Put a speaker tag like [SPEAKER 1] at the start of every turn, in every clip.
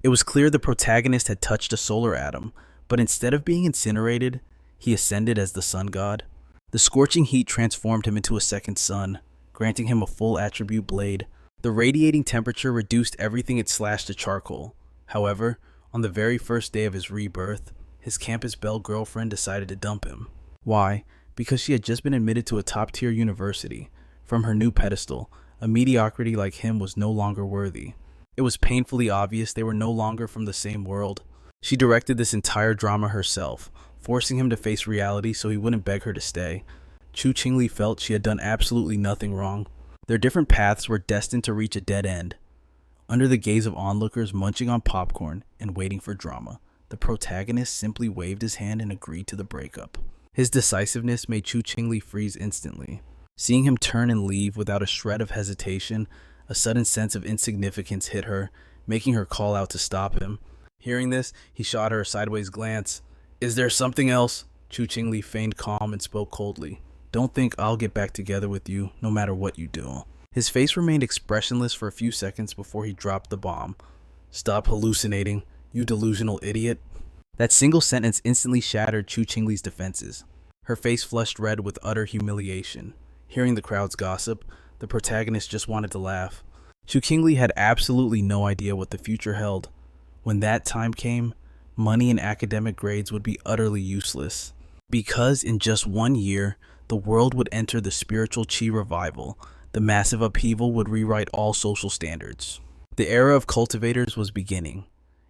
[SPEAKER 1] It was clear the protagonist had touched a solar atom, but instead of being incinerated, he ascended as the sun god. The scorching heat transformed him into a second sun, granting him a full attribute blade. The radiating temperature reduced everything it slashed to charcoal. However, on the very first day of his rebirth, his campus belle girlfriend decided to dump him. Why? Because she had just been admitted to a top-tier university. From her new pedestal, a mediocrity like him was no longer worthy. It was painfully obvious they were no longer from the same world. She directed this entire drama herself, forcing him to face reality so he wouldn't beg her to stay. Chu Qingli felt she had done absolutely nothing wrong. Their different paths were destined to reach a dead end. Under the gaze of onlookers munching on popcorn and waiting for drama, the protagonist simply waved his hand and agreed to the breakup. His decisiveness made Chu Qingli freeze instantly. Seeing him turn and leave without a shred of hesitation, a sudden sense of insignificance hit her, making her call out to stop him. Hearing this, he shot her a sideways glance. "Is there something else?" Chu Qingli feigned calm and spoke coldly. "Don't think I'll get back together with you, no matter what you do." His face remained expressionless for a few seconds before he dropped the bomb. "Stop hallucinating, you delusional idiot." That single sentence instantly shattered Chu Qingli's defenses. Her face flushed red with utter humiliation. Hearing the crowd's gossip, the protagonist just wanted to laugh. Chu Qingli had absolutely no idea what the future held. When that time came, money and academic grades would be utterly useless. Because in just 1 year, the world would enter the spiritual chi revival. The massive upheaval would rewrite all social standards. The era of cultivators was beginning,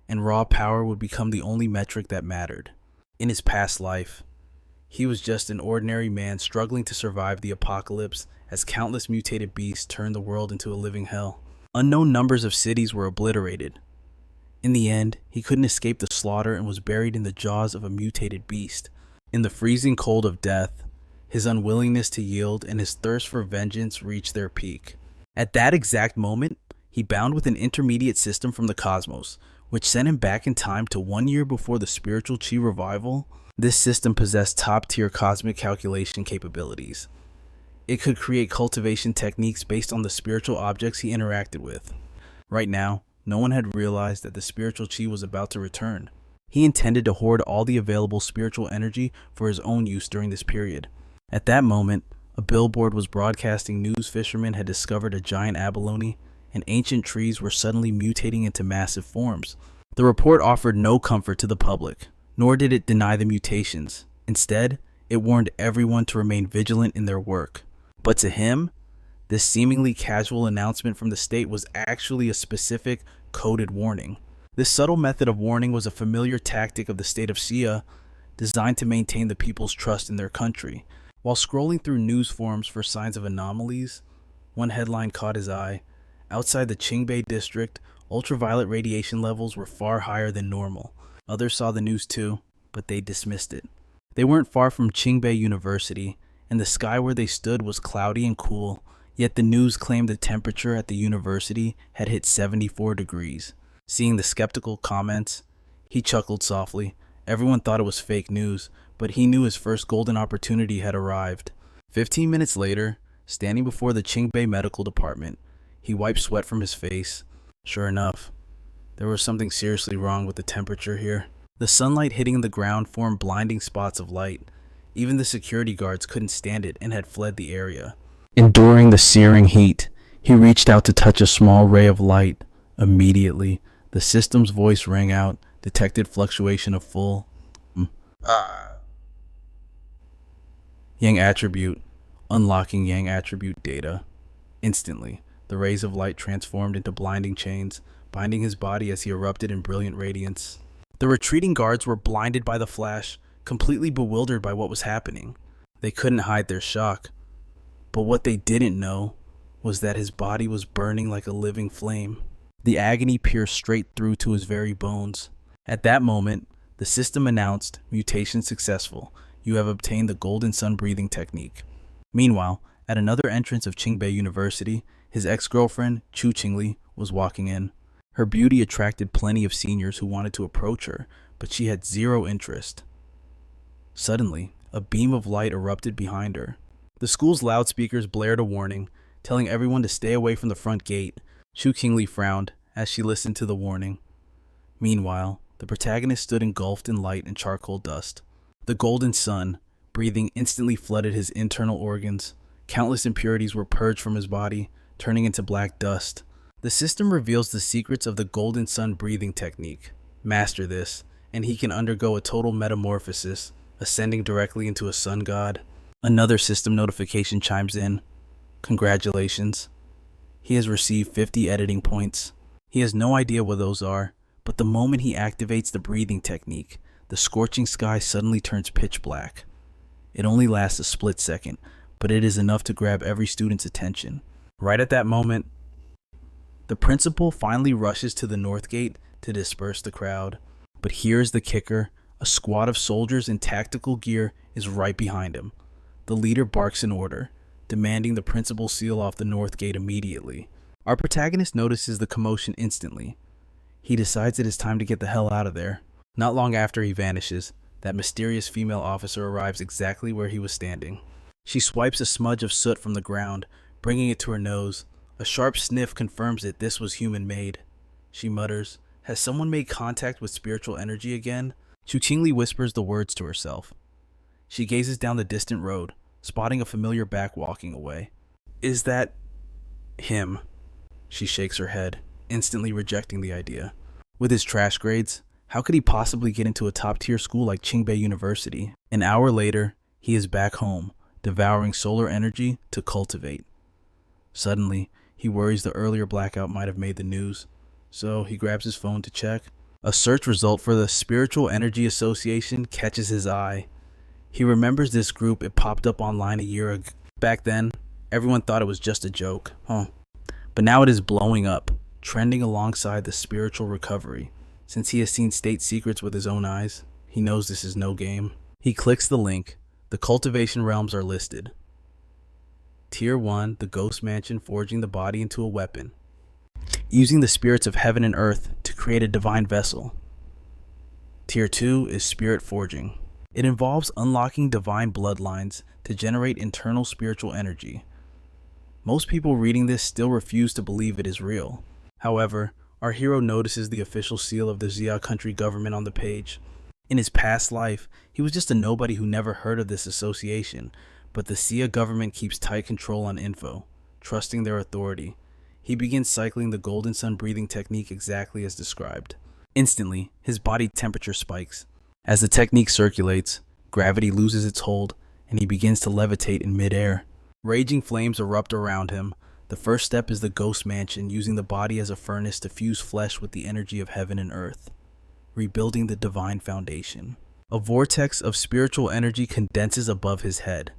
[SPEAKER 1] and raw power would become the only metric that mattered. In his past life, he was just an ordinary man struggling to survive the apocalypse as countless mutated beasts turned the world into a living hell. Unknown numbers of cities were obliterated. In the end, he couldn't escape the slaughter and was buried in the jaws of a mutated beast. In the freezing cold of death, his unwillingness to yield and his thirst for vengeance reached their peak. At that exact moment, he bound with an intermediate system from the cosmos, which sent him back in time to 1 year before the spiritual chi revival. This system possessed top-tier cosmic calculation capabilities. It could create cultivation techniques based on the spiritual objects he interacted with. Right now, no one had realized that the spiritual chi was about to return. He intended to hoard all the available spiritual energy for his own use during this period. At that moment, a billboard was broadcasting news fishermen had discovered a giant abalone, and ancient trees were suddenly mutating into massive forms. The report offered no comfort to the public, nor did it deny the mutations. Instead, it warned everyone to remain vigilant in their work. But to him, this seemingly casual announcement from the state was actually a specific, coded warning. This subtle method of warning was a familiar tactic of the state of Xia, designed to maintain the people's trust in their country. While scrolling through news forums for signs of anomalies, one headline caught his eye. Outside the Qingbei district, ultraviolet radiation levels were far higher than normal. Others saw the news too, but they dismissed it. They weren't far from Qingbei University, and the sky where they stood was cloudy and cool, yet the news claimed the temperature at the university had hit 74 degrees. Seeing the skeptical comments, he chuckled softly. Everyone thought it was fake news, but he knew his first golden opportunity had arrived. 15 minutes later, standing before the Qingbei Medical Department, he wiped sweat from his face. Sure enough, there was something seriously wrong with the temperature here. The sunlight hitting the ground formed blinding spots of light. Even the security guards couldn't stand it and had fled the area. Enduring the searing heat, he reached out to touch a small ray of light. Immediately, the system's voice rang out, detected fluctuation of full Yang attribute, unlocking Yang attribute data. Instantly, the rays of light transformed into blinding chains, binding his body as he erupted in brilliant radiance. The retreating guards were blinded by the flash, completely bewildered by what was happening. They couldn't hide their shock. But what they didn't know was that his body was burning like a living flame. The agony pierced straight through to his very bones. At that moment, the system announced, "Mutation successful. You have obtained the golden sun breathing technique." Meanwhile, at another entrance of Qingbei University, his ex-girlfriend, Chu Qingli, was walking in. Her beauty attracted plenty of seniors who wanted to approach her, but she had zero interest. Suddenly, a beam of light erupted behind her. The school's loudspeakers blared a warning, telling everyone to stay away from the front gate. Chu Qingli frowned as she listened to the warning. Meanwhile, the protagonist stood engulfed in light and charcoal dust. The golden sun, breathing, instantly flooded his internal organs. Countless impurities were purged from his body, turning into black dust. The system reveals the secrets of the golden sun breathing technique. Master this, and he can undergo a total metamorphosis, ascending directly into a sun god. Another system notification chimes in. Congratulations. He has received 50 editing points. He has no idea what those are, but the moment he activates the breathing technique, the scorching sky suddenly turns pitch black. It only lasts a split second, but it is enough to grab every student's attention. Right at that moment, the principal finally rushes to the north gate to disperse the crowd. But here's the kicker. A squad of soldiers in tactical gear is right behind him. The leader barks an order, demanding the principal seal off the north gate immediately. Our protagonist notices the commotion instantly. He decides it is time to get the hell out of there. Not long after he vanishes, that mysterious female officer arrives exactly where he was standing. She swipes a smudge of soot from the ground, bringing it to her nose. A sharp sniff confirms that this was human-made. She mutters, "Has someone made contact with spiritual energy again?" Chuchingli whispers the words to herself. She gazes down the distant road, spotting a familiar back walking away. Is that him? She shakes her head, instantly rejecting the idea. With his trash grades, how could he possibly get into a top-tier school like Qingbei University? An hour later, he is back home, devouring solar energy to cultivate. Suddenly, he worries the earlier blackout might have made the news, so he grabs his phone to check. A search result for the Spiritual Energy Association catches his eye. He remembers this group. It popped up online a year ago. Back then, everyone thought it was just a joke, But now it is blowing up, trending alongside the spiritual recovery. Since he has seen state secrets with his own eyes, he knows this is no game. He clicks the link. The cultivation realms are listed. Tier 1, the ghost mansion forging the body into a weapon, using the spirits of heaven and earth to create a divine vessel. Tier 2 is spirit forging. It involves unlocking divine bloodlines to generate internal spiritual energy. Most people reading this still refuse to believe it is real. However, our hero notices the official seal of the Xia country government on the page. In his past life, he was just a nobody who never heard of this association, but the Xia government keeps tight control on info, trusting their authority. He begins cycling the golden sun breathing technique exactly as described. Instantly, his body temperature spikes. As the technique circulates, gravity loses its hold, and he begins to levitate in midair. Raging flames erupt around him. The first step is the ghost mansion, using the body as a furnace to fuse flesh with the energy of heaven and earth, rebuilding the divine foundation. A vortex of spiritual energy condenses above his head.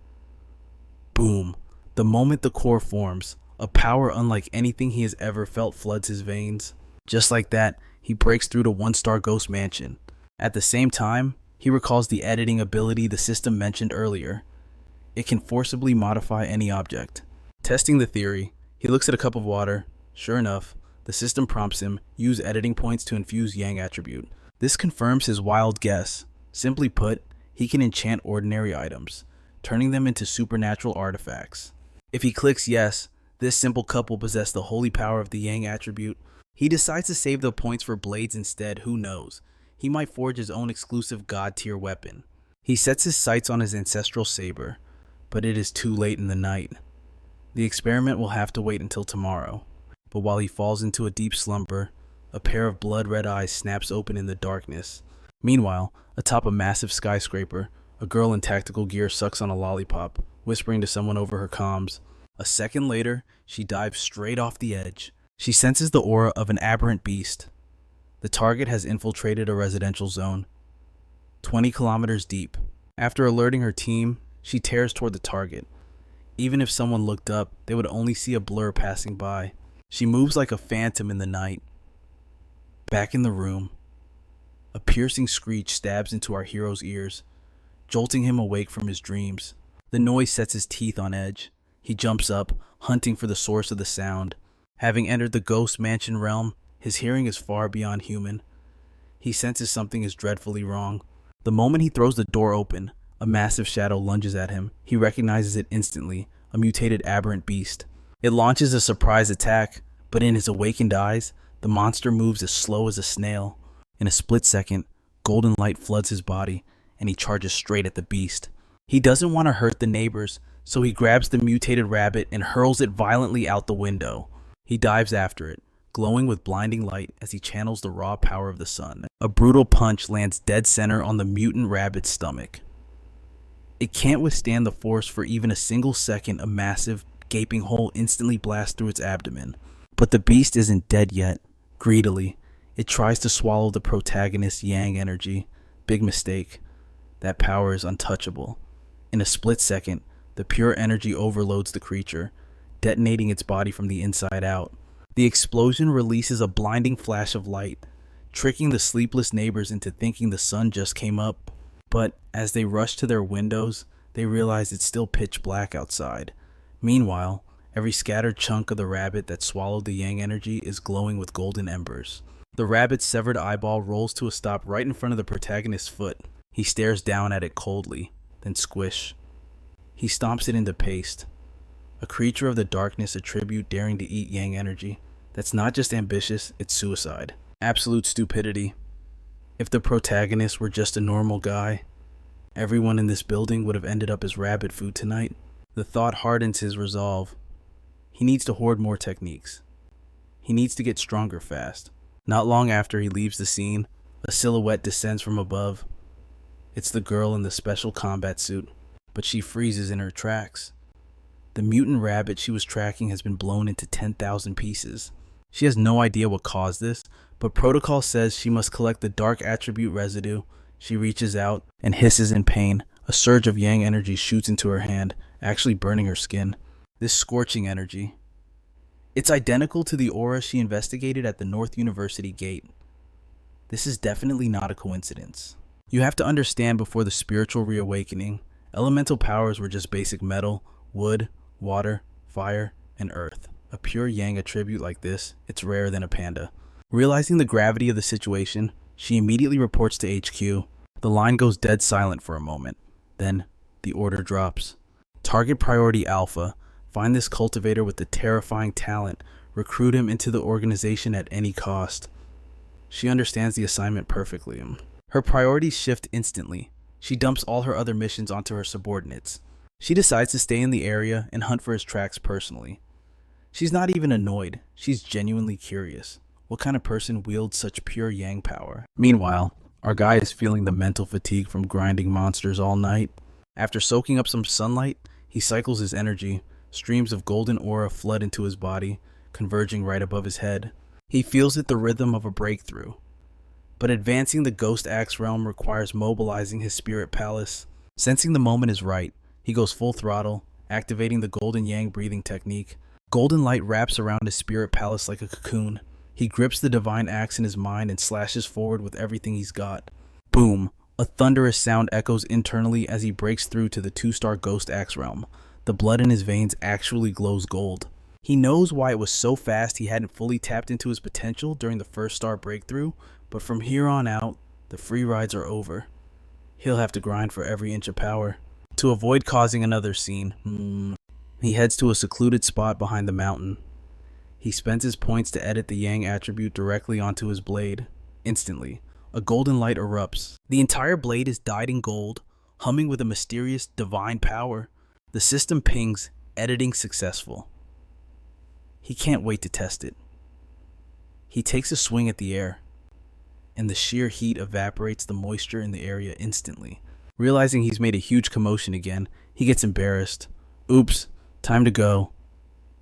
[SPEAKER 1] Boom! The moment the core forms, a power unlike anything he has ever felt floods his veins. Just like that, he breaks through to 1-star ghost mansion. At the same time, he recalls the editing ability the system mentioned earlier. It can forcibly modify any object. Testing the theory, he looks at a cup of water. Sure enough, the system prompts him, use editing points to infuse Yang attribute. This confirms his wild guess. Simply put, he can enchant ordinary items, turning them into supernatural artifacts. If he clicks yes, this simple cup will possess the holy power of the Yang attribute. He decides to save the points for blades instead. Who knows? He might forge his own exclusive god-tier weapon. He sets his sights on his ancestral saber, but it is too late in the night. The experiment will have to wait until tomorrow. But while he falls into a deep slumber, a pair of blood-red eyes snaps open in the darkness. Meanwhile, atop a massive skyscraper, a girl in tactical gear sucks on a lollipop, whispering to someone over her comms. A second later, she dives straight off the edge. She senses the aura of an aberrant beast. The target has infiltrated a residential zone, 20 kilometers deep. After alerting her team, she tears toward the target. Even if someone looked up, they would only see a blur passing by. She moves like a phantom in the night. Back in the room, a piercing screech stabs into our hero's ears, jolting him awake from his dreams. The noise sets his teeth on edge. He jumps up, hunting for the source of the sound. Having entered the ghost mansion realm, his hearing is far beyond human. He senses something is dreadfully wrong. The moment he throws the door open, a massive shadow lunges at him. He recognizes it instantly, a mutated aberrant beast. It launches a surprise attack, but in his awakened eyes, the monster moves as slow as a snail. In a split second, golden light floods his body, and he charges straight at the beast. He doesn't want to hurt the neighbors, so he grabs the mutated rabbit and hurls it violently out the window. He dives after it, glowing with blinding light as he channels the raw power of the sun. A brutal punch lands dead center on the mutant rabbit's stomach. It can't withstand the force for even a single second. A massive, gaping hole instantly blasts through its abdomen. But the beast isn't dead yet. Greedily, it tries to swallow the protagonist's yang energy. Big mistake. That power is untouchable. In a split second, the pure energy overloads the creature, detonating its body from the inside out. The explosion releases a blinding flash of light, tricking the sleepless neighbors into thinking the sun just came up. But as they rush to their windows, they realize it's still pitch black outside. Meanwhile, every scattered chunk of the rabbit that swallowed the yang energy is glowing with golden embers. The rabbit's severed eyeball rolls to a stop right in front of the protagonist's foot. He stares down at it coldly, then squish. He stomps it into paste. A creature of the darkness, a tribute daring to eat yang energy. That's not just ambitious, it's suicide. Absolute stupidity. If the protagonist were just a normal guy, everyone in this building would have ended up as rabbit food tonight. The thought hardens his resolve. He needs to hoard more techniques. He needs to get stronger fast. Not long after he leaves the scene, a silhouette descends from above. It's the girl in the special combat suit, but she freezes in her tracks. The mutant rabbit she was tracking has been blown into 10,000 pieces. She has no idea what caused this, but protocol says she must collect the dark attribute residue. She reaches out and hisses in pain. A surge of yang energy shoots into her hand, actually burning her skin. This scorching energy. It's identical to the aura she investigated at the North University gate. This is definitely not a coincidence. You have to understand, before the spiritual reawakening, elemental powers were just basic metal, wood, water, fire, and earth. A pure yang attribute like this, it's rarer than a panda. Realizing the gravity of the situation, she immediately reports to HQ. The line goes dead silent for a moment. Then, the order drops. Target priority Alpha. Find this cultivator with the terrifying talent. Recruit him into the organization at any cost. She understands the assignment perfectly. Her priorities shift instantly. She dumps all her other missions onto her subordinates. She decides to stay in the area and hunt for his tracks personally. She's not even annoyed. She's genuinely curious. What kind of person wields such pure yang power? Meanwhile, our guy is feeling the mental fatigue from grinding monsters all night. After soaking up some sunlight, he cycles his energy. Streams of golden aura flood into his body, converging right above his head. He feels it, the rhythm of a breakthrough. But advancing the Ghost Axe realm requires mobilizing his spirit palace. Sensing the moment is right, he goes full throttle, activating the golden yang breathing technique. Golden light wraps around his spirit palace like a cocoon. He grips the divine axe in his mind and slashes forward with everything he's got. Boom! A thunderous sound echoes internally as he breaks through to the 2-star Ghost Axe realm. The blood in his veins actually glows gold. He knows why it was so fast. He hadn't fully tapped into his potential during the first star breakthrough, but from here on out, the free rides are over. He'll have to grind for every inch of power. To avoid causing another scene, he heads to a secluded spot behind the mountain. He spends his points to edit the yang attribute directly onto his blade. Instantly, a golden light erupts. The entire blade is dyed in gold, humming with a mysterious divine power. The system pings, editing successful. He can't wait to test it. He takes a swing at the air, and the sheer heat evaporates the moisture in the area instantly. Realizing he's made a huge commotion again, he gets embarrassed. Oops, time to go.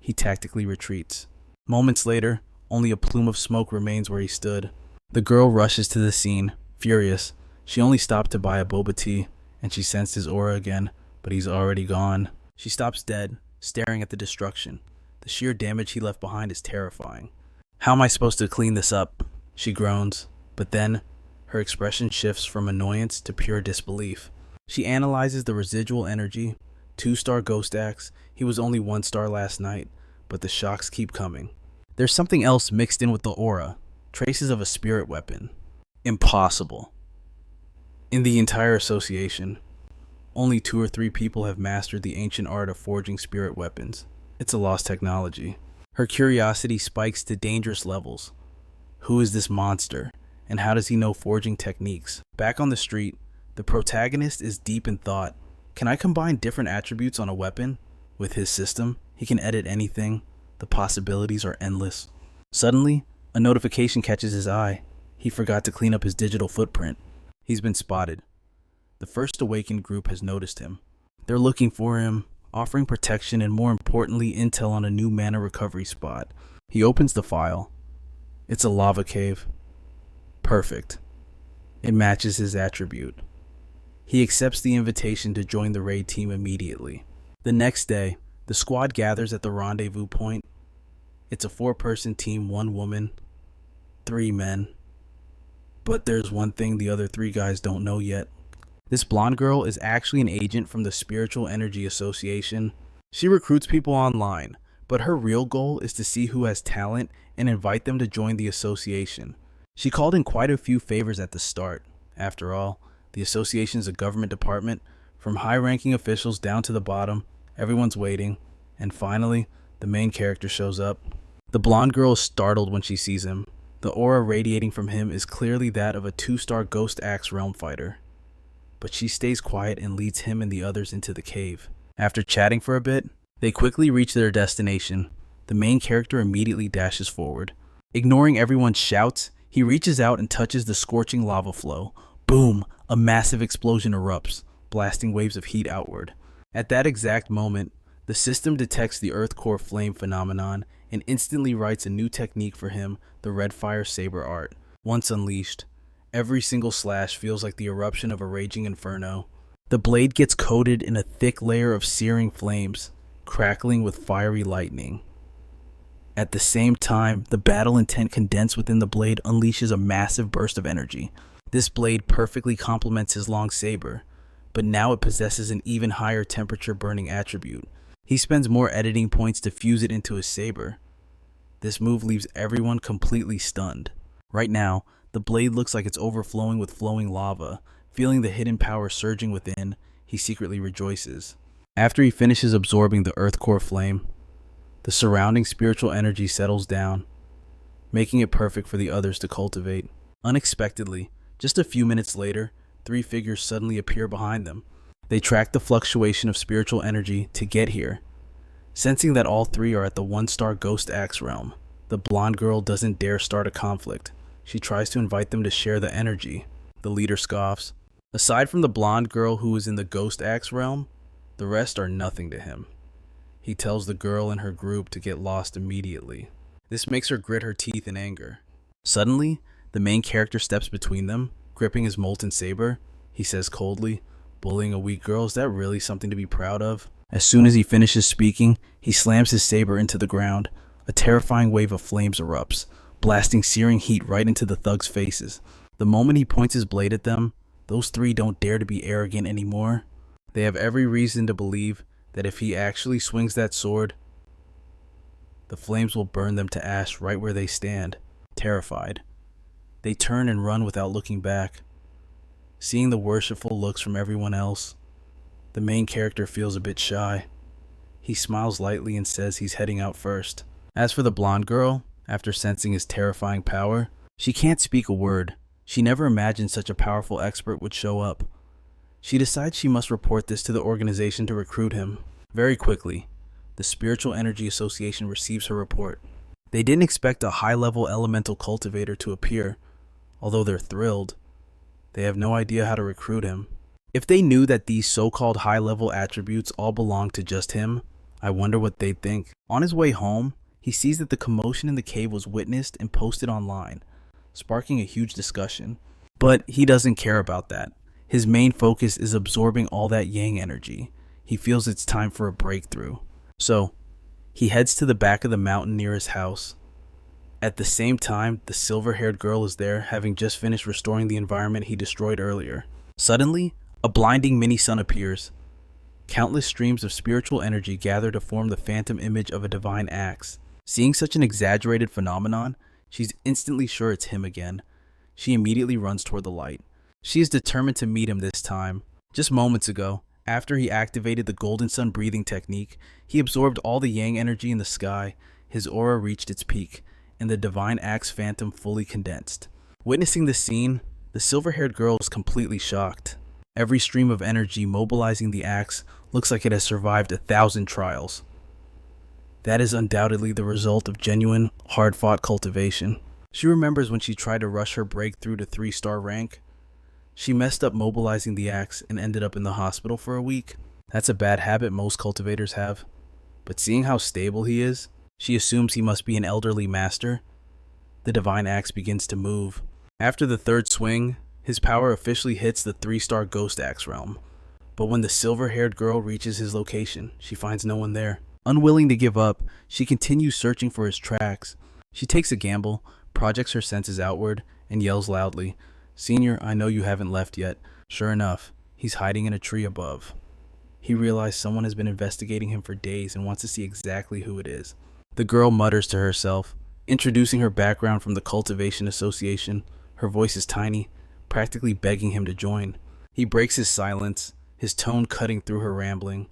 [SPEAKER 1] He tactically retreats. Moments later, only a plume of smoke remains where he stood. The girl rushes to the scene, furious. She only stopped to buy a boba tea, and she sensed his aura again, but he's already gone. She stops dead, staring at the destruction. The sheer damage he left behind is terrifying. How am I supposed to clean this up? She groans, but then her expression shifts from annoyance to pure disbelief. She analyzes the residual energy. 2-star Ghost Axe. He was only 1-star last night, but the shocks keep coming. There's something else mixed in with the aura. Traces of a spirit weapon. Impossible. In the entire association, only 2 or 3 people have mastered the ancient art of forging spirit weapons. It's a lost technology. Her curiosity spikes to dangerous levels. Who is this monster? And how does he know forging techniques? Back on the street, the protagonist is deep in thought. Can I combine different attributes on a weapon? With his system, he can edit anything. The possibilities are endless. Suddenly, a notification catches his eye. He forgot to clean up his digital footprint. He's been spotted. The First Awakened group has noticed him. They're looking for him, offering protection and, more importantly, intel on a new mana recovery spot. He opens the file. It's a lava cave. Perfect. It matches his attribute. He accepts the invitation to join the raid team immediately. The next day, the squad gathers at the rendezvous point. It's a 4-person team, 1 woman, 3 men. But there's one thing the other 3 guys don't know yet. This blonde girl is actually an agent from the Spiritual Energy Association. She recruits people online, but her real goal is to see who has talent and invite them to join the association. She called in quite a few favors at the start. After all, the association is a government department. From high-ranking officials down to the bottom, everyone's waiting. And finally, the main character shows up. The blonde girl is startled when she sees him. The aura radiating from him is clearly that of a 2-star Ghost Axe realm fighter. But she stays quiet and leads him and the others into the cave. After chatting for a bit, they quickly reach their destination. The main character immediately dashes forward. Ignoring everyone's shouts, he reaches out and touches the scorching lava flow. Boom! A massive explosion erupts, blasting waves of heat outward. At that exact moment, the system detects the earth core flame phenomenon and instantly writes a new technique for him, the red fire saber art. Once unleashed, every single slash feels like the eruption of a raging inferno. The blade gets coated in a thick layer of searing flames, crackling with fiery lightning. At the same time, the battle intent condensed within the blade unleashes a massive burst of energy. This blade perfectly complements his long saber, but now it possesses an even higher temperature burning attribute. He spends more editing points to fuse it into his saber. This move leaves everyone completely stunned. Right now, the blade looks like it's overflowing with flowing lava. Feeling the hidden power surging within, he secretly rejoices. After he finishes absorbing the earth core flame, the surrounding spiritual energy settles down, making it perfect for the others to cultivate. Unexpectedly, just a few minutes later, 3 figures suddenly appear behind them. They track the fluctuation of spiritual energy to get here. Sensing that all 3 are at the 1-star Ghost Axe realm, the blonde girl doesn't dare start a conflict. She tries to invite them to share the energy. The leader scoffs. Aside from the blonde girl who is in the Ghost Axe realm, the rest are nothing to him. He tells the girl and her group to get lost immediately. This makes her grit her teeth in anger. Suddenly, the main character steps between them, gripping his molten saber. He says coldly, "Bullying a weak girl, is that really something to be proud of?" As soon as he finishes speaking, he slams his saber into the ground. A terrifying wave of flames erupts, blasting searing heat right into the thugs' faces. The moment he points his blade at them, those 3 don't dare to be arrogant anymore. They have every reason to believe that if he actually swings that sword, the flames will burn them to ash right where they stand. Terrified, they turn and run without looking back. Seeing the worshipful looks from everyone else, the main character feels a bit shy. He smiles lightly and says he's heading out first. As for the blonde girl, after sensing his terrifying power, she can't speak a word. She never imagined such a powerful expert would show up. She decides she must report this to the organization to recruit him. Very quickly, the Spiritual Energy Association receives her report. They didn't expect a high-level elemental cultivator to appear. Although they're thrilled, they have no idea how to recruit him. If they knew that these so-called high-level attributes all belong to just him, I wonder what they'd think. On his way home, he sees that the commotion in the cave was witnessed and posted online, sparking a huge discussion. But he doesn't care about that. His main focus is absorbing all that yang energy. He feels it's time for a breakthrough. So, he heads to the back of the mountain near his house. At the same time, the silver-haired girl is there, having just finished restoring the environment he destroyed earlier. Suddenly, a blinding mini-sun appears. Countless streams of spiritual energy gather to form the phantom image of a divine axe. Seeing such an exaggerated phenomenon, she's instantly sure it's him again. She immediately runs toward the light. She is determined to meet him this time. Just moments ago, after he activated the golden sun breathing technique, he absorbed all the yang energy in the sky. His aura reached its peak, and the divine axe phantom fully condensed. Witnessing this scene, the silver-haired girl is completely shocked. Every stream of energy mobilizing the axe looks like it has survived 1,000 trials. That is undoubtedly the result of genuine, hard-fought cultivation. She remembers when she tried to rush her breakthrough to 3-star rank. She messed up mobilizing the axe and ended up in the hospital for a week. That's a bad habit most cultivators have. But seeing how stable he is, she assumes he must be an elderly master. The divine axe begins to move. After the 3rd swing, his power officially hits the 3-star ghost axe realm. But when the silver-haired girl reaches his location, she finds no one there. Unwilling to give up, she continues searching for his tracks. She takes a gamble, projects her senses outward, and yells loudly, "Senior, I know you haven't left yet." Sure enough, he's hiding in a tree above. He realizes someone has been investigating him for days and wants to see exactly who it is. The girl mutters to herself, introducing her background from the Cultivation Association. Her voice is tiny, practically begging him to join. He breaks his silence, his tone cutting through her rambling.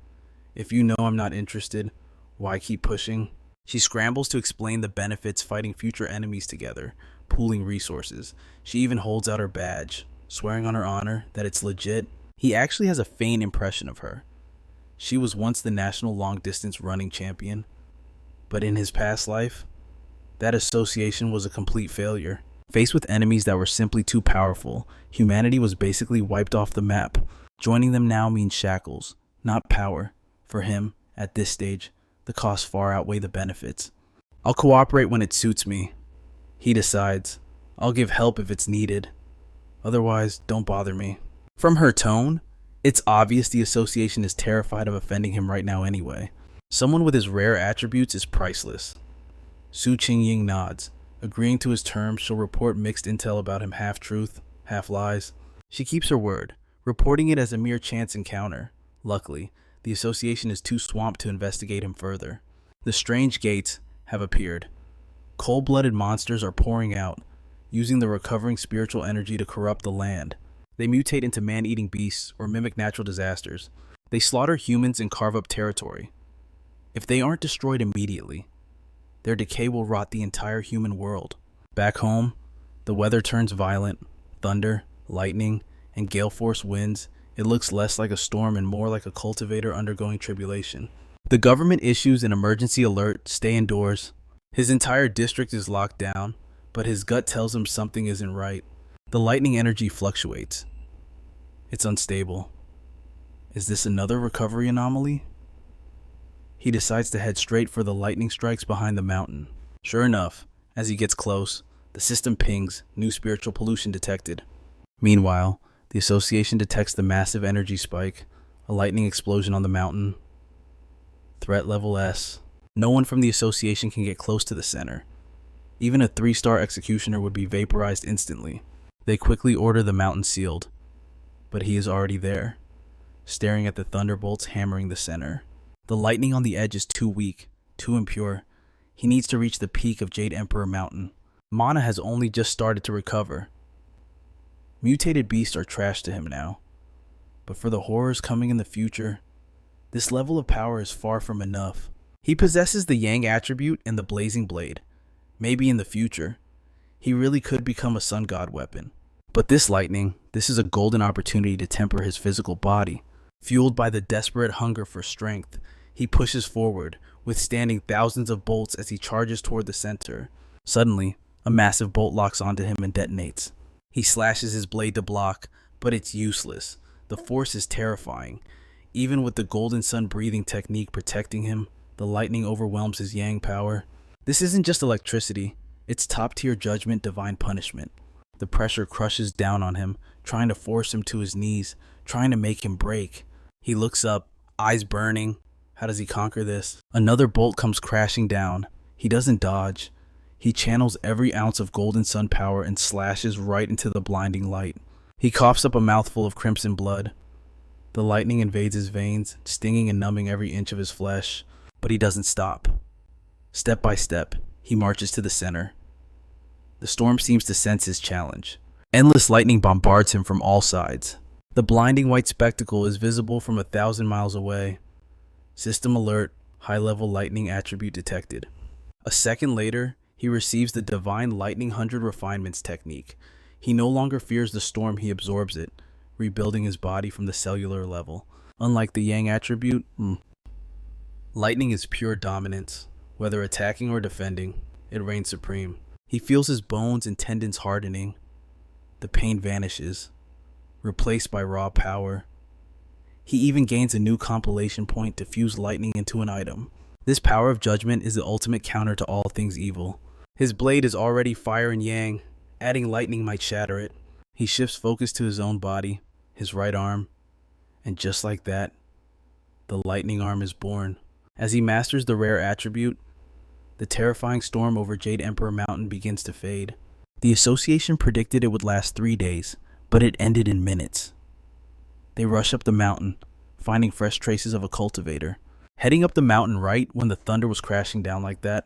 [SPEAKER 1] "If you know I'm not interested, why keep pushing?" She scrambles to explain the benefits fighting future enemies together, pooling resources. She even holds out her badge, swearing on her honor that it's legit. He actually has a faint impression of her. She was once the national long-distance running champion, but in his past life, that association was a complete failure. Faced with enemies that were simply too powerful, humanity was basically wiped off the map. Joining them now means shackles, not power. For him, at this stage, the costs far outweigh the benefits. "I'll cooperate when it suits me," he decides. "I'll give help if it's needed. Otherwise, don't bother me." From her tone, it's obvious the association is terrified of offending him right now anyway. Someone with his rare attributes is priceless. Su Qingying nods. Agreeing to his terms, she'll report mixed intel about him, half truth, half lies. She keeps her word, reporting it as a mere chance encounter. Luckily, the association is too swamped to investigate him further. The strange gates have appeared. Cold-blooded monsters are pouring out, using the recovering spiritual energy to corrupt the land. They mutate into man-eating beasts or mimic natural disasters. They slaughter humans and carve up territory. If they aren't destroyed immediately, their decay will rot the entire human world. Back home, the weather turns violent. Thunder, lightning, and gale force winds. It looks less like a storm and more like a cultivator undergoing tribulation. The government issues an emergency alert, stay indoors. His entire district is locked down, but his gut tells him something isn't right. The lightning energy fluctuates. It's unstable. Is this another recovery anomaly? He decides to head straight for the lightning strikes behind the mountain. Sure enough, as he gets close, the system pings, new spiritual pollution detected. Meanwhile, the association detects the massive energy spike, a lightning explosion on the mountain. Threat level S. No one from the association can get close to the center. Even a 3-star executioner would be vaporized instantly. They quickly order the mountain sealed, but he is already there, staring at the thunderbolts hammering the center. The lightning on the edge is too weak, too impure. He needs to reach the peak of Jade Emperor Mountain. Mana has only just started to recover. Mutated beasts are trash to him now. But for the horrors coming in the future, this level of power is far from enough. He possesses the Yang attribute and the Blazing Blade. Maybe in the future, he really could become a sun god weapon. But this lightning, this is a golden opportunity to temper his physical body. Fueled by the desperate hunger for strength, he pushes forward, withstanding thousands of bolts as he charges toward the center. Suddenly, a massive bolt locks onto him and detonates. He slashes his blade to block, but it's useless. The force is terrifying. Even with the golden sun breathing technique protecting him, the lightning overwhelms his yang power. This isn't just electricity, it's top-tier judgment, divine punishment. The pressure crushes down on him, trying to force him to his knees, trying to make him break. He looks up, eyes burning. How does he conquer this? Another bolt comes crashing down. He doesn't dodge. He channels every ounce of golden sun power and slashes right into the blinding light. He coughs up a mouthful of crimson blood. The lightning invades his veins, stinging and numbing every inch of his flesh. But he doesn't stop. Step by step, he marches to the center. The storm seems to sense his challenge. Endless lightning bombards him from all sides. The blinding white spectacle is visible from 1,000 miles away. System alert, high-level lightning attribute detected. A second later, he receives the divine lightning 100 refinements technique. He no longer fears the storm, he absorbs it, rebuilding his body from the cellular level. Unlike the yang attribute, lightning is pure dominance. Whether attacking or defending, it reigns supreme. He feels his bones and tendons hardening. The pain vanishes, replaced by raw power. He even gains a new compilation point to fuse lightning into an item. This power of judgment is the ultimate counter to all things evil. His blade is already fire and yang. Adding lightning might shatter it. He shifts focus to his own body, his right arm, and just like that, the lightning arm is born. As he masters the rare attribute, the terrifying storm over Jade Emperor Mountain begins to fade. The association predicted it would last 3 days, but it ended in minutes. They rush up the mountain, finding fresh traces of a cultivator. Heading up the mountain right when the thunder was crashing down like that,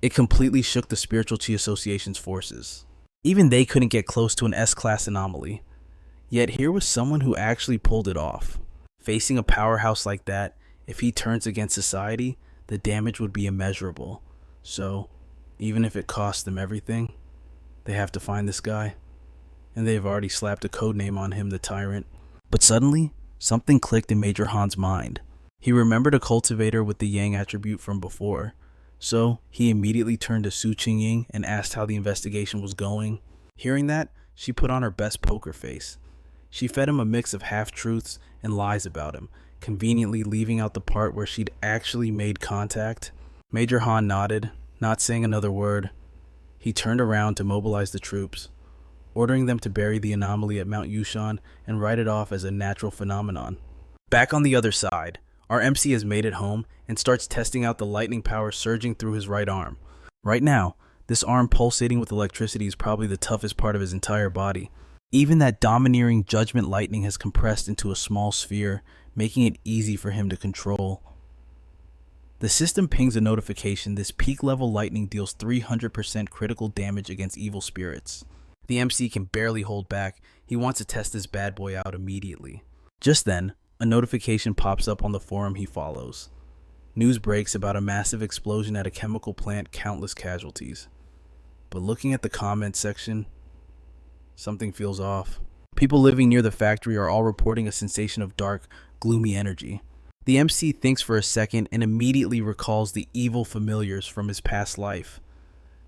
[SPEAKER 1] it completely shook the Spiritual Chi Association's forces. Even they couldn't get close to an S-class anomaly. Yet here was someone who actually pulled it off. Facing a powerhouse like that, if he turns against society, the damage would be immeasurable. So, even if it costs them everything, they have to find this guy. And they've already slapped a codename on him, the Tyrant. But suddenly, something clicked in Major Han's mind. He remembered a cultivator with the Yang attribute from before. So, he immediately turned to Su Qingying and asked how the investigation was going. Hearing that, she put on her best poker face. She fed him a mix of half-truths and lies about him, conveniently leaving out the part where she'd actually made contact. Major Han nodded, not saying another word. He turned around to mobilize the troops, ordering them to bury the anomaly at Mount Yushan and write it off as a natural phenomenon. Back on the other side, our MC has made it home and starts testing out the lightning power surging through his right arm. Right now, this arm pulsating with electricity is probably the toughest part of his entire body. Even that domineering judgment lightning has compressed into a small sphere, making it easy for him to control. The system pings a notification. This peak level lightning deals 300% critical damage against evil spirits. The MC can barely hold back. He wants to test this bad boy out immediately. Just then, a notification pops up on the forum he follows. News breaks about a massive explosion at a chemical plant, countless casualties. But looking at the comments section, something feels off. People living near the factory are all reporting a sensation of dark, gloomy energy. The MC thinks for a second and immediately recalls the evil familiars from his past life.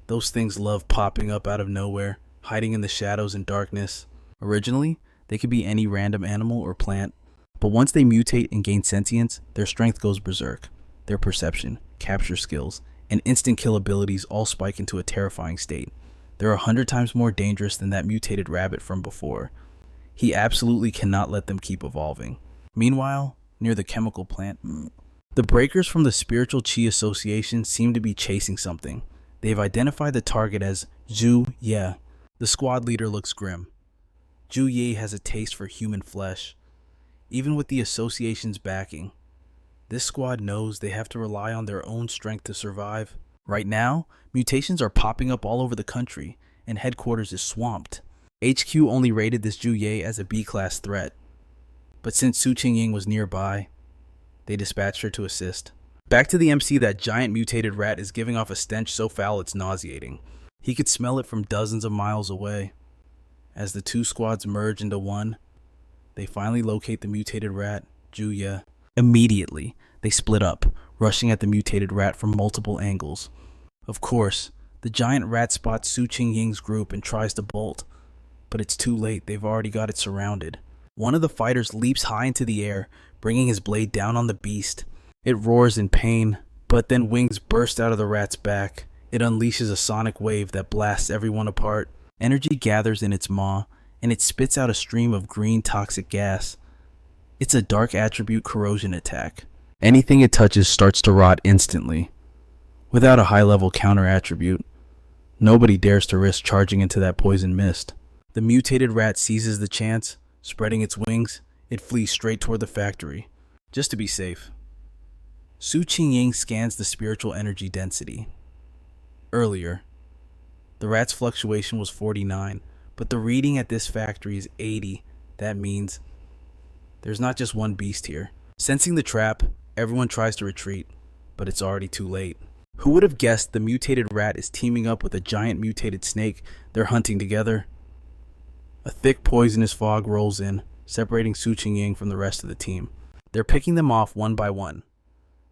[SPEAKER 1] Those things love popping up out of nowhere, hiding in the shadows and darkness. Originally, they could be any random animal or plant, but once they mutate and gain sentience, their strength goes berserk. Their perception, capture skills, and instant kill abilities all spike into a terrifying state. They're 100 times more dangerous than that mutated rabbit from before. He absolutely cannot let them keep evolving. Meanwhile, near the chemical plant, the breakers from the Spiritual Chi Association seem to be chasing something. They've identified the target as Zhu Ye. The squad leader looks grim. Zhu Ye has a taste for human flesh. Even with the association's backing, this squad knows they have to rely on their own strength to survive. Right now, mutations are popping up all over the country, and headquarters is swamped. HQ only rated this Zhu Ye as a B-class threat. But since Su Qingying was nearby, they dispatched her to assist. Back to the MC, that giant mutated rat is giving off a stench so foul it's nauseating. He could smell it from dozens of miles away. As the two squads merge into one, they finally locate the mutated rat, Zhu Ye. Immediately, they split up, rushing at the mutated rat from multiple angles. Of course, the giant rat spots Su Qingying's group and tries to bolt, but it's too late. They've already got it surrounded. One of the fighters leaps high into the air, bringing his blade down on the beast. It roars in pain, but then wings burst out of the rat's back. It unleashes a sonic wave that blasts everyone apart. Energy gathers in its maw, and it spits out a stream of green toxic gas. It's a dark attribute corrosion attack. Anything it touches starts to rot instantly. Without a high-level counter attribute, nobody dares to risk charging into that poison mist. The mutated rat seizes the chance. Spreading its wings, it flees straight toward the factory, just to be safe. Su Qingying scans the spiritual energy density. Earlier, the rat's fluctuation was 49, but the reading at this factory is 80. That means there's not just one beast here. Sensing the trap, everyone tries to retreat, but it's already too late. Who would have guessed the mutated rat is teaming up with a giant mutated snake they're hunting together? A thick poisonous fog rolls in, separating Su Qingying from the rest of the team. They're picking them off one by one.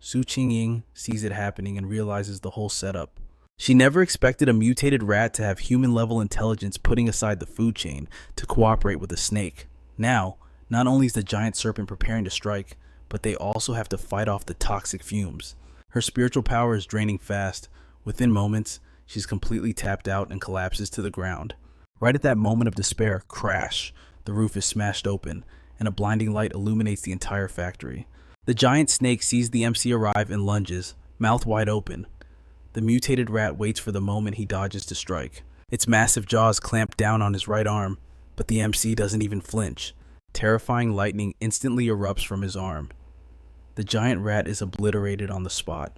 [SPEAKER 1] Su Qingying sees it happening and realizes the whole setup. She never expected a mutated rat to have human-level intelligence, putting aside the food chain to cooperate with a snake. Now, not only is the giant serpent preparing to strike, but they also have to fight off the toxic fumes. Her spiritual power is draining fast. Within moments, she's completely tapped out and collapses to the ground. Right at that moment of despair, crash! The roof is smashed open, and a blinding light illuminates the entire factory. The giant snake sees the MC arrive and lunges, mouth wide open. The mutated rat waits for the moment he dodges to strike. Its massive jaws clamp down on his right arm, but the MC doesn't even flinch. Terrifying lightning instantly erupts from his arm. The giant rat is obliterated on the spot.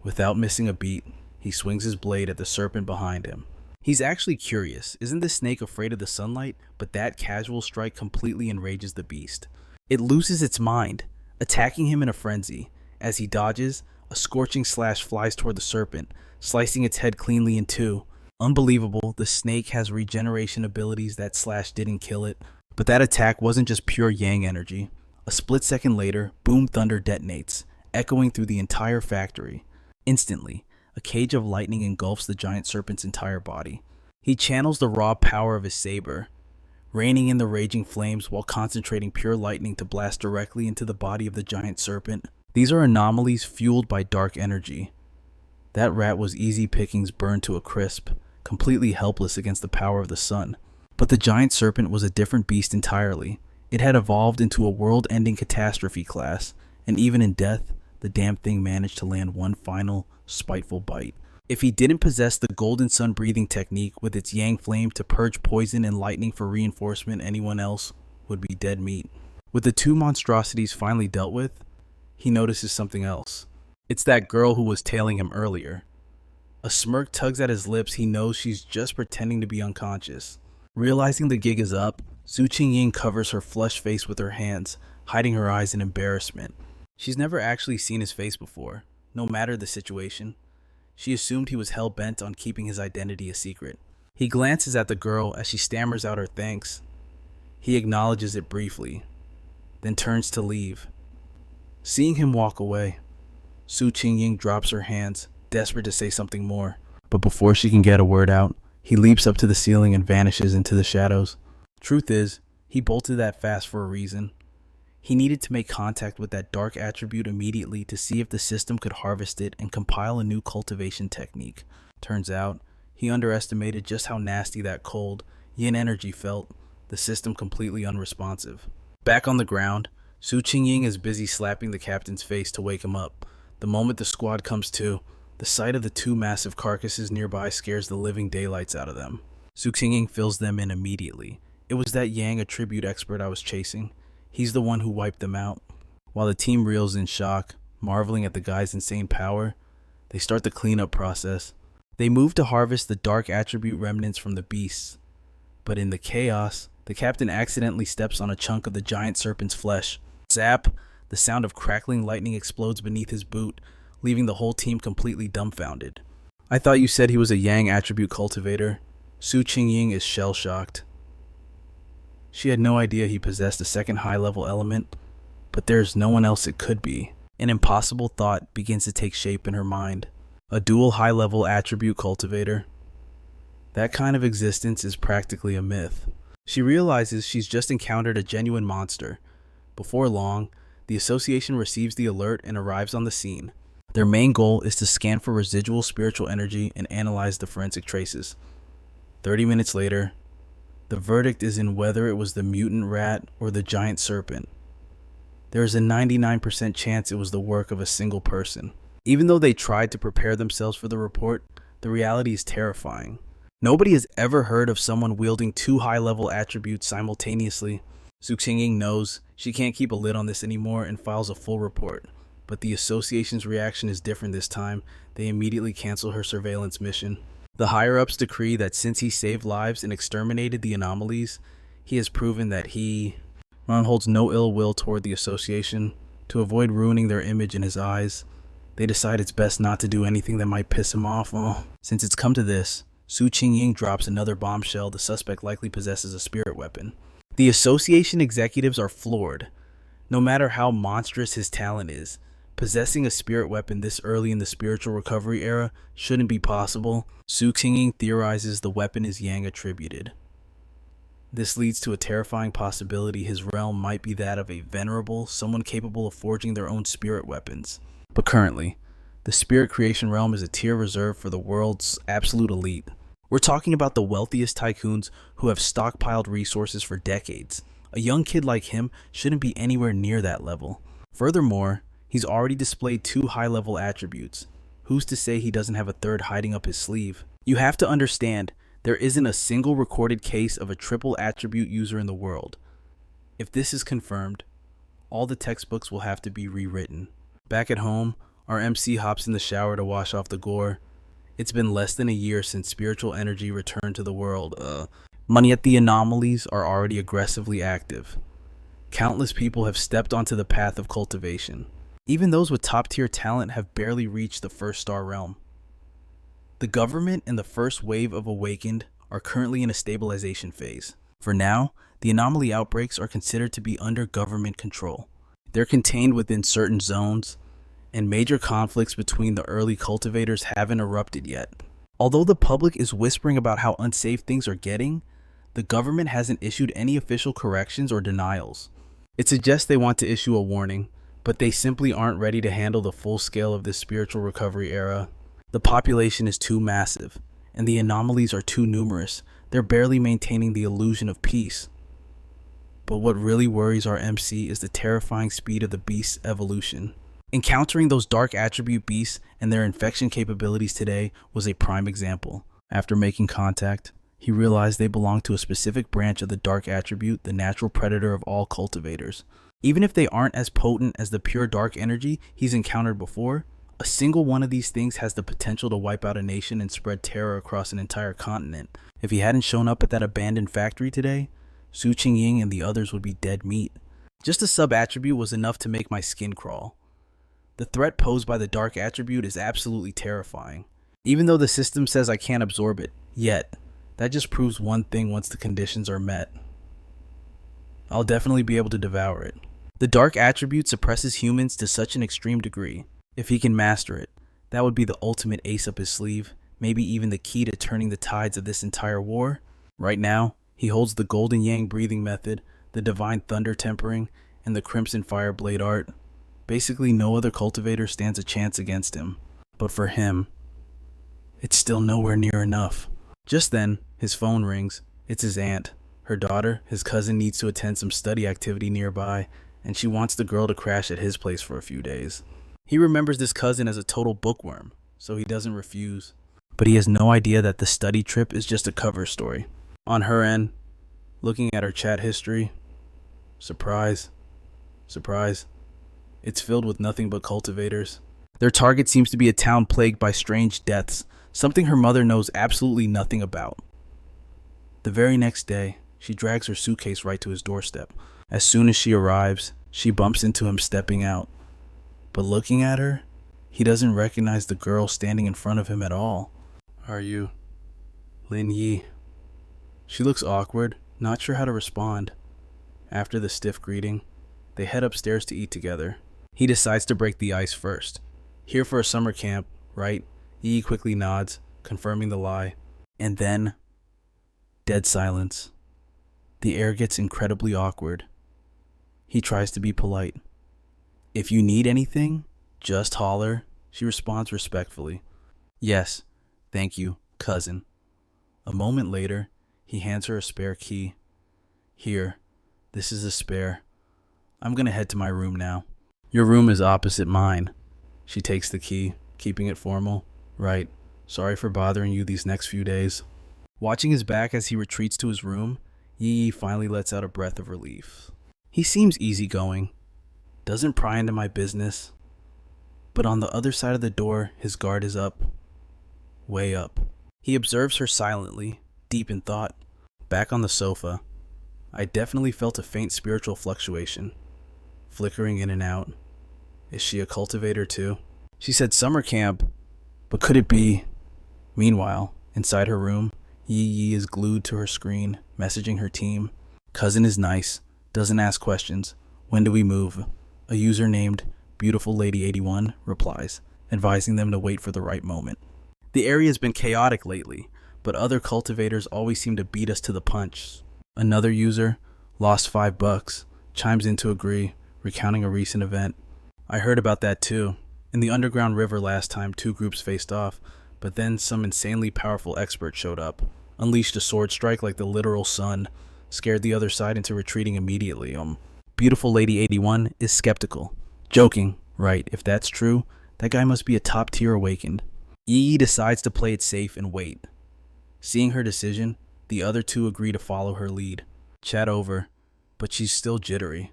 [SPEAKER 1] Without missing a beat, he swings his blade at the serpent behind him. He's actually curious. Isn't the snake afraid of the sunlight? But that casual strike completely enrages the beast. It loses its mind, attacking him in a frenzy. As he dodges, a scorching slash flies toward the serpent, slicing its head cleanly in two. Unbelievable, the snake has regeneration abilities. That slash didn't kill it. But that attack wasn't just pure yang energy. A split second later, boom thunder detonates, echoing through the entire factory. Instantly, a cage of lightning engulfs the giant serpent's entire body. He channels the raw power of his saber, raining in the raging flames while concentrating pure lightning to blast directly into the body of the giant serpent. These are anomalies fueled by dark energy. That rat was easy pickings, burned to a crisp, completely helpless against the power of the sun. But the giant serpent was a different beast entirely. It had evolved into a world-ending catastrophe class, and even in death, the damn thing managed to land one final, spiteful bite. If he didn't possess the golden sun breathing technique with its yang flame to purge poison and lightning for reinforcement, anyone else would be dead meat. With the two monstrosities finally dealt with, he notices something else. It's that girl who was tailing him earlier. A smirk tugs at his lips. He knows she's just pretending to be unconscious. Realizing the gig is up, Su Qingying covers her flushed face with her hands, hiding her eyes in embarrassment. She's never actually seen his face before, no matter the situation. She assumed he was hell-bent on keeping his identity a secret. He glances at the girl as she stammers out her thanks. He acknowledges it briefly, then turns to leave. Seeing him walk away, Su Qingying drops her hands, desperate to say something more. But before she can get a word out, he leaps up to the ceiling and vanishes into the shadows. Truth is, he bolted that fast for a reason. He needed to make contact with that dark attribute immediately to see if the system could harvest it and compile a new cultivation technique. Turns out, he underestimated just how nasty that cold, yin energy felt, the system completely unresponsive. Back on the ground, Su Qingying is busy slapping the captain's face to wake him up. The moment the squad comes to, the sight of the two massive carcasses nearby scares the living daylights out of them. Su Qingying fills them in immediately. It was that yang attribute expert I was chasing. He's the one who wiped them out. While the team reels in shock, marveling at the guy's insane power, they start the cleanup process. They move to harvest the dark attribute remnants from the beasts. But in the chaos, the captain accidentally steps on a chunk of the giant serpent's flesh. Zap! The sound of crackling lightning explodes beneath his boot, leaving the whole team completely dumbfounded. I thought you said he was a yang attribute cultivator. Su Qingying is shell-shocked. She had no idea he possessed a second high-level element, but there's no one else it could be. An impossible thought begins to take shape in her mind. A dual high-level attribute cultivator. That kind of existence is practically a myth. She realizes she's just encountered a genuine monster. Before long, the association receives the alert and arrives on the scene. Their main goal is to scan for residual spiritual energy and analyze the forensic traces. 30 minutes later, the verdict is in whether it was the mutant rat or the giant serpent. There is a 99% chance it was the work of a single person. Even though they tried to prepare themselves for the report, the reality is terrifying. Nobody has ever heard of someone wielding two high-level attributes simultaneously. Su Qingying knows she can't keep a lid on this anymore and files a full report. But the association's reaction is different this time. They immediately cancel her surveillance mission. The higher-ups decree that since he saved lives and exterminated the anomalies, he has proven that Ron holds no ill will toward the association. To avoid ruining their image in his eyes, they decide it's best not to do anything that might piss him off. Since it's come to this, Su Qingying drops another bombshell. The suspect likely possesses a spirit weapon. The association executives are floored. No matter how monstrous his talent is, possessing a spirit weapon this early in the spiritual recovery era shouldn't be possible. Su Qingying theorizes the weapon is Yang attributed. This leads to a terrifying possibility. His realm might be that of a venerable, someone capable of forging their own spirit weapons. But currently, the spirit creation realm is a tier reserved for the world's absolute elite. We're talking about the wealthiest tycoons who have stockpiled resources for decades. A young kid like him shouldn't be anywhere near that level. Furthermore, he's already displayed 2 high-level attributes. Who's to say he doesn't have a third hiding up his sleeve? You have to understand, there isn't a single recorded case of a triple attribute user in the world. If this is confirmed, all the textbooks will have to be rewritten. Back at home, our MC hops in the shower to wash off the gore. It's been less than a year since spiritual energy returned to the world. Money at the anomalies are already aggressively active. Countless people have stepped onto the path of cultivation. Even those with top-tier talent have barely reached the first-star realm. The government and the first wave of Awakened are currently in a stabilization phase. For now, the anomaly outbreaks are considered to be under government control. They're contained within certain zones, and major conflicts between the early cultivators haven't erupted yet. Although the public is whispering about how unsafe things are getting, the government hasn't issued any official corrections or denials. It suggests they want to issue a warning, but they simply aren't ready to handle the full scale of this spiritual recovery era. The population is too massive, and the anomalies are too numerous. They're barely maintaining the illusion of peace. But what really worries our MC is the terrifying speed of the beast's evolution. Encountering those dark attribute beasts and their infection capabilities today was a prime example. After making contact, he realized they belonged to a specific branch of the dark attribute, the natural predator of all cultivators. Even if they aren't as potent as the pure dark energy he's encountered before, a single one of these things has the potential to wipe out a nation and spread terror across an entire continent. If he hadn't shown up at that abandoned factory today, Su Qingying and the others would be dead meat. Just a sub-attribute was enough to make my skin crawl. The threat posed by the dark attribute is absolutely terrifying. Even though the system says I can't absorb it, yet, that just proves one thing once the conditions are met. I'll definitely be able to devour it. The dark attribute suppresses humans to such an extreme degree. If he can master it, that would be the ultimate ace up his sleeve, maybe even the key to turning the tides of this entire war. Right now, he holds the golden yang breathing method, the divine thunder tempering, and the crimson fire blade art. Basically, no other cultivator stands a chance against him. But for him, it's still nowhere near enough. Just then, his phone rings. It's his aunt. Her daughter, his cousin, needs to attend some study activity nearby, and she wants the girl to crash at his place for a few days. He remembers this cousin as a total bookworm, so he doesn't refuse. But he has no idea that the study trip is just a cover story. On her end, looking at her chat history, surprise, surprise. It's filled with nothing but cultivators. Their target seems to be a town plagued by strange deaths, something her mother knows absolutely nothing about. The very next day, she drags her suitcase right to his doorstep. As soon as she arrives, she bumps into him stepping out. But looking at her, he doesn't recognize the girl standing in front of him at all. Are you Lin Yi? She looks awkward, not sure how to respond. After the stiff greeting, they head upstairs to eat together. He decides to break the ice first. Here for a summer camp, right? Yi quickly nods, confirming the lie. And then, dead silence. The air gets incredibly awkward. He tries to be polite. If you need anything, just holler, she responds respectfully. Yes, thank you, cousin. A moment later, he hands her a spare key. Here, this is a spare. I'm gonna head to my room now. Your room is opposite mine. She takes the key, keeping it formal. Right. Sorry for bothering you these next few days. Watching his back as he retreats to his room, Yi finally lets out a breath of relief. He seems easygoing, doesn't pry into my business, but on the other side of the door, his guard is up. Way up. He observes her silently, deep in thought. Back on the sofa, I definitely felt a faint spiritual fluctuation, flickering in and out. Is she a cultivator too? She said summer camp, but could it be? Meanwhile, Inside her room, Yi Yi is glued to her screen, messaging her team. Cousin is nice, doesn't ask questions. When do we move? A user named Beautiful Lady 81 replies, advising them to wait for the right moment. The area has been chaotic lately, but other cultivators always seem to beat us to the punch. Another user, Lost $5, chimes in to agree, recounting a recent event. I heard about that too. In the underground river last time, two groups faced off, but then some insanely powerful expert showed up, unleashed a sword strike like the literal sun, scared the other side into retreating immediately. Beautiful Lady 81 is skeptical. Joking, right, if that's true, that guy must be a top tier awakened. Yi decides to play it safe and wait. Seeing her decision, the other two agree to follow her lead. Chat over, but she's still jittery.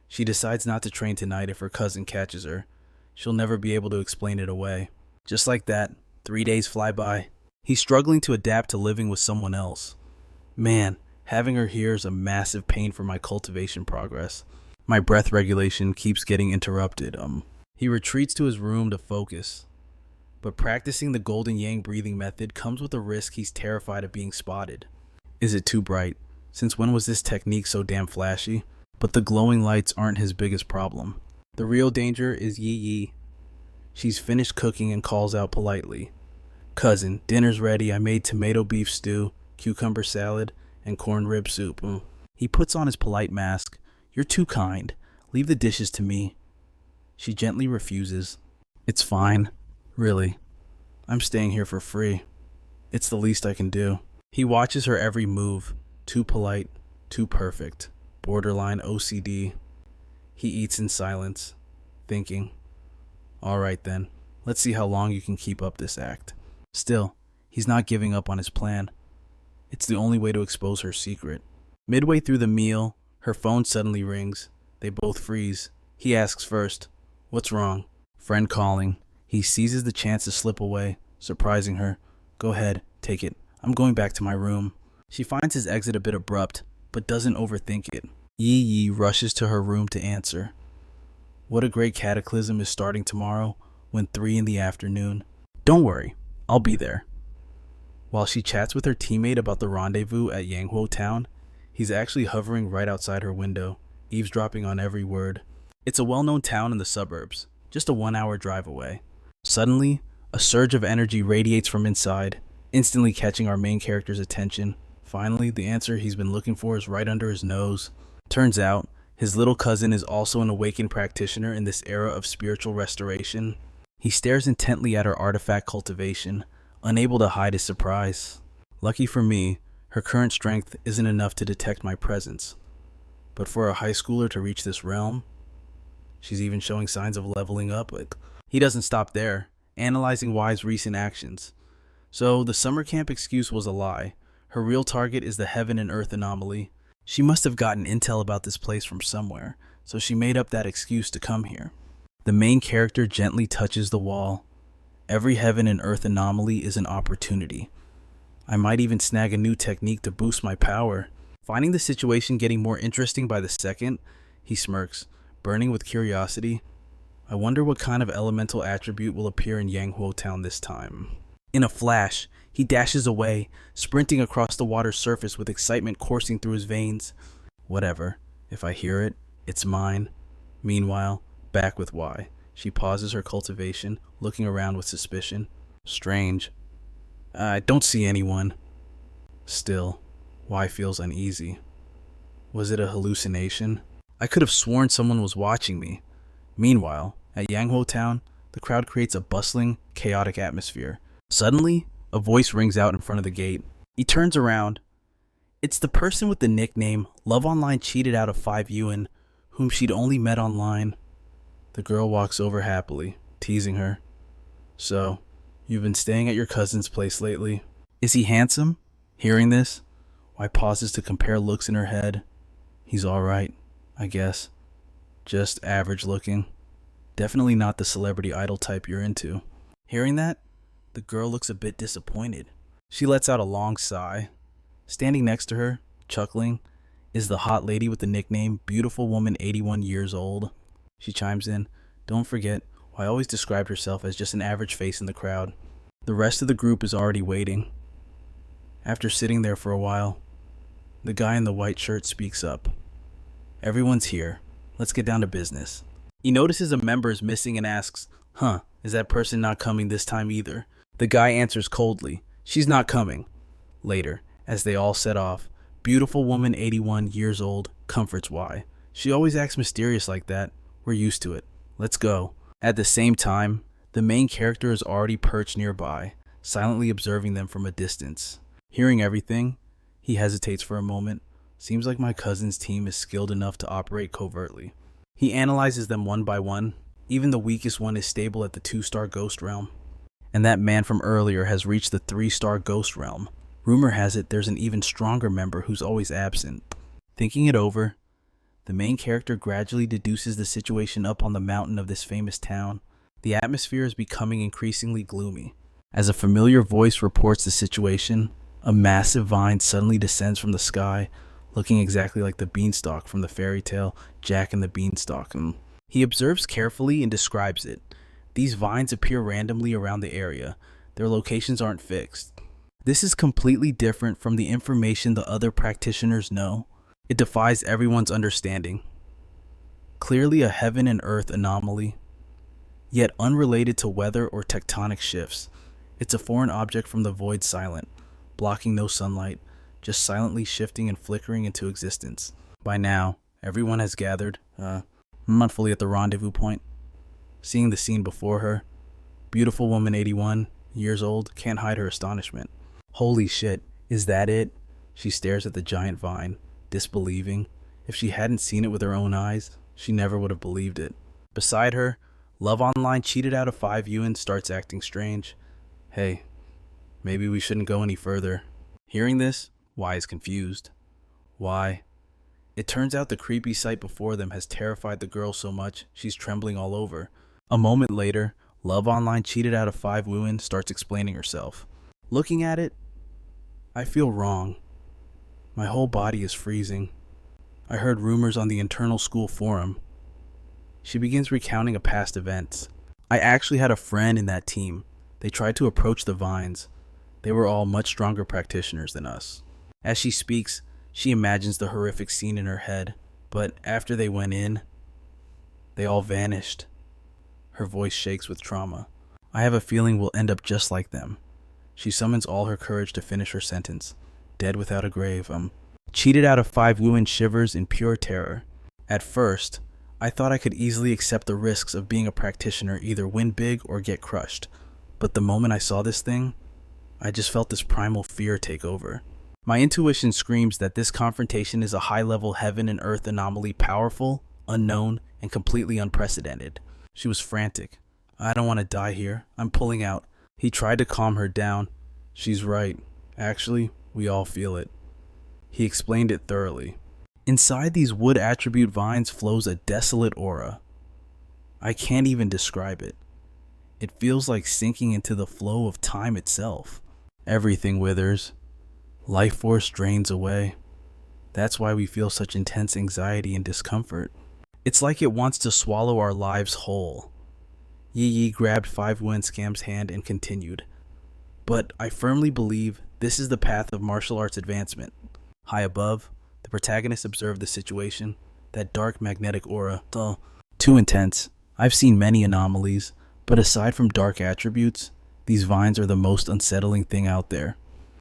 [SPEAKER 1] She decides not to train tonight if her cousin catches her. She'll never be able to explain it away. Just like that, 3 days fly by. He's struggling to adapt to living with someone else. Man, having her here is a massive pain for my cultivation progress. My breath regulation keeps getting interrupted. He retreats to his room to focus. But practicing the golden yang breathing method comes with a risk he's terrified of being spotted. Is it too bright? Since when was this technique so damn flashy? But the glowing lights aren't his biggest problem. The real danger is Yi Yi. She's finished cooking and calls out politely. Cousin, dinner's ready. I made tomato beef stew, cucumber salad, and corn rib soup. He puts on his polite mask. You're too kind. Leave the dishes to me. She gently refuses. It's fine. Really. I'm staying here for free. It's the least I can do. He watches her every move. Too polite, too perfect. Borderline OCD. He eats in silence, thinking, all right then, let's see how long you can keep up this act. Still, he's not giving up on his plan. It's the only way to expose her secret. Midway through the meal, her phone suddenly rings. They both freeze. He asks first, what's wrong? Friend calling. He seizes the chance to slip away, surprising her. Go ahead, take it. I'm going back to my room. She finds his exit a bit abrupt, but doesn't overthink it. Yi Yi rushes to her room to answer. What a great cataclysm is starting tomorrow, when 3 in the afternoon. Don't worry, I'll be there. While she chats with her teammate about the rendezvous at Yanghuo Town, he's actually hovering right outside her window, eavesdropping on every word. It's a well-known town in the suburbs, just a 1-hour drive away. Suddenly, a surge of energy radiates from inside, instantly catching our main character's attention. Finally, the answer he's been looking for is right under his nose. Turns out, his little cousin is also an awakened practitioner in this era of spiritual restoration. He stares intently at her artifact cultivation, unable to hide his surprise. Lucky for me, her current strength isn't enough to detect my presence. But for a high schooler to reach this realm, she's even showing signs of leveling up. He doesn't stop there, analyzing Y's recent actions. So the summer camp excuse was a lie. Her real target is the heaven and earth anomaly. She must have gotten intel about this place from somewhere, so she made up that excuse to come here. The main character gently touches the wall. Every heaven and earth anomaly is an opportunity. I might even snag a new technique to boost my power. Finding the situation getting more interesting by the second, he smirks, burning with curiosity. I wonder what kind of elemental attribute will appear in Yanghuo Town this time. In a flash, he dashes away, sprinting across the water's surface with excitement coursing through his veins. Whatever. If I hear it, it's mine. Meanwhile, back with Y. She pauses her cultivation, looking around with suspicion. Strange. I don't see anyone. Still, Y feels uneasy. Was it a hallucination? I could have sworn someone was watching me. Meanwhile, at Yanghuo Town, the crowd creates a bustling, chaotic atmosphere. Suddenly, a voice rings out in front of the gate. He turns around. It's the person with the nickname Love Online cheated out of 5 yuan, whom she'd only met online. The girl walks over happily, teasing her. So, you've been staying at your cousin's place lately. Is he handsome? Hearing this, Y pauses to compare looks in her head. He's alright, I guess. Just average looking. Definitely not the celebrity idol type you're into. Hearing that, the girl looks a bit disappointed. She lets out a long sigh. Standing next to her, chuckling, is the hot lady with the nickname Beautiful Woman 81 years old. She chimes in, don't forget, I always described herself as just an average face in the crowd. The rest of the group is already waiting. After sitting there for a while, the guy in the white shirt speaks up. Everyone's here. Let's get down to business. He notices a member is missing and asks, is that person not coming this time either? The guy answers coldly, she's not coming. Later, as they all set off, beautiful woman 81 years old comforts why. She always acts mysterious like that. We're used to it. Let's go. At the same time, the main character is already perched nearby, silently observing them from a distance. Hearing everything, he hesitates for a moment. Seems like my cousin's team is skilled enough to operate covertly. He analyzes them one by one. Even the weakest one is stable at the 2-star ghost realm. And that man from earlier has reached the 3-star ghost realm. Rumor has it there's an even stronger member who's always absent. Thinking it over, the main character gradually deduces the situation up on the mountain of this famous town. The atmosphere is becoming increasingly gloomy. As a familiar voice reports the situation, a massive vine suddenly descends from the sky, looking exactly like the beanstalk from the fairy tale Jack and the Beanstalk. He observes carefully and describes it. These vines appear randomly around the area. Their locations aren't fixed. This is completely different from the information the other practitioners know. It defies everyone's understanding. Clearly a heaven and earth anomaly, yet unrelated to weather or tectonic shifts. It's a foreign object from the void silent, blocking no sunlight, just silently shifting and flickering into existence. By now, everyone has gathered. I'm not fully at the rendezvous point. Seeing the scene before her, beautiful woman 81 years old can't hide her astonishment. Holy shit, is that it? She stares at the giant vine, disbelieving. If she hadn't seen it with her own eyes, she never would have believed it. Beside her, Love Online cheated out of 5 Ewan starts acting strange. Hey, maybe we shouldn't go any further. Hearing this, Y is confused. Why? It turns out the creepy sight before them has terrified the girl so much she's trembling all over. A moment later, Love Online cheated out of 5 Ewan starts explaining herself. Looking at it, I feel wrong. My whole body is freezing. I heard rumors on the internal school forum. She begins recounting a past events. I actually had a friend in that team. They tried to approach the vines. They were all much stronger practitioners than us. As she speaks, she imagines the horrific scene in her head, but after they went in, they all vanished. Her voice shakes with trauma. I have a feeling we'll end up just like them. She summons all her courage to finish her sentence. Dead without a grave. Cheated out of 5 Wuin shivers in pure terror. At first, I thought I could easily accept the risks of being a practitioner, either win big or get crushed. But the moment I saw this thing, I just felt this primal fear take over. My intuition screams that this confrontation is a high-level heaven and earth anomaly, powerful, unknown, and completely unprecedented. She was frantic. I don't want to die here. I'm pulling out. He tried to calm her down. She's right. Actually, we all feel it. He explained it thoroughly. Inside these wood attribute vines flows a desolate aura. I can't even describe it. It feels like sinking into the flow of time itself. Everything withers. Life force drains away. That's why we feel such intense anxiety and discomfort. It's like it wants to swallow our lives whole. Yi Yi grabbed 5 Wen Scam's hand and continued. But I firmly believe this is the path of martial arts advancement. High above, the protagonist observed the situation. That dark magnetic aura, too intense. I've seen many anomalies, but aside from dark attributes, these vines are the most unsettling thing out there.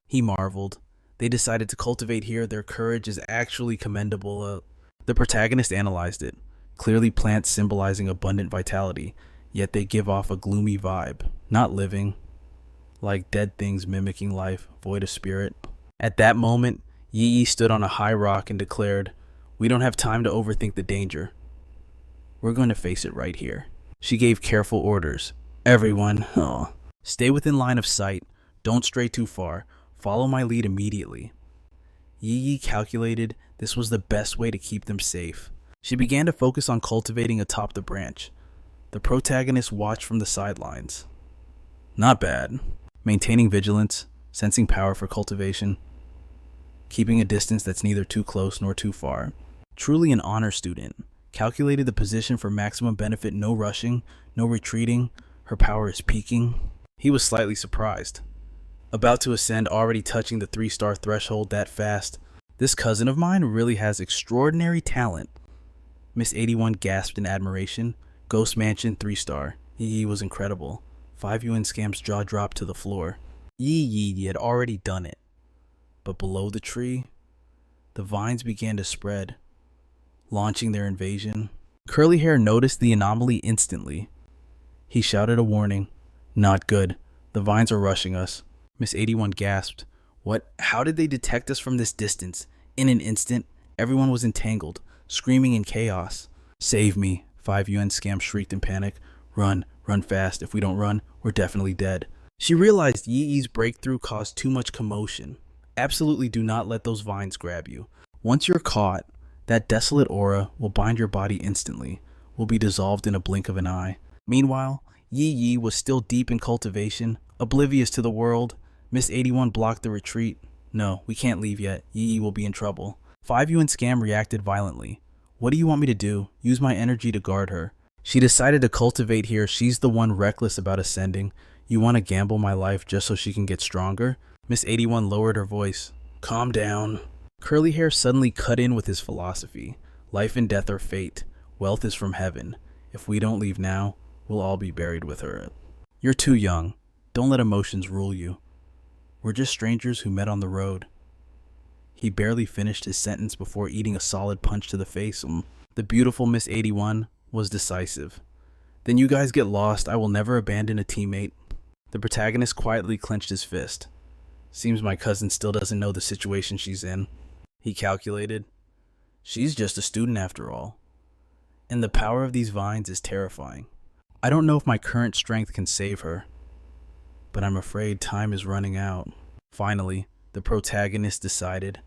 [SPEAKER 1] He marveled. They decided to cultivate here. Their courage is actually commendable. The protagonist analyzed it. Clearly plants symbolizing abundant vitality, yet they give off a gloomy vibe. Not living. Like dead things mimicking life, void of spirit. At that moment, Yi Yi stood on a high rock and declared, "We don't have time to overthink the danger. We're going to face it right here." She gave careful orders. Everyone, stay within line of sight. Don't stray too far. Follow my lead immediately. Yi Yi calculated this was the best way to keep them safe. She began to focus on cultivating atop the branch. The protagonist watched from the sidelines. Not bad. Maintaining vigilance, sensing power for cultivation, keeping a distance that's neither too close nor too far. Truly an honor student. Calculated the position for maximum benefit, no rushing, no retreating. Her power is peaking. He was slightly surprised. About to ascend, already touching the 3-star threshold that fast. This cousin of mine really has extraordinary talent. Miss 81 gasped in admiration. Ghost Mansion 3-star. Yee was incredible. 5 UN Scam's jaw dropped to the floor. Yee had already done it. But below the tree, the vines began to spread, launching their invasion. Curly Hair noticed the anomaly instantly. He shouted a warning. Not good. The vines are rushing us. Miss 81 gasped. What? How did they detect us from this distance? In an instant, everyone was entangled, screaming in chaos. Save me, 5 UN Scam shrieked in panic. Run fast. If we don't run, we're definitely dead. She realized Yee's breakthrough caused too much commotion. Absolutely do not let those vines grab you. Once you're caught, that desolate aura will bind your body instantly, will be dissolved in a blink of an eye. Meanwhile, Yee was still deep in cultivation, oblivious to the world. Miss 81 blocked the retreat. No, we can't leave yet. Yee will be in trouble. 5 UN Scam reacted violently. What do you want me to do? Use my energy to guard her. She decided to cultivate here. She's the one reckless about ascending. You want to gamble my life just so she can get stronger? Miss 81 lowered her voice. Calm down. Curly Hair suddenly cut in with his philosophy. Life and death are fate. Wealth is from heaven. If we don't leave now, we'll all be buried with her. You're too young. Don't let emotions rule you. We're just strangers who met on the road. He barely finished his sentence before eating a solid punch to the face. The beautiful Miss 81 was decisive. Then you guys get lost. I will never abandon a teammate. The protagonist quietly clenched his fist. Seems my cousin still doesn't know the situation she's in. He calculated. She's just a student after all. And the power of these vines is terrifying. I don't know if my current strength can save her, but I'm afraid time is running out. Finally, the protagonist decided.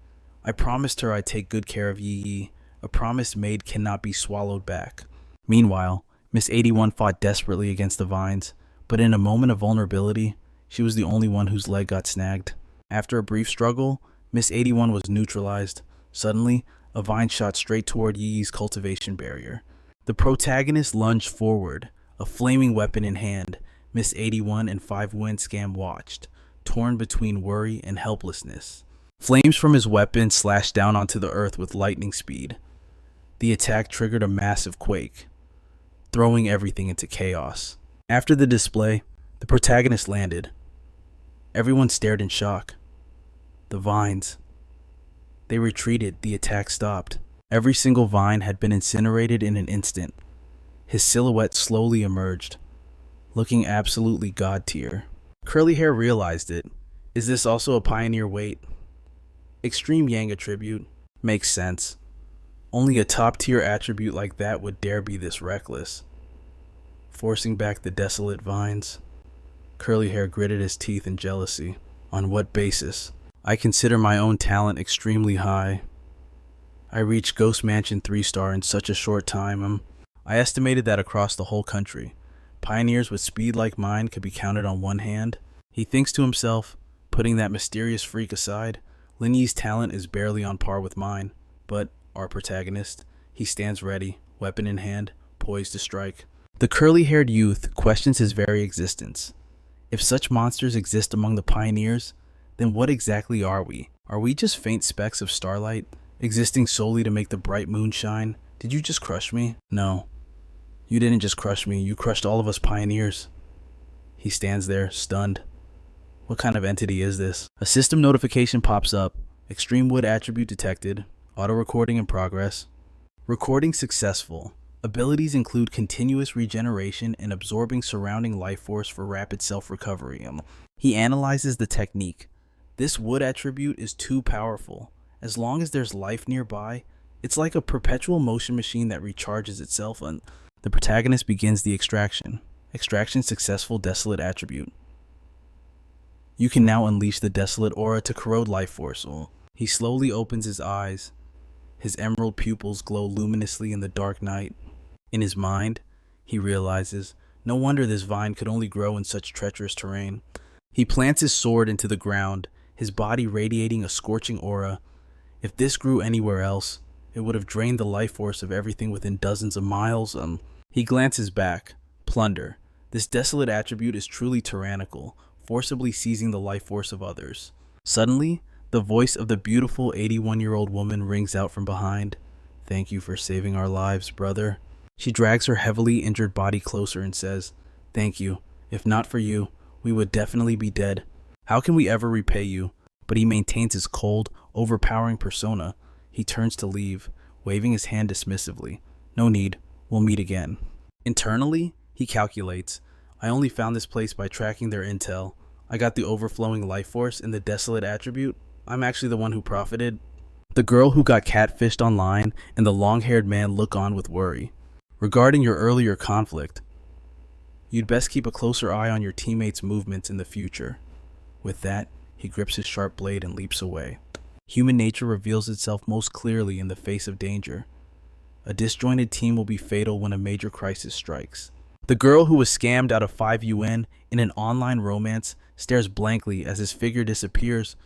[SPEAKER 1] I promised her I'd take good care of Yee. A promise made cannot be swallowed back. Meanwhile, Miss 81 fought desperately against the vines, but in a moment of vulnerability, she was the only one whose leg got snagged. After a brief struggle, Miss 81 was neutralized. Suddenly, a vine shot straight toward Yee's cultivation barrier. The protagonist lunged forward, a flaming weapon in hand. Miss 81 and 5 UN Scam watched, torn between worry and helplessness. Flames from his weapon slashed down onto the earth with lightning speed. The attack triggered a massive quake, throwing everything into chaos. After the display, the protagonist landed. Everyone stared in shock. The vines. They retreated. The attack stopped. Every single vine had been incinerated in an instant. His silhouette slowly emerged, looking absolutely god-tier. Curly Hair realized it. Is this also a pioneer weight? Extreme Yang attribute. Makes sense. Only a top-tier attribute like that would dare be this reckless. Forcing back the desolate vines. Curly Hair gritted his teeth in jealousy. On what basis? I consider my own talent extremely high. I reached Ghost Mansion 3-star in such a short time. I estimated that across the whole country, pioneers with speed like mine could be counted on one hand. He thinks to himself, putting that mysterious freak aside, Lin Yi's talent is barely on par with mine. But our protagonist, he stands ready, weapon in hand, poised to strike. The curly-haired youth questions his very existence. If such monsters exist among the pioneers, then what exactly are we? Are we just faint specks of starlight, existing solely to make the bright moon shine? Did you just crush me? No. You didn't just crush me, you crushed all of us pioneers. He stands there, stunned. What kind of entity is this? A system notification pops up. Extreme wood attribute detected. Auto recording in progress. Recording successful. Abilities include continuous regeneration and absorbing surrounding life force for rapid self-recovery. He analyzes the technique. This wood attribute is too powerful. As long as there's life nearby, it's like a perpetual motion machine that recharges itself. The protagonist begins the extraction. Extraction successful, desolate attribute. You can now unleash the desolate aura to corrode life force. He slowly opens his eyes. His emerald pupils glow luminously in the dark night. In his mind, he realizes, no wonder this vine could only grow in such treacherous terrain. He plants his sword into the ground, his body radiating a scorching aura. If this grew anywhere else, it would have drained the life force of everything within dozens of miles. He glances back. Plunder. This desolate attribute is truly tyrannical, forcibly seizing the life force of others. Suddenly, the voice of the beautiful 81-year-old woman rings out from behind. "Thank you for saving our lives, brother." She drags her heavily injured body closer and says, "Thank you. If not for you, we would definitely be dead. How can we ever repay you?" But he maintains his cold, overpowering persona. He turns to leave, waving his hand dismissively. "No need. We'll meet again." Internally, he calculates, "I only found this place by tracking their intel. I got the overflowing life force and the desolate attribute. I'm actually the one who profited." The girl who got catfished online and the long-haired man look on with worry. "Regarding your earlier conflict, you'd best keep a closer eye on your teammates' movements in the future." With that, he grips his sharp blade and leaps away. Human nature reveals itself most clearly in the face of danger. A disjointed team will be fatal when a major crisis strikes. The girl who was scammed out of 5 UN in an online romance stares blankly as his figure disappears.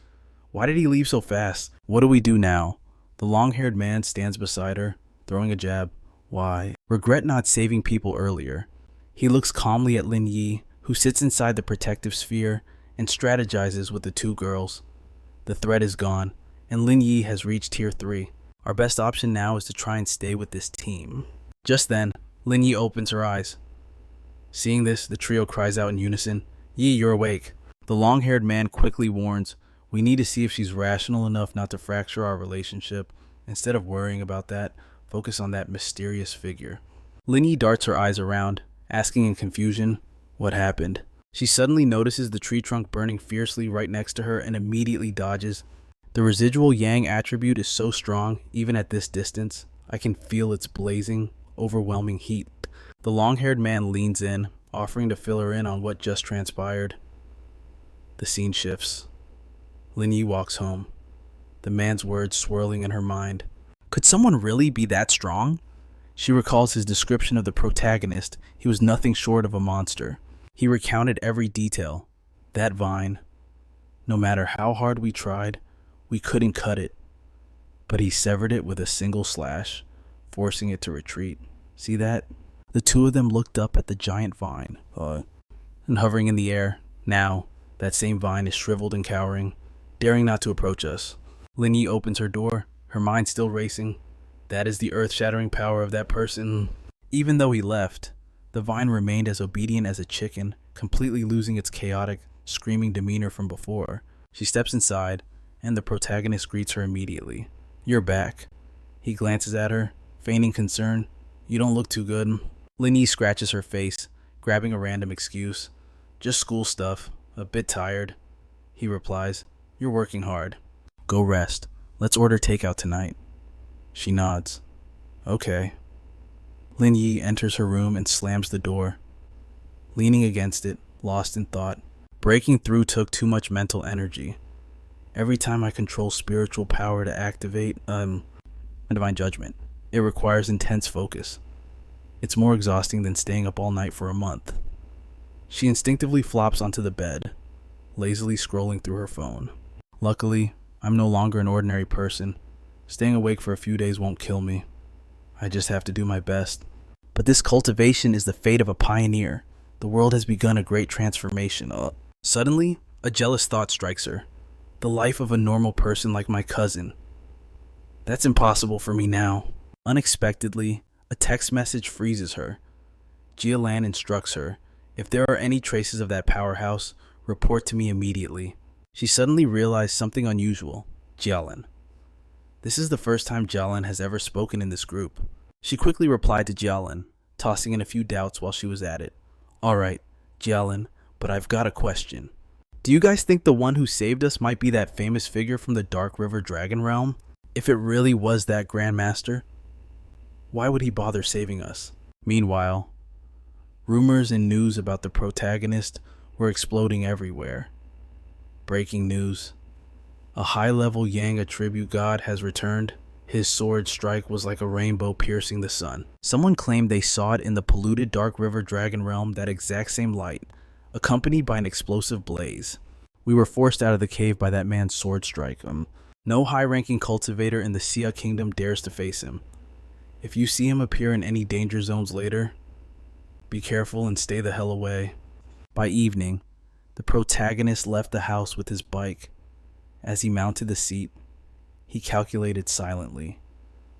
[SPEAKER 1] Why did he leave so fast? What do we do now? The long-haired man stands beside her, throwing a jab. Why? Regret not saving people earlier. He looks calmly at Lin Yi, who sits inside the protective sphere and strategizes with the two girls. The threat is gone, and Lin Yi has reached Tier 3. Our best option now is to try and stay with this team. Just then, Lin Yi opens her eyes. Seeing this, the trio cries out in unison, "Yi, you're awake." The long-haired man quickly warns, "We need to see if she's rational enough not to fracture our relationship. Instead of worrying about that, focus on that mysterious figure." Lin Yi darts her eyes around, asking in confusion, "What happened?" She suddenly notices the tree trunk burning fiercely right next to her and immediately dodges. The residual yang attribute is so strong, even at this distance. I can feel its blazing, overwhelming heat. The long-haired man leans in, offering to fill her in on what just transpired. The scene shifts. Lin Yi walks home, the man's words swirling in her mind. Could someone really be that strong? She recalls his description of the protagonist. He was nothing short of a monster. He recounted every detail. That vine. No matter how hard we tried, we couldn't cut it. But he severed it with a single slash, forcing it to retreat. See that? The two of them looked up at the giant vine, and hovering in the air. Now, that same vine is shriveled and cowering, daring not to approach us. Lin Yi opens her door, her mind still racing. That is the earth-shattering power of that person. Even though he left, the vine remained as obedient as a chicken, completely losing its chaotic, screaming demeanor from before. She steps inside, and the protagonist greets her immediately. "You're back." He glances at her, feigning concern. "You don't look too good." Lin Yi scratches her face, grabbing a random excuse. "Just school stuff. A bit tired." He replies, "You're working hard. Go rest. Let's order takeout tonight." She nods. "Okay." Lin Yi enters her room and slams the door. Leaning against it, lost in thought. Breaking through took too much mental energy. Every time I control spiritual power to activate, a divine judgment, it requires intense focus. It's more exhausting than staying up all night for a month. She instinctively flops onto the bed, lazily scrolling through her phone. Luckily, I'm no longer an ordinary person. Staying awake for a few days won't kill me. I just have to do my best. But this cultivation is the fate of a pioneer. The world has begun a great transformation. Suddenly, a jealous thought strikes her. The life of a normal person like my cousin. That's impossible for me now. Unexpectedly, a text message freezes her. Jialan instructs her, "If there are any traces of that powerhouse, report to me immediately." She suddenly realized something unusual. Jialan. This is the first time Jialan has ever spoken in this group. She quickly replied to Jialan, tossing in a few doubts while she was at it. "Alright, Jialan, but I've got a question. Do you guys think the one who saved us might be that famous figure from the Dark River Dragon Realm? If it really was that Grandmaster, why would he bother saving us?" Meanwhile, rumors and news about the protagonist were exploding everywhere. Breaking news. A high-level Yang attribute god has returned. His sword strike was like a rainbow piercing the sun. Someone claimed they saw it in the polluted Dark River Dragon Realm, that exact same light, accompanied by an explosive blaze. We were forced out of the cave by that man's sword strike. No high-ranking cultivator in the Xia Kingdom dares to face him. If you see him appear in any danger zones later, be careful and stay the hell away. By evening, The protagonist left the house with his bike. As he mounted the seat, he calculated silently.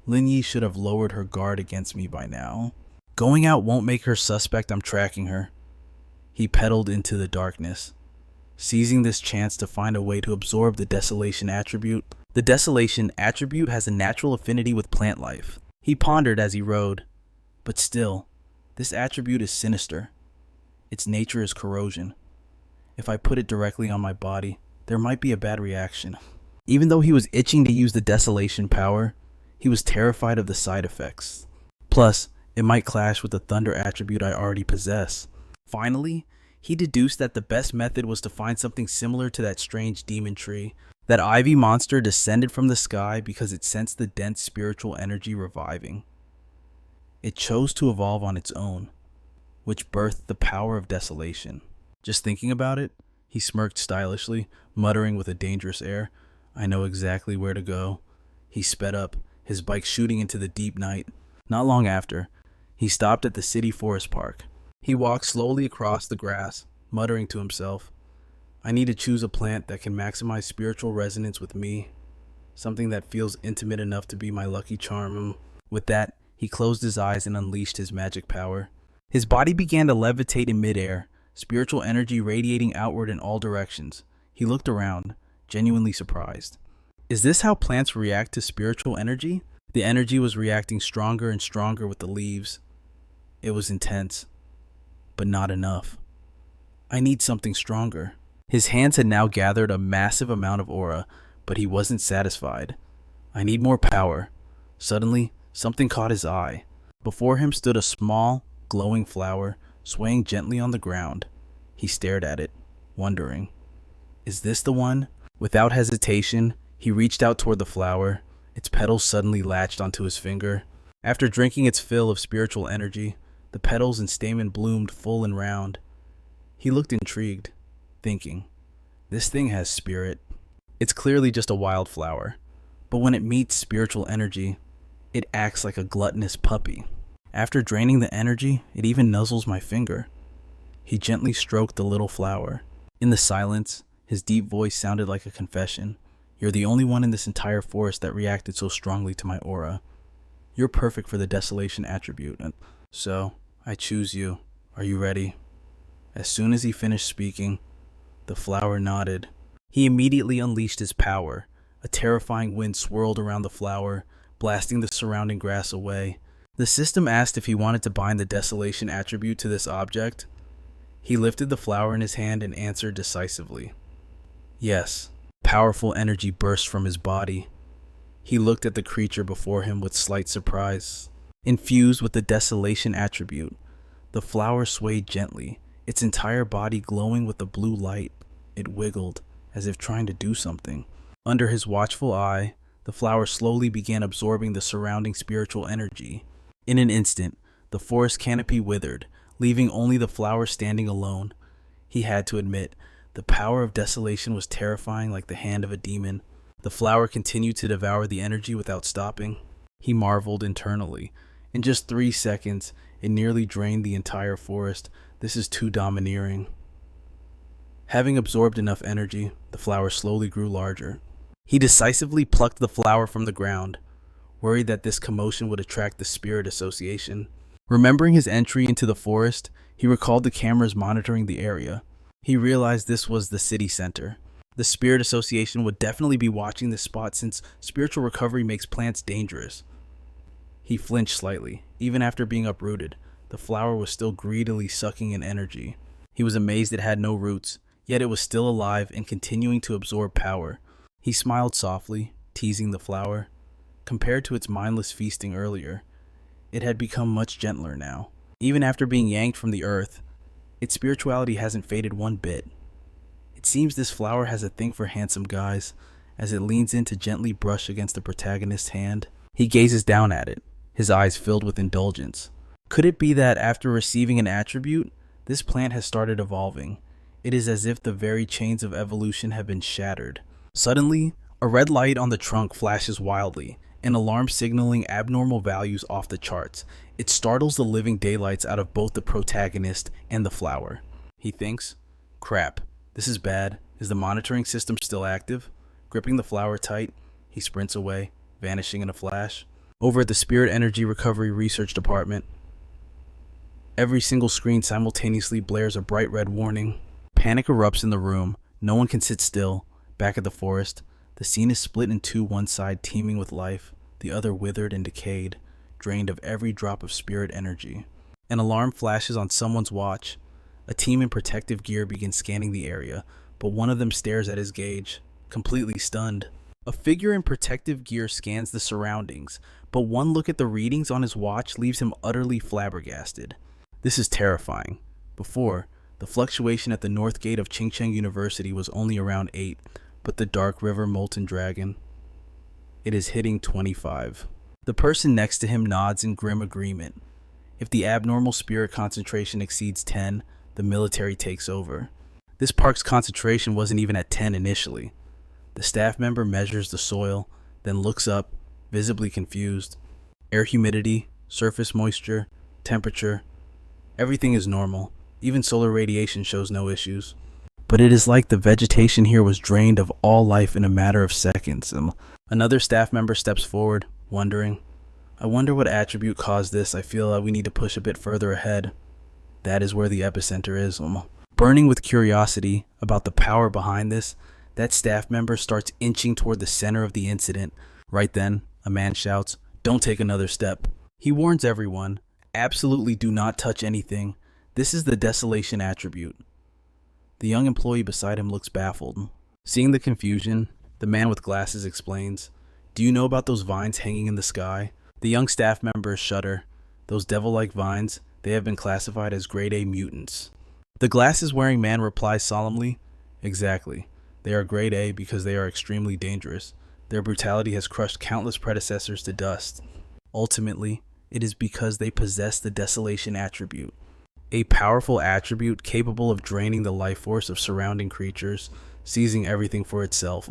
[SPEAKER 1] Lin Yi should have lowered her guard against me by now. Going out won't make her suspect I'm tracking her. He pedaled into the darkness, seizing this chance to find a way to absorb the desolation attribute. The desolation attribute has a natural affinity with plant life. He pondered as he rode. But still, this attribute is sinister. Its nature is corrosion. If I put it directly on my body, there might be a bad reaction. Even though he was itching to use the desolation power, he was terrified of the side effects. Plus, it might clash with the thunder attribute I already possess. Finally, he deduced that the best method was to find something similar to that strange demon tree. That ivy monster descended from the sky because it sensed the dense spiritual energy reviving. It chose to evolve on its own, which birthed the power of desolation. Just thinking about it, he smirked stylishly, muttering with a dangerous air, "I know exactly where to go." He sped up, his bike shooting into the deep night. Not long after, he stopped at the city forest park. He walked slowly across the grass, muttering to himself, "I need to choose a plant that can maximize spiritual resonance with me, something that feels intimate enough to be my lucky charm." With that, he closed his eyes and unleashed his magic power. His body began to levitate in midair, spiritual energy radiating outward in all directions. He looked around, genuinely surprised. Is this how plants react to spiritual energy? The energy was reacting stronger and stronger with the leaves. It was intense, but not enough. I need something stronger. His hands had now gathered a massive amount of aura, but he wasn't satisfied. I need more power. Suddenly, something caught his eye. Before him stood a small, glowing flower, swaying gently on the ground. He stared at it, wondering, is this the one? Without hesitation, he reached out toward the flower. Its petals suddenly latched onto his finger. After drinking its fill of spiritual energy, the petals and stamen bloomed full and round. He looked intrigued, thinking, this thing has spirit. It's clearly just a wildflower, but when it meets spiritual energy, it acts like a gluttonous puppy. After draining the energy, it even nuzzles my finger. He gently stroked the little flower. In the silence, his deep voice sounded like a confession. You're the only one in this entire forest that reacted so strongly to my aura. You're perfect for the desolation attribute, and so I choose you. Are you ready? As soon as he finished speaking, the flower nodded. He immediately unleashed his power. A terrifying wind swirled around the flower, blasting the surrounding grass away. The system asked if he wanted to bind the desolation attribute to this object. He lifted the flower in his hand and answered decisively. Yes. Powerful energy burst from his body. He looked at the creature before him with slight surprise. Infused with the desolation attribute, the flower swayed gently, its entire body glowing with a blue light. It wiggled, as if trying to do something. Under his watchful eye, the flower slowly began absorbing the surrounding spiritual energy. In an instant, the forest canopy withered, leaving only the flower standing alone. He had to admit, the power of desolation was terrifying like the hand of a demon. The flower continued to devour the energy without stopping. He marveled internally. In just 3 seconds, it nearly drained the entire forest. This is too domineering. Having absorbed enough energy, the flower slowly grew larger. He decisively plucked the flower from the ground, worried that this commotion would attract the spirit association. Remembering his entry into the forest, he recalled the cameras monitoring the area. He realized this was the city center. The spirit association would definitely be watching this spot since spiritual recovery makes plants dangerous. He flinched slightly. Even after being uprooted, the flower was still greedily sucking in energy. He was amazed it had no roots, yet it was still alive and continuing to absorb power. He smiled softly, teasing the flower. Compared to its mindless feasting earlier, it had become much gentler now. Even after being yanked from the earth, its spirituality hasn't faded one bit. It seems this flower has a thing for handsome guys, as it leans in to gently brush against the protagonist's hand. He gazes down at it, his eyes filled with indulgence. Could it be that after receiving an attribute, this plant has started evolving? It is as if the very chains of evolution have been shattered. Suddenly, a red light on the trunk flashes wildly, an alarm signaling abnormal values off the charts. It startles the living daylights out of both the protagonist and the flower. He thinks, crap, This is bad. Is the monitoring system still active? Gripping the flower tight, he sprints away, vanishing in a flash. Over at the Spirit Energy Recovery Research Department, every single screen simultaneously blares a bright red warning. Panic erupts in the room. No one can sit still. Back at the forest, the scene is split in two, one side teeming with life, the other withered and decayed, drained of every drop of spirit energy. An alarm flashes on someone's watch. A team in protective gear begins scanning the area, but one of them stares at his gauge, completely stunned. A figure in protective gear scans the surroundings, but one look at the readings on his watch leaves him utterly flabbergasted. This is terrifying. Before, the fluctuation at the north gate of Qingcheng University was only around 8, but the Dark River Molten Dragon, it is hitting 25. The person next to him nods in grim agreement. If the abnormal spirit concentration exceeds 10, the military takes over. This park's concentration wasn't even at 10 initially. The staff member measures the soil, then looks up, visibly confused. Air humidity, surface moisture, temperature, everything is normal. Even solar radiation shows no issues. But it is like the vegetation here was drained of all life in a matter of seconds. Another staff member steps forward, wondering, I wonder what attribute caused this. I feel that we need to push a bit further ahead. That is where the epicenter is. Burning with curiosity about the power behind this, that staff member starts inching toward the center of the incident. Right then, a man shouts, "Don't take another step." He warns everyone, absolutely do not touch anything. This is the desolation attribute. The young employee beside him looks baffled. Seeing the confusion, the man with glasses explains, "Do you know about those vines hanging in the sky?" The young staff members shudder. Those devil-like vines, they have been classified as grade A mutants. The glasses-wearing man replies solemnly, "Exactly. They are grade A because they are extremely dangerous. Their brutality has crushed countless predecessors to dust. Ultimately, it is because they possess the desolation attribute, a powerful attribute capable of draining the life force of surrounding creatures, seizing everything for itself."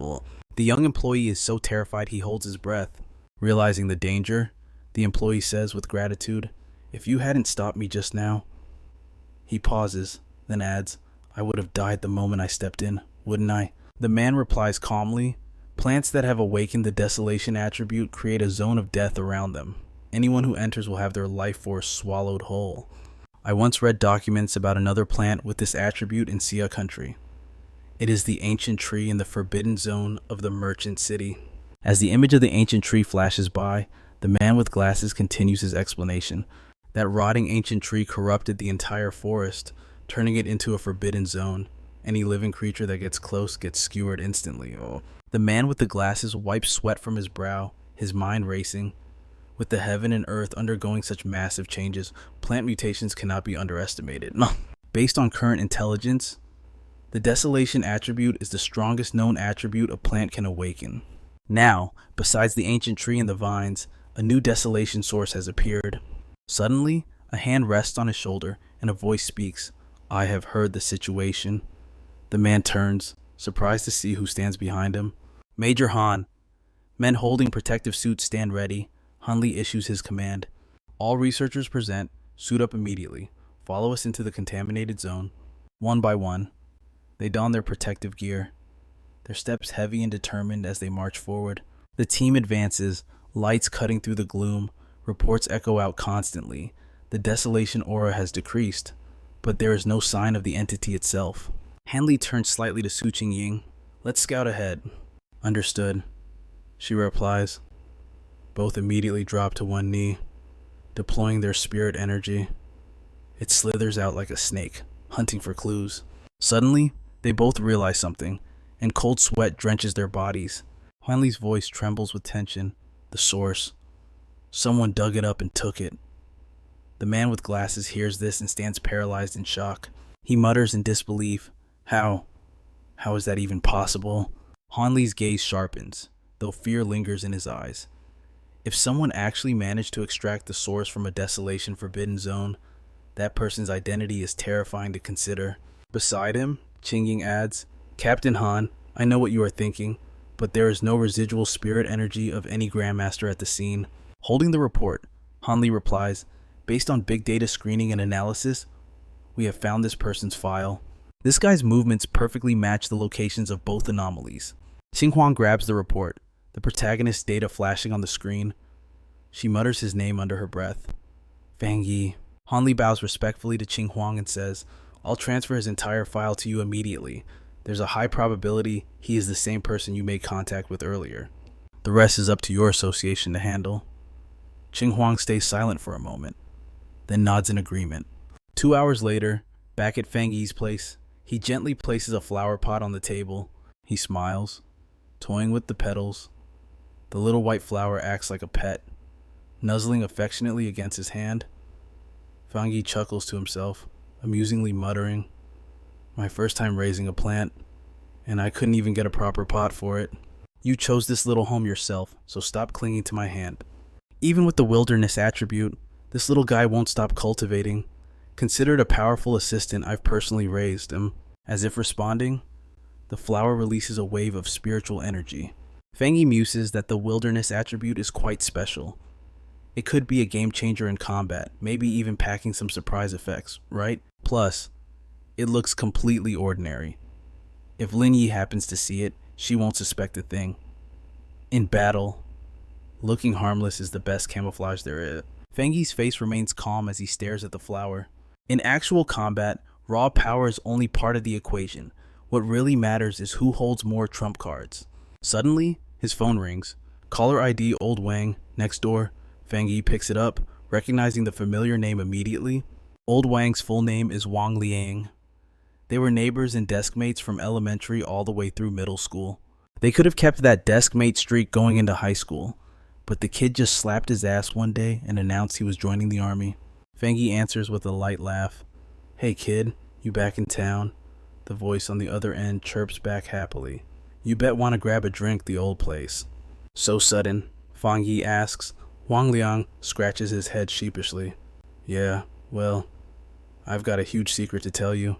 [SPEAKER 1] The young employee is so terrified he holds his breath. Realizing the danger, the employee says with gratitude, "If you hadn't stopped me just now." He pauses, then adds, "I would have died the moment I stepped in, wouldn't I?" The man replies calmly, "Plants that have awakened the desolation attribute create a zone of death around them. Anyone who enters will have their life force swallowed whole. I once read documents about another plant with this attribute in Sia country. It is the ancient tree in the forbidden zone of the merchant city." As the image of the ancient tree flashes by, the man with glasses continues his explanation. That rotting ancient tree corrupted the entire forest, turning it into a forbidden zone. Any living creature that gets close gets skewered instantly. The man with the glasses wipes sweat from his brow, his mind racing. With the heaven and earth undergoing such massive changes, plant mutations cannot be underestimated. Based on current intelligence, the desolation attribute is the strongest known attribute a plant can awaken. Now, besides the ancient tree and the vines, a new desolation source has appeared. Suddenly, a hand rests on his shoulder and a voice speaks, "I have heard the situation." The man turns, surprised to see who stands behind him. "Major Han." Men holding protective suits stand ready. Hanli issues his command. "All researchers present, suit up immediately. Follow us into the contaminated zone." One by one, they don their protective gear, their steps heavy and determined as they march forward. The team advances, lights cutting through the gloom, reports echo out constantly. The desolation aura has decreased, but there is no sign of the entity itself. Hanli turns slightly to Su Qingying. "Let's scout ahead." "Understood," she replies. Both immediately drop to one knee, deploying their spirit energy. It slithers out like a snake, hunting for clues. Suddenly, they both realize something, and cold sweat drenches their bodies. Hanli's voice trembles with tension. The source. Someone dug it up and took it. The man with glasses hears this and stands paralyzed in shock. He mutters in disbelief, How is that even possible?" Hanli's gaze sharpens, though fear lingers in his eyes. If someone actually managed to extract the source from a desolation forbidden zone, that person's identity is terrifying to consider. Beside him, Qingying adds, "Captain Han, I know what you are thinking, but there is no residual spirit energy of any Grandmaster at the scene." Holding the report, Hanli replies, "Based on big data screening and analysis, we have found this person's file. This guy's movements perfectly match the locations of both anomalies. Xinhuang grabs the report, the protagonist's data flashing on the screen. She mutters his name under her breath. Fang Yi. Hanli bows respectfully to Xinhuang and says, I'll transfer his entire file to you immediately. There's a high probability he is the same person you made contact with earlier. The rest is up to your association to handle. Xinhuang stays silent for a moment, then nods in agreement. 2 hours later, back at Fang Yi's place, he gently places a flower pot on the table. He smiles, toying with the petals. The little white flower acts like a pet, nuzzling affectionately against his hand. Fang Yi chuckles to himself, amusingly muttering, My first time raising a plant, and I couldn't even get a proper pot for it. You chose this little home yourself, so stop clinging to my hand. Even with the wilderness attribute, this little guy won't stop cultivating. Considered a powerful assistant, I've personally raised him. As if responding, the flower releases a wave of spiritual energy. Fang Yi muses that the wilderness attribute is quite special. It could be a game changer in combat, maybe even packing some surprise effects, right? Plus, it looks completely ordinary. If Lin Yi happens to see it, she won't suspect a thing. In battle, looking harmless is the best camouflage there is. Fang Yi's face remains calm as he stares at the flower. In actual combat, raw power is only part of the equation. What really matters is who holds more trump cards. Suddenly, his phone rings. Caller ID Old Wang, next door. Fang Yi picks it up, recognizing the familiar name immediately. Old Wang's full name is Wang Liang. They were neighbors and desk mates from elementary all the way through middle school. They could have kept that desk mate streak going into high school, but the kid just slapped his ass one day and announced he was joining the army. Fang Yi answers with a light laugh. Hey kid, you back in town? The voice on the other end chirps back happily. You bet want to grab a drink, the old place. So sudden, Fang Yi asks. Wang Liang scratches his head sheepishly. Yeah, well, I've got a huge secret to tell you.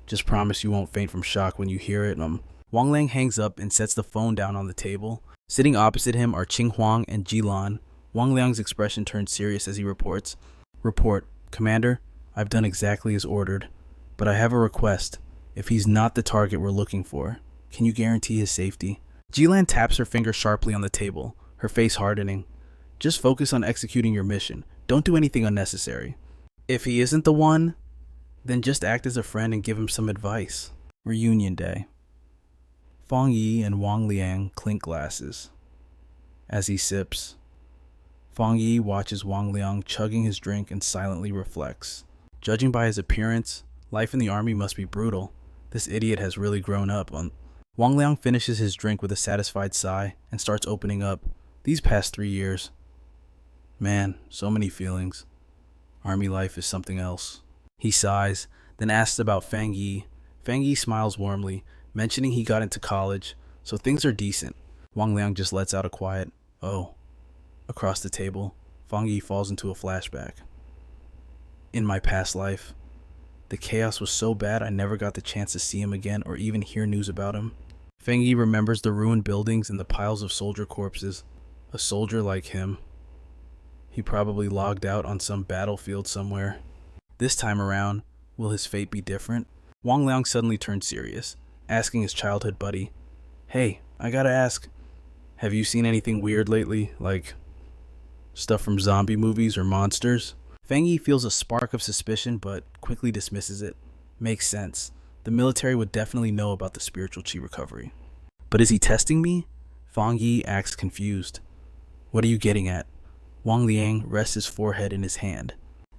[SPEAKER 1] Just promise you won't faint from shock when you hear it. Wang Liang hangs up and sets the phone down on the table. Sitting opposite him are Xinhuang and Jilan. Wang Liang's expression turns serious as he reports. Report, Commander, I've done exactly as ordered, but I have a request. If he's not the target we're looking for, can you guarantee his safety? Jilan taps her finger sharply on the table, her face hardening. Just focus on executing your mission. Don't do anything unnecessary. If he isn't the one, then just act as a friend and give him some advice. Reunion Day. Fang Yi and Wang Liang clink glasses. As he sips, Fang Yi watches Wang Liang chugging his drink and silently reflects. Judging by his appearance, life in the army must be brutal. This idiot has really grown up. Wang Liang finishes his drink with a satisfied sigh and starts opening up. These past 3 years. Man, so many feelings. Army life is something else. He sighs, then asks about Fang Yi. Fang Yi smiles warmly, mentioning he got into college, so things are decent. Wang Liang just lets out a quiet, oh. Across the table, Fang Yi falls into a flashback. In my past life, the chaos was so bad I never got the chance to see him again or even hear news about him. Fang Yi remembers the ruined buildings and the piles of soldier corpses. A soldier like him. He probably logged out on some battlefield somewhere. This time around, will his fate be different? Wang Liang suddenly turns serious, asking his childhood buddy, Hey, I gotta ask, have you seen anything weird lately, like stuff from zombie movies or monsters? Fang Yi feels a spark of suspicion but quickly dismisses it. Makes sense. The military would definitely know about the spiritual chi recovery. But is he testing me? Fang Yi acts confused. What are you getting at? Wang Liang rests his forehead in his hand.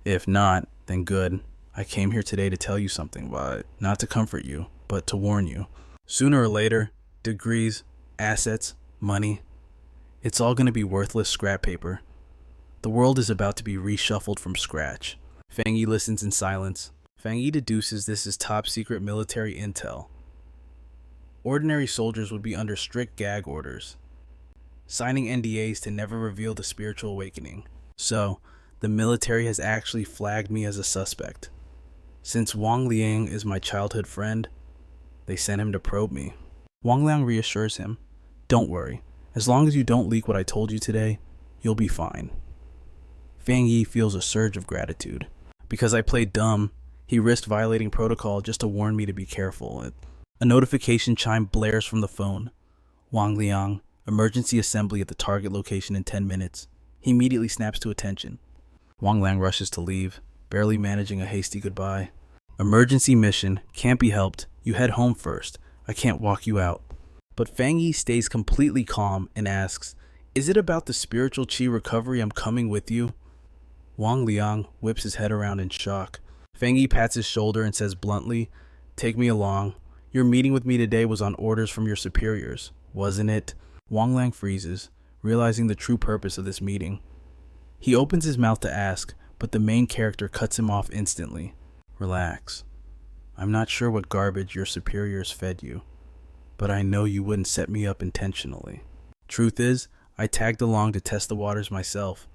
[SPEAKER 1] If not, then good. I came here today to tell you something, but not to comfort you, but to warn you. Sooner or later, degrees, assets, money, it's all going to be worthless scrap paper. The world is about to be reshuffled from scratch. Fang Yi listens in silence. Fang Yi deduces this is top secret military intel. Ordinary soldiers would be under strict gag orders, signing NDAs to never reveal the spiritual awakening. So, the military has actually flagged me as a suspect. Since Wang Liang is my childhood friend, they sent him to probe me. Wang Liang reassures him, Don't worry. As long as you don't leak what I told you today, you'll be fine. Fang Yi feels a surge of gratitude. Because I played dumb, He risked violating protocol just to warn me to be careful. A notification chime blares from the phone. Wang Liang, emergency assembly at the target location in 10 minutes. He immediately snaps to attention. Wang Liang rushes to leave, barely managing a hasty goodbye. Emergency mission, can't be helped. You head home first. I can't walk you out. But Fang Yi stays completely calm and asks, is it about the spiritual chi recovery I'm coming with you? Wang Liang whips his head around in shock. Fang Yi pats his shoulder and says bluntly, take me along. Your meeting with me today was on orders from your superiors, wasn't it? Wang Liang freezes, realizing the true purpose of this meeting. He opens his mouth to ask, but the main character cuts him off instantly. Relax. I'm not sure what garbage your superiors fed you, but I know you wouldn't set me up intentionally. Truth is, I tagged along to test the waters myself.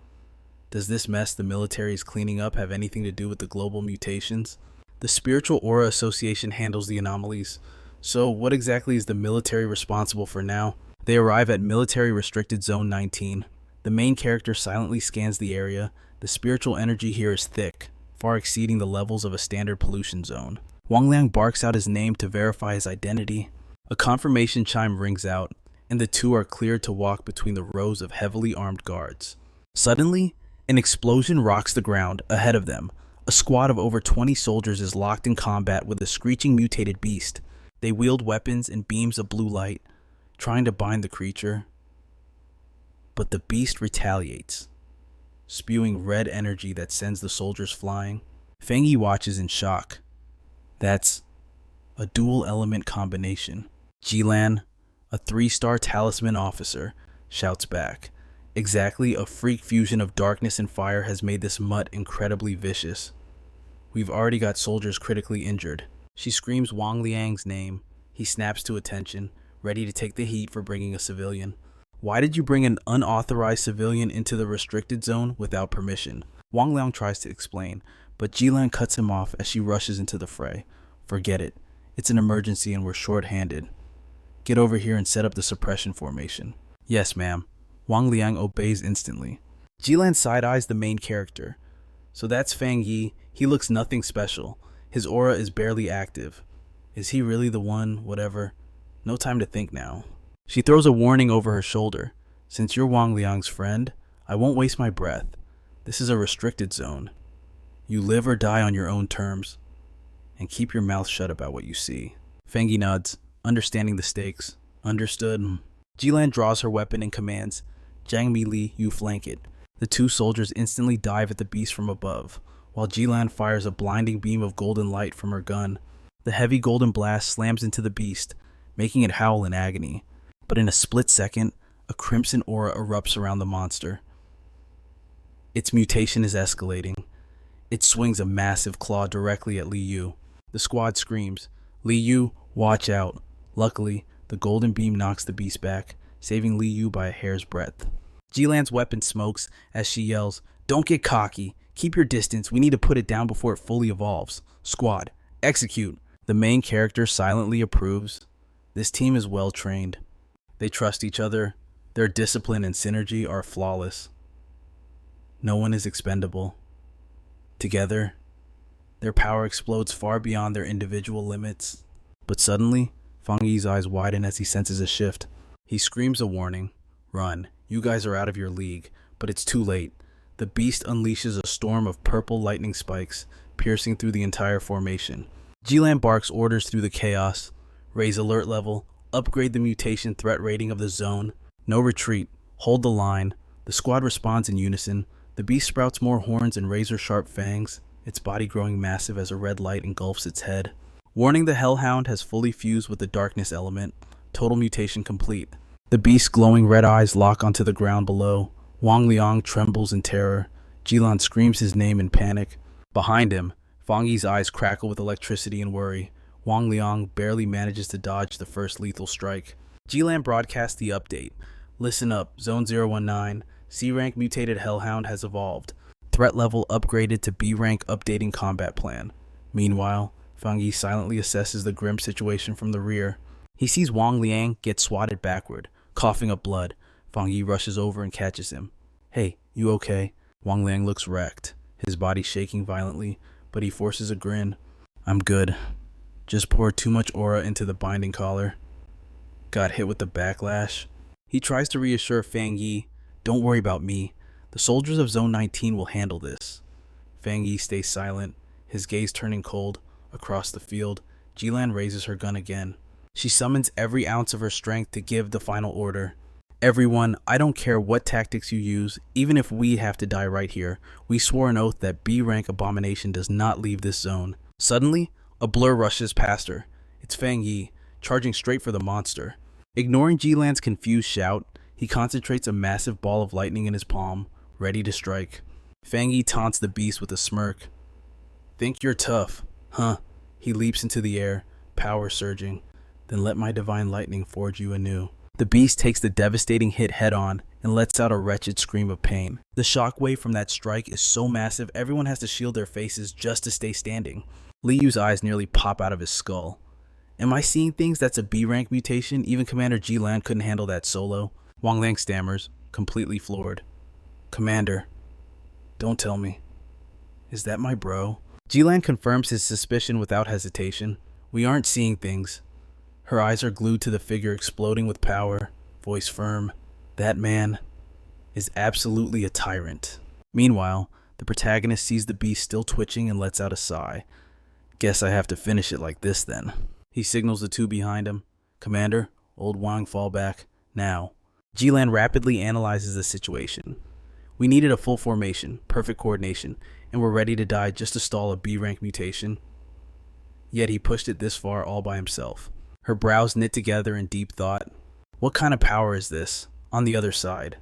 [SPEAKER 1] Does this mess the military is cleaning up have anything to do with the global mutations? The Spiritual Aura Association handles the anomalies. So what exactly is the military responsible for now? They arrive at Military Restricted Zone 19. The main character silently scans the area. The spiritual energy here is thick, far exceeding the levels of a standard pollution zone. Wang Liang barks out his name to verify his identity. A confirmation chime rings out, and the two are cleared to walk between the rows of heavily armed guards. Suddenly, an explosion rocks the ground ahead of them. A squad of over 20 soldiers is locked in combat with a screeching mutated beast. They wield weapons and beams of blue light, trying to bind the creature. But the beast retaliates, spewing red energy that sends the soldiers flying. Fang Yi watches in shock. That's a dual element combination. Jilan, a 3-star talisman officer, shouts back. Exactly, a freak fusion of darkness and fire has made this mutt incredibly vicious. We've already got soldiers critically injured. She screams Wang Liang's name. He snaps to attention, ready to take the heat for bringing a civilian. Why did you bring an unauthorized civilian into the restricted zone without permission? Wang Liang tries to explain, but Jilan cuts him off as she rushes into the fray. Forget it. It's an emergency and we're short-handed. Get over here and set up the suppression formation. Yes, ma'am. Wang Liang obeys instantly. Jilan side-eyes the main character. So that's Fang Yi. He looks nothing special. His aura is barely active. Is he really the one? Whatever. No time to think now. She throws a warning over her shoulder. Since you're Wang Liang's friend, I won't waste my breath. This is a restricted zone. You live or die on your own terms. And keep your mouth shut about what you see. Fang Yi nods, understanding the stakes. Understood. Jilan draws her weapon and commands, Jiang Mi Li, you flank it. The two soldiers instantly dive at the beast from above, while Jilan fires a blinding beam of golden light from her gun. The heavy golden blast slams into the beast, making it howl in agony. But in a split second, a crimson aura erupts around the monster. Its mutation is escalating. It swings a massive claw directly at Li Yu. The squad screams, Li Yu, watch out. Luckily, the golden beam knocks the beast back, saving Li Yu by a hair's breadth. Jilan's weapon smokes as she yells, don't get cocky. Keep your distance. We need to put it down before it fully evolves. Squad, execute. The main character silently approves. This team is well trained. They trust each other. Their discipline and synergy are flawless. No one is expendable. Together, their power explodes far beyond their individual limits. But suddenly, Fang Yi's eyes widen as he senses a shift. He screams a warning. Run. You guys are out of your league. But it's too late. The beast unleashes a storm of purple lightning spikes, piercing through the entire formation. Jilan barks orders through the chaos. Raise alert level. Upgrade the mutation threat rating of the zone. No retreat. Hold the line. The squad responds in unison. The beast sprouts more horns and razor-sharp fangs, its body growing massive as a red light engulfs its head. Warning, the hellhound has fully fused with the darkness element. Total mutation complete. The beast's glowing red eyes lock onto the ground below. Wang Liang trembles in terror. Jilan screams his name in panic. Behind him, Fang Yi's eyes crackle with electricity and worry. Wang Liang barely manages to dodge the first lethal strike. Jilan broadcasts the update. Listen up, Zone 019. C-rank mutated hellhound has evolved. Threat level upgraded to B-rank, updating combat plan. Meanwhile, Fang Yi silently assesses the grim situation from the rear. He sees Wang Liang get swatted backward, coughing up blood. Fang Yi rushes over and catches him. Hey, you okay? Wang Liang looks wrecked, his body shaking violently, but he forces a grin. I'm good. Just poured too much aura into the binding collar. Got hit with the backlash. He tries to reassure Fang Yi, don't worry about me. The soldiers of Zone 19 will handle this. Fang Yi stays silent, his gaze turning cold. Across the field, Jilan raises her gun again. She summons every ounce of her strength to give the final order. Everyone, I don't care what tactics you use, even if we have to die right here. We swore an oath that B-rank abomination does not leave this zone. Suddenly, a blur rushes past her. It's Fang Yi, charging straight for the monster. Ignoring Jilan's confused shout, he concentrates a massive ball of lightning in his palm, ready to strike. Fang Yi taunts the beast with a smirk. Think you're tough, huh? He leaps into the air, power surging. Then let my divine lightning forge you anew. The beast takes the devastating hit head-on and lets out a wretched scream of pain. The shockwave from that strike is so massive everyone has to shield their faces just to stay standing. Li Yu's eyes nearly pop out of his skull. Am I seeing things that's a B-rank mutation? Even Commander Jilan couldn't handle that solo. Wang Lang stammers, completely floored. Commander, don't tell me. Is that my bro? Jilan confirms his suspicion without hesitation. We aren't seeing things. Her eyes are glued to the figure exploding with power, voice firm. That man is absolutely a tyrant. Meanwhile, the protagonist sees the beast still twitching and lets out a sigh. Guess I have to finish it like this then. He signals the two behind him. Commander, old Wang fall back, now. Jilan rapidly analyzes the situation. We needed a full formation, perfect coordination, and we're ready to die just to stall a B-rank mutation. Yet he pushed it this far all by himself. Her brows knit together in deep thought. What kind of power is this? On the other side,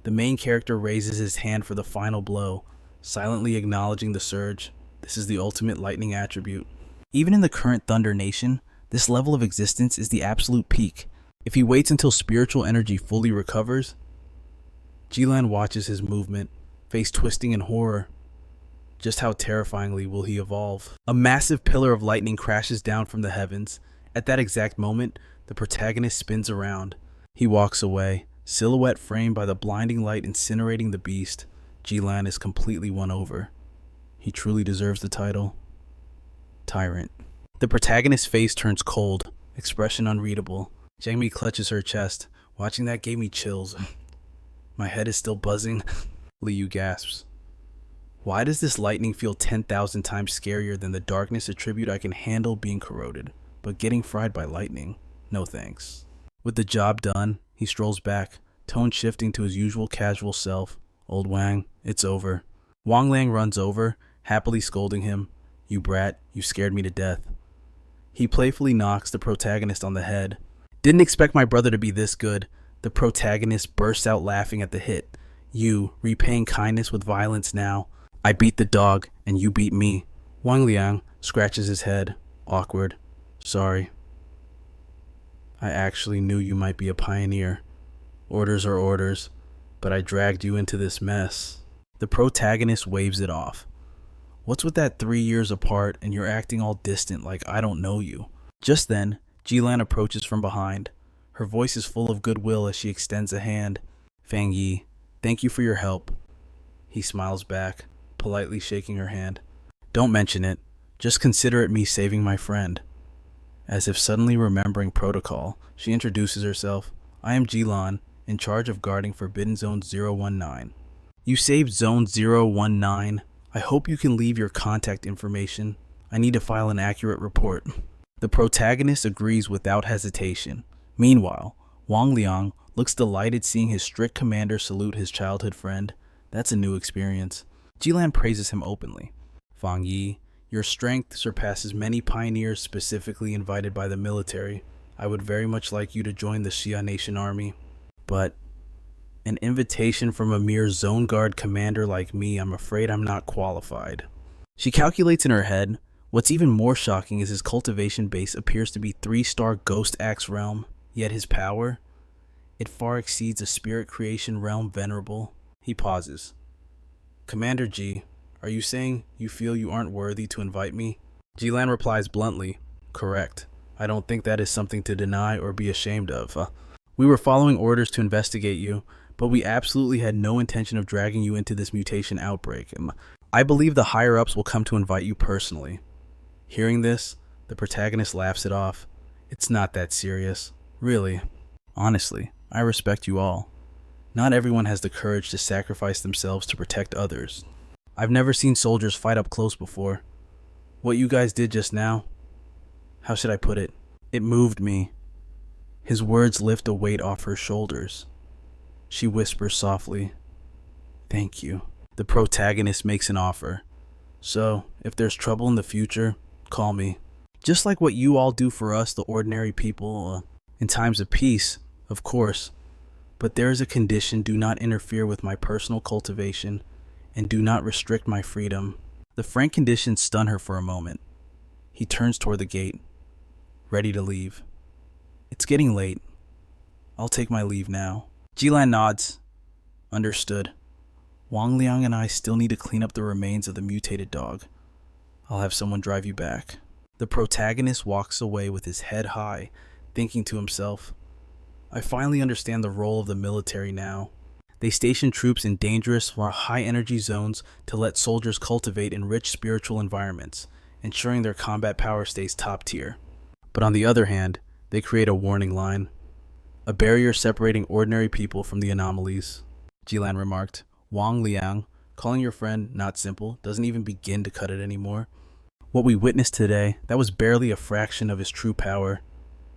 [SPEAKER 1] the main character raises his hand for the final blow, silently acknowledging the surge. This is the ultimate lightning attribute. Even in the current Thunder Nation, this level of existence is the absolute peak. If he waits until spiritual energy fully recovers, Jilan watches his movement, face twisting in horror. Just how terrifyingly will he evolve? A massive pillar of lightning crashes down from the heavens. At that exact moment, the protagonist spins around. He walks away, silhouette framed by the blinding light incinerating the beast. Jilan is completely won over. He truly deserves the title. Tyrant. The protagonist's face turns cold, expression unreadable. Jiangmi clutches her chest. Watching that gave me chills. My head is still buzzing. Li Yu gasps. Why does this lightning feel 10,000 times scarier than the darkness attribute I can handle being corroded? But getting fried by lightning? No thanks. With the job done, he strolls back, tone shifting to his usual casual self. Old Wang, it's over. Wang Lang runs over, happily scolding him. You brat, you scared me to death. He playfully knocks the protagonist on the head. Didn't expect my brother to be this good. The protagonist bursts out laughing at the hit. You, repaying kindness with violence now. I beat the dog, and you beat me. Wang Liang scratches his head, awkward. Sorry. I actually knew you might be a pioneer. Orders are orders, but I dragged you into this mess. The protagonist waves it off. What's with that 3 years apart and you're acting all distant like I don't know you? Just then, Jilan approaches from behind. Her voice is full of goodwill as she extends a hand. Fang Yi, thank you for your help. He smiles back, politely shaking her hand. Don't mention it. Just consider it me saving my friend. As if suddenly remembering protocol, she introduces herself. I am Jilan, in charge of guarding Forbidden Zone 019. You saved Zone 019. I hope you can leave your contact information. I need to file an accurate report. The protagonist agrees without hesitation. Meanwhile, Wang Liang looks delighted seeing his strict commander salute his childhood friend. That's a new experience. Jilan praises him openly. Fang Yi, your strength surpasses many pioneers specifically invited by the military. I would very much like you to join the Xia Nation army. But an invitation from a mere zone guard commander like me, I'm afraid I'm not qualified. She calculates in her head. What's even more shocking is his cultivation base appears to be 3-star Ghost Axe realm, yet his power, it far exceeds a spirit creation realm venerable. He pauses. Commander G, are you saying you feel you aren't worthy to invite me? Jilan replies bluntly, correct. I don't think that is something to deny or be ashamed of. We were following orders to investigate you, but we absolutely had no intention of dragging you into this mutation outbreak. I believe the higher-ups will come to invite you personally. Hearing this, the protagonist laughs it off. It's not that serious. Really. Honestly, I respect you all. Not everyone has the courage to sacrifice themselves to protect others. I've never seen soldiers fight up close before. What you guys did just now, how should I put it? It moved me. His words lift a weight off her shoulders. She whispers softly, "Thank you." The protagonist makes an offer. "So, if there's trouble in the future, call me. Just like what you all do for us, the ordinary people, in times of peace, of course. But there is a condition: do not interfere with my personal cultivation, and do not restrict my freedom." The frank conditions stun her for a moment. He turns toward the gate, ready to leave. "It's getting late. I'll take my leave now." Jilan nods. "Understood. Wang Liang and I still need to clean up the remains of the mutated dog. I'll have someone drive you back." The protagonist walks away with his head high, thinking to himself, "I finally understand the role of the military now." They station troops in dangerous or high-energy zones to let soldiers cultivate in rich spiritual environments, ensuring their combat power stays top tier. But on the other hand, they create a warning line, a barrier separating ordinary people from the anomalies. Jilan remarked, "Wang Liang, calling your friend not simple doesn't even begin to cut it anymore. What we witnessed today, that was barely a fraction of his true power,"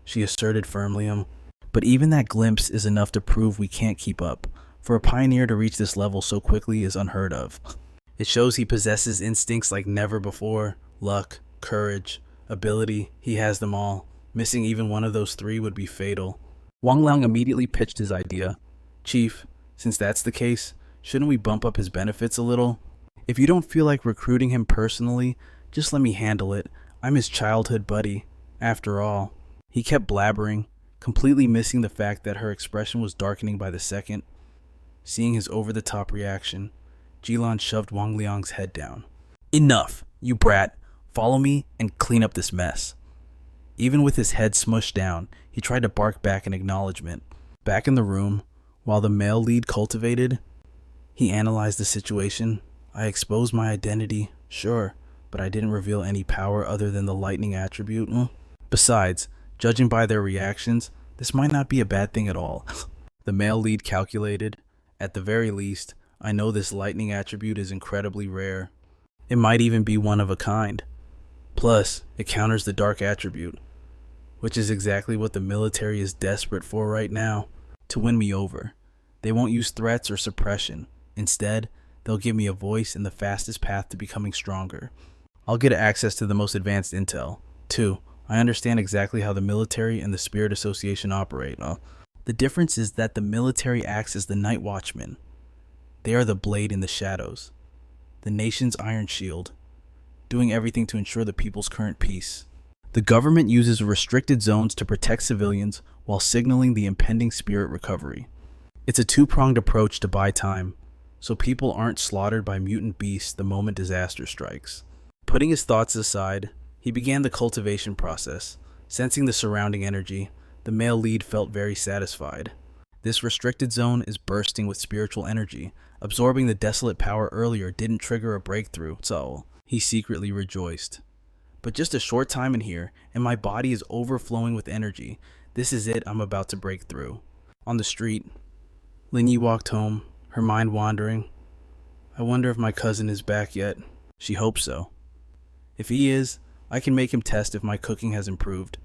[SPEAKER 1] she asserted firmly. "But even that glimpse is enough to prove we can't keep up. For a pioneer to reach this level so quickly is unheard of. It shows he possesses instincts like never before. Luck, courage, ability, he has them all. Missing even one of those three would be fatal." Wang Liang immediately pitched his idea. "Chief, since that's the case, shouldn't we bump up his benefits a little? If you don't feel like recruiting him personally, just let me handle it. I'm his childhood buddy, after all." He kept blabbering, completely missing the fact that her expression was darkening by the second. Seeing his over-the-top reaction, Jilan shoved Wang Liang's head down. "Enough, you brat. Follow me and clean up this mess." Even with his head smushed down, he tried to bark back in acknowledgement. Back in the room, while the male lead cultivated, he analyzed the situation. "I exposed my identity, sure, but I didn't reveal any power other than the lightning attribute. Besides, judging by their reactions, this might not be a bad thing at all." The male lead calculated, "At the very least, I know this lightning attribute is incredibly rare. It might even be one of a kind. Plus, it counters the dark attribute, which is exactly what the military is desperate for right now, to win me over. They won't use threats or suppression. Instead, they'll give me a voice and the fastest path to becoming stronger. I'll get access to the most advanced intel. Too, I understand exactly how the military and the Spirit Association operate. The difference is that the military acts as the night watchman. They are the blade in the shadows, the nation's iron shield, doing everything to ensure the people's current peace. The government uses restricted zones to protect civilians while signaling the impending spirit recovery. It's a two-pronged approach to buy time, so people aren't slaughtered by mutant beasts the moment disaster strikes." Putting his thoughts aside, he began the cultivation process. Sensing the surrounding energy, the male lead felt very satisfied. This restricted zone is bursting with spiritual energy. Absorbing the desolate power earlier didn't trigger a breakthrough, so he secretly rejoiced. "But just a short time in here, and my body is overflowing with energy. This is it, I'm about to break through." On the street, Lin Yi walked home, her mind wandering. "I wonder if my cousin is back yet." She hopes so. If he is, I can make him test if my cooking has improved.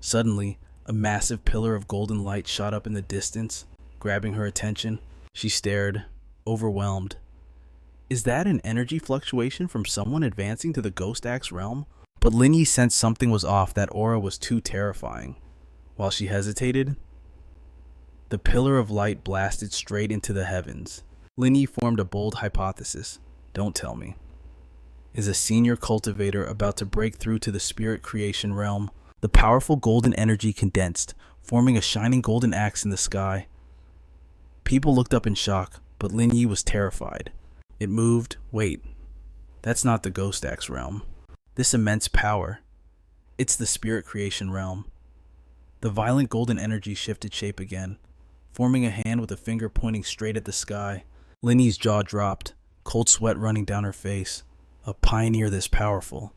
[SPEAKER 1] Suddenly, a massive pillar of golden light shot up in the distance, grabbing her attention. She stared, overwhelmed. Is that an energy fluctuation from someone advancing to the Ghost Axe realm? But Lin Yi sensed something was off. That aura was too terrifying. While she hesitated, the pillar of light blasted straight into the heavens. Lin Yi formed a bold hypothesis. Don't tell me. Is a senior cultivator about to break through to the spirit creation realm? The powerful golden energy condensed, forming a shining golden axe in the sky. People looked up in shock, but Lin Yi was terrified. It moved. Wait, that's not the Ghost Axe realm. This immense power, it's the spirit creation realm. The violent golden energy shifted shape again, forming a hand with a finger pointing straight at the sky. Lin Yi's jaw dropped, cold sweat running down her face. A pioneer this powerful.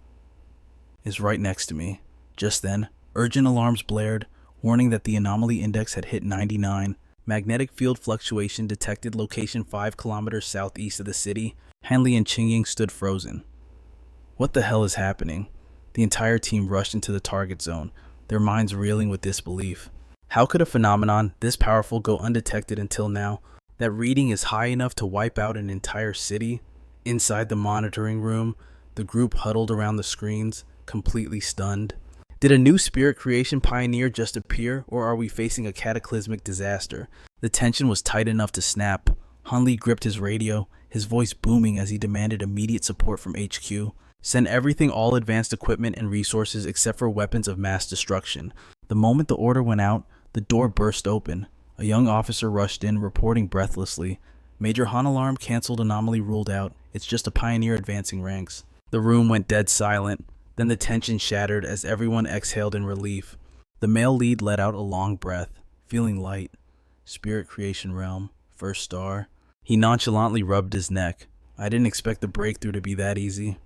[SPEAKER 1] is right next to me. Just then, urgent alarms blared, warning that the anomaly index had hit 99. Magnetic field fluctuation detected location 5 kilometers southeast of the city. Hanley and Qingying stood frozen. What the hell is happening? The entire team rushed into the target zone, their minds reeling with disbelief. How could a phenomenon this powerful go undetected until now? That reading is high enough to wipe out an entire city? Inside the monitoring room, the group huddled around the screens, completely stunned. Did a new spirit creation pioneer just appear, or are we facing a cataclysmic disaster? The tension was tight enough to snap. Hanley gripped his radio, his voice booming as he demanded immediate support from HQ. Send everything, all advanced equipment and resources except for weapons of mass destruction. The moment the order went out, the door burst open. A young officer rushed in, reporting breathlessly. Major Han alarm canceled, anomaly ruled out. It's just a pioneer advancing ranks. The room went dead silent. Then the tension shattered as everyone exhaled in relief. The male lead let out a long breath, feeling light. Spirit creation realm, first star. He nonchalantly rubbed his neck. I didn't expect the breakthrough to be that easy.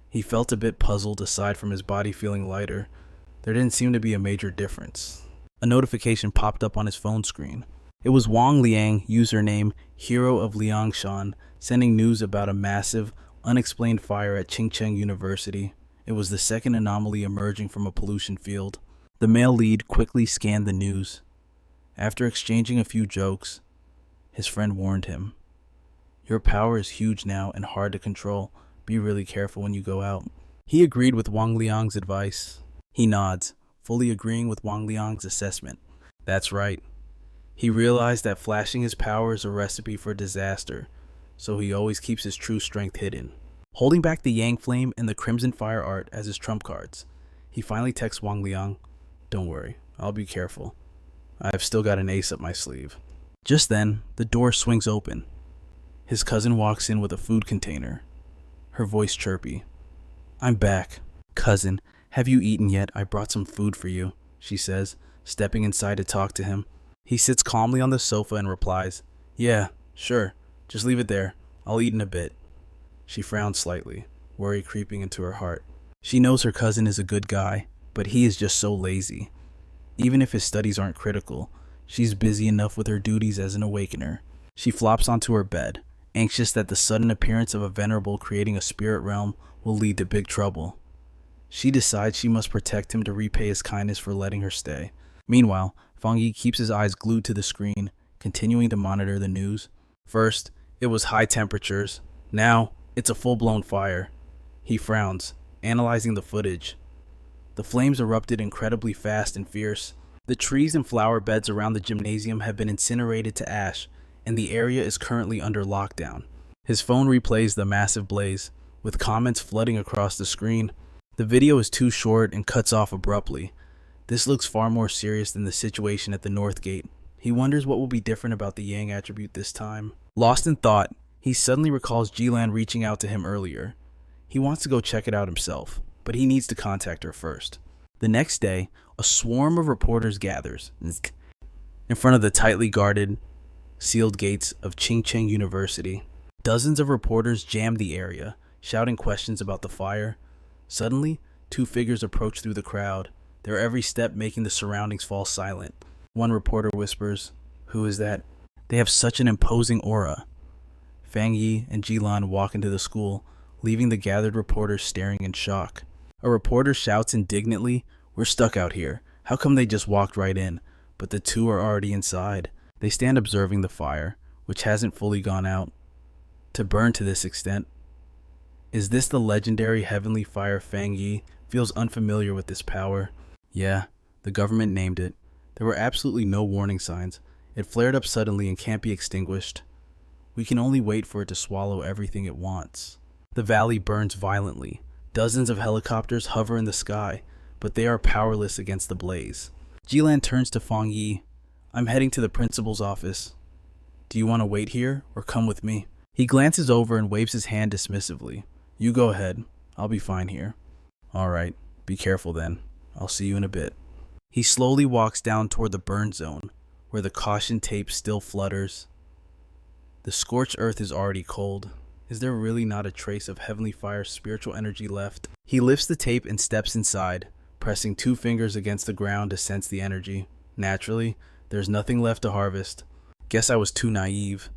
[SPEAKER 1] He felt a bit puzzled aside from his body feeling lighter. There didn't seem to be a major difference. A notification popped up on his phone screen. It was Wang Liang, username Hero of Liangshan, sending news about a massive, unexplained fire at Qingcheng University. It was the second anomaly emerging from a pollution field. The male lead quickly scanned the news. After exchanging a few jokes, his friend warned him, "Your power is huge now and hard to control. Be really careful when you go out." He agreed with Wang Liang's advice. He nods, fully agreeing with Wang Liang's assessment. That's right. He realized that flashing his power is a recipe for disaster, so he always keeps his true strength hidden. Holding back the Yang Flame and the Crimson Fire art as his trump cards, he finally texts Wang Liang, "Don't worry, I'll be careful. I've still got an ace up my sleeve." Just then, the door swings open. His cousin walks in with a food container, her voice chirpy. "I'm back." "Cousin, have you eaten yet? I brought some food for you," she says, stepping inside to talk to him. He sits calmly on the sofa and replies, "Yeah, sure, just leave it there. I'll eat in a bit." She frowns slightly, worry creeping into her heart. She knows her cousin is a good guy, but he is just so lazy. Even if his studies aren't critical, she's busy enough with her duties as an awakener. She flops onto her bed, anxious that the sudden appearance of a venerable creating a spirit realm will lead to big trouble. She decides she must protect him to repay his kindness for letting her stay. Meanwhile, Fang Yi keeps his eyes glued to the screen, continuing to monitor the news. First, it was high temperatures. Now, it's a full-blown fire. He frowns, analyzing the footage. The flames erupted incredibly fast and fierce. The trees and flower beds around the gymnasium have been incinerated to ash, and the area is currently under lockdown. His phone replays the massive blaze, with comments flooding across the screen. The video is too short and cuts off abruptly. This looks far more serious than the situation at the North Gate. He wonders what will be different about the Yang attribute this time. Lost in thought, he suddenly recalls Jilan reaching out to him earlier. He wants to go check it out himself, but he needs to contact her first. The next day, a swarm of reporters gathers in front of the tightly guarded, sealed gates of Qingcheng University. Dozens of reporters jam the area, shouting questions about the fire. Suddenly, two figures approach through the crowd, their every step making the surroundings fall silent. One reporter whispers, "Who is that?" They have such an imposing aura. Fang Yi and Jilan walk into the school, leaving the gathered reporters staring in shock. A reporter shouts indignantly, "We're stuck out here. How come they just walked right in?" But the two are already inside. They stand observing the fire, which hasn't fully gone out. To burn to this extent. Is this the legendary heavenly fire? Fang Yi feels unfamiliar with this power. Yeah, the government named it. There were absolutely no warning signs. It flared up suddenly and can't be extinguished. We can only wait for it to swallow everything it wants. The valley burns violently. Dozens of helicopters hover in the sky, but they are powerless against the blaze. Jilan turns to Fang Yi. "I'm heading to the principal's office. Do you want to wait here or come with me?" He glances over and waves his hand dismissively. "You go ahead. I'll be fine here." "All right. Be careful then. I'll see you in a bit." He slowly walks down toward the burn zone, where the caution tape still flutters. The scorched earth is already cold. Is there really not a trace of heavenly fire's spiritual energy left? He lifts the tape and steps inside, pressing 2 fingers against the ground to sense the energy. Naturally, there's nothing left to harvest. Guess I was too naive.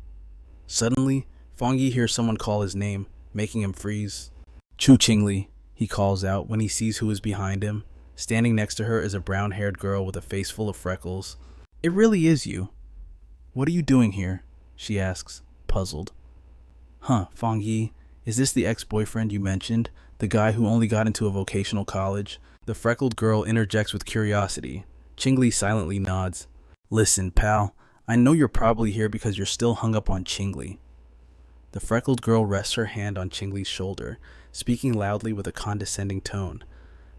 [SPEAKER 1] Suddenly, Fang Yi hears someone call his name, making him freeze. Chu Qingli, he calls out when he sees who is behind him. Standing next to her is a brown-haired girl with a face full of freckles. It really is you. What are you doing here? She asks, puzzled. Huh, Fang Yi, is this the ex-boyfriend you mentioned? The guy who only got into a vocational college? The freckled girl interjects with curiosity. Qingli silently nods. Listen, pal, I know you're probably here because you're still hung up on Qingli. The freckled girl rests her hand on Qingli's shoulder, speaking loudly with a condescending tone.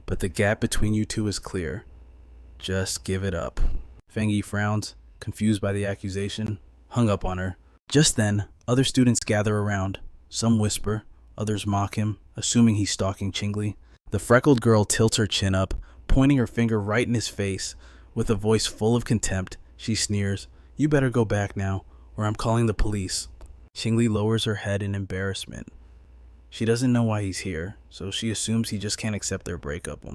[SPEAKER 1] But the gap between you two is clear. Just give it up. Fang Yi frowns, confused by the accusation. Hung up on her. Just then, other students gather around. Some whisper, others mock him, assuming he's stalking Qingli. The freckled girl tilts her chin up, pointing her finger right in his face. With a voice full of contempt, she sneers, You better go back now, or I'm calling the police. Qingli lowers her head in embarrassment. She doesn't know why he's here, so she assumes he just can't accept their breakup.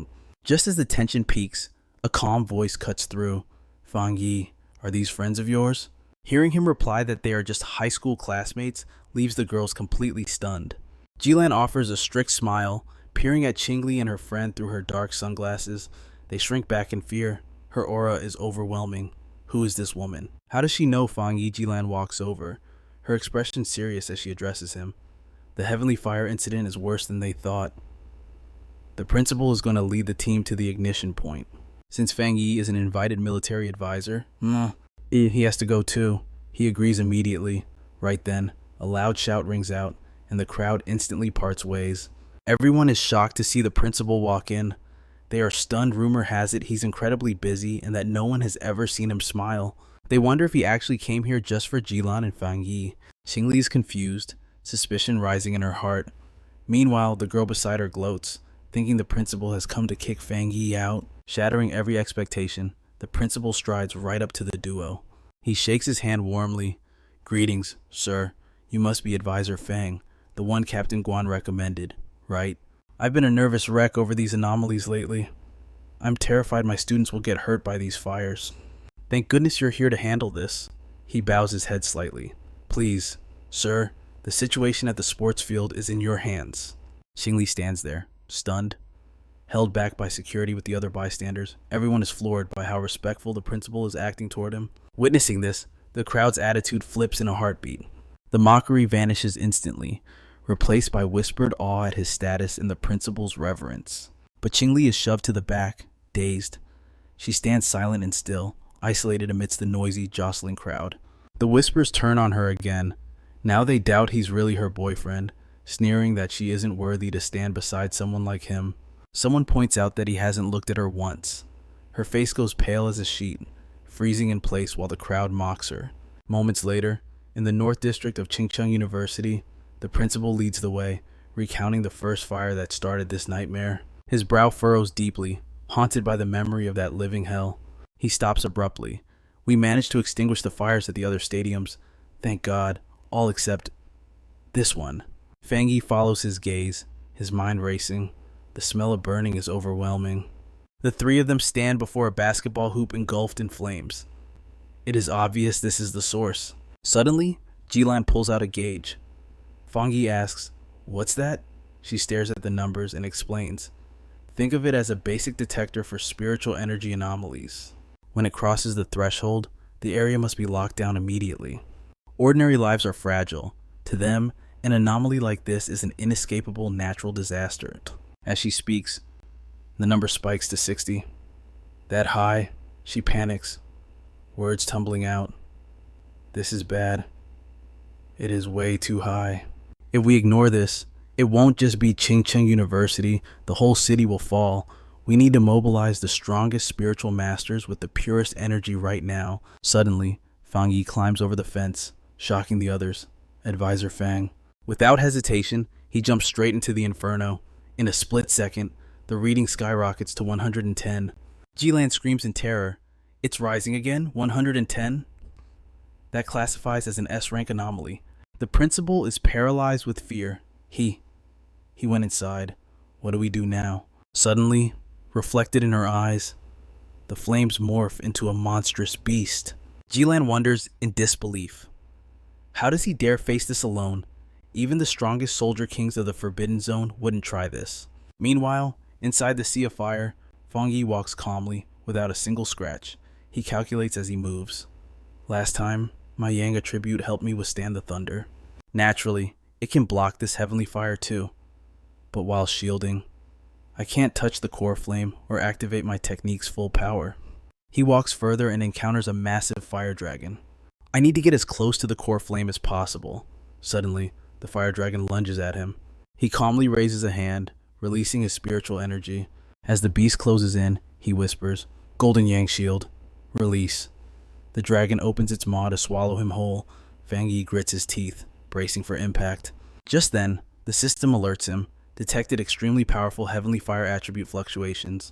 [SPEAKER 1] Just as the tension peaks, a calm voice cuts through. Fang Yi, are these friends of yours? Hearing him reply that they are just high school classmates leaves the girls completely stunned. Jilan offers a strict smile, peering at Qingli and her friend through her dark sunglasses. They shrink back in fear. Her aura is overwhelming. Who is this woman? How does she know Fang Yi? Jilan walks over, her expression serious as she addresses him. The heavenly fire incident is worse than they thought. The principal is going to lead the team to the ignition point. Since Fang Yi is an invited military advisor, he has to go too. He agrees immediately. Right then, a loud shout rings out, and the crowd instantly parts ways. Everyone is shocked to see the principal walk in. They are stunned. Rumor has it he's incredibly busy and that no one has ever seen him smile. They wonder if he actually came here just for Jilan and Fang Yi. Qingli is confused, suspicion rising in her heart. Meanwhile, the girl beside her gloats, thinking the principal has come to kick Fang Yi out. Shattering every expectation, the principal strides right up to the duo. He shakes his hand warmly. Greetings, sir. You must be Advisor Fang, the one Captain Guan recommended, right? I've been a nervous wreck over these anomalies lately. I'm terrified my students will get hurt by these fires. Thank goodness you're here to handle this. He bows his head slightly. Please, sir, the situation at the sports field is in your hands. Qingli stands there, stunned, held back by security with the other bystanders. Everyone is floored by how respectful the principal is acting toward him. Witnessing this, the crowd's attitude flips in a heartbeat. The mockery vanishes instantly, replaced by whispered awe at his status and the principal's reverence. But Qingli is shoved to the back, dazed. She stands silent and still, isolated amidst the noisy, jostling crowd. The whispers turn on her again. Now they doubt he's really her boyfriend, sneering that she isn't worthy to stand beside someone like him. Someone points out that he hasn't looked at her once. Her face goes pale as a sheet, freezing in place while the crowd mocks her. Moments later, in the North District of Qingcheng University, the principal leads the way, recounting the first fire that started this nightmare. His brow furrows deeply, haunted by the memory of that living hell. He stops abruptly. We managed to extinguish the fires at the other stadiums. Thank God, all except this one. Fang Yi follows his gaze, his mind racing. The smell of burning is overwhelming. The three of them stand before a basketball hoop engulfed in flames. It is obvious this is the source. Suddenly, Jilan pulls out a gauge. Fang Yi asks, "What's that?" She stares at the numbers and explains. Think of it as a basic detector for spiritual energy anomalies. When it crosses the threshold, the area must be locked down immediately. Ordinary lives are fragile. To them, an anomaly like this is an inescapable natural disaster. As she speaks, the number spikes to 60. That high, she panics, words tumbling out. This is bad. It is way too high. If we ignore this, it won't just be Qingcheng University, the whole city will fall. We need to mobilize the strongest spiritual masters with the purest energy right now. Suddenly, Fang Yi climbs over the fence, shocking the others. Advisor Fang. Without hesitation, he jumps straight into the inferno. In a split second, the reading skyrockets to 110. Jilan screams in terror. It's rising again? 110? That classifies as an S-rank anomaly. The principal is paralyzed with fear. He went inside. What do we do now? Suddenly, reflected in her eyes, the flames morph into a monstrous beast. Jilan wonders in disbelief. How does he dare face this alone? Even the strongest soldier kings of the Forbidden Zone wouldn't try this. Meanwhile, inside the sea of fire, Fangyi walks calmly, without a single scratch. He calculates as he moves. Last time, my Yang attribute helped me withstand the thunder. Naturally, it can block this heavenly fire too. But while shielding, I can't touch the core flame or activate my technique's full power. He walks further and encounters a massive fire dragon. I need to get as close to the core flame as possible. Suddenly, the fire dragon lunges at him. He calmly raises a hand, releasing his spiritual energy. As the beast closes in, he whispers, "Golden Yang Shield, release." The dragon opens its maw to swallow him whole. Fangyi grits his teeth, bracing for impact. Just then, the system alerts him, detected extremely powerful heavenly fire attribute fluctuations.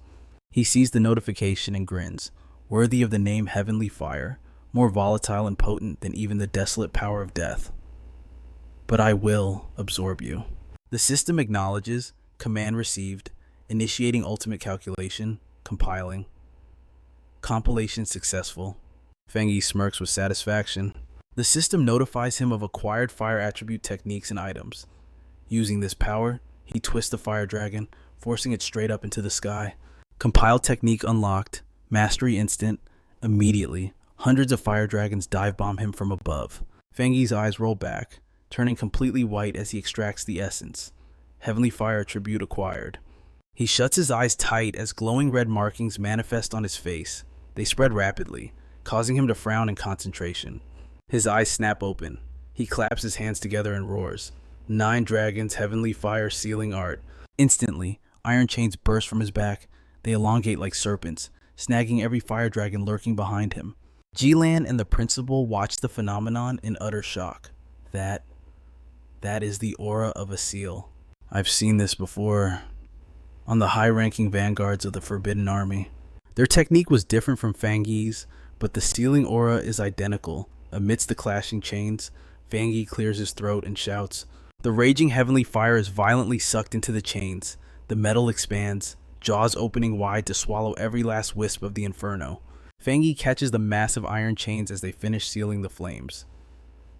[SPEAKER 1] He sees the notification and grins, worthy of the name Heavenly Fire, more volatile and potent than even the desolate power of death. But I will absorb you. The system acknowledges, command received, initiating ultimate calculation, compiling. Compilation successful. Fangyi smirks with satisfaction. The system notifies him of acquired fire attribute techniques and items. Using this power, he twists the fire dragon, forcing it straight up into the sky. Compile technique unlocked. Mastery instant. Immediately, hundreds of fire dragons dive bomb him from above. Fangyi's eyes roll back, turning completely white as he extracts the essence. Heavenly fire attribute acquired. He shuts his eyes tight as glowing red markings manifest on his face. They spread rapidly, causing him to frown in concentration. His eyes snap open. He claps his hands together and roars. 9 dragons, heavenly fire sealing art. Instantly, iron chains burst from his back. They elongate like serpents, snagging every fire dragon lurking behind him. Jilan and the principal watch the phenomenon in utter shock. That is the aura of a seal. I've seen this before on the high-ranking vanguards of the Forbidden Army. Their technique was different from Fangyi's, but the sealing aura is identical. Amidst the clashing chains, Fangyi clears his throat and shouts. The raging heavenly fire is violently sucked into the chains. The metal expands, jaws opening wide to swallow every last wisp of the inferno. Fangyi catches the massive iron chains as they finish sealing the flames.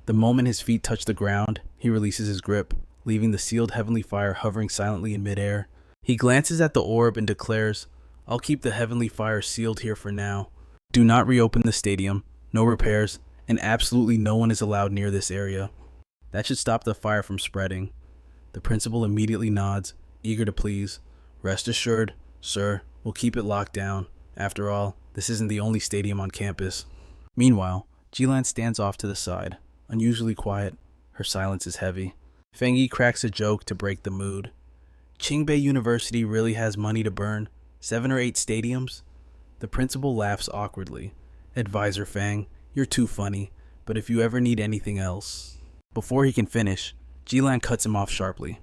[SPEAKER 1] The moment his feet touch the ground, he releases his grip, leaving the sealed heavenly fire hovering silently in midair. He glances at the orb and declares, "I'll keep the heavenly fire sealed here for now. Do not reopen the stadium, no repairs, and absolutely no one is allowed near this area." That should stop the fire from spreading. The principal immediately nods, eager to please. "Rest assured, sir, we'll keep it locked down. After all, this isn't the only stadium on campus." Meanwhile, Jilan stands off to the side, unusually quiet. Her silence is heavy. Fangyi cracks a joke to break the mood. "Qingbei University really has money to burn? 7 or 8 stadiums?" The principal laughs awkwardly. "Advisor Fang, you're too funny, but if you ever need anything else..." Before he can finish, Jilan cuts him off sharply.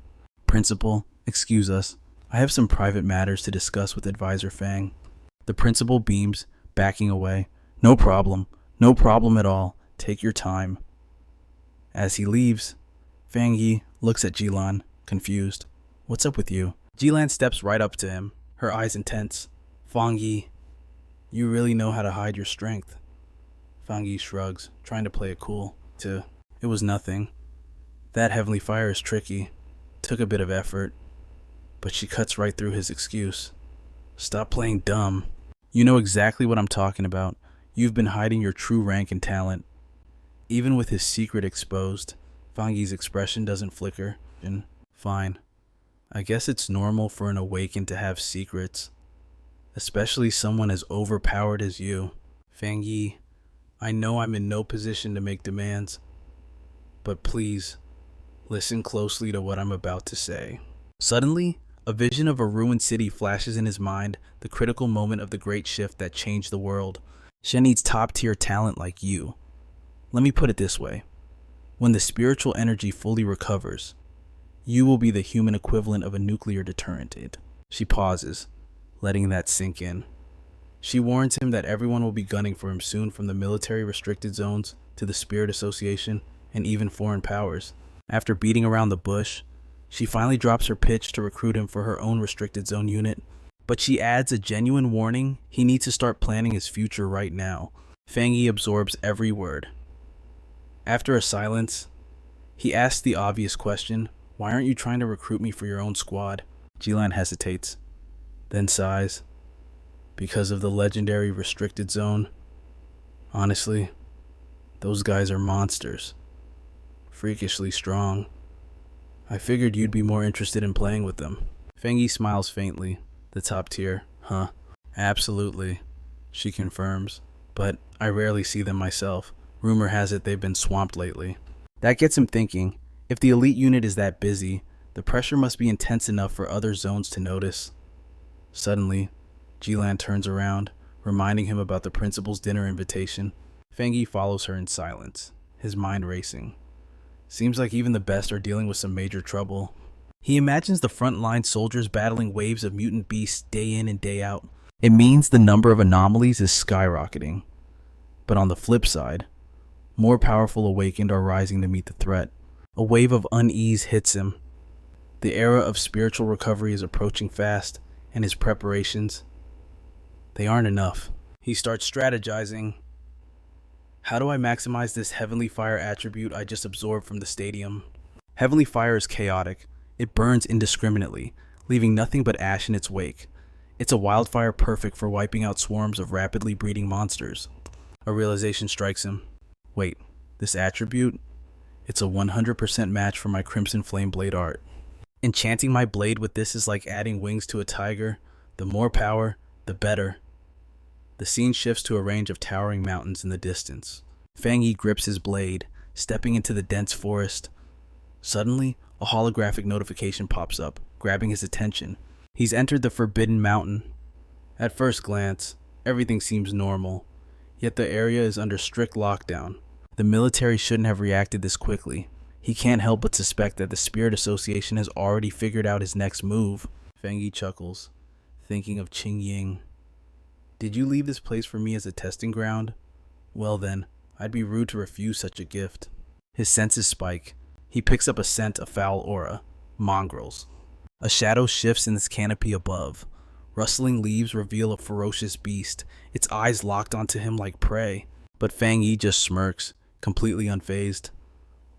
[SPEAKER 1] "Principal, excuse us. I have some private matters to discuss with Advisor Fang." The principal beams, backing away. No problem at all. Take your time." As he leaves, Fangyi looks at Jilan, confused. "What's up with you?" Jilan steps right up to him, her eyes intense. "Fangyi, you really know how to hide your strength." Fangyi shrugs, trying to play it cool. It was nothing. That heavenly fire is tricky. Took a bit of effort." But she cuts right through his excuse. "Stop playing dumb. You know exactly what I'm talking about. You've been hiding your true rank and talent." Even with his secret exposed, Fangyi's expression doesn't flicker. "Fine. I guess it's normal for an awakened to have secrets. Especially someone as overpowered as you. Fangyi, I know I'm in no position to make demands. But please, listen closely to what I'm about to say." Suddenly, a vision of a ruined city flashes in his mind, the critical moment of the great shift that changed the world. She needs top-tier talent like you. Let me put it this way. When the spiritual energy fully recovers, you will be the human equivalent of a nuclear deterrent. She pauses, letting that sink in. She warns him that everyone will be gunning for him soon, from the military restricted zones to the spirit association, and even foreign powers. After beating around the bush, she finally drops her pitch to recruit him for her own restricted zone unit. But she adds a genuine warning he needs to start planning his future right now. Fang Yi absorbs every word. After a silence, he asks the obvious question, "Why aren't you trying to recruit me for your own squad?" Jilan hesitates, then sighs. "Because of the legendary restricted zone. Honestly, those guys are monsters. Freakishly strong. I figured you'd be more interested in playing with them." Fang Yi smiles faintly. The top tier, huh? Absolutely, she confirms. But I rarely see them myself. Rumor has it they've been swamped lately. That gets him thinking. If the elite unit is that busy, the pressure must be intense enough for other zones to notice. Suddenly, Jilan turns around, reminding him about the principal's dinner invitation. Fang Yi follows her in silence, his mind racing. Seems like even the best are dealing with some major trouble. He imagines the front-line soldiers battling waves of mutant beasts day in and day out. It means the number of anomalies is skyrocketing. But on the flip side, more powerful awakened are rising to meet the threat. A wave of unease hits him. The era of spiritual recovery is approaching fast, and his preparations, they aren't enough. He starts strategizing. How do I maximize this heavenly fire attribute I just absorbed from the stadium? Heavenly fire is chaotic. It burns indiscriminately, leaving nothing but ash in its wake. It's a wildfire perfect for wiping out swarms of rapidly breeding monsters. A realization strikes him. Wait, this attribute? It's a 100% match for my Crimson Flame Blade art. Enchanting my blade with this is like adding wings to a tiger. The more power, the better. The scene shifts to a range of towering mountains in the distance. Fang Yi grips his blade, stepping into the dense forest. Suddenly, a holographic notification pops up, grabbing his attention. He's entered the Forbidden Mountain. At first glance, everything seems normal, yet the area is under strict lockdown. The military shouldn't have reacted this quickly. He can't help but suspect that the Spirit Association has already figured out his next move. Fang Yi chuckles, thinking of Qing Ying. Did you leave this place for me as a testing ground? Well then, I'd be rude to refuse such a gift. His senses spike. He picks up a scent of foul aura. Mongrels. A shadow shifts in this canopy above. Rustling leaves reveal a ferocious beast, its eyes locked onto him like prey. But Fang Yi just smirks, completely unfazed.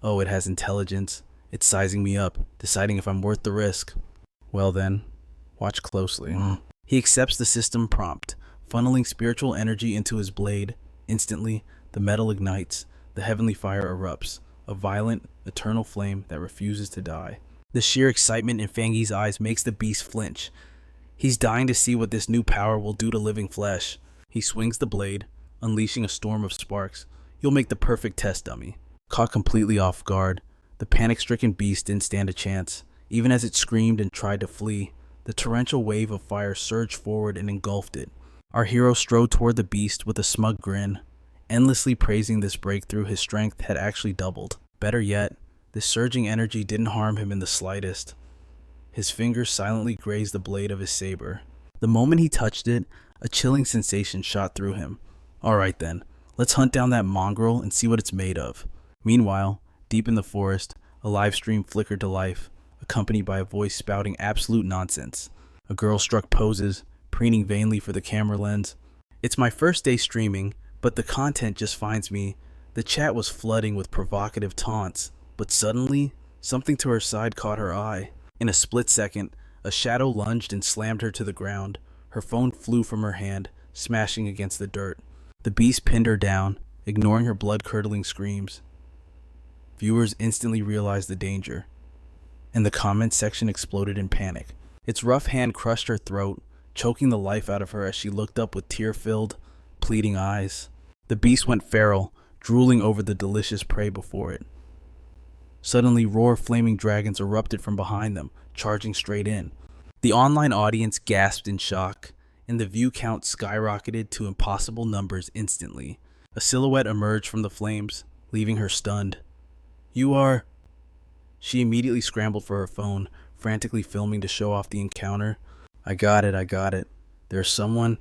[SPEAKER 1] Oh, it has intelligence. It's sizing me up, deciding if I'm worth the risk. Well then, watch closely. He accepts the system prompt, funneling spiritual energy into his blade. Instantly, the metal ignites, the heavenly fire erupts, a violent, eternal flame that refuses to die. The sheer excitement in Fang Yi's eyes makes the beast flinch. He's dying to see what this new power will do to living flesh. He swings the blade, unleashing a storm of sparks. You'll make the perfect test dummy. Caught completely off guard, the panic-stricken beast didn't stand a chance. Even as it screamed and tried to flee, the torrential wave of fire surged forward and engulfed it. Our hero strode toward the beast with a smug grin, endlessly praising this breakthrough. His strength had actually doubled. Better yet, this surging energy didn't harm him in the slightest. His fingers silently grazed the blade of his saber. The moment he touched it, a chilling sensation shot through him. Alright then, let's hunt down that mongrel and see what it's made of. Meanwhile, deep in the forest, a live stream flickered to life, accompanied by a voice spouting absolute nonsense. A girl struck poses, preening vainly for the camera lens. It's my first day streaming, but the content just finds me. The chat was flooding with provocative taunts, but suddenly, something to her side caught her eye. In a split second, a shadow lunged and slammed her to the ground. Her phone flew from her hand, smashing against the dirt. The beast pinned her down, ignoring her blood-curdling screams. Viewers instantly realized the danger, and the comment section exploded in panic. Its rough hand crushed her throat, choking the life out of her as she looked up with tear-filled, pleading eyes. The beast went feral, drooling over the delicious prey before it. Suddenly, roar flaming dragons erupted from behind them, charging straight in. The online audience gasped in shock, and the view count skyrocketed to impossible numbers instantly. A silhouette emerged from the flames, leaving her stunned. "You are..." She immediately scrambled for her phone, frantically filming to show off the encounter. I got it. There's someone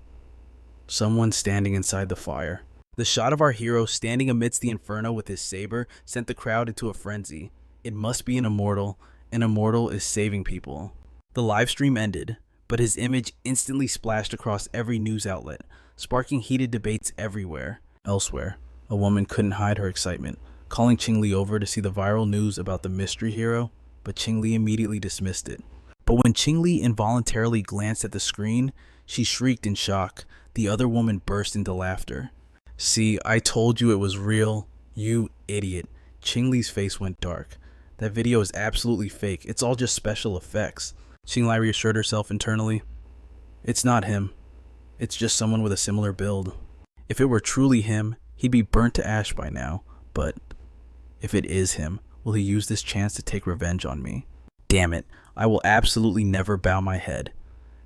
[SPEAKER 1] standing inside the fire. The shot of our hero standing amidst the inferno with his saber sent the crowd into a frenzy. It must be an immortal. An immortal is saving people. The live stream ended, but his image instantly splashed across every news outlet, sparking heated debates everywhere. Elsewhere, a woman couldn't hide her excitement, calling Qingli over to see the viral news about the mystery hero, but Qingli immediately dismissed it. But when Qingli involuntarily glanced at the screen, she shrieked in shock. The other woman burst into laughter. "See, I told you it was real, you idiot." Qingli's face went dark. "That video is absolutely fake. It's all just special effects." Qingli reassured herself internally. "It's not him. It's just someone with a similar build. If it were truly him, he'd be burnt to ash by now. But if it is him, will he use this chance to take revenge on me? Damn it, I will absolutely never bow my head."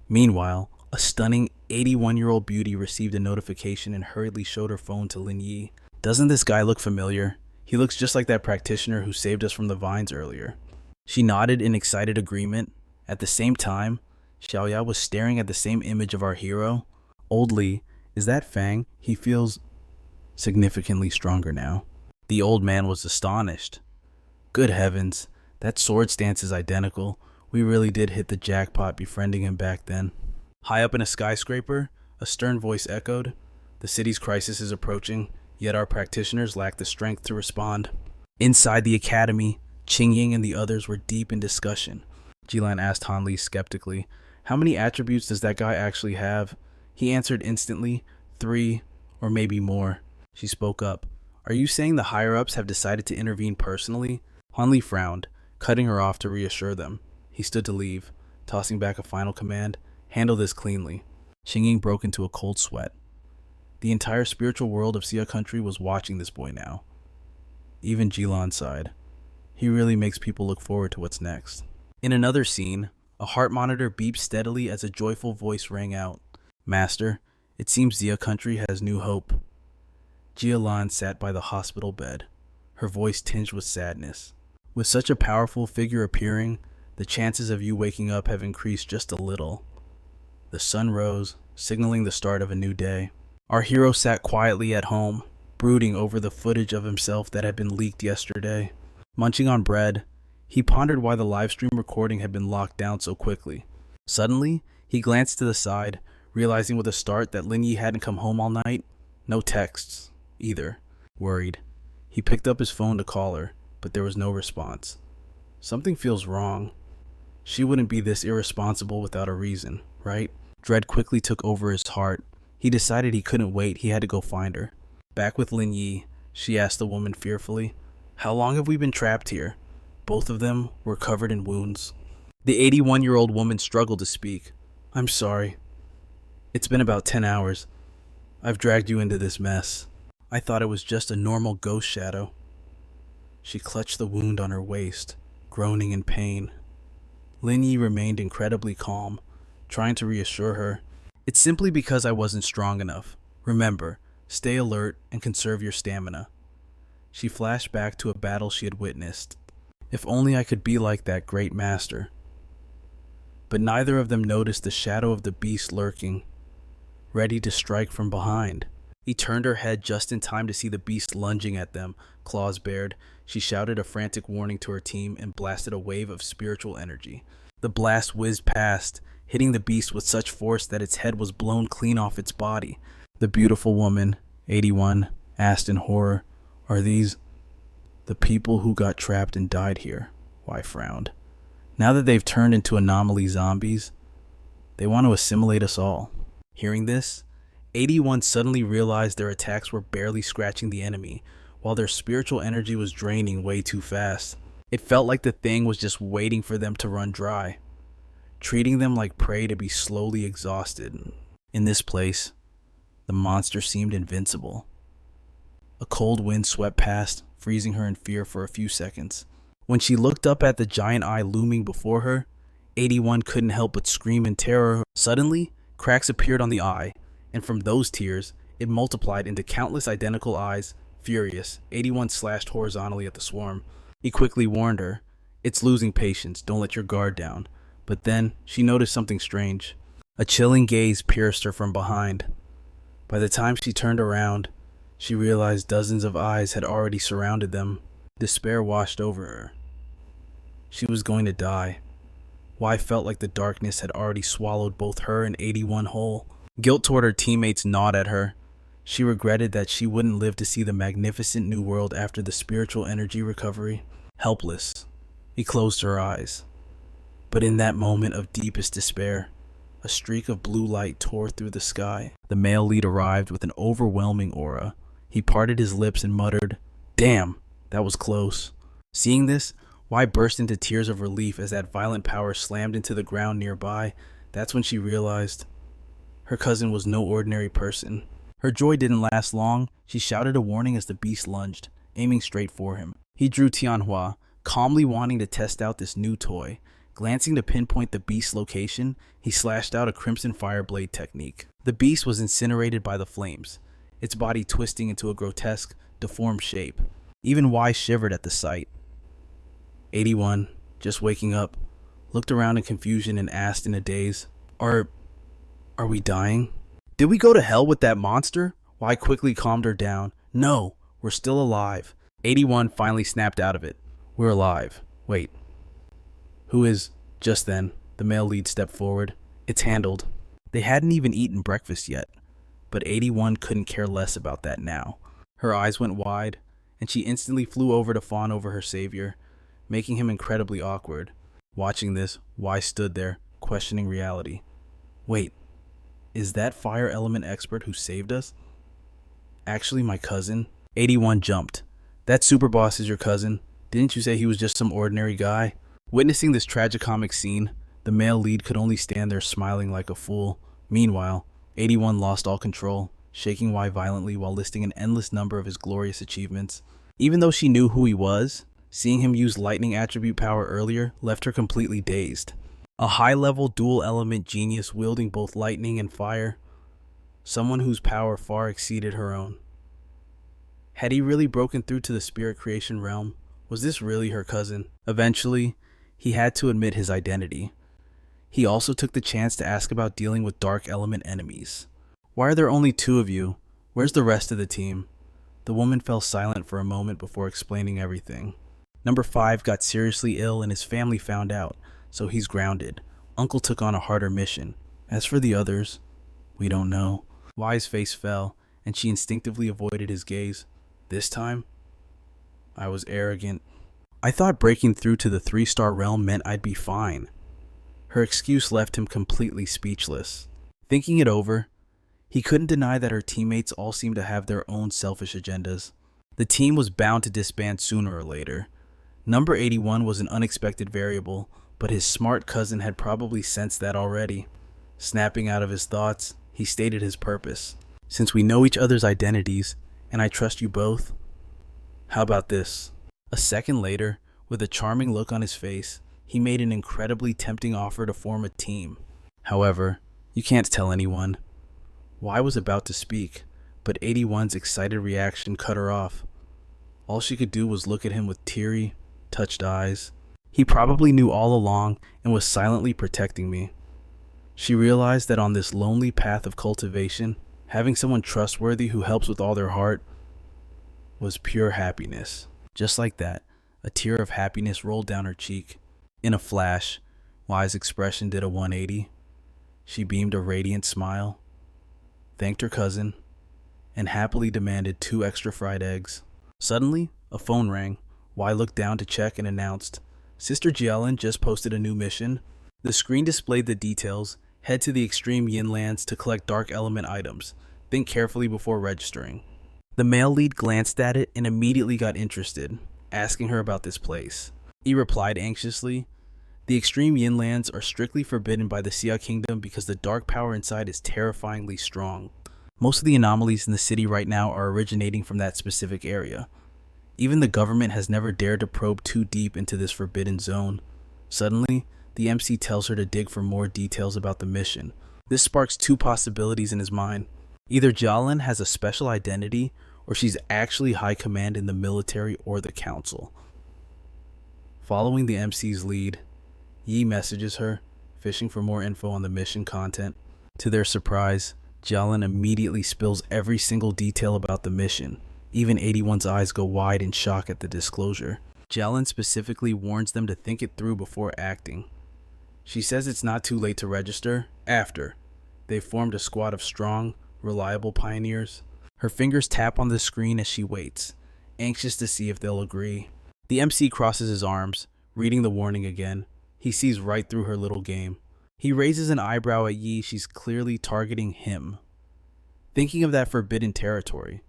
[SPEAKER 1] Meanwhile, a stunning 81-year-old beauty received a notification and hurriedly showed her phone to Lin Yi. "Doesn't this guy look familiar? He looks just like that practitioner who saved us from the vines earlier." She nodded in excited agreement. At the same time, Xiaoya was staring at the same image of our hero. "Old Li, is that Fang? He feels significantly stronger now." The old man was astonished. "Good heavens, that sword stance is identical. We really did hit the jackpot befriending him back then." High up in a skyscraper, a stern voice echoed. "The city's crisis is approaching, yet our practitioners lack the strength to respond." Inside the academy, Qingying and the others were deep in discussion. Jilan asked Han Li skeptically, "How many attributes does that guy actually have?" He answered instantly, 3, or maybe more. She spoke up. "Are you saying the higher-ups have decided to intervene personally?" Han Li frowned, cutting her off to reassure them. He stood to leave, tossing back a final command, "Handle this cleanly." Qingying broke into a cold sweat. The entire spiritual world of Xia country was watching this boy now. Even Jilan sighed. He really makes people look forward to what's next. In another scene, a heart monitor beeped steadily as a joyful voice rang out. "Master, it seems Xia country has new hope." Jilan sat by the hospital bed, her voice tinged with sadness. "With such a powerful figure appearing, the chances of you waking up have increased just a little." The sun rose, signaling the start of a new day. Our hero sat quietly at home, brooding over the footage of himself that had been leaked yesterday. Munching on bread, he pondered why the livestream recording had been locked down so quickly. Suddenly, he glanced to the side, realizing with a start that Lin Yi hadn't come home all night. No texts, either. Worried, he picked up his phone to call her, but there was no response. Something feels wrong. She wouldn't be this irresponsible without a reason, right? Dread quickly took over his heart. He decided he couldn't wait, he had to go find her. Back with Lin Yi, she asked the woman fearfully, "How long have we been trapped here?" Both of them were covered in wounds. The 81-year-old woman struggled to speak. "I'm sorry. It's been about 10 hours. I've dragged you into this mess. I thought it was just a normal ghost shadow." She clutched the wound on her waist, groaning in pain. Lin Yi remained incredibly calm, trying to reassure her. "It's simply because I wasn't strong enough. Remember, stay alert and conserve your stamina." She flashed back to a battle she had witnessed. If only I could be like that great master. But neither of them noticed the shadow of the beast lurking, ready to strike from behind. He turned her head just in time to see the beast lunging at them, claws bared. She shouted a frantic warning to her team and blasted a wave of spiritual energy. The blast whizzed past, hitting the beast with such force that its head was blown clean off its body. The beautiful woman, 81, asked in horror, "Are these the people who got trapped and died here?" Wai frowned. "Now that they've turned into anomaly zombies, they want to assimilate us all." Hearing this, 81 suddenly realized their attacks were barely scratching the enemy, while their spiritual energy was draining way too fast. It felt like the thing was just waiting for them to run dry, treating them like prey to be slowly exhausted. In this place, the monster seemed invincible. A cold wind swept past, freezing her in fear for a few seconds. When she looked up at the giant eye looming before her, 81 couldn't help but scream in terror. Suddenly, cracks appeared on the eye, and from those tears, it multiplied into countless identical eyes. Furious, 81 slashed horizontally at the swarm. He quickly warned her, "It's losing patience, don't let your guard down." But then, she noticed something strange. A chilling gaze pierced her from behind. By the time she turned around, She realized dozens of eyes had already surrounded them. Despair washed over her. She was going to die. Y felt like the darkness had already swallowed both her and 81 whole. Guilt toward her teammates gnawed at her. She regretted that she wouldn't live to see the magnificent new world after the spiritual energy recovery. Helpless, he closed her eyes. But in that moment of deepest despair, a streak of blue light tore through the sky. The male lead arrived with an overwhelming aura. He parted his lips and muttered, "Damn, that was close." Seeing this, Y burst into tears of relief as that violent power slammed into the ground nearby. That's when she realized her cousin was no ordinary person. Her joy didn't last long. She shouted a warning as the beast lunged, aiming straight for him. He drew Tianhua, calmly wanting to test out this new toy. Glancing to pinpoint the beast's location, he slashed out a crimson fire blade technique. The beast was incinerated by the flames, its body twisting into a grotesque, deformed shape. Even Y shivered at the sight. 81, just waking up, looked around in confusion and asked in a daze, Are we dying? Did we go to hell with that monster? Y quickly calmed her down. No, we're still alive. 81 finally snapped out of it. We're alive. Wait. Who is? Just then, the male lead stepped forward. It's handled. They hadn't even eaten breakfast yet, but 81 couldn't care less about that now. Her eyes went wide, and she instantly flew over to fawn over her savior, making him incredibly awkward. Watching this, Y stood there, questioning reality. Wait, is that fire element expert who saved us actually my cousin? 81 jumped. That super boss is your cousin. Didn't you say he was just some ordinary guy? Witnessing this tragicomic scene, the male lead could only stand there smiling like a fool. Meanwhile, 81 lost all control, shaking Y violently while listing an endless number of his glorious achievements. Even though she knew who he was, seeing him use lightning attribute power earlier left her completely dazed. A high-level dual-element genius wielding both lightning and fire, someone whose power far exceeded her own. Had he really broken through to the spirit creation realm? Was this really her cousin? Eventually, he had to admit his identity. He also took the chance to ask about dealing with dark element enemies. Why are there only 2 of you? Where's the rest of the team? The woman fell silent for a moment before explaining everything. Number 5 got seriously ill and his family found out, so he's grounded. Uncle took on a harder mission. As for the others, we don't know. Y's face fell, and she instinctively avoided his gaze. This time, I was arrogant. I thought breaking through to the 3-star realm meant I'd be fine. Her excuse left him completely speechless. Thinking it over, he couldn't deny that her teammates all seemed to have their own selfish agendas. The team was bound to disband sooner or later. Number 81 was an unexpected variable, but his smart cousin had probably sensed that already. Snapping out of his thoughts, he stated his purpose. Since we know each other's identities, and I trust you both, how about this? A second later, with a charming look on his face, he made an incredibly tempting offer to form a team. However, you can't tell anyone. Y was about to speak, but 81's excited reaction cut her off. All she could do was look at him with teary, touched eyes. He probably knew all along and was silently protecting me. She realized that on this lonely path of cultivation, having someone trustworthy who helps with all their heart was pure happiness. Just like that, a tear of happiness rolled down her cheek. In a flash, Y's expression did a 180. She beamed a radiant smile, thanked her cousin, and happily demanded 2 extra fried eggs. Suddenly, a phone rang. Y looked down to check and announced, Sister Jialin just posted a new mission. The screen displayed the details. Head to the extreme yin lands to collect dark element items. Think carefully before registering. The male lead glanced at it and immediately got interested, asking her about this place. He replied anxiously, The extreme yin lands are strictly forbidden by the Xia Kingdom because the dark power inside is terrifyingly strong. Most of the anomalies in the city right now are originating from that specific area. Even the government has never dared to probe too deep into this forbidden zone. Suddenly, the MC tells her to dig for more details about the mission. This sparks 2 possibilities in his mind. Either Jialin has a special identity, or she's actually high command in the military or the council. Following the MC's lead, Yi messages her, fishing for more info on the mission content. To their surprise, Jalen immediately spills every single detail about the mission. Even 81's eyes go wide in shock at the disclosure. Jalen specifically warns them to think it through before acting. She says it's not too late to register after they've formed a squad of strong, reliable pioneers. Her fingers tap on the screen as she waits, anxious to see if they'll agree. The MC crosses his arms, reading the warning again. He sees right through her little game. He raises an eyebrow at Yi. She's clearly targeting him, thinking of that forbidden territory.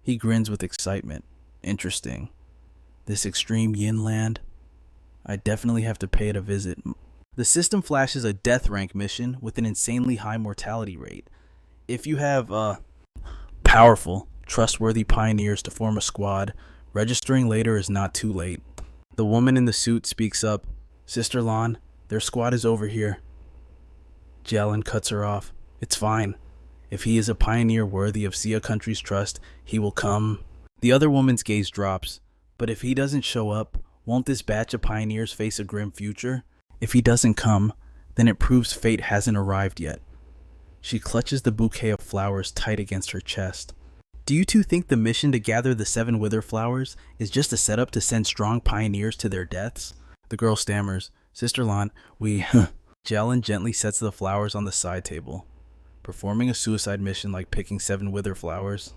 [SPEAKER 1] He grins with excitement. Interesting. This extreme yin land? I definitely have to pay it a visit. The system flashes a death rank mission with an insanely high mortality rate. If you have, powerful, trustworthy pioneers to form a squad, registering later is not too late. The woman in the suit speaks up. Sister Lan, their squad is over here. Jalen cuts her off. It's fine. If he is a pioneer worthy of Sia country's trust, he will come. The other woman's gaze drops. But if he doesn't show up, won't this batch of pioneers face a grim future? If he doesn't come, then it proves fate hasn't arrived yet. She clutches the bouquet of flowers tight against her chest. Do you two think the mission to gather the 7 wither flowers is just a setup to send strong pioneers to their deaths? The girl stammers. Sister Lan, we... Jalen gently sets the flowers on the side table. Performing a suicide mission like picking 7 wither flowers.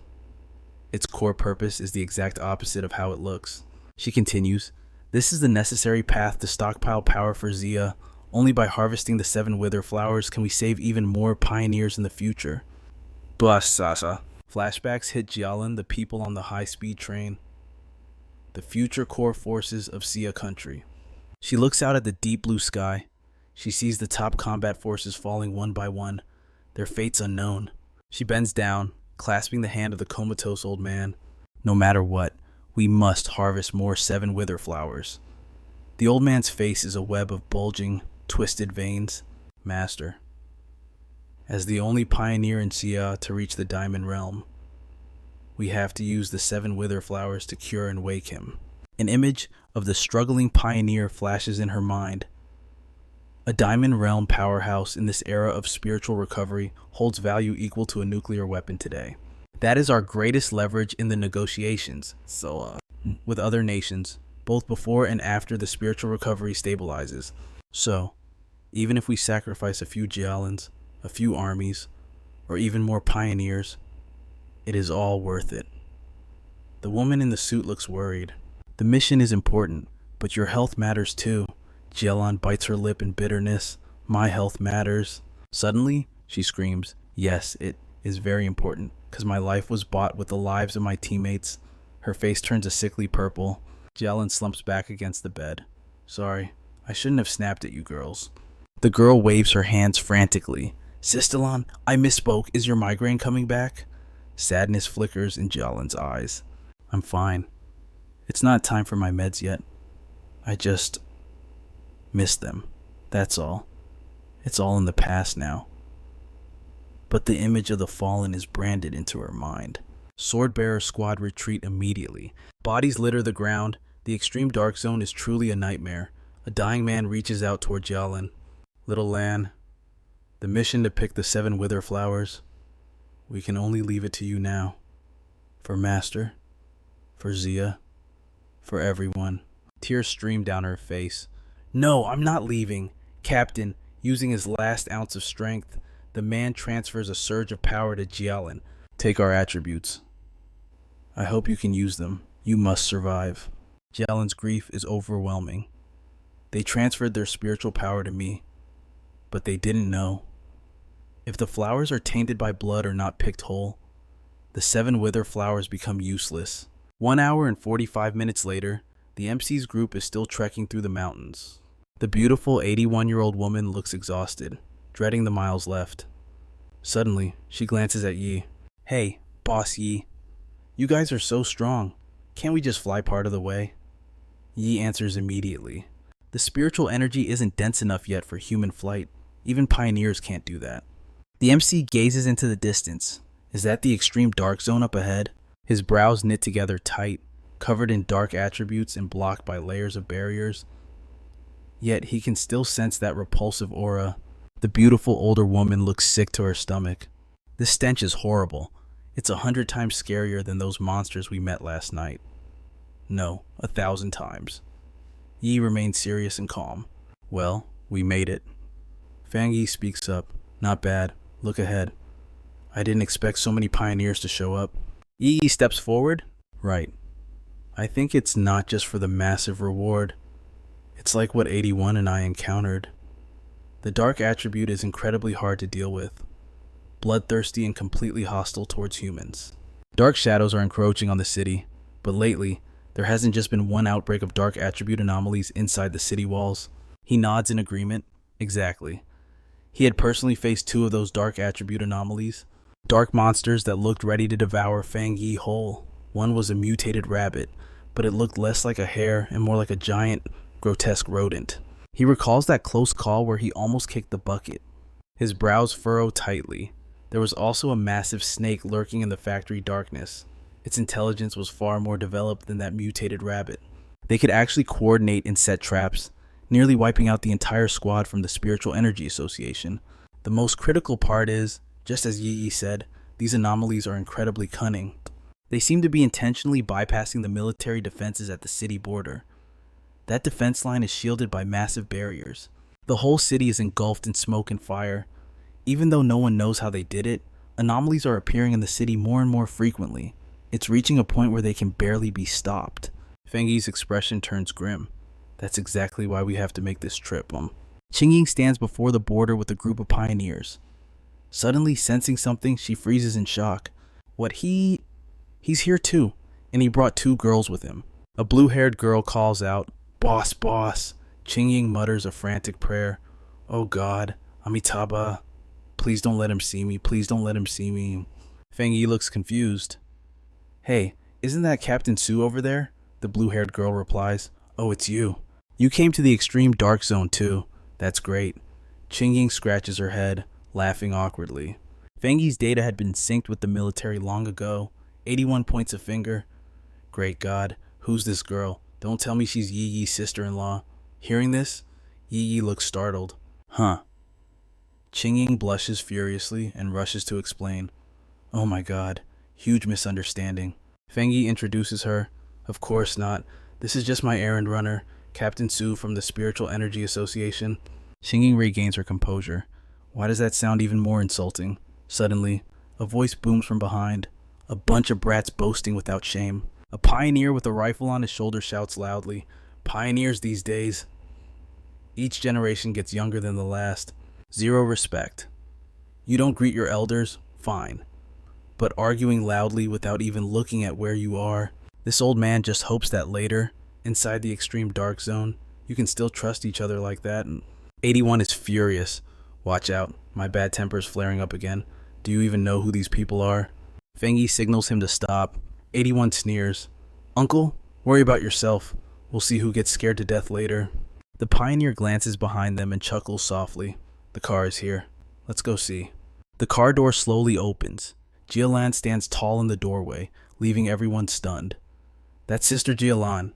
[SPEAKER 1] Its core purpose is the exact opposite of how it looks. She continues, this is the necessary path to stockpile power for Zia. Only by harvesting the 7 wither flowers can we save even more pioneers in the future. Bus, Sasa. Flashbacks hit Jialan, the people on the high-speed train. The future core forces of Sia country. She looks out at the deep blue sky. She sees the top combat forces falling one by one, their fates unknown. She bends down, clasping the hand of the comatose old man. No matter what, we must harvest more 7 wither flowers. The old man's face is a web of bulging, twisted veins. Master. As the only pioneer in Sia to reach the Diamond Realm, we have to use the 7 wither flowers to cure and wake him. An image of the struggling pioneer flashes in her mind. A Diamond Realm powerhouse in this era of spiritual recovery holds value equal to a nuclear weapon today. That is our greatest leverage in the negotiations, with other nations, both before and after the spiritual recovery stabilizes. So, even if we sacrifice a few Jialans, a few armies, or even more pioneers, it is all worth it. The woman in the suit looks worried. The mission is important, but your health matters too. Jialan bites her lip in bitterness. My health matters. Suddenly, she screams, yes, it is very important, because my life was bought with the lives of my teammates. Her face turns a sickly purple. Jialan slumps back against the bed. Sorry, I shouldn't have snapped at you girls. The girl waves her hands frantically. Sistalan, I misspoke. Is your migraine coming back? Sadness flickers in Jialan's eyes. I'm fine. It's not time for my meds yet. I just miss them. That's all. It's all in the past now. But the image of the fallen is branded into her mind. Swordbearer squad retreat immediately. Bodies litter the ground. The extreme dark zone is truly a nightmare. A dying man reaches out toward Jialan. Little Lan, the mission to pick the 7 wither flowers, we can only leave it to you now. For Master, for Zia, for everyone. Tears stream down her face. No, I'm not leaving. Captain, using his last ounce of strength, the man transfers a surge of power to Jialan. Take our attributes. I hope you can use them. You must survive. Jialan's grief is overwhelming. They transferred their spiritual power to me, but they didn't know. If the flowers are tainted by blood or not picked whole, the 7 wither flowers become useless. 1 hour and 45 minutes later, the MC's group is still trekking through the mountains. The beautiful 81-year-old woman looks exhausted, dreading the miles left. Suddenly, she glances at Yi. Hey, Boss Yi. You guys are so strong. Can't we just fly part of the way? Yi answers immediately. The spiritual energy isn't dense enough yet for human flight. Even pioneers can't do that. The MC gazes into the distance. Is that the extreme dark zone up ahead? His brows knit together tight, covered in dark attributes and blocked by layers of barriers. Yet he can still sense that repulsive aura. The beautiful older woman looks sick to her stomach. This stench is horrible. It's 100 times scarier than those monsters we met last night. No, 1,000 times. Yi remains serious and calm. Well, we made it. Fang Yi speaks up. Not bad. Look ahead. I didn't expect so many pioneers to show up. Yi steps forward. Right. I think it's not just for the massive reward. It's like what 81 and I encountered. The dark attribute is incredibly hard to deal with. Bloodthirsty and completely hostile towards humans. Dark shadows are encroaching on the city, but lately, there hasn't just been one outbreak of dark attribute anomalies inside the city walls. He nods in agreement. Exactly. He had personally faced 2 of those dark attribute anomalies. Dark monsters that looked ready to devour Fang Yi whole. One was a mutated rabbit, but it looked less like a hare and more like a giant, grotesque rodent. He recalls that close call where he almost kicked the bucket. His brows furrow tightly. There was also a massive snake lurking in the factory darkness. Its intelligence was far more developed than that mutated rabbit. They could actually coordinate and set traps, nearly wiping out the entire squad from the Spiritual Energy Association. The most critical part is, just as Yi said, these anomalies are incredibly cunning. They seem to be intentionally bypassing the military defenses at the city border. That defense line is shielded by massive barriers. The whole city is engulfed in smoke and fire. Even though no one knows how they did it, anomalies are appearing in the city more and more frequently. It's reaching a point where they can barely be stopped. Fang Yi's expression turns grim. That's exactly why we have to make this trip. Qingying stands before the border with a group of pioneers. Suddenly sensing something, she freezes in shock. He's here too, and he brought 2 girls with him. A blue-haired girl calls out, "Boss, boss." Qingying mutters a frantic prayer. "Oh God, Amitabha. Please don't let him see me. Please don't let him see me." Fang Yi looks confused. "Hey, isn't that Captain Su over there?" The blue-haired girl replies. "Oh, it's you. You came to the extreme dark zone too. That's great." Qingying scratches her head, laughing awkwardly. Fang Yi's data had been synced with the military long ago. 81 points a finger. Great God, who's this girl? Don't tell me she's Yi Yi's sister-in-law. Hearing this, Yi Yi looks startled. Huh. Qingying blushes furiously and rushes to explain. Oh my God, huge misunderstanding. Fang Yi introduces her. Of course not. This is just my errand runner, Captain Su from the Spiritual Energy Association. Qingying regains her composure. Why does that sound even more insulting? Suddenly, a voice booms from behind. A bunch of brats boasting without shame. A pioneer with a rifle on his shoulder shouts loudly. Pioneers these days. Each generation gets younger than the last. Zero respect. You don't greet your elders? Fine. But arguing loudly without even looking at where you are. This old man just hopes that later, inside the extreme dark zone, you can still trust each other like that. And 81 is furious. Watch out, my bad temper is flaring up again. Do you even know who these people are? Fang Yi signals him to stop. 81 sneers. Uncle, worry about yourself. We'll see who gets scared to death later. The pioneer glances behind them and chuckles softly. The car is here. Let's go see. The car door slowly opens. Jialan stands tall in the doorway, leaving everyone stunned. That's Sister Jialan.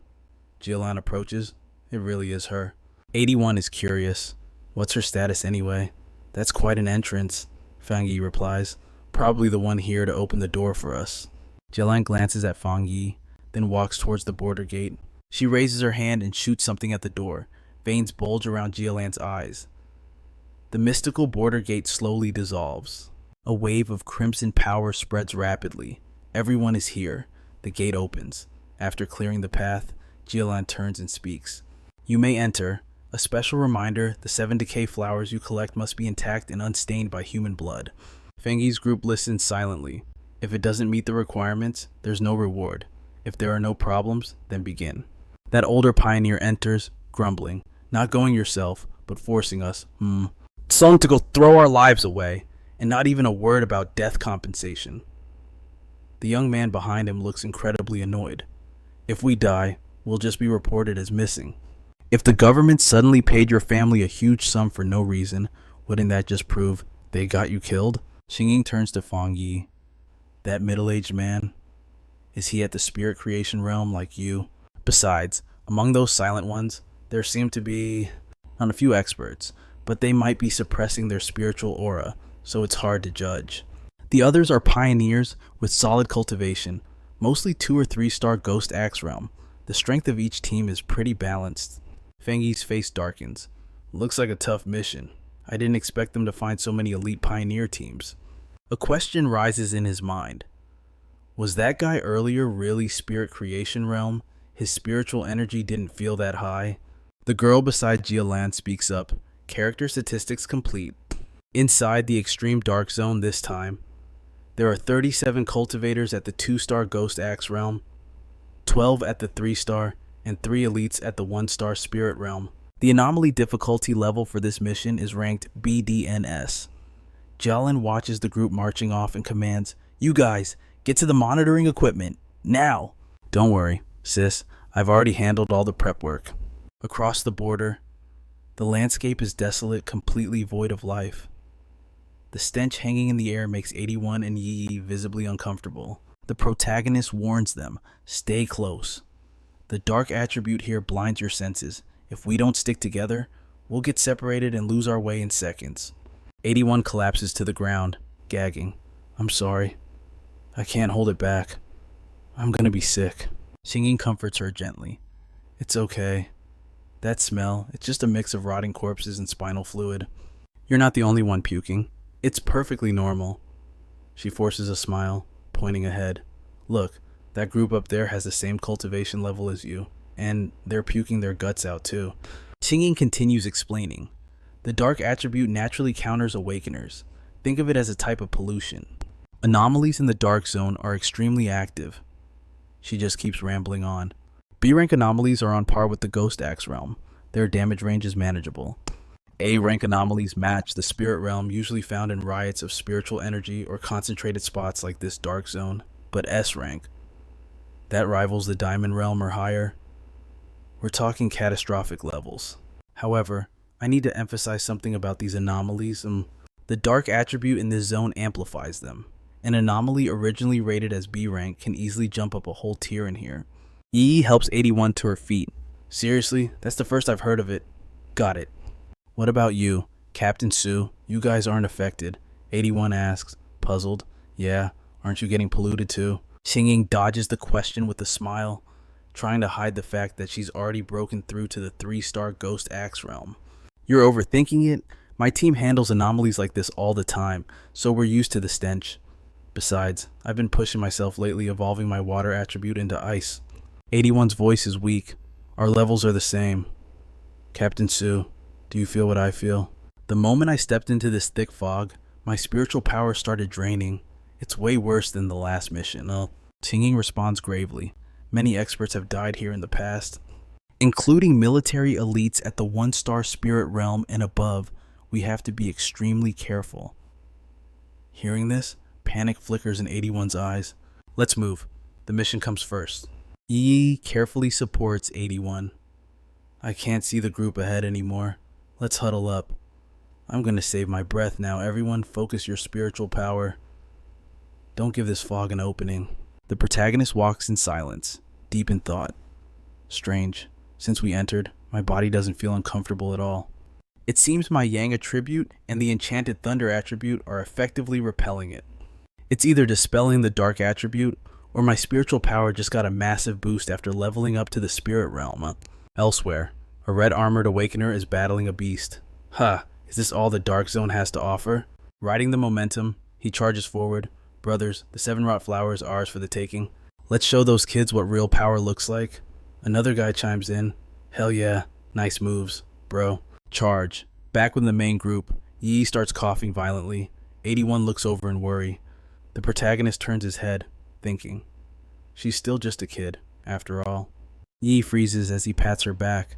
[SPEAKER 1] Jialan approaches. It really is her. 81 is curious. What's her status anyway? That's quite an entrance, Fang Yi replies. Probably the one here to open the door for us. Jialan glances at Fang Yi, then walks towards the border gate. She raises her hand and shoots something at the door. Veins bulge around Jialan's eyes. The mystical border gate slowly dissolves. A wave of crimson power spreads rapidly. Everyone is here. The gate opens. After clearing the path, Jialan turns and speaks. You may enter. A special reminder, the 7 decay flowers you collect must be intact and unstained by human blood. Fang Yi's group listens silently. If it doesn't meet the requirements, there's no reward. If there are no problems, then begin. That older pioneer enters, grumbling. Not going yourself, but forcing us. Some to go throw our lives away, and not even a word about death compensation. The young man behind him looks incredibly annoyed. If we die, we'll just be reported as missing. If the government suddenly paid your family a huge sum for no reason, wouldn't that just prove they got you killed? Xingying turns to Fang Yi. That middle-aged man, is he at the spirit creation realm like you? Besides, among those silent ones, there seem to be not a few experts, but they might be suppressing their spiritual aura, so it's hard to judge. The others are pioneers with solid cultivation, mostly 2 or 3-star Ghost Axe Realm. The strength of each team is pretty balanced. Fengi's face darkens. Looks like a tough mission. I didn't expect them to find so many elite pioneer teams. A question rises in his mind. Was that guy earlier really Spirit Creation Realm? His spiritual energy didn't feel that high. The girl beside Jialan speaks up. Character statistics complete. Inside the extreme dark zone this time, there are 37 cultivators at the 2-star Ghost Axe Realm, 12 at the 3-star, and 3 elites at the 1-star Spirit Realm. The anomaly difficulty level for this mission is ranked BDNS. Jialan watches the group marching off and commands, "You guys, get to the monitoring equipment, now!" "Don't worry, sis, I've already handled all the prep work." Across the border, the landscape is desolate, completely void of life. The stench hanging in the air makes 81 and Yi visibly uncomfortable. The protagonist warns them, stay close. The dark attribute here blinds your senses. If we don't stick together, we'll get separated and lose our way in seconds. 81 collapses to the ground, gagging. "I'm sorry. I can't hold it back. I'm gonna be sick." Xingyin comforts her gently. "It's okay. That smell, it's just a mix of rotting corpses and spinal fluid. You're not the only one puking. It's perfectly normal." She forces a smile, pointing ahead. "Look, that group up there has the same cultivation level as you, and they're puking their guts out too." Xingyin continues explaining. The dark attribute naturally counters awakeners. Think of it as a type of pollution. Anomalies in the dark zone are extremely active. She just keeps rambling on. B-rank anomalies are on par with the Ghost Axe Realm. Their damage range is manageable. A-rank anomalies match the Spirit Realm, usually found in riots of spiritual energy or concentrated spots like this dark zone. But S-rank, that rivals the Diamond Realm or higher. We're talking catastrophic levels. However, I need to emphasize something about these anomalies. The dark attribute in this zone amplifies them. An anomaly originally rated as B rank can easily jump up a whole tier in here. Yi helps 81 to her feet. "Seriously, that's the first I've heard of it." "Got it. What about you, Captain Sue? You guys aren't affected." 81 asks, puzzled. "Yeah, aren't you getting polluted too?" Xingyin dodges the question with a smile, trying to hide the fact that she's already broken through to the 3-star Ghost Axe Realm. "You're overthinking it. My team handles anomalies like this all the time, so we're used to the stench. Besides, I've been pushing myself lately, evolving my water attribute into ice." 81's voice is weak. "Our levels are the same. Captain Sue, do you feel what I feel?" "The moment I stepped into this thick fog, my spiritual power started draining. It's way worse than the last mission." Xingyin responds gravely. "Many experts have died here in the past, including military elites at the 1-star Spirit Realm and above. We have to be extremely careful." Hearing this, panic flickers in 81's eyes. "Let's move. The mission comes first." Yi carefully supports 81. "I can't see the group ahead anymore. Let's huddle up. I'm gonna save my breath now. Everyone, focus your spiritual power. Don't give this fog an opening." The protagonist walks in silence, deep in thought. "Strange. Since we entered, my body doesn't feel uncomfortable at all. It seems my Yang attribute and the enchanted Thunder attribute are effectively repelling it. It's either dispelling the dark attribute, or my spiritual power just got a massive boost after leveling up to the Spirit Realm." Elsewhere, a red-armored awakener is battling a beast. Is this all the Dark Zone has to offer? Riding the momentum, he charges forward. "Brothers, the 7 rot flowers are ours for the taking. Let's show those kids what real power looks like." Another guy chimes in. "Hell yeah, nice moves, bro." Charge. Back with the main group, Yi starts coughing violently. 81 looks over in worry. The protagonist turns his head, thinking, she's still just a kid, after all. Yi freezes as he pats her back.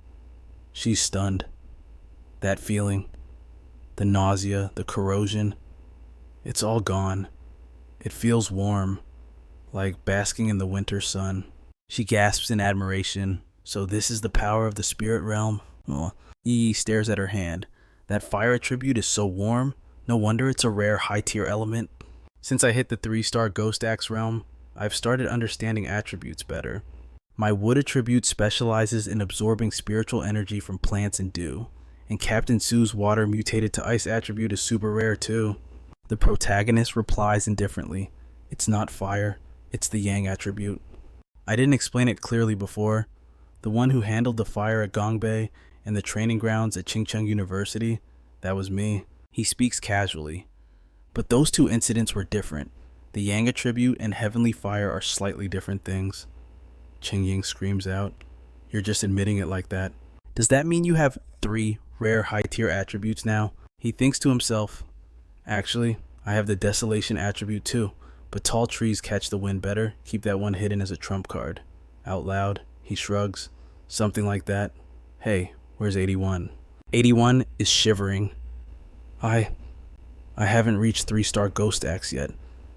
[SPEAKER 1] She's stunned. That feeling, the nausea, the corrosion, it's all gone. It feels warm, like basking in the winter sun. She gasps in admiration. "So this is the power of the spirit realm?" Yi stares at her hand. "That fire attribute is so warm. No wonder it's a rare high-tier element. Since I hit the 3-star Ghost Axe realm, I've started understanding attributes better. My wood attribute specializes in absorbing spiritual energy from plants and dew, and Captain Sue's water mutated to ice attribute is super rare too. The protagonist replies indifferently. It's not fire, it's the yang attribute. I didn't explain it clearly before. The one who handled the fire at Gongbei and the training grounds at Chingcheng University, that was me. He speaks casually. But those two incidents were different. The yang attribute and heavenly fire are slightly different things. Ching Ying screams out. You're just admitting it like that. Does that mean you have 3 rare high-tier attributes now? He thinks to himself, actually, I have the desolation attribute too, but tall trees catch the wind better. Keep that one hidden as a trump card. Out loud, he shrugs. Something like that. Hey, where's 81? 81 is shivering. I haven't reached 3-star ghost axe yet,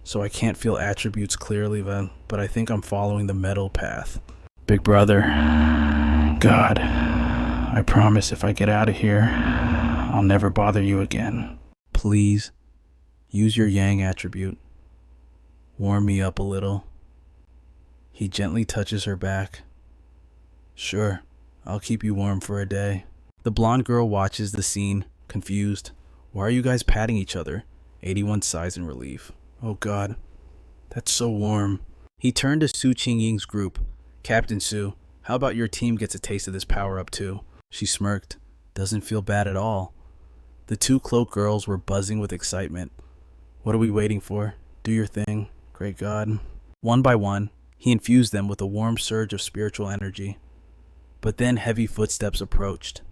[SPEAKER 1] so I can't feel attributes clearly, but I think I'm following the metal path. Big brother, God, I promise if I get out of here, I'll never bother you again. Please, use your yang attribute. Warm me up a little. He gently touches her back. Sure, I'll keep you warm for a day. The blonde girl watches the scene, confused. Why are you guys patting each other? 81 sighs in relief. Oh God, that's so warm. He turned to Su Qingying's group. Captain Su, how about your team gets a taste of this power-up too? She smirked. Doesn't feel bad at all. The 2 cloaked girls were buzzing with excitement. What are we waiting for? Do your thing, great God. One by one, he infused them with a warm surge of spiritual energy. But then heavy footsteps approached.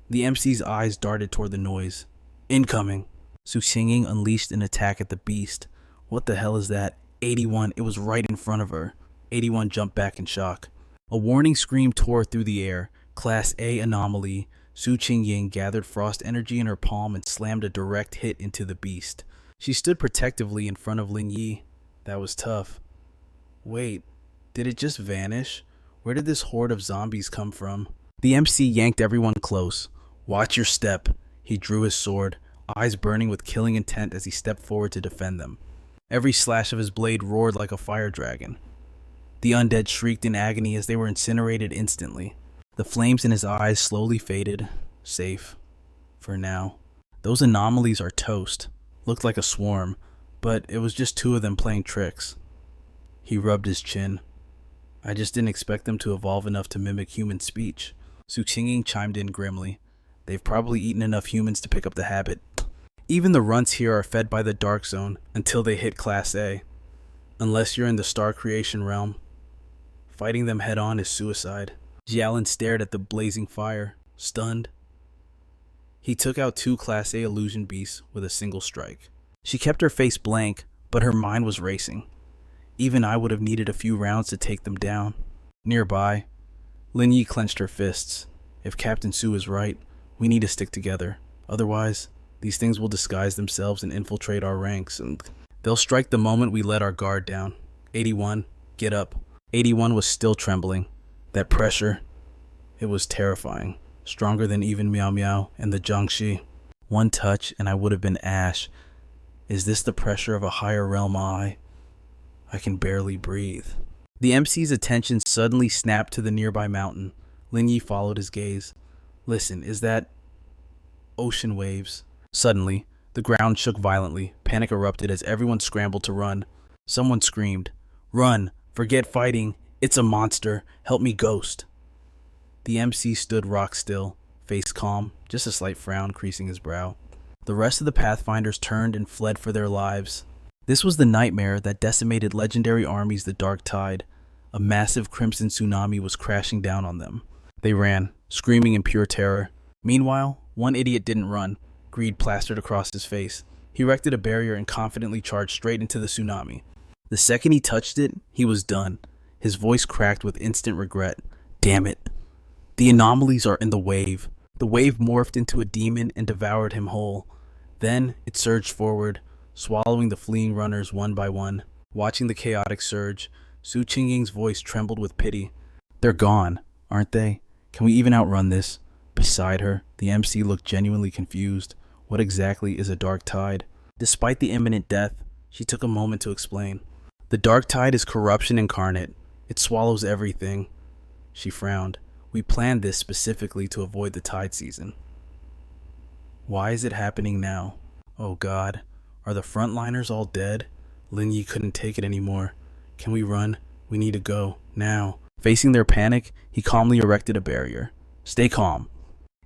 [SPEAKER 1] The MC's eyes darted toward the noise. Incoming. Su Qingying unleashed an attack at the beast. What the hell is that? 81, it was right in front of her. 81 jumped back in shock. A warning scream tore through the air. Class A anomaly. Su Qingying gathered frost energy in her palm and slammed a direct hit into the beast. She stood protectively in front of Lin Yi. That was tough. Wait, did it just vanish? Where did this horde of zombies come from? The MC yanked everyone close. Watch your step. He drew his sword, eyes burning with killing intent as he stepped forward to defend them. Every slash of his blade roared like a fire dragon. The undead shrieked in agony as they were incinerated instantly. The flames in his eyes slowly faded. Safe. For now. Those anomalies are toast. Looked like a swarm, but it was just 2 of them playing tricks. He rubbed his chin. I just didn't expect them to evolve enough to mimic human speech. Su Qingying chimed in grimly. They've probably eaten enough humans to pick up the habit. Even the runts here are fed by the Dark Zone until they hit Class A. Unless you're in the Star Creation realm. Fighting them head-on is suicide. Jialin stared at the blazing fire, stunned. He took out 2 Class A illusion beasts with a single strike. She kept her face blank, but her mind was racing. Even I would have needed a few rounds to take them down. Nearby, Lin Yi clenched her fists. If Captain Su is right, we need to stick together. Otherwise, these things will disguise themselves and infiltrate our ranks, and they'll strike the moment we let our guard down. 81, get up. 81 was still trembling. That pressure, it was terrifying. Stronger than even Miao Miao and the Jiangxi. One touch and I would have been ash. Is this the pressure of a higher realm I can barely breathe. The MC's attention suddenly snapped to the nearby mountain. Lin Yi followed his gaze. Listen, is that ocean waves? Suddenly, the ground shook violently. Panic erupted as everyone scrambled to run. Someone screamed, Run! Forget fighting! It's a monster! Help me, ghost! The MC stood rock still, face calm, just a slight frown creasing his brow. The rest of the Pathfinders turned and fled for their lives. This was the nightmare that decimated legendary armies the Dark Tide. A massive crimson tsunami was crashing down on them. They ran, screaming in pure terror. Meanwhile, one idiot didn't run. Greed plastered across his face. He erected a barrier and confidently charged straight into the tsunami. The second he touched it, he was done. His voice cracked with instant regret. Damn it. The anomalies are in the wave. The wave morphed into a demon and devoured him whole. Then it surged forward, swallowing the fleeing runners one by one. Watching the chaotic surge, Su Qingying's voice trembled with pity. They're gone, aren't they? Can we even outrun this? Beside her, the MC looked genuinely confused. What exactly is a dark tide? Despite the imminent death, she took a moment to explain. The dark tide is corruption incarnate. It swallows everything. She frowned. We planned this specifically to avoid the tide season. Why is it happening now? Oh God, Are the frontliners all dead? Lin Yi couldn't take it anymore. Can we run? We need to go. Now. Facing their panic, he calmly erected a barrier. Stay calm.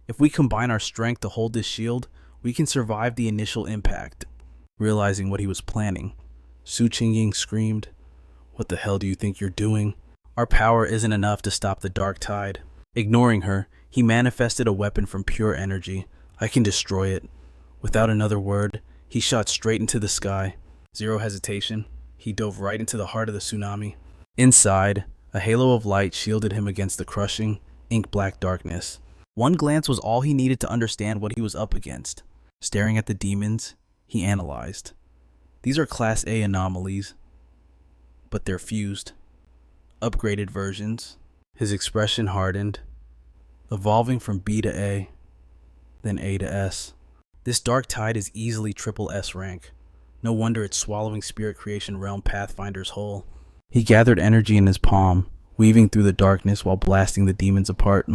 [SPEAKER 1] If we combine our strength to hold this shield, we can survive the initial impact. Realizing what he was planning, Su Qingying screamed, What the hell do you think you're doing? Our power isn't enough to stop the dark tide. Ignoring her, he manifested a weapon from pure energy. I can destroy it. Without another word, he shot straight into the sky. Zero hesitation, he dove right into the heart of the tsunami. Inside, a halo of light shielded him against the crushing, ink-black darkness. One glance was all he needed to understand what he was up against. Staring at the demons, he analyzed. These are Class A anomalies, but they're fused. Upgraded versions. His expression hardened, evolving from B to A, then A to S. This dark tide is easily triple S rank. No wonder it's swallowing Spirit Creation Realm Pathfinder's whole. He gathered energy in his palm, weaving through the darkness while blasting the demons apart.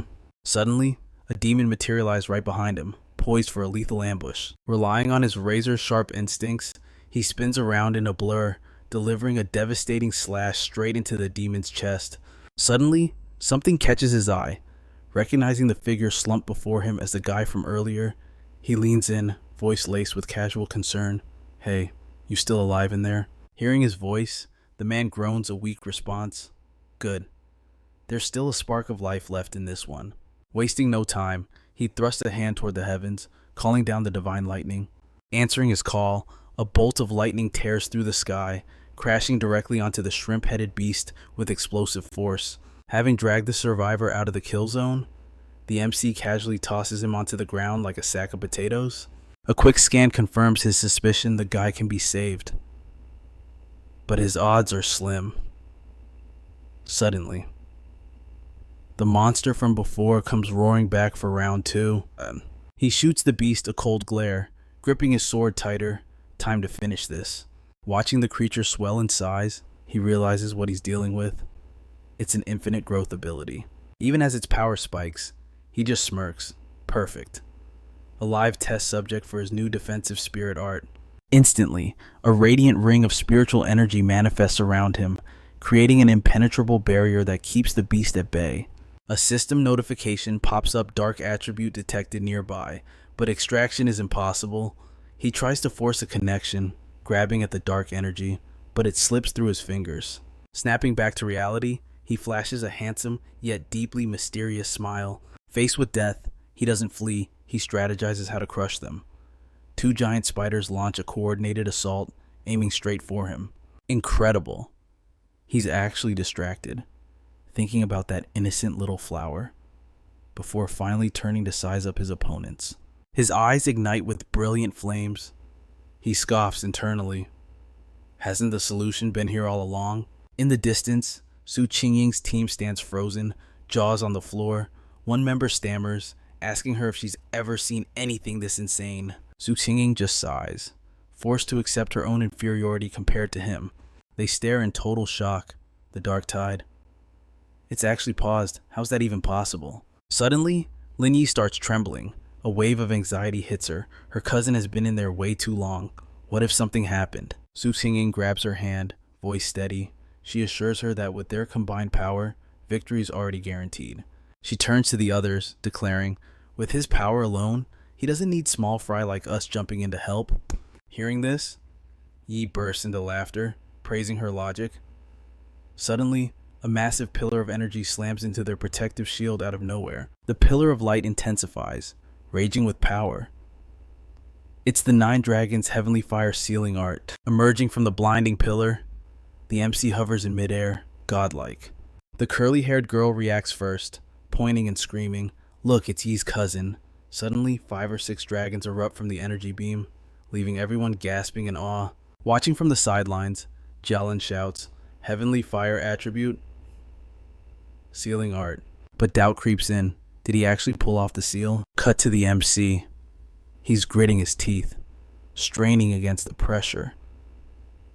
[SPEAKER 1] Suddenly, a demon materialized right behind him, poised for a lethal ambush. Relying on his razor-sharp instincts, he spins around in a blur, delivering a devastating slash straight into the demon's chest. Suddenly, something catches his eye. Recognizing the figure slumped before him as the guy from earlier, he leans in, voice laced with casual concern. Hey, you still alive in there? Hearing his voice, the man groans a weak response. Good. There's still a spark of life left in this one. Wasting no time, he thrust a hand toward the heavens, calling down the divine lightning. Answering his call, a bolt of lightning tears through the sky, crashing directly onto the shrimp-headed beast with explosive force. Having dragged the survivor out of the kill zone, the MC casually tosses him onto the ground like a sack of potatoes. A quick scan confirms his suspicion the guy can be saved. But his odds are slim. Suddenly, the monster from before comes roaring back for round two. He shoots the beast a cold glare, gripping his sword tighter. Time to finish this. Watching the creature swell in size, he realizes what he's dealing with. It's an infinite growth ability. Even as its power spikes, he just smirks. Perfect. A live test subject for his new defensive spirit art. Instantly, a radiant ring of spiritual energy manifests around him, creating an impenetrable barrier that keeps the beast at bay. A system notification pops up, dark attribute detected nearby, but extraction is impossible. He tries to force a connection, grabbing at the dark energy, but it slips through his fingers. Snapping back to reality, he flashes a handsome yet deeply mysterious smile. Faced with death, he doesn't flee, he strategizes how to crush them. Two giant spiders launch a coordinated assault, aiming straight for him. Incredible. He's actually distracted, thinking about that innocent little flower, before finally turning to size up his opponents. His eyes ignite with brilliant flames. He scoffs internally. Hasn't the solution been here all along? In the distance, Su Qingying's team stands frozen, jaws on the floor. One member stammers, asking her if she's ever seen anything this insane. Su Qingying just sighs, forced to accept her own inferiority compared to him. They stare in total shock. The dark tide. It's actually paused. How's that even possible? Suddenly, Lin Yi starts trembling. A wave of anxiety hits her. Her cousin has been in there way too long. What if something happened? Su Qingying grabs her hand, voice steady. She assures her that with their combined power, victory is already guaranteed. She turns to the others, declaring, with his power alone, he doesn't need small fry like us jumping in to help. Hearing this, Yi bursts into laughter, praising her logic. Suddenly, a massive pillar of energy slams into their protective shield out of nowhere. The pillar of light intensifies, raging with power. It's the Nine Dragons' Heavenly Fire sealing art. Emerging from the blinding pillar, the MC hovers in midair, godlike. The curly-haired girl reacts first, pointing and screaming, Look, it's Yi's cousin. Suddenly, 5 or 6 dragons erupt from the energy beam, leaving everyone gasping in awe. Watching from the sidelines, Jialin shouts, Heavenly Fire attribute? Sealing art. But doubt creeps in. Did he actually pull off the seal? Cut to the MC. He's gritting his teeth, straining against the pressure.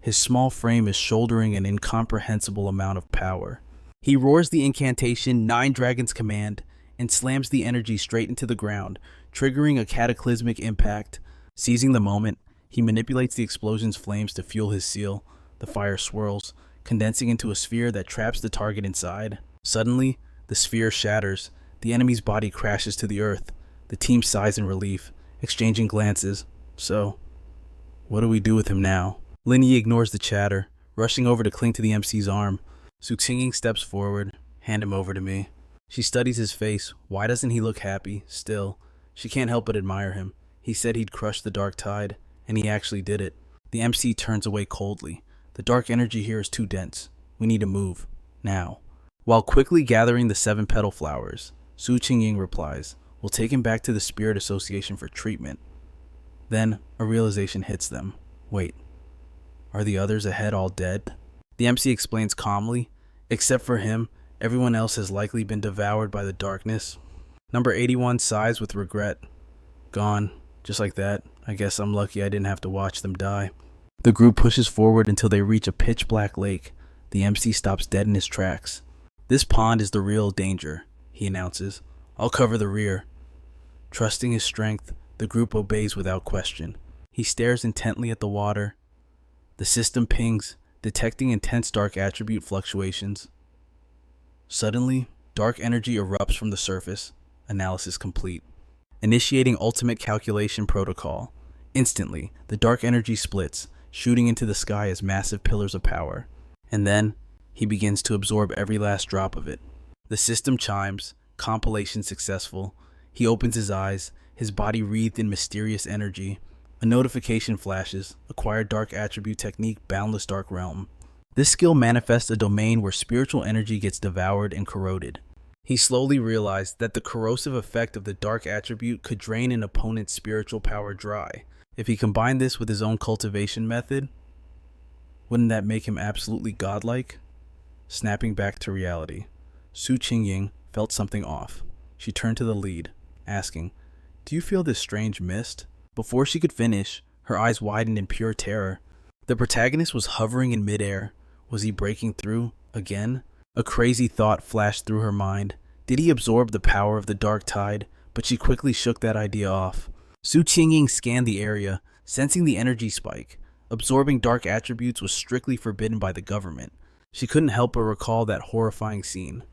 [SPEAKER 1] His small frame is shouldering an incomprehensible amount of power. He roars the incantation, Nine Dragons Command, and slams the energy straight into the ground, triggering a cataclysmic impact. Seizing the moment, He manipulates the explosion's flames to fuel his seal. The fire swirls, condensing into a sphere that traps the target inside. Suddenly, the sphere shatters. The enemy's body crashes to the earth. The team sighs in relief, exchanging glances. So, what do we do with him now? Lin Yi ignores the chatter, rushing over to cling to the MC's arm. Suxinging steps forward. Hand him over to me. She studies his face. Why doesn't he look happy? Still, she can't help but admire him. He said he'd crush the dark tide, and he actually did it. The MC turns away coldly. The dark energy here is too dense. We need to move. Now. While quickly gathering the 7 petal flowers, Su Qingying replies, "We'll take him back to the Spirit Association for treatment." Then, a realization hits them. Wait, are the others ahead all dead? The MC explains calmly, except for him, everyone else has likely been devoured by the darkness. Number 81 sighs with regret. Gone. Just like that. I guess I'm lucky I didn't have to watch them die. The group pushes forward until they reach a pitch-black lake. The MC stops dead in his tracks. "This pond is the real danger," he announces. "I'll cover the rear." Trusting his strength, the group obeys without question. He stares intently at the water. The system pings, detecting intense dark attribute fluctuations. Suddenly, dark energy erupts from the surface. Analysis complete. Initiating ultimate calculation protocol. Instantly, the dark energy splits, shooting into the sky as massive pillars of power. And then, he begins to absorb every last drop of it. The system chimes, compilation successful. He opens his eyes, his body wreathed in mysterious energy. A notification flashes, acquired dark attribute technique, boundless dark realm. This skill manifests a domain where spiritual energy gets devoured and corroded. He slowly realized that the corrosive effect of the dark attribute could drain an opponent's spiritual power dry. If he combined this with his own cultivation method, wouldn't that make him absolutely godlike? Snapping back to reality, Su Qingying felt something off. She turned to the lead, asking, "Do you feel this strange mist?" Before she could finish, her eyes widened in pure terror. The protagonist was hovering in midair. Was he breaking through again? A crazy thought flashed through her mind. Did he absorb the power of the dark tide? But she quickly shook that idea off. Su Qingying scanned the area, sensing the energy spike. Absorbing dark attributes was strictly forbidden by the government. She couldn't help but recall that horrifying scene.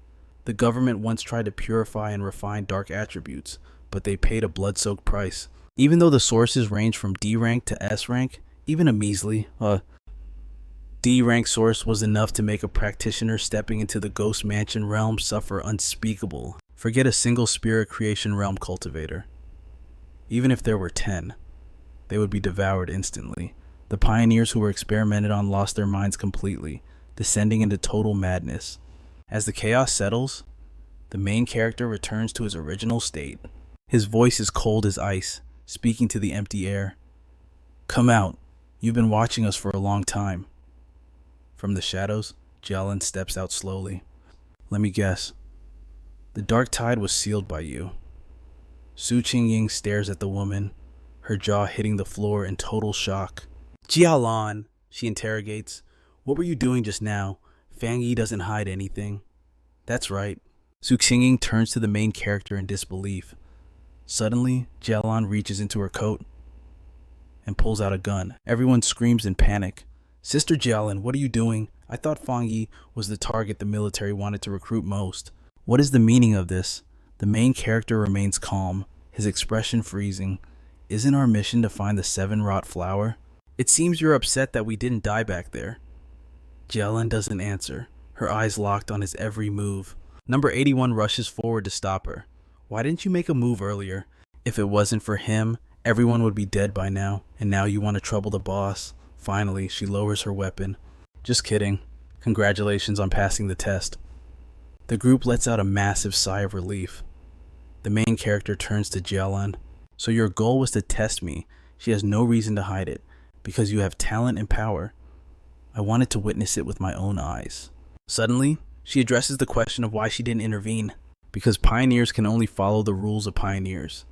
[SPEAKER 1] The government once tried to purify and refine dark attributes, but they paid a blood-soaked price. Even though the sources range from D rank to S rank, even a measly D rank source was enough to make a practitioner stepping into the Ghost Mansion realm suffer unspeakable. Forget a single spirit creation realm cultivator. Even if there were 10, they would be devoured instantly. The pioneers who were experimented on lost their minds completely, descending into total madness. As the chaos settles, the main character returns to his original state. His voice is cold as ice, speaking to the empty air. "Come out. You've been watching us for a long time." From the shadows, Jialan steps out slowly. "Let me guess. The dark tide was sealed by you." Su Qingying stares at the woman, her jaw hitting the floor in total shock. "Jialan," she interrogates, "what were you doing just now? Fang Yi doesn't hide anything." "That's right." Su Qingying turns to the main character in disbelief. Suddenly, Jialan reaches into her coat and pulls out a gun. Everyone screams in panic. "Sister Jialan, what are you doing? I thought Fang Yi was the target the military wanted to recruit most." What is the meaning of this? The main character remains calm, his expression freezing. Isn't our mission to find the 7-rot flower? "It seems you're upset that we didn't die back there." Jialan doesn't answer, her eyes locked on his every move. Number 81 rushes forward to stop her. "Why didn't you make a move earlier? If it wasn't for him, everyone would be dead by now, and now you want to trouble the boss." Finally, she lowers her weapon. "Just kidding. Congratulations on passing the test." The group lets out a massive sigh of relief. The main character turns to Jialan. "So your goal was to test me. She has no reason to hide it, because you have talent and power. I wanted to witness it with my own eyes." Suddenly, she addresses the question of why she didn't intervene. Because pioneers can only follow the rules of pioneers.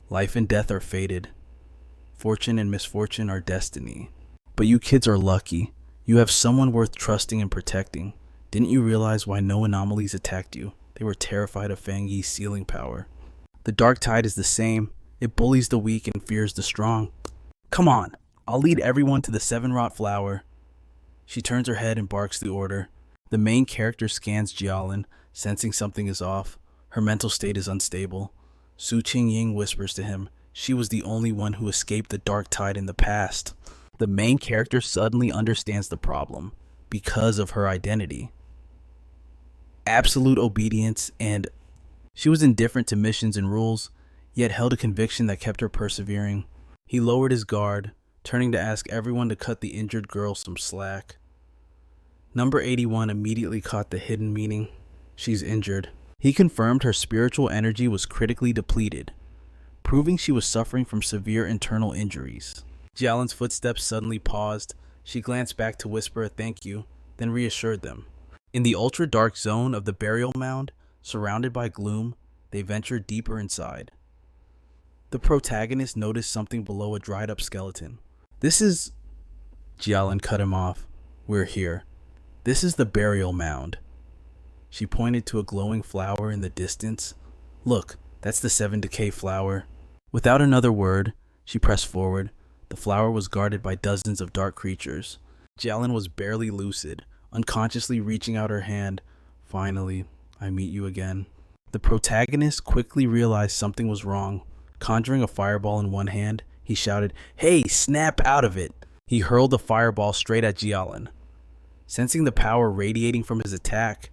[SPEAKER 1] Life and death are fated. Fortune and misfortune are destiny. But you kids are lucky. You have someone worth trusting and protecting. Didn't you realize why no anomalies attacked you? They were terrified of Fang Yi's sealing power. The dark tide is the same. It bullies the weak and fears the strong. "Come on, I'll lead everyone to the seven-rot flower. She turns her head and barks the order. The main character scans Jialin, sensing something is off. Her mental state is unstable. Su Qingying whispers to him, she was the only one who escaped the dark tide in the past. The main character suddenly understands the problem because of her identity. Absolute obedience, and she was indifferent to missions and rules, yet held a conviction that kept her persevering. He lowered his guard, turning to ask everyone to cut the injured girl some slack. Number 81 immediately caught the hidden meaning. She's injured. He confirmed her spiritual energy was critically depleted, proving she was suffering from severe internal injuries. Jialin's footsteps suddenly paused. She glanced back to whisper a thank you, then reassured them. In the ultra-dark zone of the burial mound, surrounded by gloom, they ventured deeper inside. The protagonist noticed something below a dried-up skeleton. This is... Jialin cut him off. We're here. This is the burial mound. She pointed to a glowing flower in the distance. Look, that's the 7 decay flower. Without another word, she pressed forward. The flower was guarded by dozens of dark creatures. Jialin was barely lucid, unconsciously reaching out her hand. Finally, I meet you again. The protagonist quickly realized something was wrong. Conjuring a fireball in one hand, he shouted, "Hey, snap out of it!" He hurled the fireball straight at Jialin. Sensing the power radiating from his attack,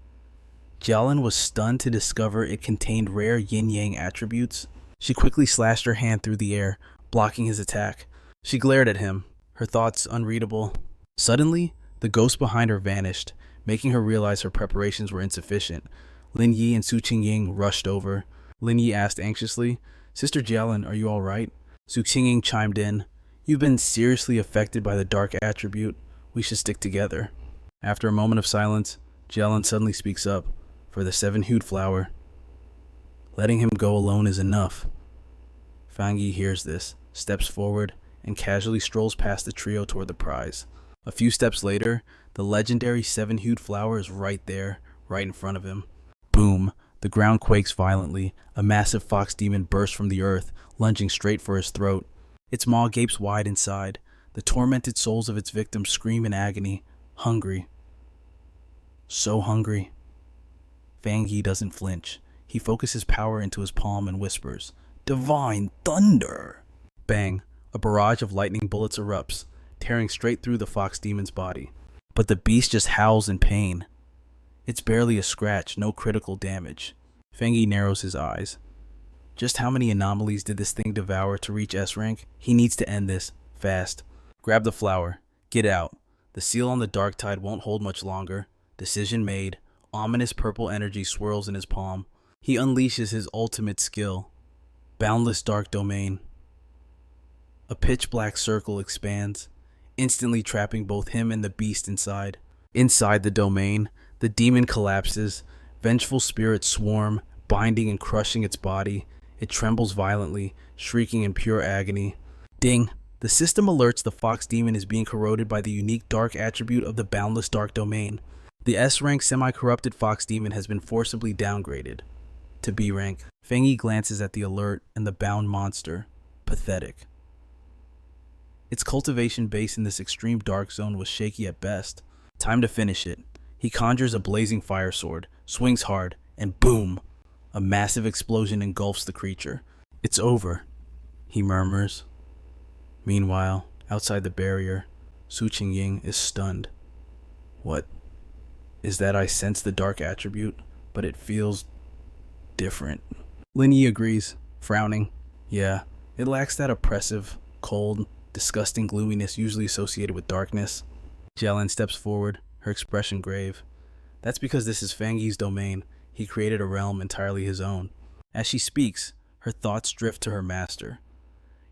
[SPEAKER 1] Jialin was stunned to discover it contained rare yin-yang attributes. She quickly slashed her hand through the air, blocking his attack. She glared at him, her thoughts unreadable. Suddenly, the ghost behind her vanished, making her realize her preparations were insufficient. Lin Yi and Su Qingying rushed over. Lin Yi asked anxiously, "Sister Jialin, are you all right?" Su Qingying chimed in, "You've been seriously affected by the dark attribute. We should stick together." After a moment of silence, Jialin suddenly speaks up. "For the 7-hued flower. Letting him go alone is enough." Fang Yi hears this, steps forward, and casually strolls past the trio toward the prize. A few steps later, the legendary 7-hued flower is right there, right in front of him. Boom! The ground quakes violently. A massive fox demon bursts from the earth, lunging straight for his throat. Its maw gapes wide inside. The tormented souls of its victims scream in agony, hungry. So hungry. Fang Yi doesn't flinch. He focuses power into his palm and whispers, "Divine thunder!" Bang! A barrage of lightning bullets erupts, tearing straight through the fox demon's body. But the beast just howls in pain. It's barely a scratch, no critical damage. Fang Yi narrows his eyes. Just how many anomalies did this thing devour to reach S rank? He needs to end this, fast. Grab the flower. Get out. The seal on the dark tide won't hold much longer. Decision made. Ominous purple energy swirls in his palm. He unleashes his ultimate skill. Boundless dark domain. A pitch-black circle expands, instantly trapping both him and the beast inside. Inside the domain, the demon collapses. Vengeful spirits swarm, binding and crushing its body. It trembles violently, shrieking in pure agony. Ding! The system alerts the fox demon is being corroded by the unique dark attribute of the boundless dark domain. The S-rank semi-corrupted fox demon has been forcibly downgraded to B rank. Fang Yi glances at the alert and the bound monster. Pathetic. Its cultivation base in this extreme dark zone was shaky at best. Time to finish it. He conjures a blazing fire sword, swings hard, and boom! A massive explosion engulfs the creature. "It's over," he murmurs. Meanwhile, outside the barrier, Su Qingying is stunned. What is that? I sense the dark attribute, but it feels different. Lin Yi agrees, frowning. Yeah, it lacks that oppressive, cold, disgusting gloominess usually associated with darkness. Jialin steps forward, her expression grave. That's because this is Fang Yi's domain. He created a realm entirely his own. As she speaks, her thoughts drift to her master.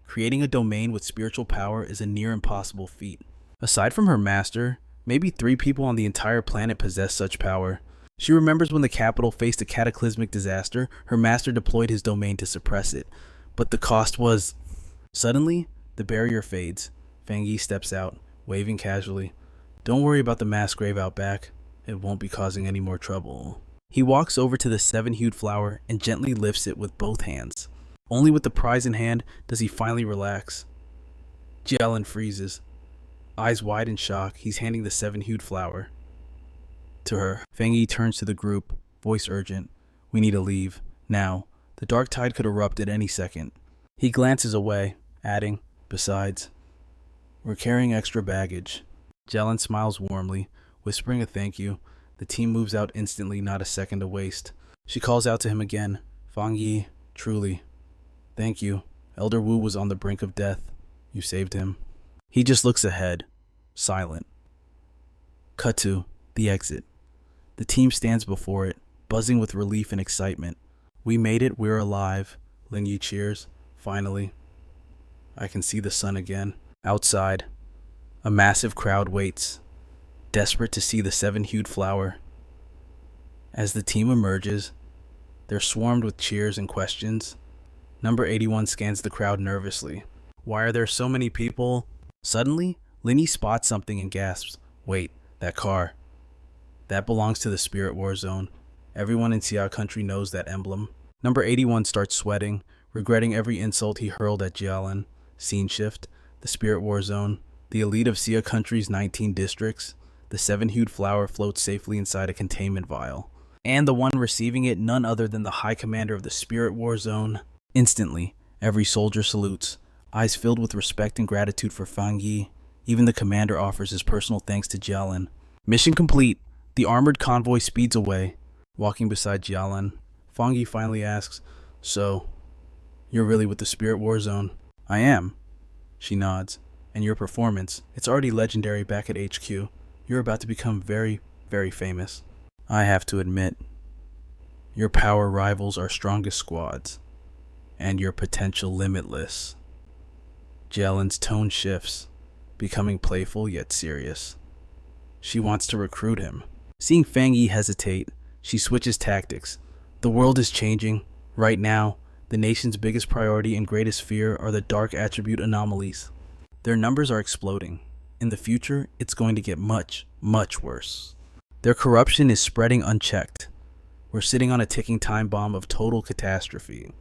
[SPEAKER 1] Creating a domain with spiritual power is a near impossible feat. Aside from her master, maybe 3 people on the entire planet possess such power. She remembers when the capital faced a cataclysmic disaster, her master deployed his domain to suppress it. But the cost was... Suddenly, the barrier fades. Fang Yi steps out, waving casually. Don't worry about the mass grave out back. It won't be causing any more trouble. He walks over to the 7-hued flower and gently lifts it with both hands. Only with the prize in hand does he finally relax. Jialin freezes, eyes wide in shock. He's handing the seven-hued flower to her. Feng Yi turns to the group, voice urgent. We need to leave. Now. The dark tide could erupt at any second. He glances away, adding, besides, we're carrying extra baggage. Jialin smiles warmly, whispering a thank you. The team moves out instantly, not a second to waste. She calls out to him again. Feng Yi, truly. Thank you. Elder Wu was on the brink of death. You saved him. He just looks ahead, silent. Cut to the exit. The team stands before it, buzzing with relief and excitement. We made it, we're alive. Ling Yi cheers. Finally. I can see the sun again. Outside, a massive crowd waits, desperate to see the seven-hued flower. As the team emerges, they're swarmed with cheers and questions. Number 81 scans the crowd nervously. Why are there so many people? Suddenly, Lin Yi spots something and gasps. Wait, that car. That belongs to the Spirit War Zone. Everyone in Xia country knows that emblem. Number 81 starts sweating, regretting every insult he hurled at Jialin. Scene shift. The Spirit War Zone. The elite of Xia country's 19 districts. The seven-hued flower floats safely inside a containment vial. And the one receiving it, none other than the High Commander of the Spirit War Zone. Instantly, every soldier salutes, eyes filled with respect and gratitude for Feng Yi. Even the commander offers his personal thanks to Jialin. Mission complete. The armored convoy speeds away. Walking beside Jialin, Feng Yi finally asks, So, you're really with the Spirit War Zone? I am. She nods. And your performance, it's already legendary back at HQ. You're about to become very, very famous. I have to admit, your power rivals our strongest squads, and your potential limitless. Jialin's tone shifts, becoming playful yet serious. She wants to recruit him. Seeing Feng Yi hesitate, she switches tactics. The world is changing. Right now, the nation's biggest priority and greatest fear are the dark attribute anomalies. Their numbers are exploding. In the future, it's going to get much, much worse. Their corruption is spreading unchecked. We're sitting on a ticking time bomb of total catastrophe.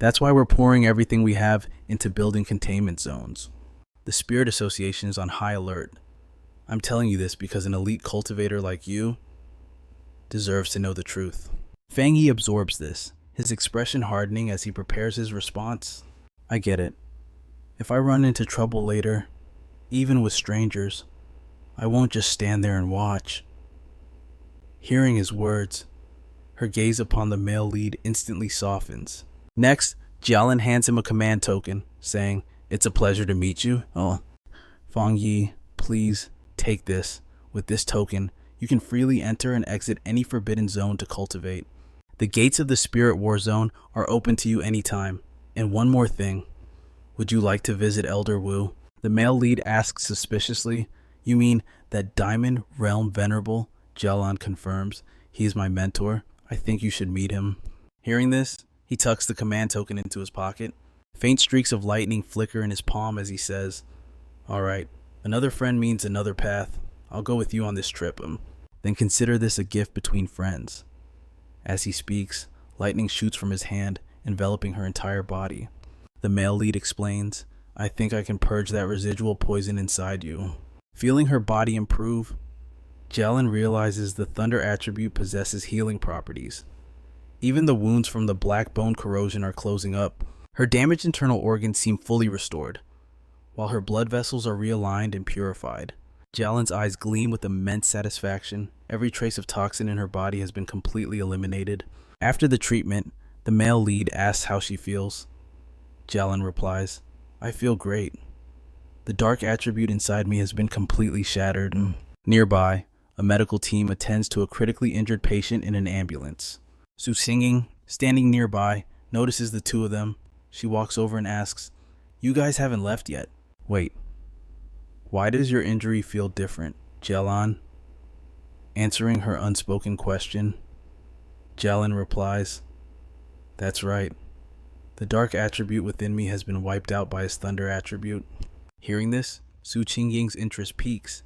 [SPEAKER 1] That's why we're pouring everything we have into building containment zones. The Spirit Association is on high alert. I'm telling you this because an elite cultivator like you deserves to know the truth. Feng Yi absorbs this, his expression hardening as he prepares his response. I get it. If I run into trouble later, even with strangers, I won't just stand there and watch. Hearing his words, her gaze upon the male lead instantly softens. Next, Jialin hands him a command token, saying, It's a pleasure to meet you. Oh, Feng Yi, please take this. With this token, you can freely enter and exit any forbidden zone to cultivate. The gates of the Spirit War Zone are open to you anytime. And one more thing. Would you like to visit Elder Wu? The male lead asks suspiciously. You mean that Diamond Realm Venerable? Jialin confirms. He is my mentor. I think you should meet him. Hearing this, he tucks the command token into his pocket. Faint streaks of lightning flicker in his palm as he says, All right, another friend means another path. I'll go with you on this trip. Then consider this a gift between friends. As he speaks, lightning shoots from his hand, enveloping her entire body. The male lead explains, I think I can purge that residual poison inside you. Feeling her body improve, Jialin realizes the thunder attribute possesses healing properties. Even the wounds from the black bone corrosion are closing up. Her damaged internal organs seem fully restored, while her blood vessels are realigned and purified. Jialin's eyes gleam with immense satisfaction. Every trace of toxin in her body has been completely eliminated. After the treatment, the male lead asks how she feels. Jialin replies, I feel great. The dark attribute inside me has been completely shattered. Nearby, a medical team attends to a critically injured patient in an ambulance. Su Xinging, standing nearby, notices the two of them. She walks over and asks, You guys haven't left yet. Wait, why does your injury feel different, Jialin? Answering her unspoken question, Jialin replies, That's right. The dark attribute within me has been wiped out by his thunder attribute. Hearing this, Su Qingying's interest peaks,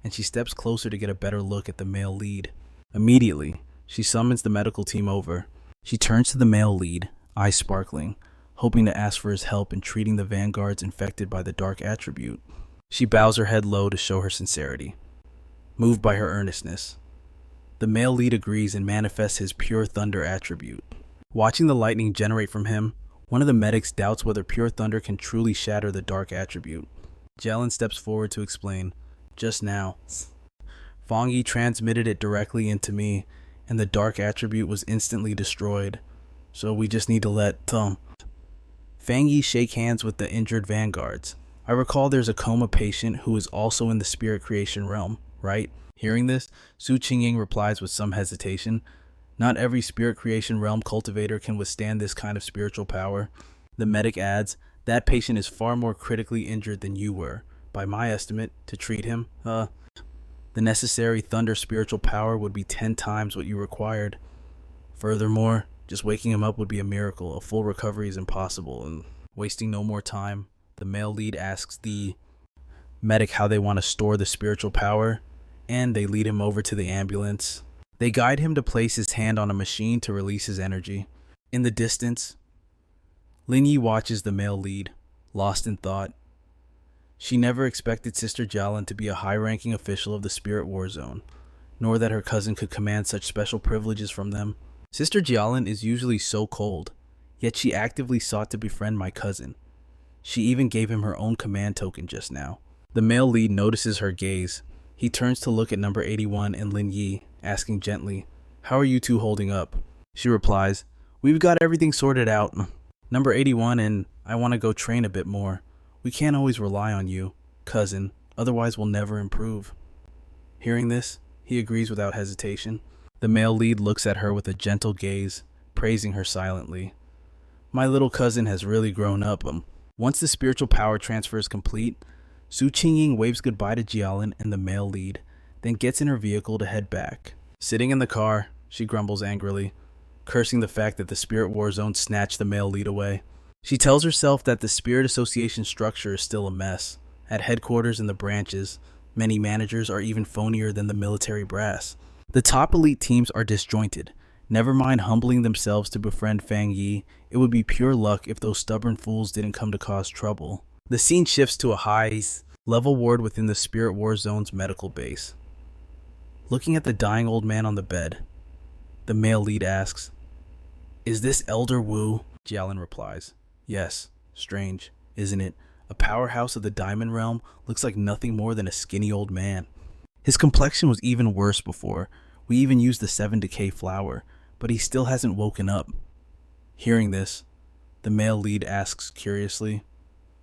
[SPEAKER 1] and she steps closer to get a better look at the male lead. Immediately, she summons the medical team over. She turns to the male lead, eyes sparkling. hoping to ask for his help in treating the vanguards infected by the dark attribute. She bows her head low to show her sincerity, moved by her earnestness. The male lead agrees and manifests his pure thunder attribute. Watching the lightning generate from him, one of the medics doubts whether pure thunder can truly shatter the dark attribute. Jalen steps forward to explain. Just now, Fang Yi transmitted it directly into me, and the dark attribute was instantly destroyed. So we just need to let Fang Yi shake hands with the injured vanguards. I recall there's a coma patient who is also in the spirit creation realm, right? Hearing this, Su Qingying replies with some hesitation. Not every spirit creation realm cultivator can withstand this kind of spiritual power. The medic adds, that patient is far more critically injured than you were. By my estimate, to treat him, the necessary thunder spiritual power would be 10 times what you required. Furthermore, just waking him up would be a miracle. A full recovery is impossible. And wasting no more time, the male lead asks the medic how they want to store the spiritual power, and they lead him over to the ambulance. They guide him to place his hand on a machine to release his energy. In the distance, Lin Yi watches the male lead, lost in thought. She never expected Sister Jialin to be a high-ranking official of the Spirit War Zone, nor that her cousin could command such special privileges from them. Sister Jialin is usually so cold, yet she actively sought to befriend my cousin. She even gave him her own command token just now. The male lead notices her gaze. He turns to look at number 81 and Lin Yi, asking gently, "How are you two holding up?" She replies, "We've got everything sorted out. Number 81 and I want to go train a bit more. We can't always rely on you, cousin, otherwise we'll never improve." Hearing this, he agrees without hesitation. The male lead looks at her with a gentle gaze, praising her silently. My little cousin has really grown up. Once the spiritual power transfer is complete, Su Qingying waves goodbye to Jialin and the male lead, then gets in her vehicle to head back. Sitting in the car, she grumbles angrily, cursing the fact that the Spirit War Zone snatched the male lead away. She tells herself that the Spirit Association structure is still a mess. At headquarters and the branches, many managers are even phonier than the military brass. The top elite teams are disjointed. Never mind humbling themselves to befriend Fang Yi, it would be pure luck if those stubborn fools didn't come to cause trouble. The scene shifts to a high-level ward within the Spirit War Zone's medical base. Looking at the dying old man on the bed, the male lead asks, "Is this Elder Wu?" Jialin replies, "Yes. Strange, isn't it? A powerhouse of the Diamond Realm looks like nothing more than a skinny old man. His complexion was even worse before. We even used the 7 decay flower, but he still hasn't woken up." Hearing this, the male lead asks curiously,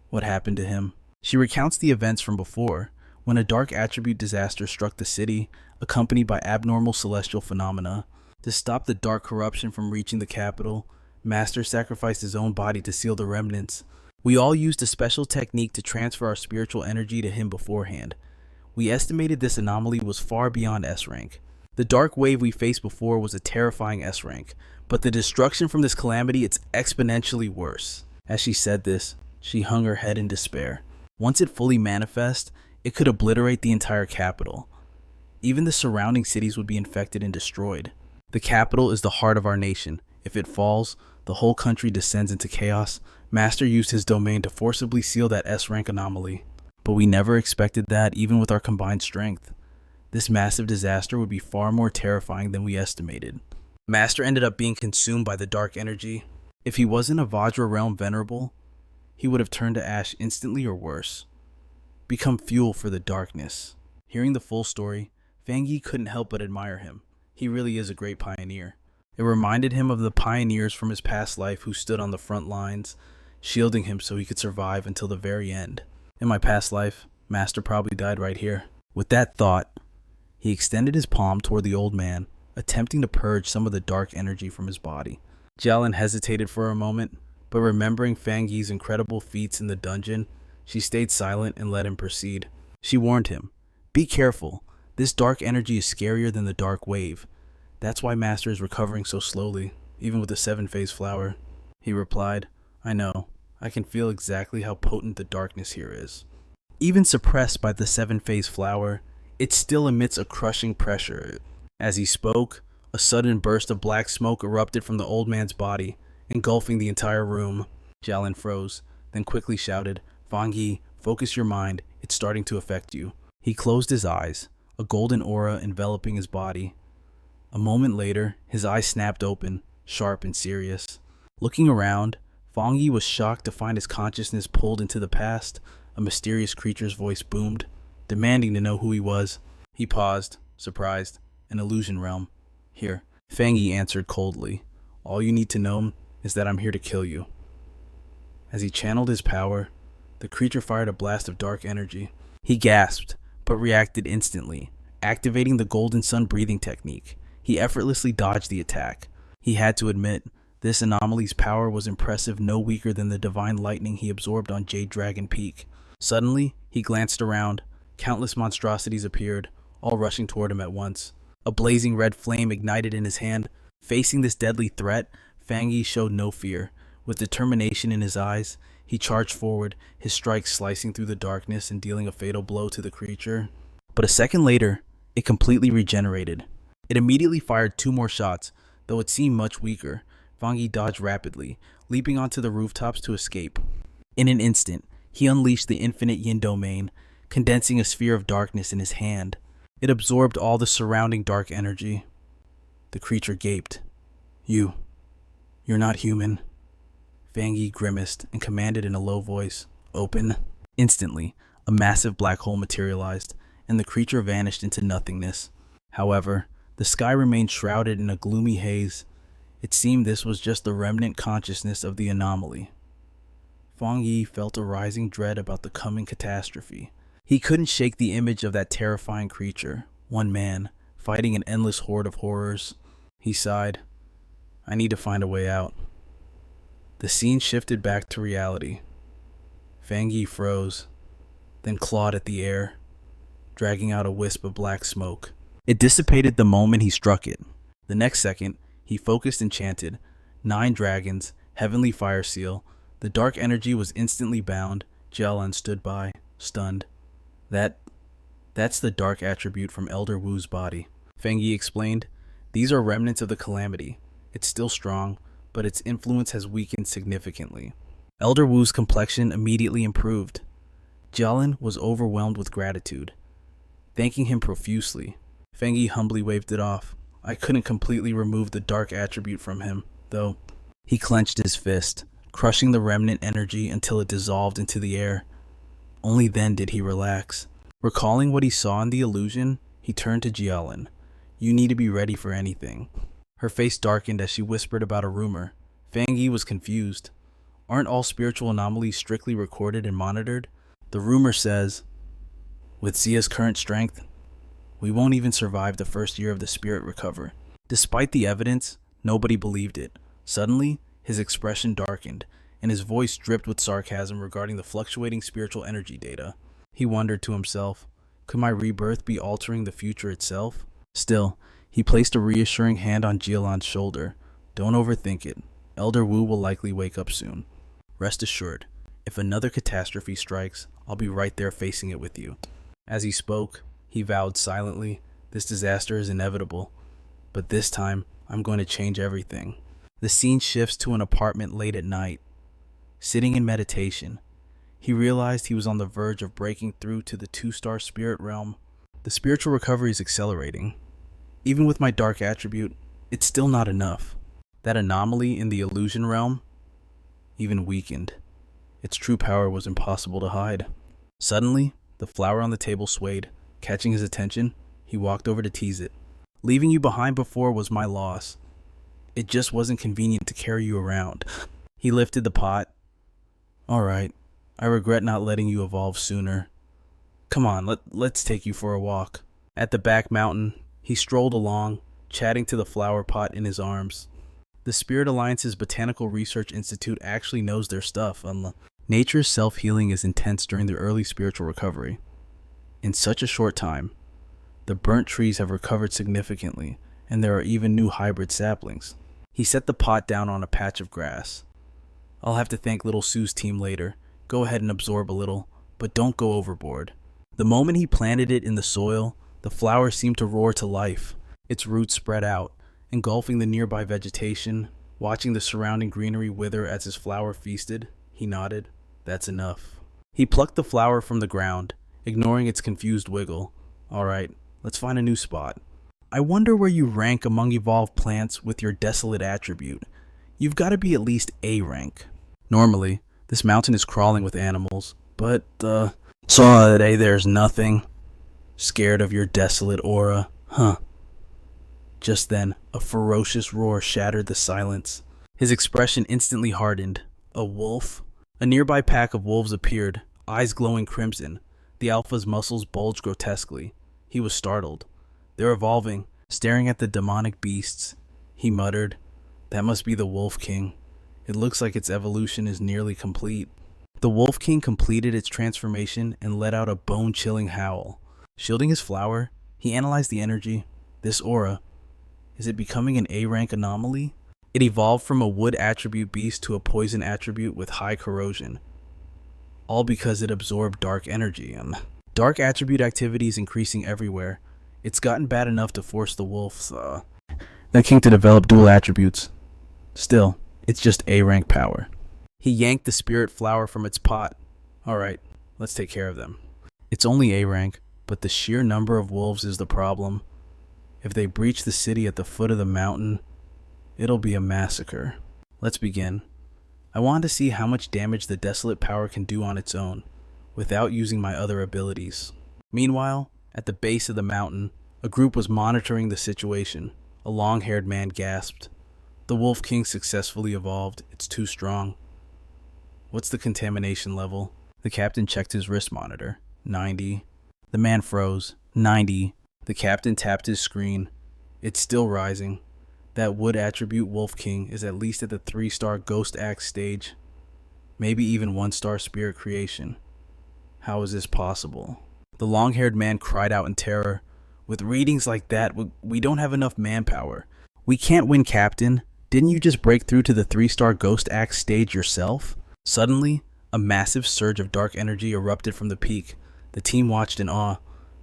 [SPEAKER 1] "What happened to him?" She recounts the events from before, when a dark attribute disaster struck the city, accompanied by abnormal celestial phenomena. To stop the dark corruption from reaching the capital, Master sacrificed his own body to seal the remnants. We all used a special technique to transfer our spiritual energy to him beforehand. We estimated this anomaly was far beyond S rank. The dark wave we faced before was a terrifying S rank, but the destruction from this calamity is exponentially worse. As she said this, she hung her head in despair. Once it fully manifests, it could obliterate the entire capital. Even the surrounding cities would be infected and destroyed. The capital is the heart of our nation. If it falls, the whole country descends into chaos. Master used his domain to forcibly seal that S-rank anomaly. But we never expected that, even with our combined strength. This massive disaster would be far more terrifying than we estimated. Master ended up being consumed by the dark energy. If he wasn't a Vajra realm venerable, he would have turned to ash instantly or worse. Become fuel for the darkness. Hearing the full story, Fang Yi couldn't help but admire him. He really is a great pioneer. It reminded him of the pioneers from his past life who stood on the front lines, shielding him so he could survive until the very end. In my past life, Master probably died right here. With that thought, he extended his palm toward the old man, attempting to purge some of the dark energy from his body. Jialin hesitated for a moment, but remembering Fang Yi's incredible feats in the dungeon, she stayed silent and let him proceed. She warned him, "Be careful. This dark energy is scarier than the dark wave. That's why Master is recovering so slowly, even with the 7-phase flower." He replied, "I know. I can feel exactly how potent the darkness here is." Even suppressed by the 7-phase flower, it still emits a crushing pressure. As he spoke, a sudden burst of black smoke erupted from the old man's body, engulfing the entire room. Jialin froze, then quickly shouted, Fang Yi, focus your mind, it's starting to affect you. He closed his eyes, a golden aura enveloping his body. A moment later, his eyes snapped open, sharp and serious. Looking around, Fang Yi was shocked to find his consciousness pulled into the past. A mysterious creature's voice boomed, demanding to know who he was. He paused, surprised. An illusion realm. Here. Fang Yi answered coldly. All you need to know is that I'm here to kill you. As he channeled his power, the creature fired a blast of dark energy. He gasped, but reacted instantly, activating the golden sun breathing technique. He effortlessly dodged the attack. He had to admit, this anomaly's power was impressive, no weaker than the divine lightning he absorbed on Jade Dragon Peak. Suddenly, he glanced around. Countless monstrosities appeared, all rushing toward him at once. A blazing red flame ignited in his hand. Facing this deadly threat, Fang Yi showed no fear. With determination in his eyes, he charged forward, his strike slicing through the darkness and dealing a fatal blow to the creature. But a second later, it completely regenerated. It immediately fired 2 more shots, though it seemed much weaker. Fang Yi dodged rapidly, leaping onto the rooftops to escape. In an instant, he unleashed the infinite yin domain, condensing a sphere of darkness in his hand. It absorbed all the surrounding dark energy. The creature gaped. You're not human. Fang Yi grimaced and commanded in a low voice, Open. Instantly, a massive black hole materialized, and the creature vanished into nothingness. However, the sky remained shrouded in a gloomy haze. It seemed this was just the remnant consciousness of the anomaly. Fang Yi felt a rising dread about the coming catastrophe. He couldn't shake the image of that terrifying creature, one man, fighting an endless horde of horrors. He sighed, I need to find a way out. The scene shifted back to reality. Fang Yi froze, then clawed at the air, dragging out a wisp of black smoke. It dissipated the moment he struck it. The next second, he focused and chanted, 9 dragons, heavenly fire seal. The dark energy was instantly bound. Jialin stood by, stunned. That's the dark attribute from Elder Wu's body. Fang Yi explained, these are remnants of the calamity. It's still strong, but its influence has weakened significantly. Elder Wu's complexion immediately improved. Jialin was overwhelmed with gratitude, thanking him profusely. Fang Yi humbly waved it off. I couldn't completely remove the dark attribute from him, though. He clenched his fist, crushing the remnant energy until it dissolved into the air. Only then did he relax. Recalling what he saw in the illusion, he turned to Jialin. You need to be ready for anything. Her face darkened as she whispered about a rumor. Fang Yi was confused. Aren't all spiritual anomalies strictly recorded and monitored? The rumor says, with Zia's current strength, we won't even survive the first year of the spirit recovery. Despite the evidence, nobody believed it. Suddenly, his expression darkened, and his voice dripped with sarcasm regarding the fluctuating spiritual energy data. He wondered to himself, could my rebirth be altering the future itself? Still, he placed a reassuring hand on Jialin's shoulder. Don't overthink it. Elder Wu will likely wake up soon. Rest assured, if another catastrophe strikes, I'll be right there facing it with you. As he spoke, he vowed silently, this disaster is inevitable, but this time, I'm going to change everything. The scene shifts to an apartment late at night. Sitting in meditation, he realized he was on the verge of breaking through to the 2-star spirit realm. The spiritual recovery is accelerating. Even with my dark attribute, it's still not enough. That anomaly in the illusion realm even weakened. Its true power was impossible to hide. Suddenly, the flower on the table swayed. Catching his attention, he walked over to tease it. Leaving you behind before was my loss. It just wasn't convenient to carry you around. He lifted the pot. All right, I regret not letting you evolve sooner. Come on, let's take you for a walk. At the back mountain, he strolled along, chatting to the flower pot in his arms. The Spirit Alliance's Botanical Research Institute actually knows their stuff. Nature's self-healing is intense during the early spiritual recovery. In such a short time, the burnt trees have recovered significantly, and there are even new hybrid saplings. He set the pot down on a patch of grass. I'll have to thank Little Sue's team later. Go ahead and absorb a little, but don't go overboard. The moment he planted it in the soil, the flower seemed to roar to life. Its roots spread out, engulfing the nearby vegetation. Watching the surrounding greenery wither as his flower feasted, he nodded. That's enough. He plucked the flower from the ground, ignoring its confused wiggle. Alright, let's find a new spot. I wonder where you rank among evolved plants with your desolate attribute. You've got to be at least A rank. Normally, this mountain is crawling with animals, but, so today there's nothing. Scared of your desolate aura, huh? Just then, a ferocious roar shattered the silence. His expression instantly hardened. A wolf? A nearby pack of wolves appeared, eyes glowing crimson. The alpha's muscles bulged grotesquely. He was startled. They're evolving, staring at the demonic beasts. He muttered, "That must be the Wolf King. It looks like its evolution is nearly complete." The Wolf King completed its transformation and let out a bone-chilling howl. Shielding his flower, he analyzed the energy. This aura, is it becoming an A-rank anomaly? It evolved from a wood attribute beast to a poison attribute with high corrosion. All because it absorbed dark energy. Dark attribute activity is increasing everywhere. It's gotten bad enough to force the wolves, the king to develop dual attributes. Still, it's just A-rank power. He yanked the spirit flower from its pot. Alright, let's take care of them. It's only A-rank, but the sheer number of wolves is the problem. If they breach the city at the foot of the mountain, it'll be a massacre. Let's begin. I wanted to see how much damage the desolate power can do on its own, without using my other abilities. Meanwhile, at the base of the mountain, a group was monitoring the situation. A long-haired man gasped. The Wolf King successfully evolved. It's too strong. What's the contamination level? The captain checked his wrist monitor. 90. The man froze. 90. The captain tapped his screen. It's still rising. That wood attribute Wolf King is at least at the 3-star Ghost Axe stage. Maybe even 1-star Spirit Creation. How is this possible? The long-haired man cried out in terror. With readings like that, we don't have enough manpower. We can't win, Captain. Didn't you just break through to the 3-star Ghost Axe stage yourself? Suddenly, a massive surge of dark energy erupted from the peak. The team watched in awe.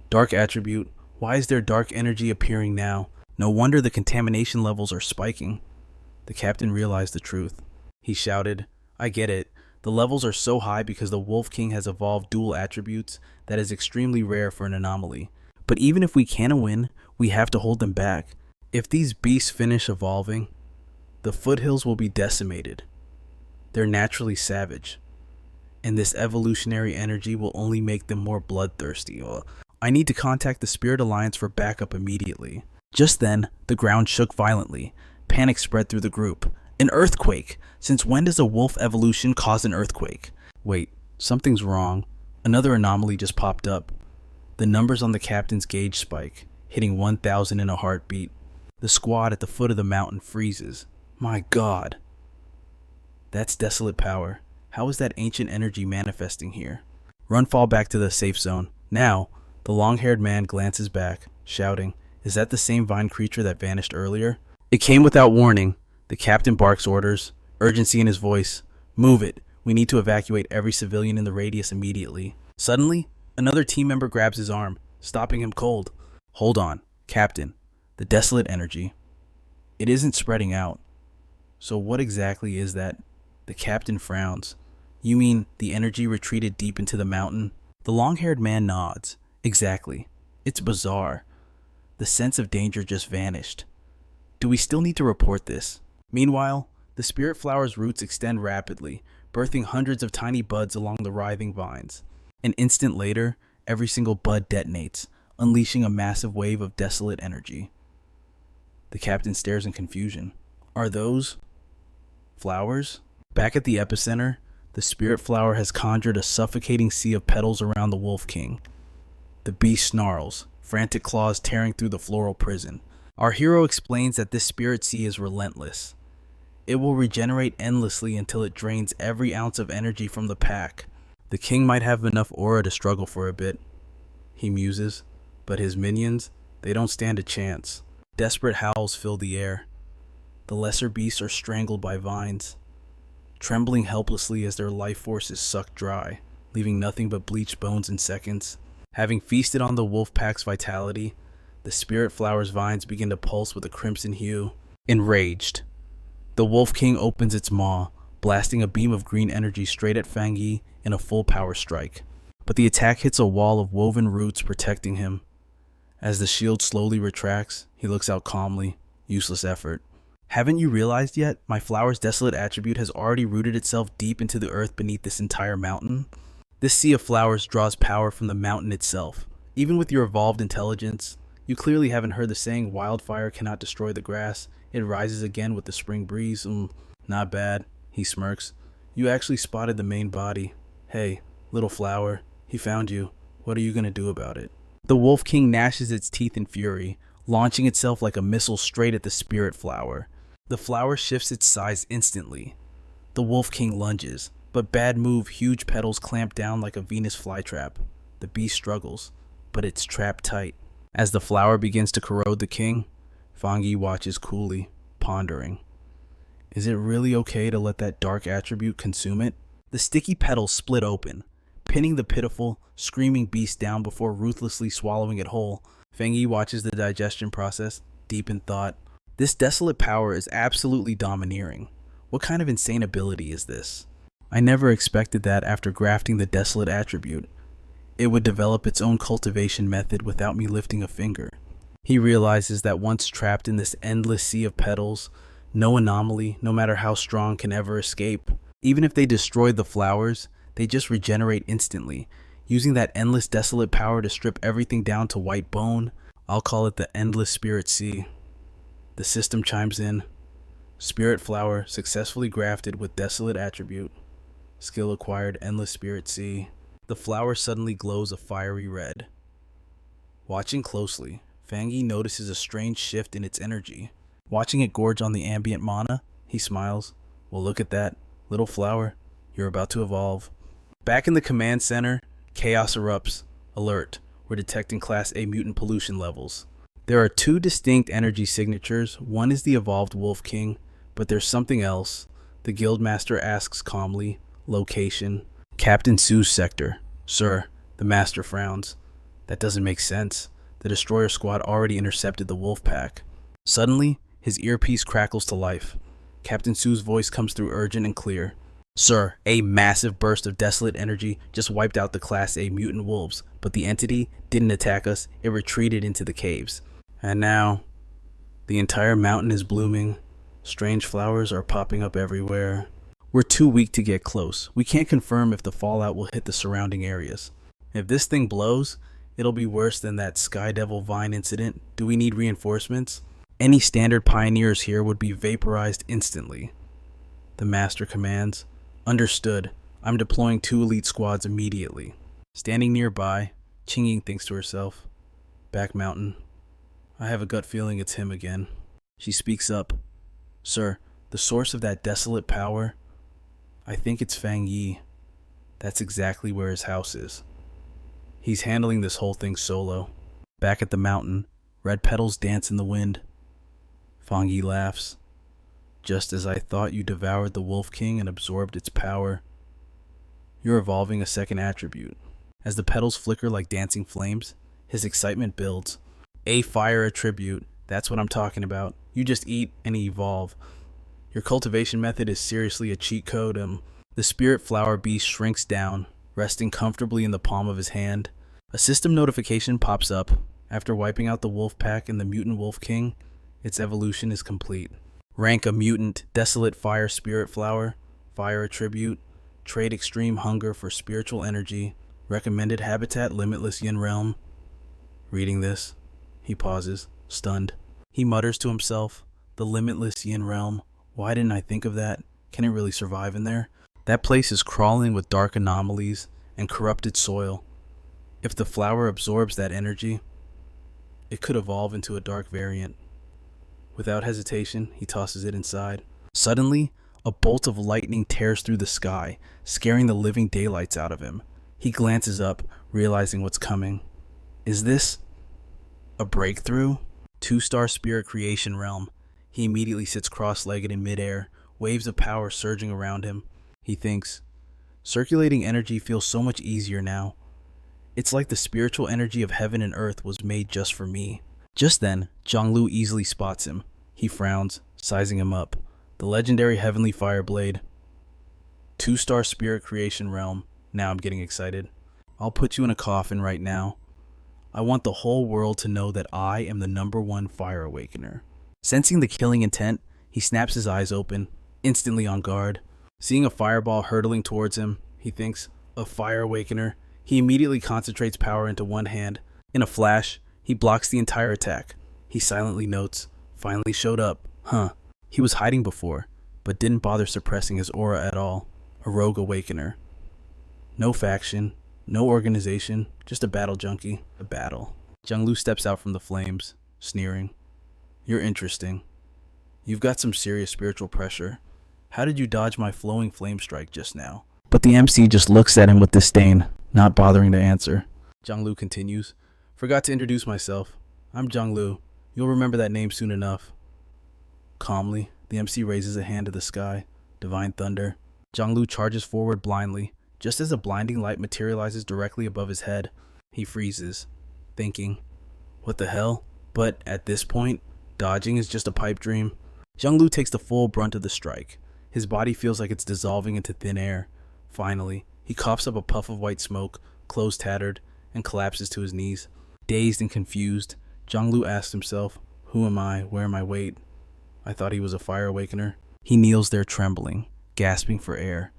[SPEAKER 1] Dark attribute. Why is there dark energy appearing now? No wonder the contamination levels are spiking. The captain realized the truth. He shouted, I get it. The levels are so high because the Wolf King has evolved dual attributes that is extremely rare for an anomaly. But even if we can win, we have to hold them back. If these beasts finish evolving, the foothills will be decimated. They're naturally savage. And this evolutionary energy will only make them more bloodthirsty. I need to contact the Spirit Alliance for backup immediately. Just then, the ground shook violently. Panic spread through the group. An earthquake! Since when does a wolf evolution cause an earthquake? Wait, something's wrong. Another anomaly just popped up. The numbers on the captain's gauge spike, hitting 1,000 in a heartbeat. The squad at the foot of the mountain freezes. My God! That's desolate power. How is that ancient energy manifesting here? Run fall back to the safe zone. Now! The long-haired man glances back, shouting, Is that the same vine creature that vanished earlier? It came without warning. The captain barks orders, urgency in his voice. Move it. We need to evacuate every civilian in the radius immediately. Suddenly, another team member grabs his arm, stopping him cold. Hold on, Captain. The desolate energy. It isn't spreading out. So what exactly is that? The captain frowns. You mean the energy retreated deep into the mountain? The long-haired man nods. Exactly. It's bizarre. The sense of danger just vanished. Do we still need to report this? Meanwhile, the spirit flower's roots extend rapidly, birthing hundreds of tiny buds along the writhing vines. An instant later, every single bud detonates, unleashing a massive wave of desolate energy. The captain stares in confusion. Are those flowers? Back at the epicenter, the spirit flower has conjured a suffocating sea of petals around the Wolf King. The beast snarls, frantic claws tearing through the floral prison. Our hero explains that this spirit sea is relentless. It will regenerate endlessly until it drains every ounce of energy from the pack. The king might have enough aura to struggle for a bit, he muses, but his minions, they don't stand a chance. Desperate howls fill the air. The lesser beasts are strangled by vines, trembling helplessly as their life force is sucked dry, leaving nothing but bleached bones in seconds. Having feasted on the wolf pack's vitality, the spirit flower's vines begin to pulse with a crimson hue. Enraged, The Wolf King opens its maw, blasting a beam of green energy straight at Fang Yi in a full power strike. But the attack hits a wall of woven roots protecting him. As the shield slowly retracts, he looks out calmly. Useless effort. Haven't you realized yet? My flower's desolate attribute has already rooted itself deep into the earth beneath this entire mountain. This sea of flowers draws power from the mountain itself. Even with your evolved intelligence, you clearly haven't heard the saying wildfire cannot destroy the grass. It rises again with the spring breeze. Not bad, he smirks. You actually spotted the main body. Hey, little flower, he found you. What are you gonna do about it? The Wolf King gnashes its teeth in fury, launching itself like a missile straight at the spirit flower. The flower shifts its size instantly. The Wolf King lunges, but bad move, huge petals clamp down like a Venus flytrap. The beast struggles, but it's trapped tight. As the flower begins to corrode the king, Fang Yi watches coolly, pondering. Is it really okay to let that dark attribute consume it? The sticky petals split open, pinning the pitiful, screaming beast down before ruthlessly swallowing it whole. Fang Yi watches the digestion process, deep in thought. This desolate power is absolutely domineering. What kind of insane ability is this? I never expected that after grafting the desolate attribute, it would develop its own cultivation method without me lifting a finger. He realizes that once trapped in this endless sea of petals, no anomaly, no matter how strong, can ever escape. Even if they destroy the flowers, they just regenerate instantly, using that endless desolate power to strip everything down to white bone. I'll call it the endless spirit sea. The system chimes in. Spirit flower successfully grafted with desolate attribute. Skill acquired, endless spirit sea. The flower suddenly glows a fiery red. Watching closely, Fang Yi notices a strange shift in its energy. Watching it gorge on the ambient mana, he smiles. Well, look at that. Little flower, you're about to evolve. Back in the command center, chaos erupts. Alert, we're detecting Class A mutant pollution levels. There are two distinct energy signatures. One is the evolved Wolf King, but there's something else. The Guildmaster asks calmly. Location. Captain Su's sector. Sir, the Master frowns. That doesn't make sense. The destroyer squad already intercepted the wolf pack. Suddenly, his earpiece crackles to life. Captain Su's voice comes through urgent and clear. Sir, a massive burst of desolate energy just wiped out the Class A mutant wolves, but the entity didn't attack us. It retreated into the caves. And now, the entire mountain is blooming. Strange flowers are popping up everywhere. We're too weak to get close. We can't confirm if the fallout will hit the surrounding areas. If this thing blows, it'll be worse than that Sky Devil Vine incident. Do we need reinforcements? Any standard pioneers here would be vaporized instantly. The Master commands. Understood. I'm deploying 2 elite squads immediately. Standing nearby, Qingying thinks to herself. Back mountain. I have a gut feeling it's him again. She speaks up. Sir, the source of that desolate power, I think it's Fang Yi. That's exactly where his house is. He's handling this whole thing solo. Back at the mountain, red petals dance in the wind. Fang Yi laughs. Just as I thought you devoured the Wolf King and absorbed its power, you're evolving a second attribute. As the petals flicker like dancing flames, his excitement builds. A fire attribute, that's what I'm talking about. You just eat and evolve. Your cultivation method is seriously a cheat code. The spirit flower beast shrinks down, resting comfortably in the palm of his hand. A system notification pops up. After wiping out the wolf pack and the mutant Wolf King, its evolution is complete. Rank a mutant, desolate fire spirit flower, fire attribute, trade extreme hunger for spiritual energy, recommended habitat limitless yin realm. Reading this, he pauses, stunned. He mutters to himself, the limitless yin realm. Why didn't I think of that? Can it really survive in there? That place is crawling with dark anomalies and corrupted soil. If the flower absorbs that energy, it could evolve into a dark variant. Without hesitation, he tosses it inside. Suddenly, a bolt of lightning tears through the sky, scaring the living daylights out of him. He glances up, realizing what's coming. Is this a breakthrough? 2-star spirit creation realm. He immediately sits cross-legged in midair, waves of power surging around him. He thinks, circulating energy feels so much easier now. It's like the spiritual energy of heaven and earth was made just for me. Just then, Zhonglu easily spots him. He frowns, sizing him up. The legendary Heavenly Fireblade. 2-star spirit creation realm. Now I'm getting excited. I'll put you in a coffin right now. I want the whole world to know that I am the #1 fire awakener. Sensing the killing intent, he snaps his eyes open, instantly on guard. Seeing a fireball hurtling towards him, he thinks, a fire awakener. He immediately concentrates power into one hand. In a flash, he blocks the entire attack. He silently notes, finally showed up. He was hiding before, but didn't bother suppressing his aura at all. A rogue awakener. No faction, no organization, just a battle junkie. A battle. Zhang steps out from the flames, sneering. You're interesting. You've got some serious spiritual pressure. How did you dodge my flowing flame strike just now? But the MC just looks at him with disdain, not bothering to answer. Zhang continues. Forgot to introduce myself. I'm Zhang. You'll remember that name soon enough. Calmly, the MC raises a hand to the sky. Divine thunder. Zhang charges forward blindly. Just as a blinding light materializes directly above his head, he freezes, thinking, what the hell? But at this point, dodging is just a pipe dream. Zhang takes the full brunt of the strike. His body feels like it's dissolving into thin air. Finally, he coughs up a puff of white smoke, clothes tattered, and collapses to his knees. Dazed and confused, Zhang asks himself, who am I? Where am I? Wait, I thought he was a fire awakener. He kneels there trembling, gasping for air.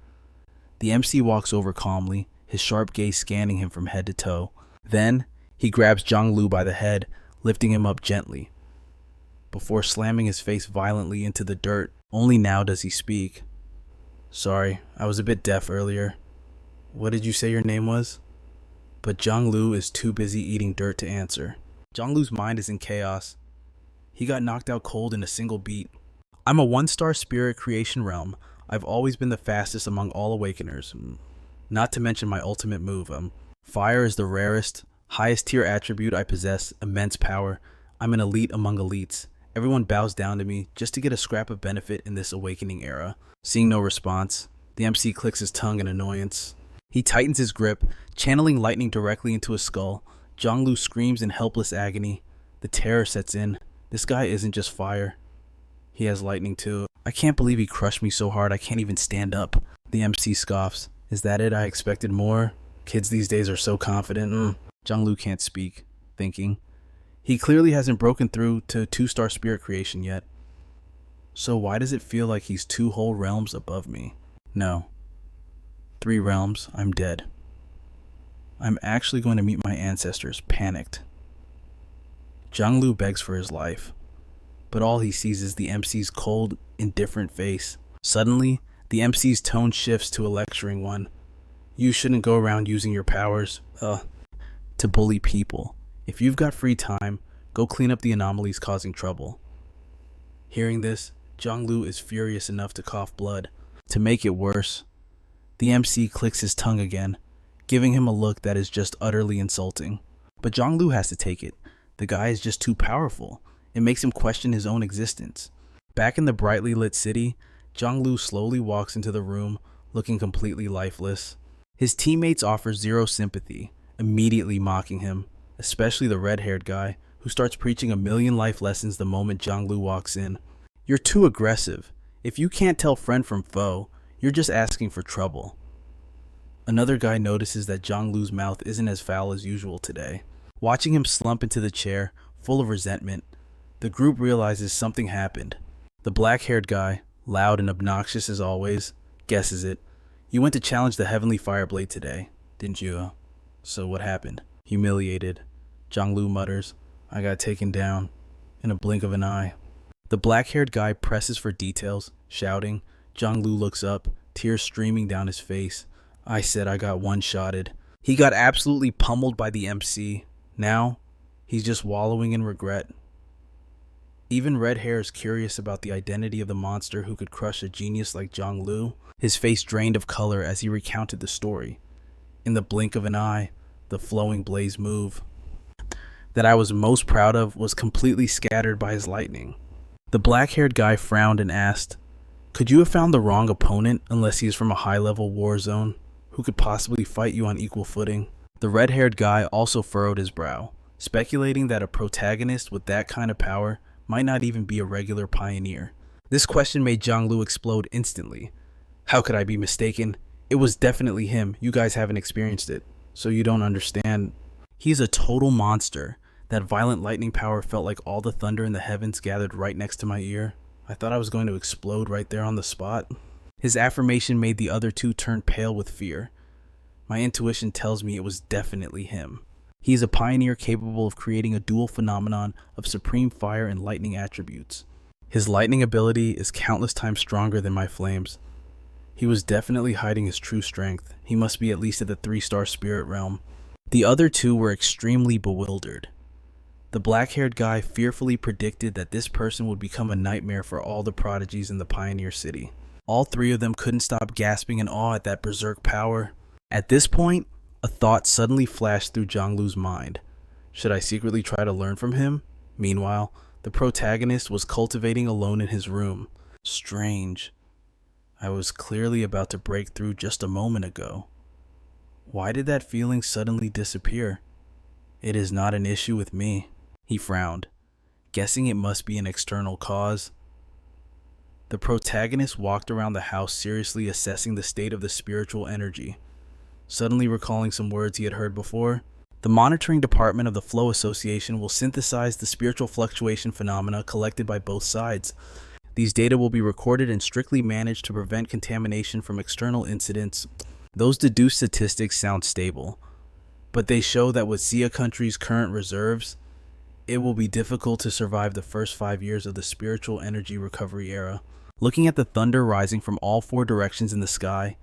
[SPEAKER 1] The MC walks over calmly, his sharp gaze scanning him from head to toe. Then, he grabs Zhang by the head, lifting him up gently. Before slamming his face violently into the dirt, only now does he speak. Sorry, I was a bit deaf earlier. What did you say your name was? But Zhang is too busy eating dirt to answer. Zhang mind is in chaos. He got knocked out cold in a single beat. I'm a 1-star spirit creation realm. I've always been the fastest among all awakeners. Not to mention my ultimate move. Fire is the rarest, highest tier attribute I possess, immense power. I'm an elite among elites. Everyone bows down to me just to get a scrap of benefit in this awakening era. Seeing no response, the MC clicks his tongue in annoyance. He tightens his grip, channeling lightning directly into his skull. Zhang screams in helpless agony. The terror sets in. This guy isn't just fire. He has lightning too. I can't believe he crushed me so hard I can't even stand up. The MC scoffs. Is that it? I expected more. Kids these days are so confident. Zhang can't speak, thinking. He clearly hasn't broken through to 2-star spirit creation yet. So why does it feel like he's 2 whole realms above me? No. 3 realms, I'm dead. I'm actually going to meet my ancestors, panicked. Zhang begs for his life, but all he sees is the MC's cold, indifferent face. Suddenly, the MC's tone shifts to a lecturing one. You shouldn't go around using your powers, to bully people. If you've got free time, go clean up the anomalies causing trouble. Hearing this, Zhang is furious enough to cough blood. To make it worse, the MC clicks his tongue again, giving him a look that is just utterly insulting. But Zhang has to take it. The guy is just too powerful. It makes him question his own existence. Back in the brightly lit city, Zhang slowly walks into the room, looking completely lifeless. His teammates offer zero sympathy, immediately mocking him, especially the red-haired guy, who starts preaching a million life lessons the moment Zhang walks in. You're too aggressive. If you can't tell friend from foe, you're just asking for trouble. Another guy notices that Zhang mouth isn't as foul as usual today. Watching him slump into the chair, full of resentment, the group realizes something happened. The black-haired guy, loud and obnoxious as always, guesses it. You went to challenge the Heavenly Fireblade today, didn't you? So what happened? Humiliated. Zhang mutters, I got taken down. In a blink of an eye. The black-haired guy presses for details, shouting. Zhang looks up, tears streaming down his face. I said I got one-shotted. He got absolutely pummeled by the MC. Now, he's just wallowing in regret. Even Red Hair is curious about the identity of the monster who could crush a genius like Zhang his face drained of color as he recounted the story. In the blink of an eye, the flowing blaze move that I was most proud of was completely scattered by his lightning. The black-haired guy frowned and asked, could you have found the wrong opponent unless he is from a high-level war zone? Who could possibly fight you on equal footing? The red-haired guy also furrowed his brow, speculating that a protagonist with that kind of power might not even be a regular pioneer. This question made Jianglu explode instantly. How could I be mistaken? It was definitely him. You guys haven't experienced it, so you don't understand. He's a total monster. That violent lightning power felt like all the thunder in the heavens gathered right next to my ear. I thought I was going to explode right there on the spot. His affirmation made the other two turn pale with fear. My intuition tells me it was definitely him. He is a pioneer capable of creating a dual phenomenon of supreme fire and lightning attributes. His lightning ability is countless times stronger than my flames. He was definitely hiding his true strength. He must be at least at the 3-star spirit realm. The other two were extremely bewildered. The black-haired guy fearfully predicted that this person would become a nightmare for all the prodigies in the Pioneer City. All three of them couldn't stop gasping in awe at that berserk power. At this point, a thought suddenly flashed through Jianglu's mind. Should I secretly try to learn from him? Meanwhile, the protagonist was cultivating alone in his room. Strange. I was clearly about to break through just a moment ago. Why did that feeling suddenly disappear? It is not an issue with me. He frowned, guessing it must be an external cause. The protagonist walked around the house seriously assessing the state of the spiritual energy. Suddenly recalling some words he had heard before, the monitoring department of the Flow Association will synthesize the spiritual fluctuation phenomena collected by both sides. These data will be recorded and strictly managed to prevent contamination from external incidents. Those deduced statistics sound stable, but they show that with Xia country's current reserves, it will be difficult to survive the first 5 years of the spiritual energy recovery era. Looking at the thunder rising from all 4 directions in the sky,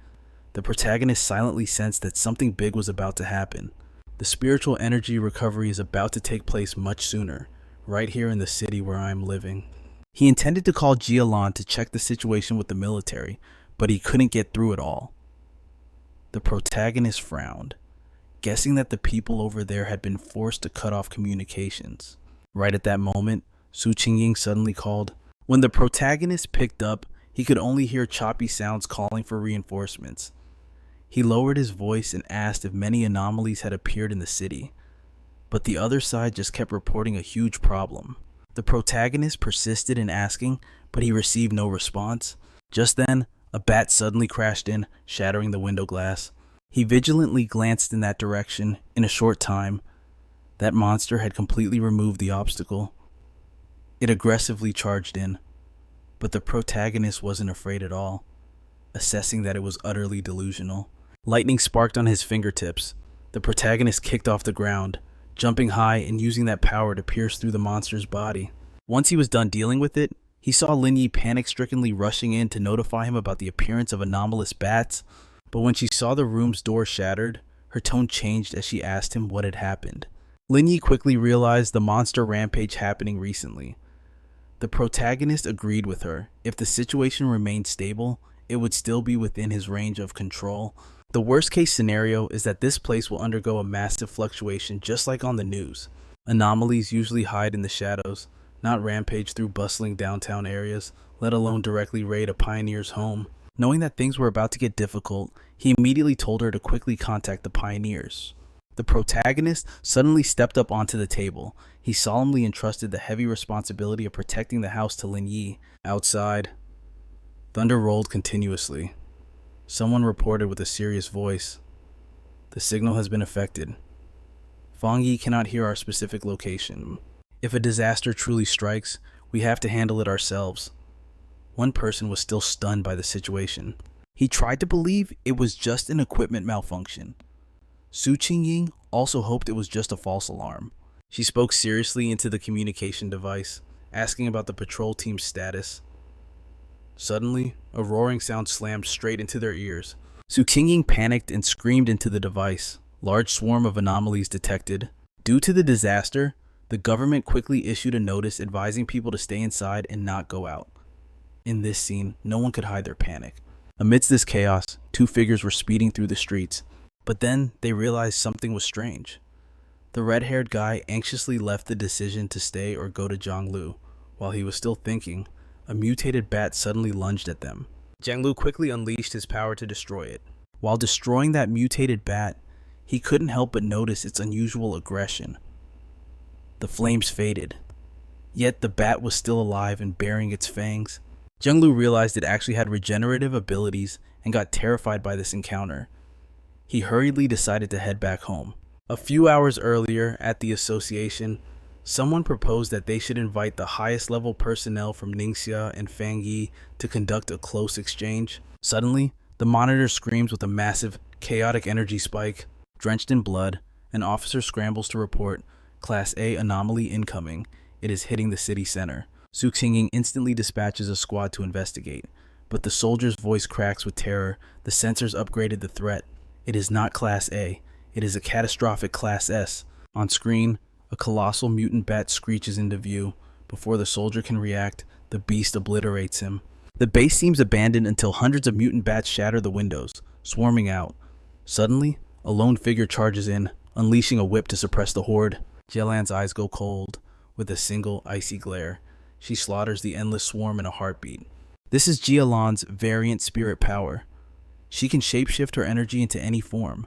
[SPEAKER 1] the protagonist silently sensed that something big was about to happen. The spiritual energy recovery is about to take place much sooner, right here in the city where I am living. He intended to call Jialan to check the situation with the military, but he couldn't get through it all. The protagonist frowned, guessing that the people over there had been forced to cut off communications. Right at that moment, Su Qingying suddenly called. When the protagonist picked up, he could only hear choppy sounds calling for reinforcements. He lowered his voice and asked if many anomalies had appeared in the city, but the other side just kept reporting a huge problem. The protagonist persisted in asking, but he received no response. Just then, a bat suddenly crashed in, shattering the window glass. He vigilantly glanced in that direction. In a short time, that monster had completely removed the obstacle. It aggressively charged in, but the protagonist wasn't afraid at all, assessing that it was utterly delusional. Lightning sparked on his fingertips. The protagonist kicked off the ground, jumping high and using that power to pierce through the monster's body. Once he was done dealing with it, he saw Lin Yi panic-strickenly rushing in to notify him about the appearance of anomalous bats. But when she saw the room's door shattered, her tone changed as she asked him what had happened. Lin Yi quickly realized the monster rampage happening recently. The protagonist agreed with her. If the situation remained stable, it would still be within his range of control. The worst case scenario is that this place will undergo a massive fluctuation just like on the news. Anomalies usually hide in the shadows, not rampage through bustling downtown areas, let alone directly raid a pioneer's home. Knowing that things were about to get difficult, he immediately told her to quickly contact the pioneers. The protagonist suddenly stepped up onto the table. He solemnly entrusted the heavy responsibility of protecting the house to Lin Yi. Outside, thunder rolled continuously. Someone reported with a serious voice, "The signal has been affected. Fang Yi cannot hear our specific location. If a disaster truly strikes, we have to handle it ourselves." One person was still stunned by the situation. He tried to believe it was just an equipment malfunction. Su Qingying also hoped it was just a false alarm. She spoke seriously into the communication device, asking about the patrol team's status. Suddenly, a roaring sound slammed straight into their ears. Su Qingying panicked and screamed into the device. Large swarm of anomalies detected. Due to the disaster, the government quickly issued a notice advising people to stay inside and not go out. In this scene, no one could hide their panic. Amidst this chaos, 2 figures were speeding through the streets, but then they realized something was strange. The red-haired guy anxiously left the decision to stay or go to Jianglu. While he was still thinking, a mutated bat suddenly lunged at them. Jianglu quickly unleashed his power to destroy it. While destroying that mutated bat, he couldn't help but notice its unusual aggression. The flames faded, yet the bat was still alive and baring its fangs. Junglu realized it actually had regenerative abilities and got terrified by this encounter. He hurriedly decided to head back home. A few hours earlier, at the association, someone proposed that they should invite the highest level personnel from Ningxia and Fangyi to conduct a close exchange. Suddenly, the monitor screams with a massive, chaotic energy spike. Drenched in blood, an officer scrambles to report Class A anomaly incoming. It is hitting the city center. Su Xingying instantly dispatches a squad to investigate, but the soldier's voice cracks with terror. The sensors upgraded the threat. It is not Class A. It is a catastrophic Class S. On screen, a colossal mutant bat screeches into view. Before the soldier can react, the beast obliterates him. The base seems abandoned until hundreds of mutant bats shatter the windows, swarming out. Suddenly, a lone figure charges in, unleashing a whip to suppress the horde. Jielan's eyes go cold, with a single icy glare. She slaughters the endless swarm in a heartbeat. This is Jielan's variant spirit power. She can shapeshift her energy into any form,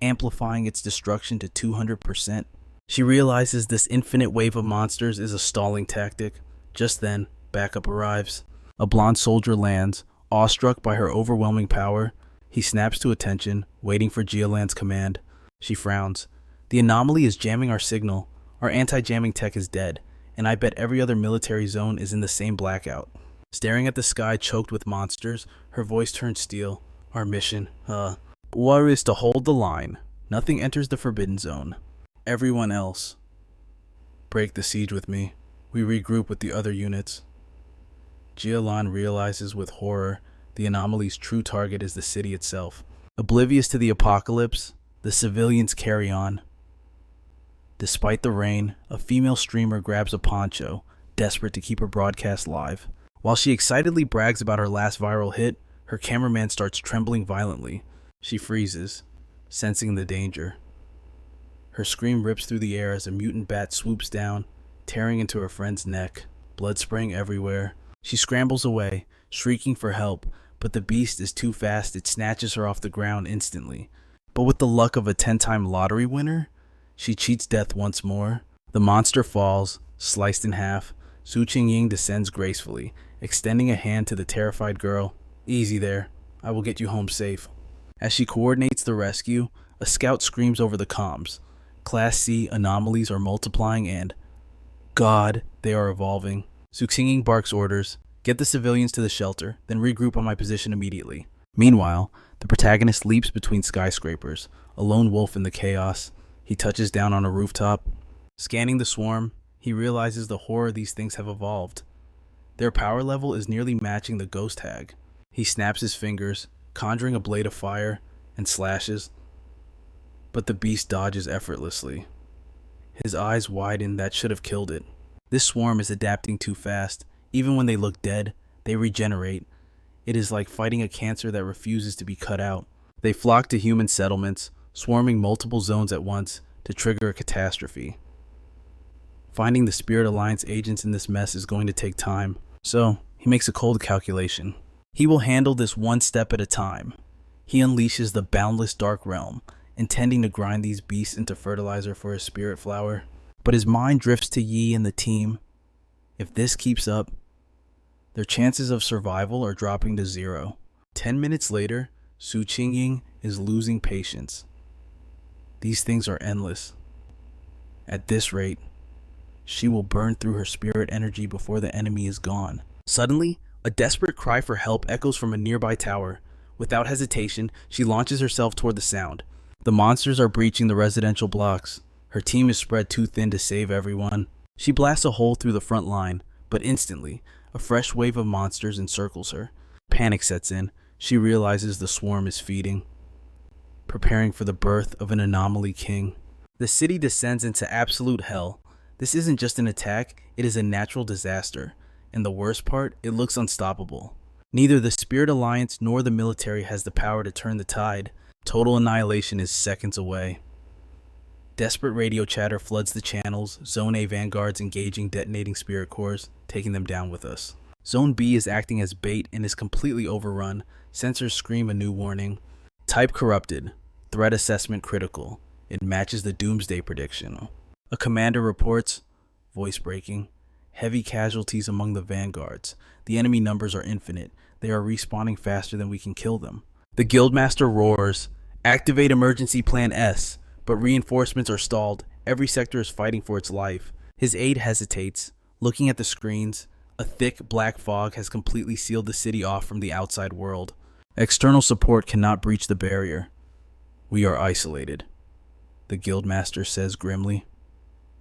[SPEAKER 1] amplifying its destruction to 200%. She realizes this infinite wave of monsters is a stalling tactic. Just then, backup arrives. A blonde soldier lands, awestruck by her overwhelming power. He snaps to attention, waiting for Jielan's command. She frowns. The anomaly is jamming our signal. Our anti-jamming tech is dead, and I bet every other military zone is in the same blackout. Staring at the sky choked with monsters, her voice turns steel. Our mission, war is to hold the line. Nothing enters the forbidden zone. Everyone else, break the siege with me. We regroup with the other units. Jielan realizes with horror the anomaly's true target is the city itself. Oblivious to the apocalypse, the civilians carry on. Despite the rain, a female streamer grabs a poncho, desperate to keep her broadcast live. While she excitedly brags about her last viral hit, her cameraman starts trembling violently. She freezes, sensing the danger. Her scream rips through the air as a mutant bat swoops down, tearing into her friend's neck, blood spraying everywhere. She scrambles away, shrieking for help, but the beast is too fast. It snatches her off the ground instantly. But with the luck of a 10-time lottery winner, she cheats death once more. The monster falls, sliced in half. Su Qingying descends gracefully, extending a hand to the terrified girl. Easy there. I will get you home safe. As she coordinates the rescue, a scout screams over the comms. Class C anomalies are multiplying and, God, they are evolving. Su Xingying barks orders. Get the civilians to the shelter, then regroup on my position immediately. Meanwhile, the protagonist leaps between skyscrapers, a lone wolf in the chaos. He touches down on a rooftop. Scanning the swarm, he realizes the horror these things have evolved. Their power level is nearly matching the ghost hag. He snaps his fingers, conjuring a blade of fire, and slashes. But the beast dodges effortlessly. His eyes widen that should have killed it. This swarm is adapting too fast. Even when they look dead, they regenerate. It is like fighting a cancer that refuses to be cut out. They flock to human settlements, swarming multiple zones at once to trigger a catastrophe. Finding the Spirit Alliance agents in this mess is going to take time, so he makes a cold calculation. He will handle this one step at a time. He unleashes the boundless dark realm, intending to grind these beasts into fertilizer for his spirit flower. But his mind drifts to Yi and the team. If this keeps up, their chances of survival are dropping to 0. 10 minutes later, Su Qingying is losing patience. These things are endless. At this rate, she will burn through her spirit energy before the enemy is gone. Suddenly, a desperate cry for help echoes from a nearby tower. Without hesitation, she launches herself toward the sound. The monsters are breaching the residential blocks. Her team is spread too thin to save everyone. She blasts a hole through the front line, but instantly, a fresh wave of monsters encircles her. Panic sets in. She realizes the swarm is feeding, preparing for the birth of an anomaly king. The city descends into absolute hell. This isn't just an attack, it is a natural disaster. And the worst part, it looks unstoppable. Neither the Spirit Alliance nor the military has the power to turn the tide. Total annihilation is seconds away. Desperate radio chatter floods the channels, Zone A vanguards engaging detonating spirit cores, taking them down with us. Zone B is acting as bait and is completely overrun. Sensors scream a new warning. Type corrupted. Threat assessment critical. It matches the doomsday prediction. A commander reports, voice breaking, Heavy casualties among the vanguards. The enemy numbers are infinite. They are respawning faster than we can kill them. The guildmaster roars, "Activate emergency plan S," but reinforcements are stalled. Every sector is fighting for its life. His aide hesitates, looking at the screens. A thick black fog has completely sealed the city off from the outside world. External support cannot breach the barrier. We are isolated, the guildmaster says grimly.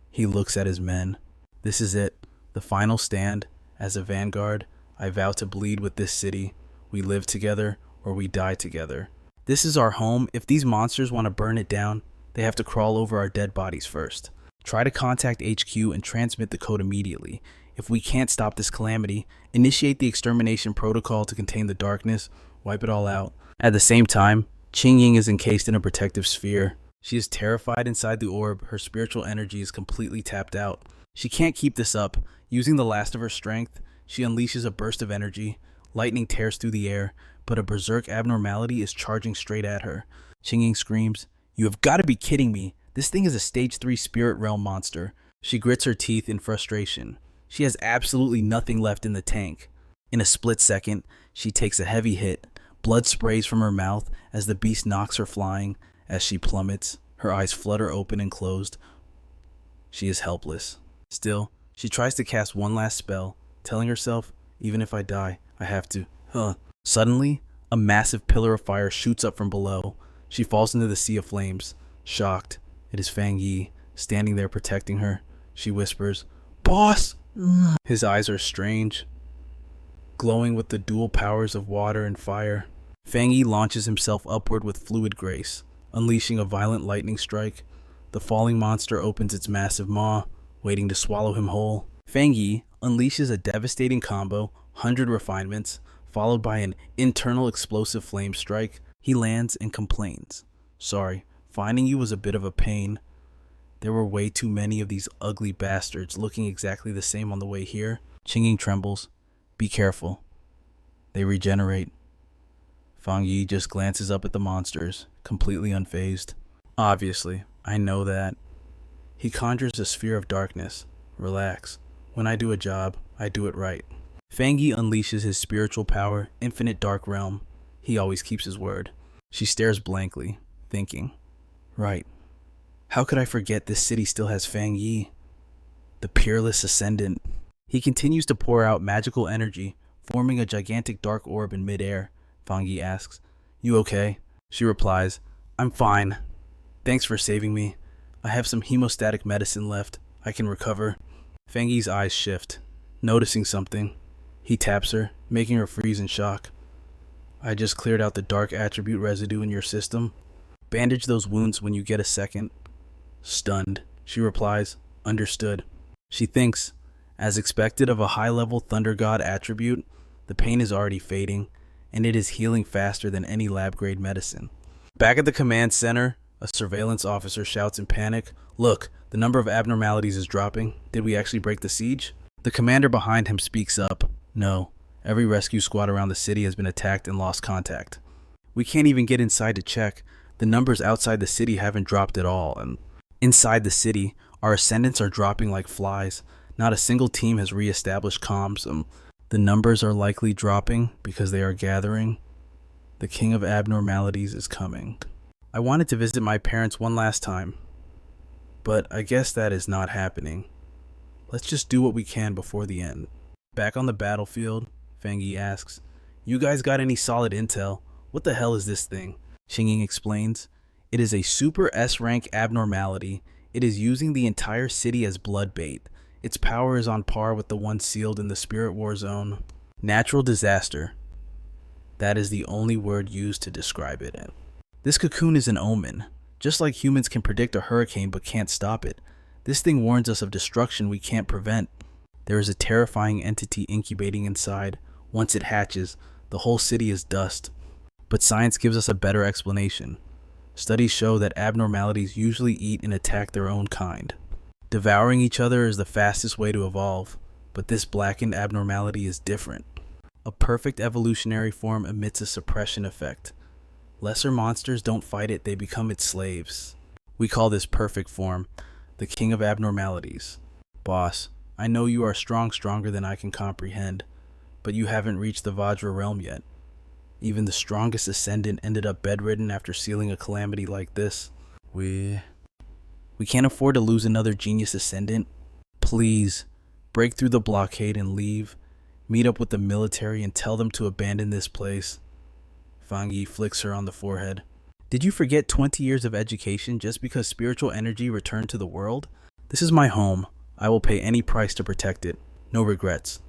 [SPEAKER 1] He looks at his men. This is it, the final stand. As a vanguard, I vow to bleed with this city. We live together or we die together. This is our home. If these monsters want to burn it down, they have to crawl over our dead bodies first. Try to contact HQ and transmit the code immediately. If we can't stop this calamity, initiate the extermination protocol to contain the darkness, wipe it all out. At the same time, Qingying is encased in a protective sphere. She is terrified inside the orb. Her spiritual energy is completely tapped out. She can't keep this up. Using the last of her strength, she unleashes a burst of energy. Lightning tears through the air, but a berserk abnormality is charging straight at her. Qingying screams, "You have got to be kidding me. This thing is a stage 3 spirit realm monster." She grits her teeth in frustration. She has absolutely nothing left in the tank. In a split second, she takes a heavy hit. Blood sprays from her mouth as the beast knocks her flying. As she plummets, her eyes flutter open and closed. She is helpless. Still, she tries to cast one last spell, telling herself, even if I die, I have to. Suddenly, a massive pillar of fire shoots up from below. She falls into the sea of flames. Shocked, it is Fang Yi, standing there protecting her. She whispers, "Boss!" His eyes are strange, glowing with the dual powers of water and fire. Fang Yi launches himself upward with fluid grace, unleashing a violent lightning strike. The falling monster opens its massive maw, waiting to swallow him whole. Fang Yi unleashes a devastating combo, 100 refinements, followed by an internal explosive flame strike. He lands and complains, "Sorry, finding you was a bit of a pain. There were way too many of these ugly bastards looking exactly the same on the way here." Qingying trembles. "Be careful. They regenerate." Fang Yi just glances up at the monsters, completely unfazed. "Obviously, I know that." He conjures a sphere of darkness. "Relax. When I do a job, I do it right." Fang Yi unleashes his spiritual power, infinite dark realm. He always keeps his word. She stares blankly, thinking, "Right. How could I forget this city still has Fang Yi, the peerless ascendant?" He continues to pour out magical energy, forming a gigantic dark orb in midair. Fang Yi asks, "You okay?" She replies, "I'm fine. Thanks for saving me. I have some hemostatic medicine left. I can recover." Fang Yi's eyes shift, noticing something. He taps her, making her freeze in shock. "I just cleared out the dark attribute residue in your system. Bandage those wounds when you get a second." Stunned, she replies, "Understood." She thinks, as expected of a high-level Thunder God attribute, the pain is already fading, and it is healing faster than any lab-grade medicine. Back at the command center, a surveillance officer shouts in panic, "Look, the number of abnormalities is dropping. Did we actually break the siege?" The commander behind him speaks up, "No, every rescue squad around the city has been attacked and lost contact. We can't even get inside to check. The numbers outside the city haven't dropped at all, and inside the city, our ascendants are dropping like flies. Not a single team has re-established comms. The numbers are likely dropping because they are gathering. The king of abnormalities is coming. I wanted to visit my parents one last time, but I guess that is not happening. Let's just do what we can before the end." Back on the battlefield, Fang Yi asks, "You guys got any solid intel? What the hell is this thing?" Qingying explains, "It is a super S-rank abnormality. It is using the entire city as blood bait. Its power is on par with the one sealed in the Spirit War Zone. Natural disaster. That is the only word used to describe it. This cocoon is an omen. Just like humans can predict a hurricane but can't stop it, this thing warns us of destruction we can't prevent. There is a terrifying entity incubating inside. Once it hatches, the whole city is dust. But science gives us a better explanation. Studies show that abnormalities usually eat and attack their own kind. Devouring each other is the fastest way to evolve, but this blackened abnormality is different. A perfect evolutionary form emits a suppression effect. Lesser monsters don't fight it, they become its slaves. We call this perfect form, the king of abnormalities. Boss, I know you are stronger than I can comprehend, but you haven't reached the Vajra realm yet. Even the strongest ascendant ended up bedridden after sealing a calamity like this. We can't afford to lose another genius ascendant. Please, break through the blockade and leave. Meet up with the military and tell them to abandon this place. Fangi flicks her on the forehead. Did you forget 20 years of education just because spiritual energy returned to the world? This is my home. I will pay any price to protect it. No regrets.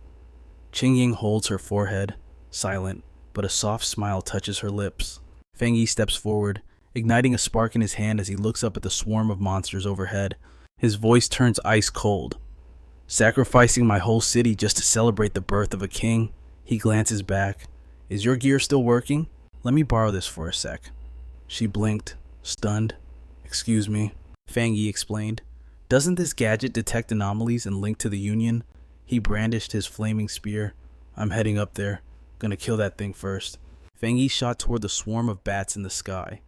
[SPEAKER 1] Qingying holds her forehead, silent, but a soft smile touches her lips. Fangyi steps forward, igniting a spark in his hand as he looks up at the swarm of monsters overhead. His voice turns ice cold. Sacrificing my whole city just to celebrate the birth of a king? He glances back. Is your gear still working? Let me borrow this for a sec. She blinked, stunned. Excuse me, Fangyi explained. Doesn't this gadget detect anomalies and link to the Union? He brandished his flaming spear. I'm heading up there. Gonna kill that thing first. Fangyi shot toward the swarm of bats in the sky.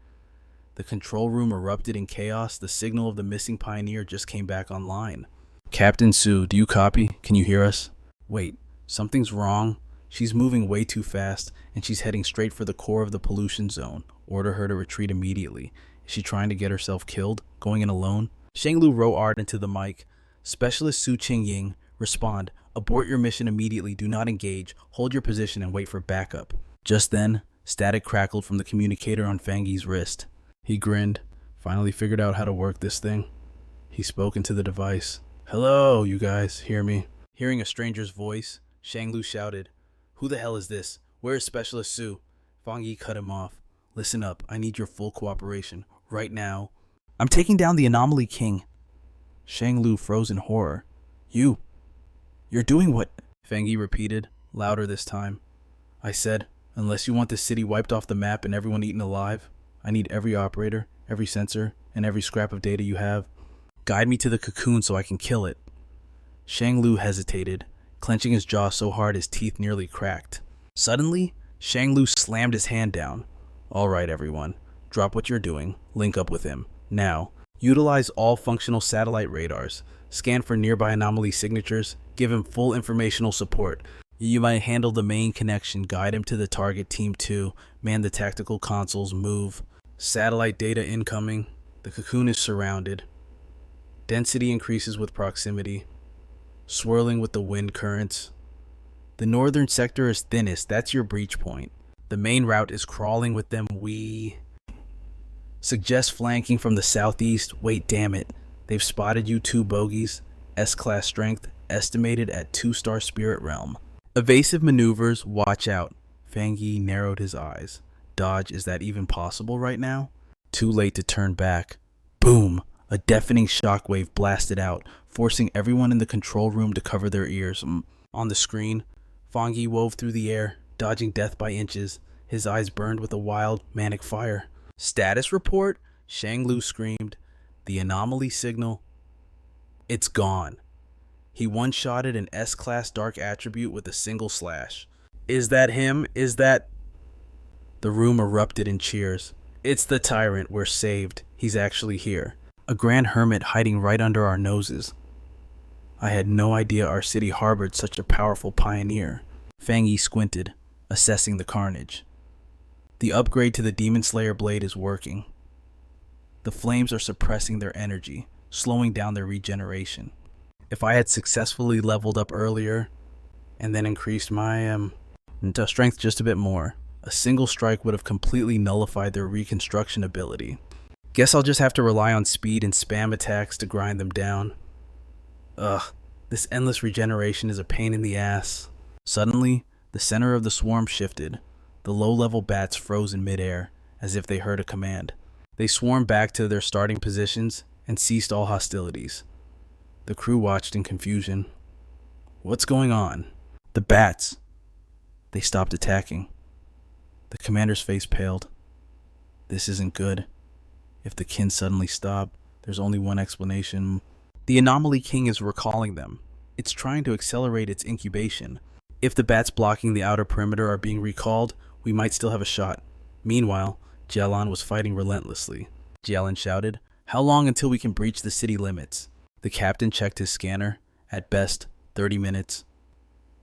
[SPEAKER 1] The control room erupted in chaos. The signal of the missing pioneer just came back online. Captain Su, do you copy? Can you hear us? Wait, something's wrong. She's moving way too fast, and she's heading straight for the core of the pollution zone. Order her to retreat immediately. Is she trying to get herself killed? Going in alone? Shanglu roared into the mic. Specialist Su Qingying, respond. Abort your mission immediately. Do not engage. Hold your position and wait for backup. Just then, static crackled from the communicator on Fangyi's wrist. He grinned. Finally figured out how to work this thing. He spoke into the device. Hello, you guys. Hear me? Hearing a stranger's voice, Shanglu shouted, Who the hell is this? Where is Specialist Su? Fangyi cut him off. Listen up. I need your full cooperation. Right now. I'm taking down the Anomaly King. Shanglu froze in horror. You're doing what? Fangyi repeated, louder this time. I said, unless you want this city wiped off the map and everyone eaten alive, I need every operator, every sensor, and every scrap of data you have. Guide me to the cocoon so I can kill it. Shanglu hesitated, clenching his jaw so hard his teeth nearly cracked. Suddenly, Shanglu slammed his hand down. All right, everyone. Drop what you're doing. Link up with him. Now, utilize all functional satellite radars. Scan for nearby anomaly signatures. Give him full informational support. You might handle the main connection. Guide him to the target Team 2. Man the tactical consoles. Move. Satellite data incoming. The cocoon is surrounded. Density increases with proximity. Swirling with the wind currents. The northern sector is thinnest. That's your breach point. The main route is crawling with them. We suggest flanking from the southeast. Wait, damn it. They've spotted you 2 bogeys. S-class strength, estimated at 2-star spirit realm. Evasive maneuvers, watch out. Fangyi narrowed his eyes. Dodge, is that even possible right now? Too late to turn back. Boom! A deafening shockwave blasted out, forcing everyone in the control room to cover their ears. On the screen, Fangyi wove through the air, dodging death by inches. His eyes burned with a wild, manic fire. Status report? Shanglu screamed. The anomaly signal. It's gone. He one-shotted an S-class dark attribute with a single slash. Is that him? Is that... The room erupted in cheers. It's the tyrant. We're saved. He's actually here. A grand hermit hiding right under our noses. I had no idea our city harbored such a powerful pioneer. Fangyi squinted, assessing the carnage. The upgrade to the Demon Slayer blade is working. The flames are suppressing their energy, slowing down their regeneration. If I had successfully leveled up earlier, and then increased my strength just a bit more, a single strike would have completely nullified their reconstruction ability. Guess I'll just have to rely on speed and spam attacks to grind them down. Ugh, this endless regeneration is a pain in the ass. Suddenly, the center of the swarm shifted. The low-level bats froze in midair, as if they heard a command. They swarmed back to their starting positions and ceased all hostilities. The crew watched in confusion. What's going on? The bats. They stopped attacking. The commander's face paled. This isn't good. If the kin suddenly stop, there's only one explanation. The Anomaly King is recalling them. It's trying to accelerate its incubation. If the bats blocking the outer perimeter are being recalled, we might still have a shot. Meanwhile, Jialan was fighting relentlessly. Jialan shouted, How long until we can breach the city limits? The captain checked his scanner. At best, 30 minutes.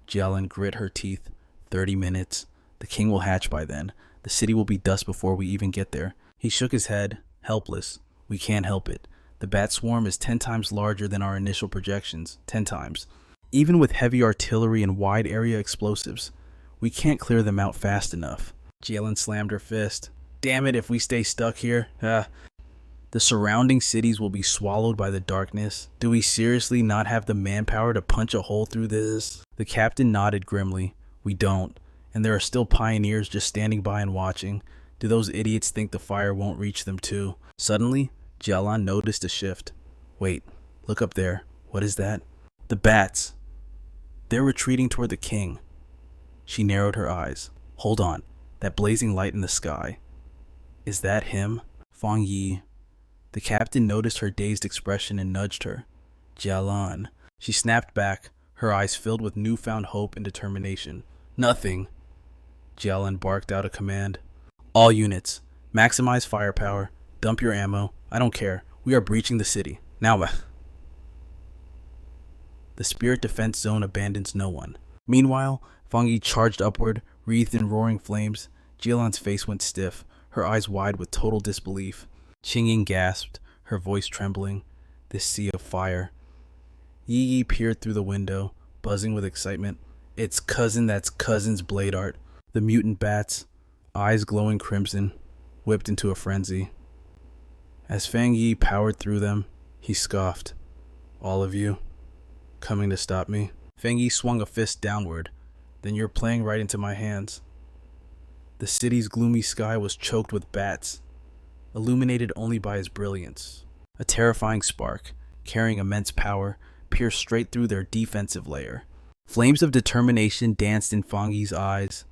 [SPEAKER 1] Jialan grit her teeth. 30 minutes. The king will hatch by then. The city will be dust before we even get there. He shook his head, helpless. We can't help it. The bat swarm is 10 times larger than our initial projections. 10 times. Even with heavy artillery and wide area explosives, we can't clear them out fast enough. Jialan slammed her fist. Damn it, if we stay stuck here. The surrounding cities will be swallowed by the darkness. Do we seriously not have the manpower to punch a hole through this? The captain nodded grimly. We don't. And there are still pioneers just standing by and watching. Do those idiots think the fire won't reach them too? Suddenly, Jialan noticed a shift. Wait, look up there. What is that? The bats. They're retreating toward the king. She narrowed her eyes. Hold on. That blazing light in the sky. Is that him? Fang Yi. The captain noticed her dazed expression and nudged her. Jialan. She snapped back, her eyes filled with newfound hope and determination. Nothing. Jialan barked out a command. All units, maximize firepower, dump your ammo. I don't care. We are breaching the city. Now, the spirit defense zone abandons no one. Meanwhile, Fang Yi charged upward, wreathed in roaring flames. Jialan's face went stiff, her eyes wide with total disbelief. Qingying gasped, her voice trembling. This sea of fire. Yi peered through the window, buzzing with excitement. It's cousin that's cousin's blade art. The mutant bats, eyes glowing crimson, whipped into a frenzy. As Fang Yi powered through them, he scoffed. All of you, coming to stop me? Fang Yi swung a fist downward. Then you're playing right into my hands. The city's gloomy sky was choked with bats, illuminated only by his brilliance. A terrifying spark, carrying immense power, pierced straight through their defensive layer. Flames of determination danced in Fang Yi's eyes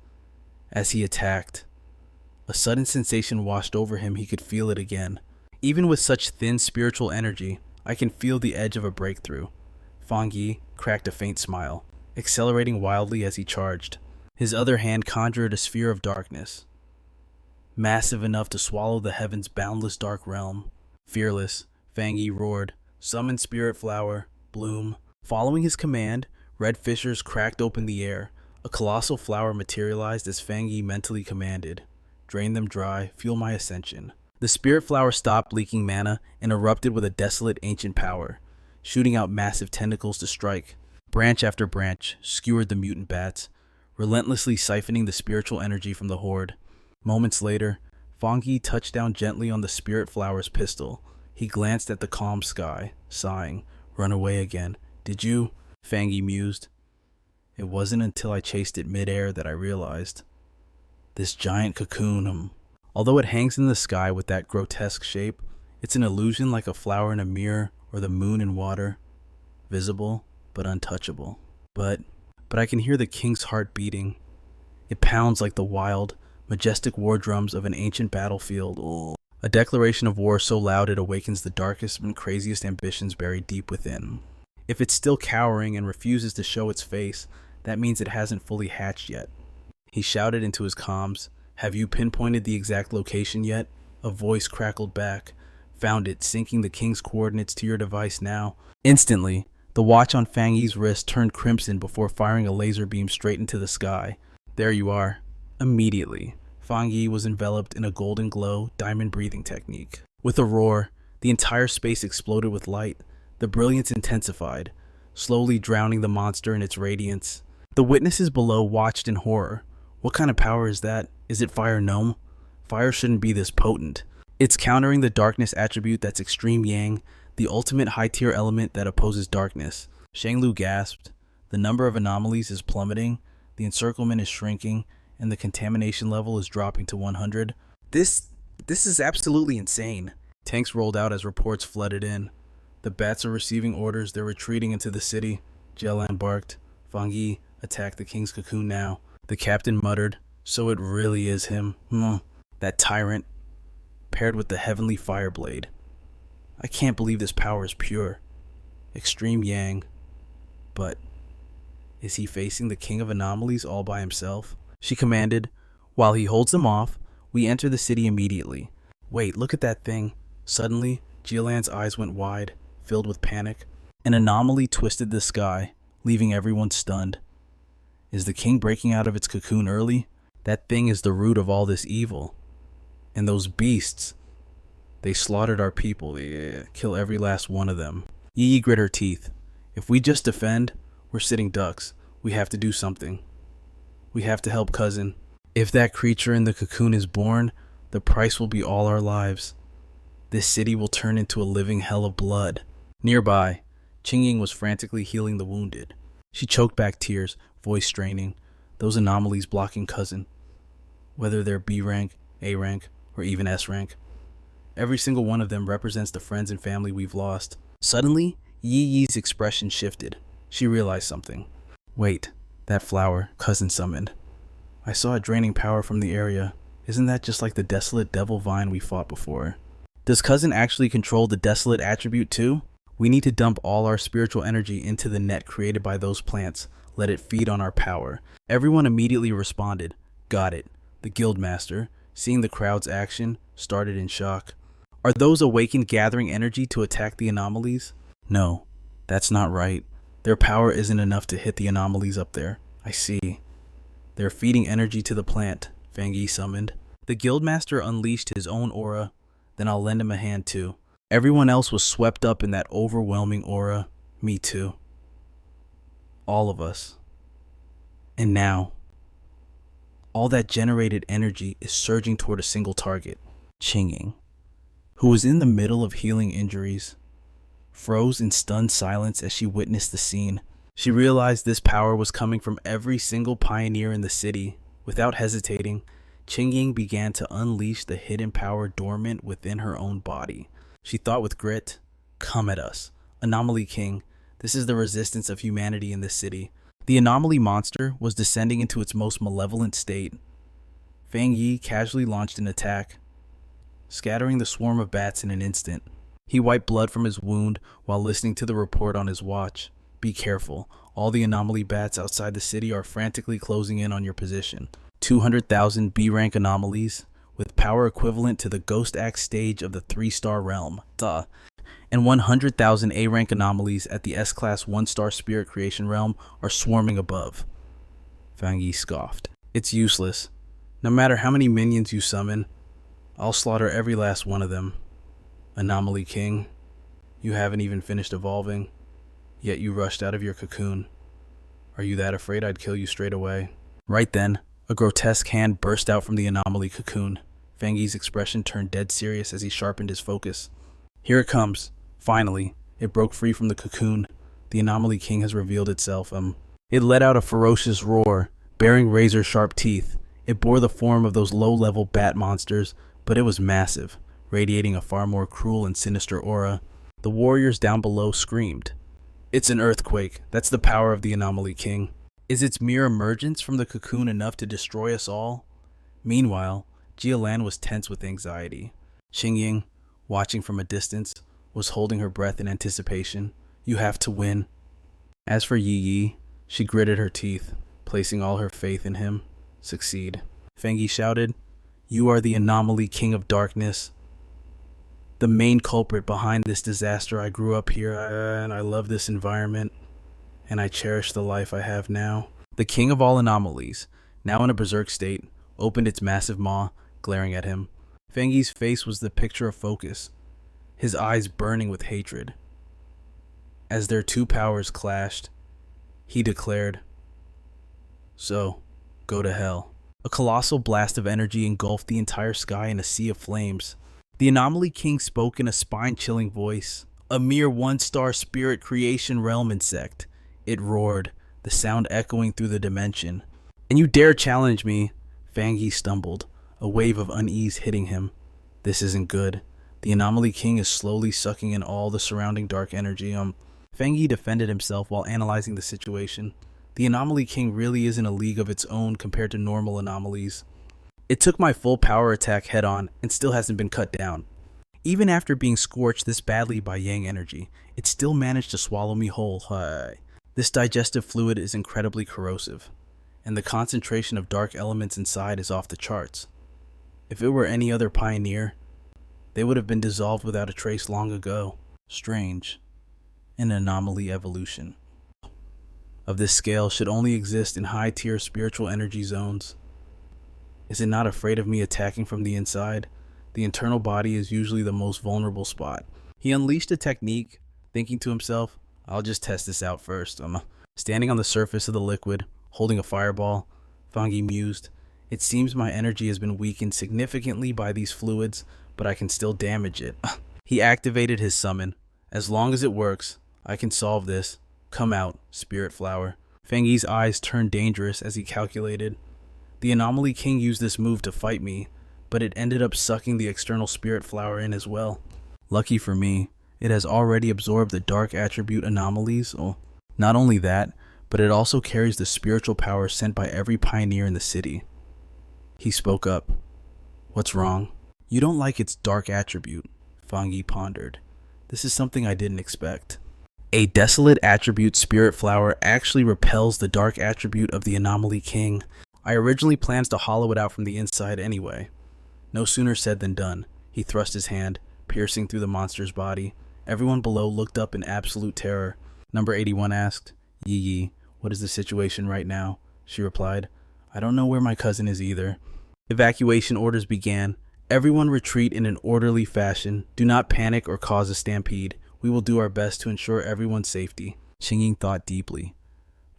[SPEAKER 1] as he attacked. A sudden sensation washed over him. He could feel it again. Even with such thin spiritual energy, I can feel the edge of a breakthrough. Fang Yi cracked a faint smile, accelerating wildly as he charged. His other hand conjured a sphere of darkness, massive enough to swallow the heaven's boundless dark realm. Fearless, Fang Yi roared, "Summon spirit flower, bloom." Following his command, red fissures cracked open the air. A colossal flower materialized as Fang Yi mentally commanded. Drain them dry, fuel my ascension. The spirit flower stopped leaking mana and erupted with a desolate ancient power, shooting out massive tentacles to strike. Branch after branch skewered the mutant bats, relentlessly siphoning the spiritual energy from the horde. Moments later, Fang Yi touched down gently on the spirit flower's pistol. He glanced at the calm sky, sighing. Run away again. Did you? Fang Yi mused. It wasn't until I chased it midair that I realized. This giant cocoon, although it hangs in the sky with that grotesque shape, it's an illusion like a flower in a mirror or the moon in water. Visible, but untouchable. But I can hear the king's heart beating. It pounds like the wild, majestic war drums of an ancient battlefield. A declaration of war so loud it awakens the darkest and craziest ambitions buried deep within. If it's still cowering and refuses to show its face, that means it hasn't fully hatched yet. He shouted into his comms, "Have you pinpointed the exact location yet?" A voice crackled back. "Found it, syncing the king's coordinates to your device now." Instantly, the watch on Fang Yi's wrist turned crimson before firing a laser beam straight into the sky. There you are. Immediately, Fang Yi was enveloped in a golden glow, diamond breathing technique. With a roar, the entire space exploded with light. The brilliance intensified, slowly drowning the monster in its radiance. The witnesses below watched in horror. What kind of power is that? Is it fire gnome? Fire shouldn't be this potent. It's countering the darkness attribute that's extreme yang, the ultimate high-tier element that opposes darkness. Shanglu gasped. The number of anomalies is plummeting, the encirclement is shrinking, and the contamination level is dropping to 100. This is absolutely insane. Tanks rolled out as reports flooded in. The bats are receiving orders. They're retreating into the city. Jialan barked. Fang Yi, attack the king's cocoon now. The captain muttered, "So it really is him. That tyrant, paired with the heavenly fireblade. I can't believe this power is pure. Extreme yang. But is he facing the king of anomalies all by himself?" She commanded, "While he holds them off, we enter the city immediately." Wait, look at that thing. Suddenly, Jialan's eyes went wide, filled with panic. An anomaly twisted the sky, leaving everyone stunned. Is the king breaking out of its cocoon early? That thing is the root of all this evil. And those beasts, they slaughtered our people. They kill every last one of them. Yi grit her teeth. If we just defend, we're sitting ducks. We have to do something. We have to help cousin. If that creature in the cocoon is born, the price will be all our lives. This city will turn into a living hell of blood. Nearby, Qingying was frantically healing the wounded. She choked back tears, voice straining. Those anomalies blocking cousin. Whether they're B rank, A rank, or even S rank. Every single one of them represents the friends and family we've lost. Suddenly, Yi Yi's expression shifted. She realized something. Wait, that flower, cousin summoned. I saw it draining power from the area. Isn't that just like the desolate devil vine we fought before? Does cousin actually control the desolate attribute too? We need to dump all our spiritual energy into the net created by those plants. Let it feed on our power. Everyone immediately responded. Got it. The guildmaster, seeing the crowd's action, started in shock. Are those awakened gathering energy to attack the anomalies? No, that's not right. Their power isn't enough to hit the anomalies up there. I see. They're feeding energy to the plant, Fang Yi summoned. The guildmaster unleashed his own aura, then I'll lend him a hand too. Everyone else was swept up in that overwhelming aura. Me too. All of us. And now, all that generated energy is surging toward a single target, Qingying, who was in the middle of healing injuries, froze in stunned silence as she witnessed the scene. She realized this power was coming from every single pioneer in the city. Without hesitating, Qingying began to unleash the hidden power dormant within her own body. She thought with grit, come at us, Anomaly King. This is the resistance of humanity in this city. The anomaly monster was descending into its most malevolent state. Fang Yi casually launched an attack, scattering the swarm of bats in an instant. He wiped blood from his wound while listening to the report on his watch. Be careful. All the anomaly bats outside the city are frantically closing in on your position. 200,000 B-rank anomalies, with power equivalent to the Ghost Axe stage of the 3-star realm. And 100,000 A-rank anomalies at the S-class 1-star spirit creation realm are swarming above. Fang Yi scoffed. It's useless. No matter how many minions you summon, I'll slaughter every last one of them. Anomaly King, you haven't even finished evolving, yet you rushed out of your cocoon. Are you that afraid I'd kill you straight away? Right then, a grotesque hand burst out from the anomaly cocoon. Fang Yi's expression turned dead serious as he sharpened his focus. Here it comes. Finally, it broke free from the cocoon. The Anomaly King has revealed itself. It let out a ferocious roar, bearing razor-sharp teeth. It bore the form of those low-level bat monsters, but it was massive, radiating a far more cruel and sinister aura. The warriors down below screamed. It's an earthquake. That's the power of the Anomaly King. Is its mere emergence from the cocoon enough to destroy us all? Meanwhile, Jialan was tense with anxiety. Qingying, watching from a distance, was holding her breath in anticipation. You have to win. As for Yi Yi, she gritted her teeth, placing all her faith in him. Succeed. Fang Yi shouted, You are the Anomaly King of Darkness. The main culprit behind this disaster. I grew up here, and I love this environment, and I cherish the life I have now. The king of all anomalies, now in a berserk state, opened its massive maw, glaring at him. Fang Yi's face was the picture of focus, his eyes burning with hatred. As their two powers clashed, he declared, So, go to hell. A colossal blast of energy engulfed the entire sky in a sea of flames. The Anomaly King spoke in a spine-chilling voice. A mere 1-star spirit creation realm insect. It roared, the sound echoing through the dimension. And you dare challenge me? Fang Yi stumbled, a wave of unease hitting him. This isn't good. The Anomaly King is slowly sucking in all the surrounding dark energy. Fang Yi defended himself while analyzing the situation. The Anomaly King really is in a league of its own compared to normal anomalies. It took my full power attack head on and still hasn't been cut down. Even after being scorched this badly by Yang energy, it still managed to swallow me whole. This digestive fluid is incredibly corrosive, and the concentration of dark elements inside is off the charts. If it were any other pioneer, they would have been dissolved without a trace long ago. Strange. an anomaly evolution of this scale should only exist in high-tier spiritual energy zones. Is it not afraid of me attacking from the inside? The internal body is usually the most vulnerable spot. He unleashed a technique, thinking to himself, I'll just test this out first. Standing on the surface of the liquid, holding a fireball, Fangi mused, it seems my energy has been weakened significantly by these fluids, but I can still damage it. He activated his summon. As long as it works, I can solve this. Come out, spirit flower. Fangi's eyes turned dangerous as he calculated. The Anomaly King used this move to fight me, but it ended up sucking the external spirit flower in as well. Lucky for me, it has already absorbed the dark attribute anomalies. Not only that, but it also carries the spiritual power sent by every pioneer in the city. He spoke up. What's wrong? You don't like its dark attribute, Fangi pondered. This is something I didn't expect. A desolate attribute spirit flower actually repels the dark attribute of the Anomaly King. I originally planned to hollow it out from the inside anyway. No sooner said than done. He thrust his hand, piercing through the monster's body. Everyone below looked up in absolute terror. Number 81 asked, Yi, what is the situation right now? She replied, I don't know where my cousin is either. Evacuation orders began. Everyone retreat in an orderly fashion. Do not panic or cause a stampede. We will do our best to ensure everyone's safety. Xingying thought deeply.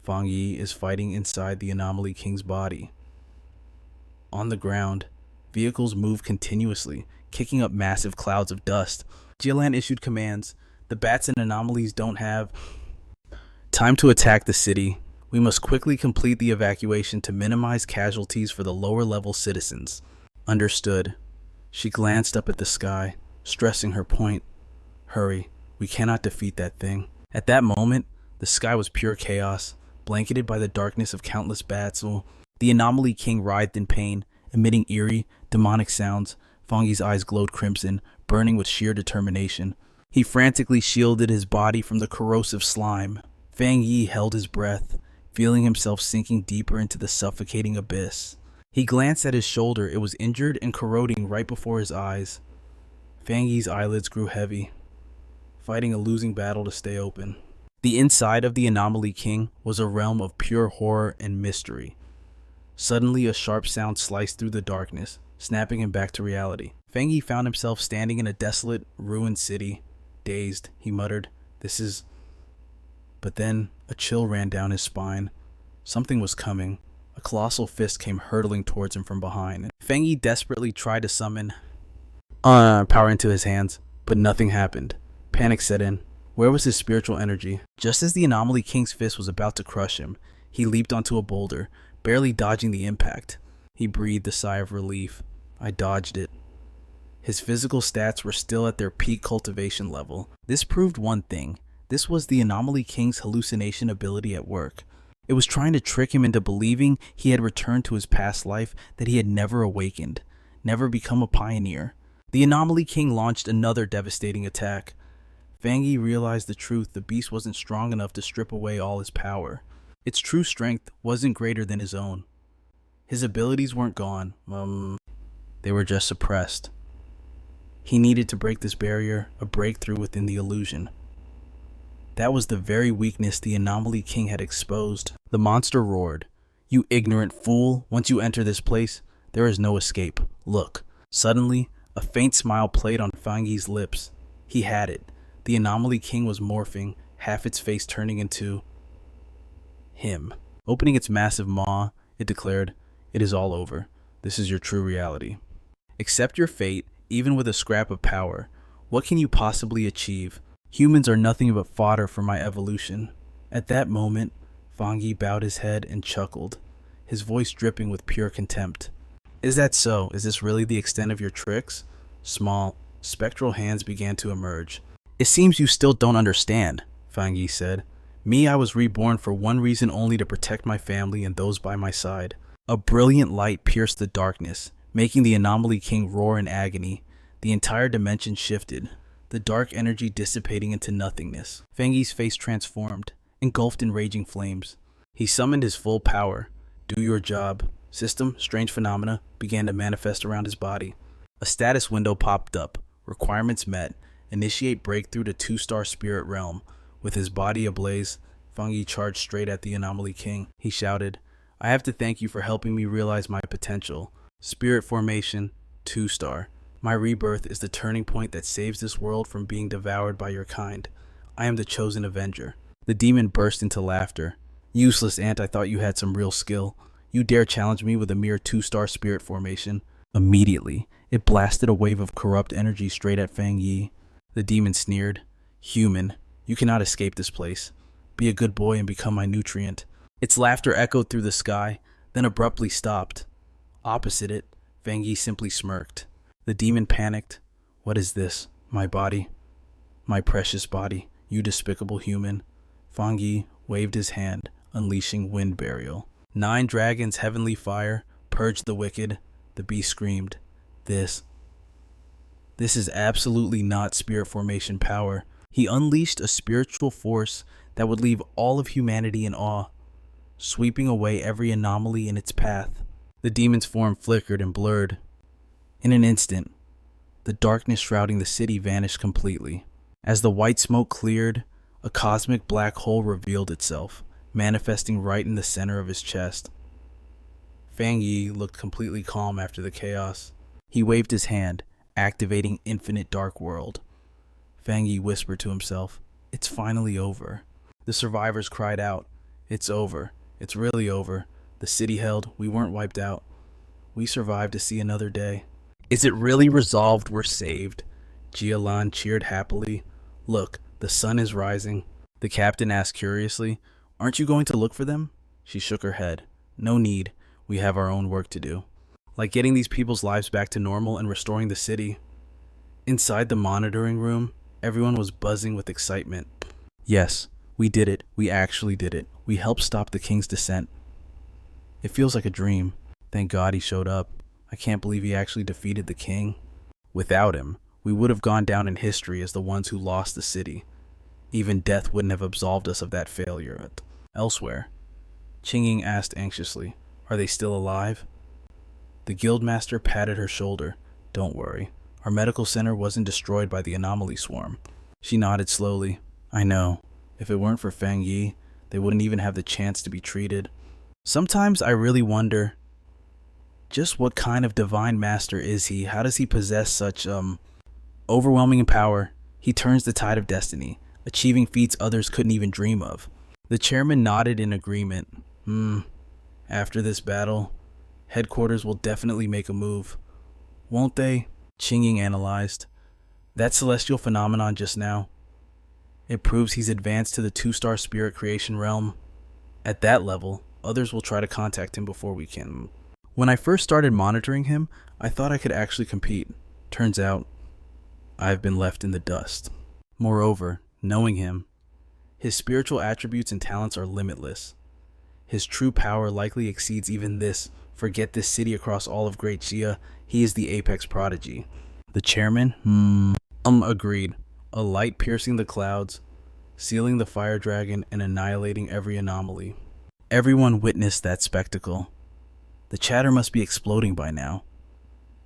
[SPEAKER 1] Fang Yi is fighting inside the Anomaly King's body. On the ground, vehicles move continuously, kicking up massive clouds of dust. Jialan issued commands. The bats and anomalies don't have time to attack the city. We must quickly complete the evacuation to minimize casualties for the lower level citizens. Understood. She glanced up at the sky, stressing her point. Hurry. We cannot defeat that thing. At that moment, the sky was pure chaos, blanketed by the darkness of countless bats. The Anomaly King writhed in pain, emitting eerie, demonic sounds. Fangi's eyes glowed crimson, burning with sheer determination. He frantically shielded his body from the corrosive slime. Fang Yi held his breath, feeling himself sinking deeper into the suffocating abyss. He glanced at his shoulder. It was injured and corroding right before his eyes. Fang Yi's eyelids grew heavy, fighting a losing battle to stay open. The inside of the Anomaly King was a realm of pure horror and mystery. Suddenly, a sharp sound sliced through the darkness, snapping him back to reality. Fang Yi found himself standing in a desolate, ruined city. Dazed, he muttered, This is... But then, a chill ran down his spine. Something was coming. A colossal fist came hurtling towards him from behind. Fang Yi desperately tried to summon power into his hands, but nothing happened. Panic set in. Where was his spiritual energy? Just as the Anomaly King's fist was about to crush him, he leaped onto a boulder, barely dodging the impact. He breathed a sigh of relief. I dodged it. His physical stats were still at their peak cultivation level. This proved one thing. This was the Anomaly King's hallucination ability at work. It was trying to trick him into believing he had returned to his past life, that he had never awakened, never become a pioneer. The Anomaly King launched another devastating attack. Fang Yi realized the truth. The beast wasn't strong enough to strip away all his power. Its true strength wasn't greater than his own. His abilities weren't gone. They were just suppressed. He needed to break this barrier, a breakthrough within the illusion. That was the very weakness the Anomaly King had exposed. The monster roared. You ignorant fool! Once you enter this place, there is no escape. Look. Suddenly, a faint smile played on Fang Yi's lips. He had it. The Anomaly King was morphing, half its face turning into him. Opening its massive maw, it declared, It is all over. This is your true reality. Accept your fate, even with a scrap of power. What can you possibly achieve? Humans are nothing but fodder for my evolution. At that moment, Fang Yi bowed his head and chuckled, his voice dripping with pure contempt. Is that so? Is this really the extent of your tricks? Small, spectral hands began to emerge. It seems you still don't understand, Fang Yi said. Me, I was reborn for one reason only, to protect my family and those by my side. A brilliant light pierced the darkness, making the Anomaly King roar in agony. The entire dimension shifted, the dark energy dissipating into nothingness. Fang Yi's face transformed, engulfed in raging flames. He summoned his full power. Do your job. System, strange phenomena, began to manifest around his body. A status window popped up. Requirements met. Initiate breakthrough to 2-star spirit realm. With his body ablaze, Fang Yi charged straight at the Anomaly King. He shouted, "I have to thank you for helping me realize my potential. Spirit formation, 2-star. My rebirth is the turning point that saves this world from being devoured by your kind. I am the chosen avenger." The demon burst into laughter. "Useless ant, I thought you had some real skill. You dare challenge me with a mere 2-star spirit formation." Immediately, it blasted a wave of corrupt energy straight at Fang Yi. The demon sneered, "Human, you cannot escape this place. Be a good boy and become my nutrient." Its laughter echoed through the sky, then abruptly stopped. Opposite it, Fang Yi simply smirked. The demon panicked. "What is this? My body? My precious body, you despicable human." Fang Yi waved his hand, unleashing wind burial. 9 dragons' heavenly fire purged the wicked. The beast screamed, This is absolutely not spirit formation power." He unleashed a spiritual force that would leave all of humanity in awe, sweeping away every anomaly in its path. The demon's form flickered and blurred. In an instant, the darkness shrouding the city vanished completely. As the white smoke cleared, a cosmic black hole revealed itself, manifesting right in the center of his chest. Fang Yi looked completely calm after the chaos. He waved his hand, activating Infinite Dark World. Fang Yi whispered to himself, "It's finally over." The survivors cried out, "It's over. It's really over. The city held. We weren't wiped out. We survived to see another day." "Is it really resolved we're saved?" Jialan cheered happily. "Look, the sun is rising." The captain asked curiously, "Aren't you going to look for them?" She shook her head. "No need. We have our own work to do. Like getting these people's lives back to normal and restoring the city." Inside the monitoring room, everyone was buzzing with excitement. "Yes, we did it. We actually did it. We helped stop the king's descent. It feels like a dream. Thank God he showed up. I can't believe he actually defeated the king. Without him, we would have gone down in history as the ones who lost the city. Even death wouldn't have absolved us of that failure." Elsewhere, Qingying asked anxiously, "Are they still alive?" The guildmaster patted her shoulder. "Don't worry. Our medical center wasn't destroyed by the anomaly swarm." She nodded slowly. "I know. If it weren't for Fang Yi, they wouldn't even have the chance to be treated." Sometimes I really wonder, just what kind of divine master is he? How does he possess such overwhelming power? He turns the tide of destiny, achieving feats others couldn't even dream of. The chairman nodded in agreement. After this battle, headquarters will definitely make a move. Won't they?" Qingying analyzed. "That celestial phenomenon just now. It proves he's advanced to the 2-star spirit creation realm. At that level, others will try to contact him before we can." When I first started monitoring him, I thought I could actually compete. Turns out, I've been left in the dust. Moreover, knowing him, his spiritual attributes and talents are limitless. His true power likely exceeds even this. Forget this city across all of Great Xia. He is the apex prodigy. The chairman? Agreed. A light piercing the clouds, sealing the fire dragon and annihilating every anomaly. Everyone witnessed that spectacle. The chatter must be exploding by now.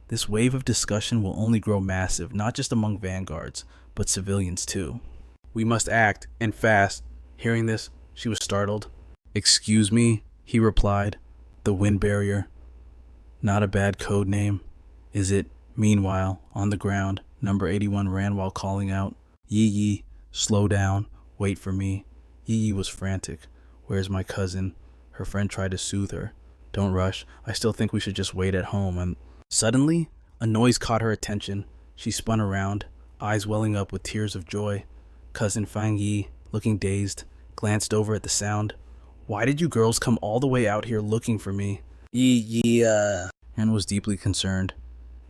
[SPEAKER 1] This wave of discussion will only grow massive, not just among vanguards, but civilians too. "We must act, and fast." Hearing this, she was startled. "Excuse me," he replied. "The wind barrier. Not a bad code name, is it?" Meanwhile, on the ground, number 81 ran while calling out, "Yi Yi, slow down, wait for me." Yi Yi was frantic. "Where's my cousin?" Her friend tried to soothe her. "Don't rush. I still think we should just wait at home." And suddenly, a noise caught her attention. She spun around, eyes welling up with tears of joy. Cousin Fang Yi, looking dazed, glanced over at the sound. "Why did you girls come all the way out here looking for me?" Yi, Anne was deeply concerned.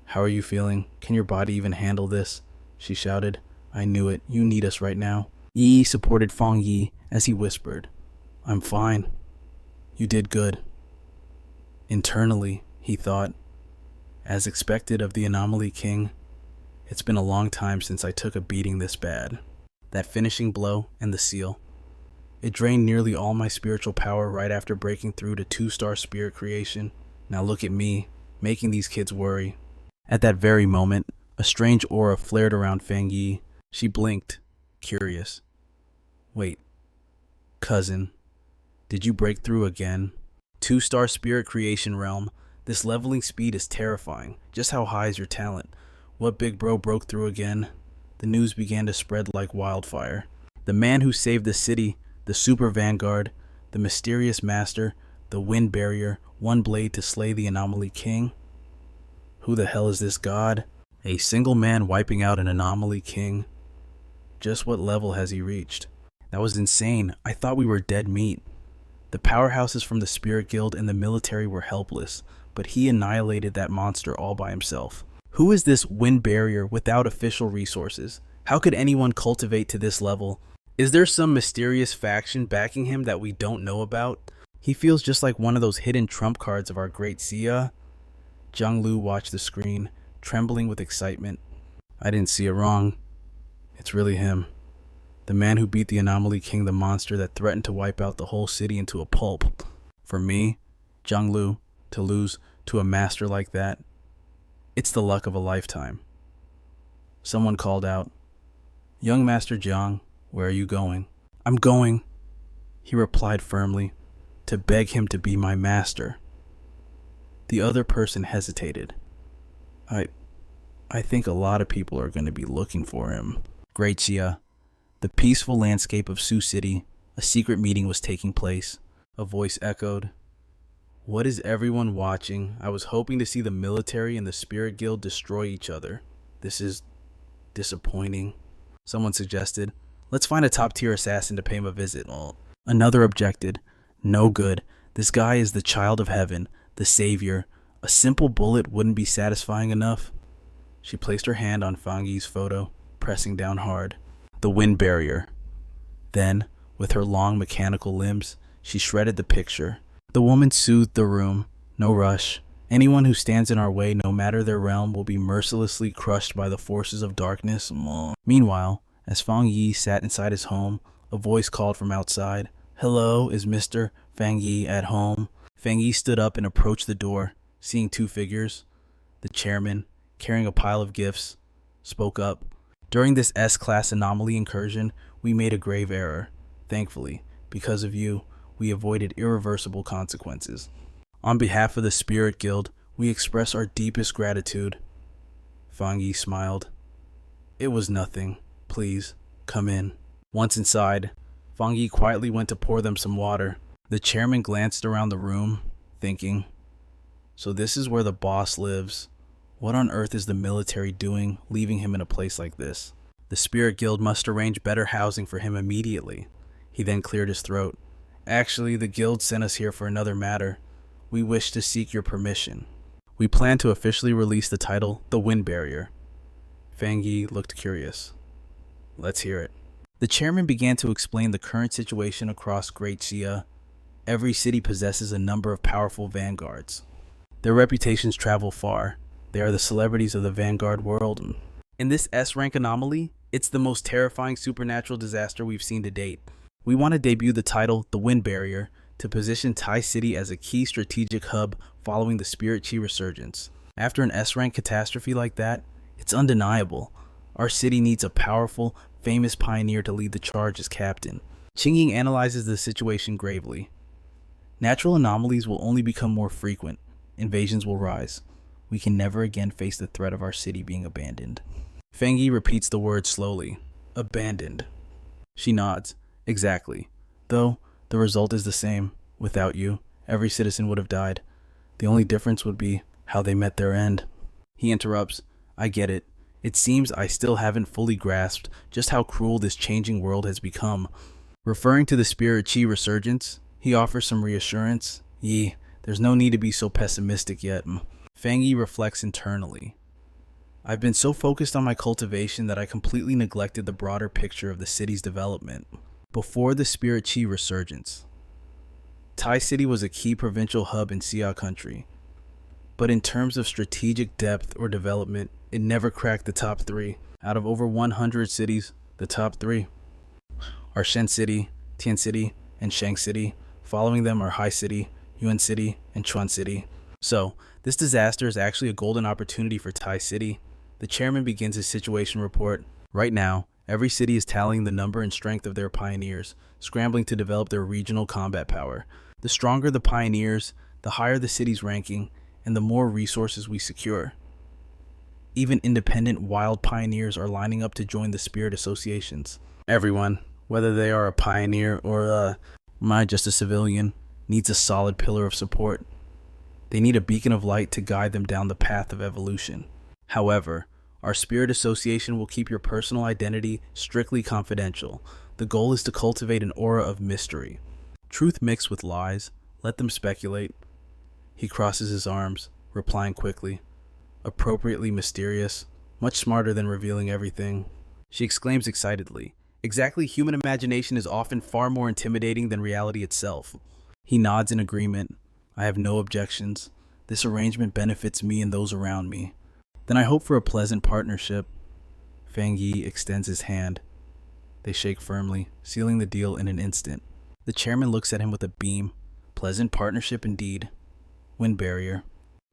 [SPEAKER 1] "How are you feeling? Can your body even handle this?" she shouted. "I knew it. You need us right now." Yi supported Fang Yi as he whispered, "I'm fine. You did good." Internally, he thought, as expected of the Anomaly King, it's been a long time since I took a beating this bad. That finishing blow and the seal. It drained nearly all my spiritual power right after breaking through to 2-star spirit creation. Now look at me, making these kids worry. At that very moment, a strange aura flared around Fang Yi. She blinked, curious. Wait, cousin, did you break through again? 2-star spirit creation realm. This leveling speed is terrifying. Just how high is your talent? What big bro broke through again? The news began to spread like wildfire. The man who saved the city, the super vanguard, the mysterious master, the wind barrier, one blade to slay the anomaly king. Who the hell is this god? A single man wiping out an anomaly king. Just what level has he reached? That was insane. I thought we were dead meat. The powerhouses from the Spirit Guild and the military were helpless, but he annihilated that monster all by himself. Who is this wind barrier without official resources? How could anyone cultivate to this level? Is there some mysterious faction backing him that we don't know about? He feels just like one of those hidden trump cards of our great Xia. Zhang Lu watched the screen, trembling with excitement. I didn't see it wrong. It's really him. The man who beat the Anomaly King, the monster that threatened to wipe out the whole city into a pulp. For me, Zhang Lu, to lose to a master like that, it's the luck of a lifetime. Someone called out, "Young Master Jiang, where are you going?" "I'm going," he replied firmly, "to beg him to be my master." The other person hesitated. I think a lot of people are going to be looking for him. Great Xia. The peaceful landscape of Sioux City, a secret meeting was taking place. A voice echoed, "What is everyone watching? I was hoping to see the military and the Spirit Guild destroy each other. This is disappointing." Someone suggested, "Let's find a top-tier assassin to pay him a visit." Another objected, "No good. This guy is the child of heaven, the savior. A simple bullet wouldn't be satisfying enough." She placed her hand on Fang Yi's photo, pressing down hard. The wind barrier. Then, with her long mechanical limbs, she shredded the picture. The woman soothed the room. "No rush. Anyone who stands in our way, no matter their realm, will be mercilessly crushed by the forces of darkness." Meanwhile, as Fang Yi sat inside his home, a voice called from outside. "Hello, is Mr. Fang Yi at home?" Fang Yi stood up and approached the door, seeing two figures. The chairman, carrying a pile of gifts, spoke up. "During this S-class anomaly incursion, we made a grave error. Thankfully, because of you, we avoided irreversible consequences. On behalf of the Spirit Guild, we express our deepest gratitude." Fang Yi smiled. "It was nothing. Please, come in." Once inside, Fang Yi quietly went to pour them some water. The chairman glanced around the room, thinking, "So this is where the boss lives. What on earth is the military doing, leaving him in a place like this? The Spirit Guild must arrange better housing for him immediately." He then cleared his throat. "Actually, the guild sent us here for another matter. We wish to seek your permission. We plan to officially release the title, The Wind Barrier." Fang Yi looked curious. "Let's hear it." The chairman began to explain the current situation across Great Xia. Every city possesses a number of powerful vanguards. Their reputations travel far. They are the celebrities of the vanguard world. In this S-rank anomaly, it's the most terrifying supernatural disaster we've seen to date. We want to debut the title, The Wind Barrier, to position Tai City as a key strategic hub following the Spirit Chi resurgence. After an S-rank catastrophe like that, it's undeniable. Our city needs a powerful, famous pioneer to lead the charge as captain. Qingying analyzes the situation gravely. Natural anomalies will only become more frequent. Invasions will rise. We can never again face the threat of our city being abandoned. Fang Yi repeats the word slowly. Abandoned. She nods. Exactly. Though, the result is the same. Without you, every citizen would have died. The only difference would be how they met their end. He interrupts. I get it. It seems I still haven't fully grasped just how cruel this changing world has become. Referring to the Spirit Chi resurgence, he offers some reassurance. Yi, there's no need to be so pessimistic yet. Fang Yi reflects internally. I've been so focused on my cultivation that I completely neglected the broader picture of the city's development. Before the Spirit Chi resurgence, Tai City was a key provincial hub in Xia country. But in terms of strategic depth or development, it never cracked the top 3. Out of over 100 cities, the top 3 are Shen City, Tian City, and Shang City. Following them are Hai City, Yuan City, and Chuan City. So, this disaster is actually a golden opportunity for Tai City. The chairman begins his situation report. Right now, Every city is tallying the number and strength of their pioneers, scrambling to develop their regional combat power. The stronger the pioneers, the higher the city's ranking, and the more resources we secure. Even independent wild pioneers are lining up to join the spirit associations. Everyone, whether they are a pioneer or just a civilian, needs a solid pillar of support. They need a beacon of light to guide them down the path of evolution. However, our spirit association will keep your personal identity strictly confidential. The goal is to cultivate an aura of mystery. Truth mixed with lies, let them speculate. He crosses his arms, replying quickly. Appropriately mysterious, much smarter than revealing everything. She exclaims excitedly. Exactly, human imagination is often far more intimidating than reality itself. He nods in agreement. I have no objections. This arrangement benefits me and those around me. Then I hope for a pleasant partnership. Fang Yi extends his hand. They shake firmly, sealing the deal in an instant. The chairman looks at him with a beam. Pleasant partnership indeed. Wind barrier.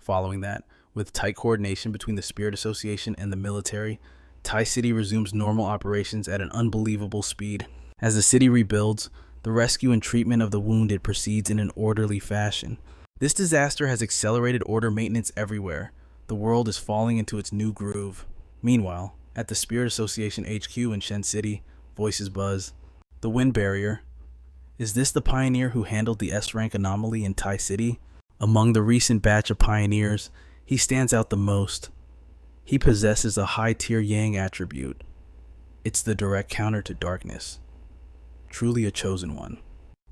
[SPEAKER 1] Following that, with tight coordination between the Spirit Association and the military, Tai City resumes normal operations at an unbelievable speed. As the city rebuilds, the rescue and treatment of the wounded proceeds in an orderly fashion. This disaster has accelerated order maintenance everywhere. The world is falling into its new groove. Meanwhile, at the Spirit Association HQ in Shen City, voices buzz. The wind barrier. Is this the pioneer who handled the S-rank anomaly in Tai City? Among the recent batch of pioneers, he stands out the most. He possesses a high-tier Yang attribute. It's the direct counter to darkness. Truly a chosen one.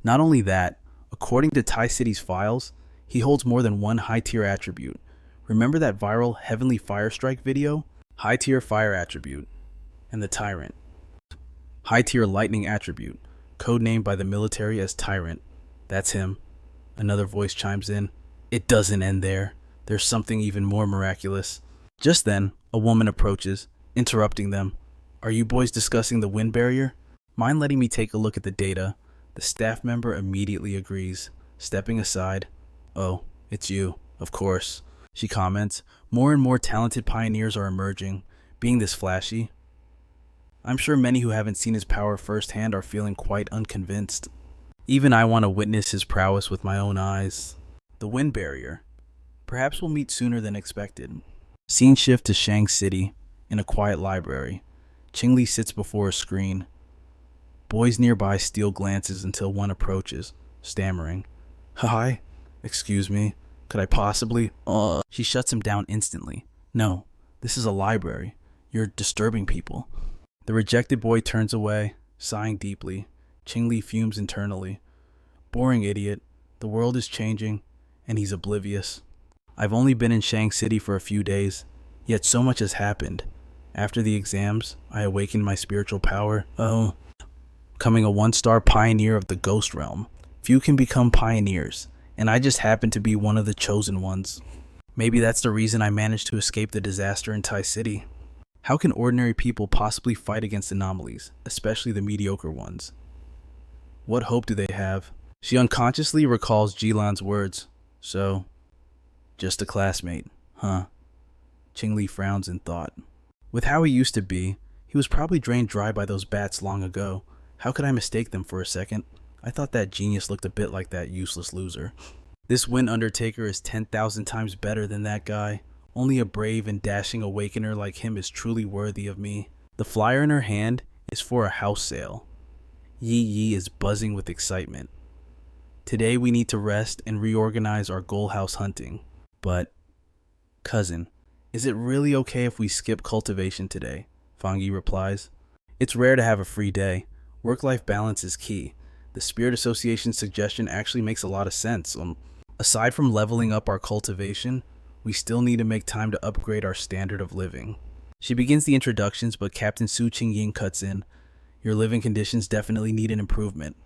[SPEAKER 1] Not only that, according to Tai City's files, he holds more than one high-tier attribute. Remember that viral Heavenly Fire Strike video? High-tier fire attribute. And the Tyrant. High-tier lightning attribute, codenamed by the military as Tyrant. That's him. Another voice chimes in. It doesn't end there. There's something even more miraculous. Just then, a woman approaches, interrupting them. Are you boys discussing the wind barrier? Mind letting me take a look at the data? The staff member immediately agrees, stepping aside. Oh, it's you, of course. She comments. More and more talented pioneers are emerging, being this flashy. I'm sure many who haven't seen his power firsthand are feeling quite unconvinced. Even I want to witness his prowess with my own eyes. The wind barrier. Perhaps we'll meet sooner than expected. Scene shift to Shang City, in a quiet library. Qingli sits before a screen. Boys nearby steal glances until one approaches, stammering. Hi, excuse me, could I possibly? She shuts him down instantly. No, this is a library. You're disturbing people. The rejected boy turns away, sighing deeply. Qingli fumes internally. Boring idiot. The world is changing, and he's oblivious. I've only been in Shang City for a few days, yet so much has happened. After the exams, I awakened my spiritual power. Becoming a one-star pioneer of the ghost realm. Few can become pioneers, and I just happen to be one of the chosen ones. Maybe that's the reason I managed to escape the disaster in Tai City. How can ordinary people possibly fight against anomalies, especially the mediocre ones? What hope do they have? She unconsciously recalls Jilan's words. So, just a classmate, huh? Qingli frowns in thought. With how he used to be, he was probably drained dry by those bats long ago. How could I mistake them for a second? I thought that genius looked a bit like that useless loser. This Wind Undertaker is 10,000 times better than that guy. Only a brave and dashing awakener like him is truly worthy of me. The flyer in her hand is for a house sale. Yi Yi is buzzing with excitement. Today we need to rest and reorganize our goal house hunting. But, cousin, is it really okay if we skip cultivation today? Fang Yi replies. It's rare to have a free day. Work-life balance is key. The Spirit Association's suggestion actually makes a lot of sense. Aside from leveling up our cultivation, we still need to make time to upgrade our standard of living. She begins the introductions, but Captain Su Qingying cuts in. Your living conditions definitely need an improvement.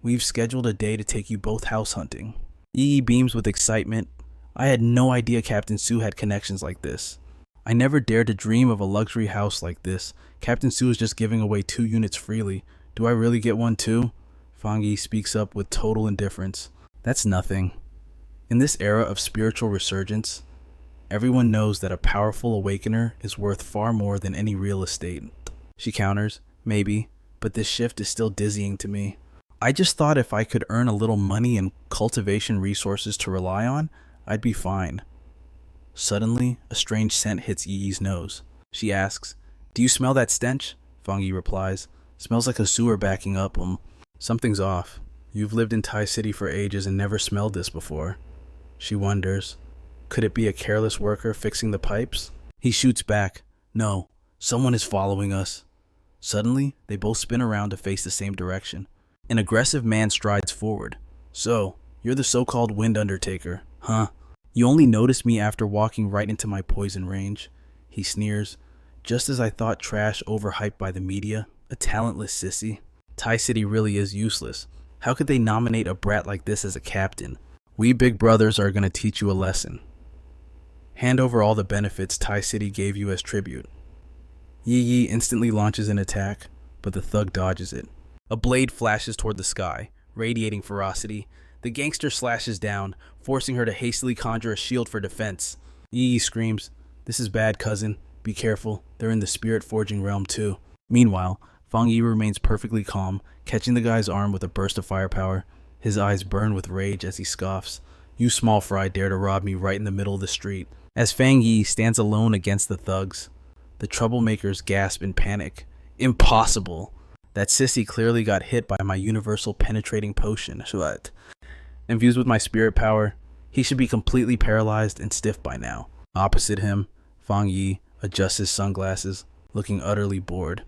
[SPEAKER 1] We've scheduled a day to take you both house hunting. Yi beams with excitement. I had no idea Captain Su had connections like this. I never dared to dream of a luxury house like this. Captain Su is just giving away 2 units freely. Do I really get one too? Fang Yi speaks up with total indifference. That's nothing. In this era of spiritual resurgence, everyone knows that a powerful awakener is worth far more than any real estate. She counters, maybe, but this shift is still dizzying to me. I just thought if I could earn a little money and cultivation resources to rely on, I'd be fine. Suddenly, a strange scent hits Yi's nose. She asks, "Do you smell that stench?" Fang Yi replies, "Smells like a sewer backing up. Something's off. You've lived in Tai City for ages and never smelled this before." She wonders, could it be a careless worker fixing the pipes? He shoots back, "No, someone is following us." Suddenly, they both spin around to face the same direction. An aggressive man strides forward. "So, you're the so-called Wind Undertaker, huh? You only noticed me after walking right into my poison range." He sneers, "Just as I thought trash overhyped by the media. A talentless sissy. Tai City really is useless. How could they nominate a brat like this as a captain? We big brothers are going to teach you a lesson. Hand over all the benefits Tai City gave you as tribute." Yi instantly launches an attack, but the thug dodges it. A blade flashes toward the sky, radiating ferocity. The gangster slashes down, forcing her to hastily conjure a shield for defense. Yi screams, "This is bad, cousin. Be careful. They're in the spirit forging realm too." Meanwhile, Fang Yi remains perfectly calm, catching the guy's arm with a burst of firepower. His eyes burn with rage as he scoffs. "You small fry dare to rob me right in the middle of the street." As Fang Yi stands alone against the thugs, the troublemakers gasp in panic. "Impossible! That sissy clearly got hit by my universal penetrating potion. What? Infused with my spirit power, he should be completely paralyzed and stiff by now." Opposite him, Fang Yi adjusts his sunglasses, looking utterly bored.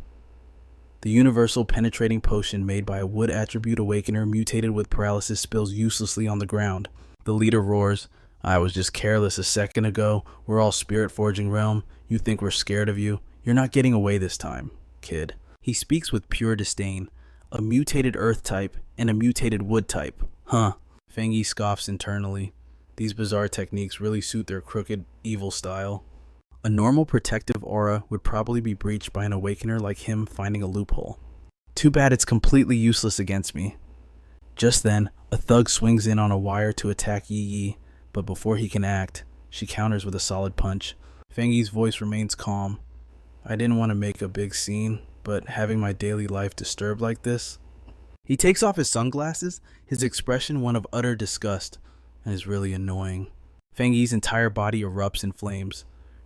[SPEAKER 1] The universal penetrating potion made by a wood attribute awakener mutated with paralysis spills uselessly on the ground. The leader roars, "I was just careless a second ago. We're all spirit forging realm. You think we're scared of you? You're not getting away this time, kid." He speaks with pure disdain. A mutated earth type and a mutated wood type. Huh. Fang Yi scoffs internally. These bizarre techniques really suit their crooked, evil style. A normal protective aura would probably be breached by an awakener like him finding a loophole. Too bad it's completely useless against me. Just then, a thug swings in on a wire to attack Yi, but before he can act, she counters with a solid punch. Fang Yi's voice remains calm. "I didn't want to make a big scene, but having my daily life disturbed like this." He takes off his sunglasses, his expression one of utter disgust, and is really annoying. Fang Yi's entire body erupts in flames.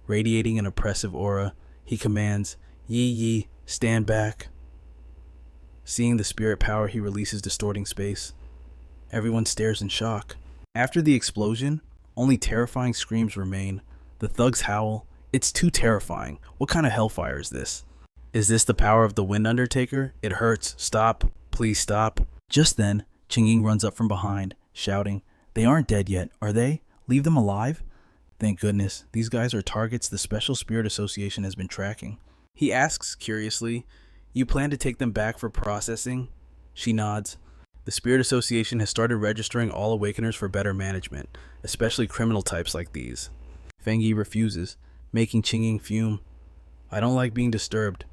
[SPEAKER 1] Radiating an oppressive aura, he commands, Yi, stand back." Seeing the spirit power, he releases distorting space. Everyone stares in shock. After the explosion, only terrifying screams remain. The thugs howl, "It's too terrifying. What kind of hellfire is this? Is this the power of the Wind Undertaker? It hurts. Stop. Please stop." Just then, Qingying runs up from behind, shouting, "They aren't dead yet, are they? Leave them alive?" Thank goodness, these guys are targets the Special Spirit Association has been tracking. He asks curiously, "You plan to take them back for processing?" She nods. The Spirit Association has started registering all awakeners for better management, especially criminal types like these. Fang Yi refuses, making Qingying fume. "I don't like being disturbed.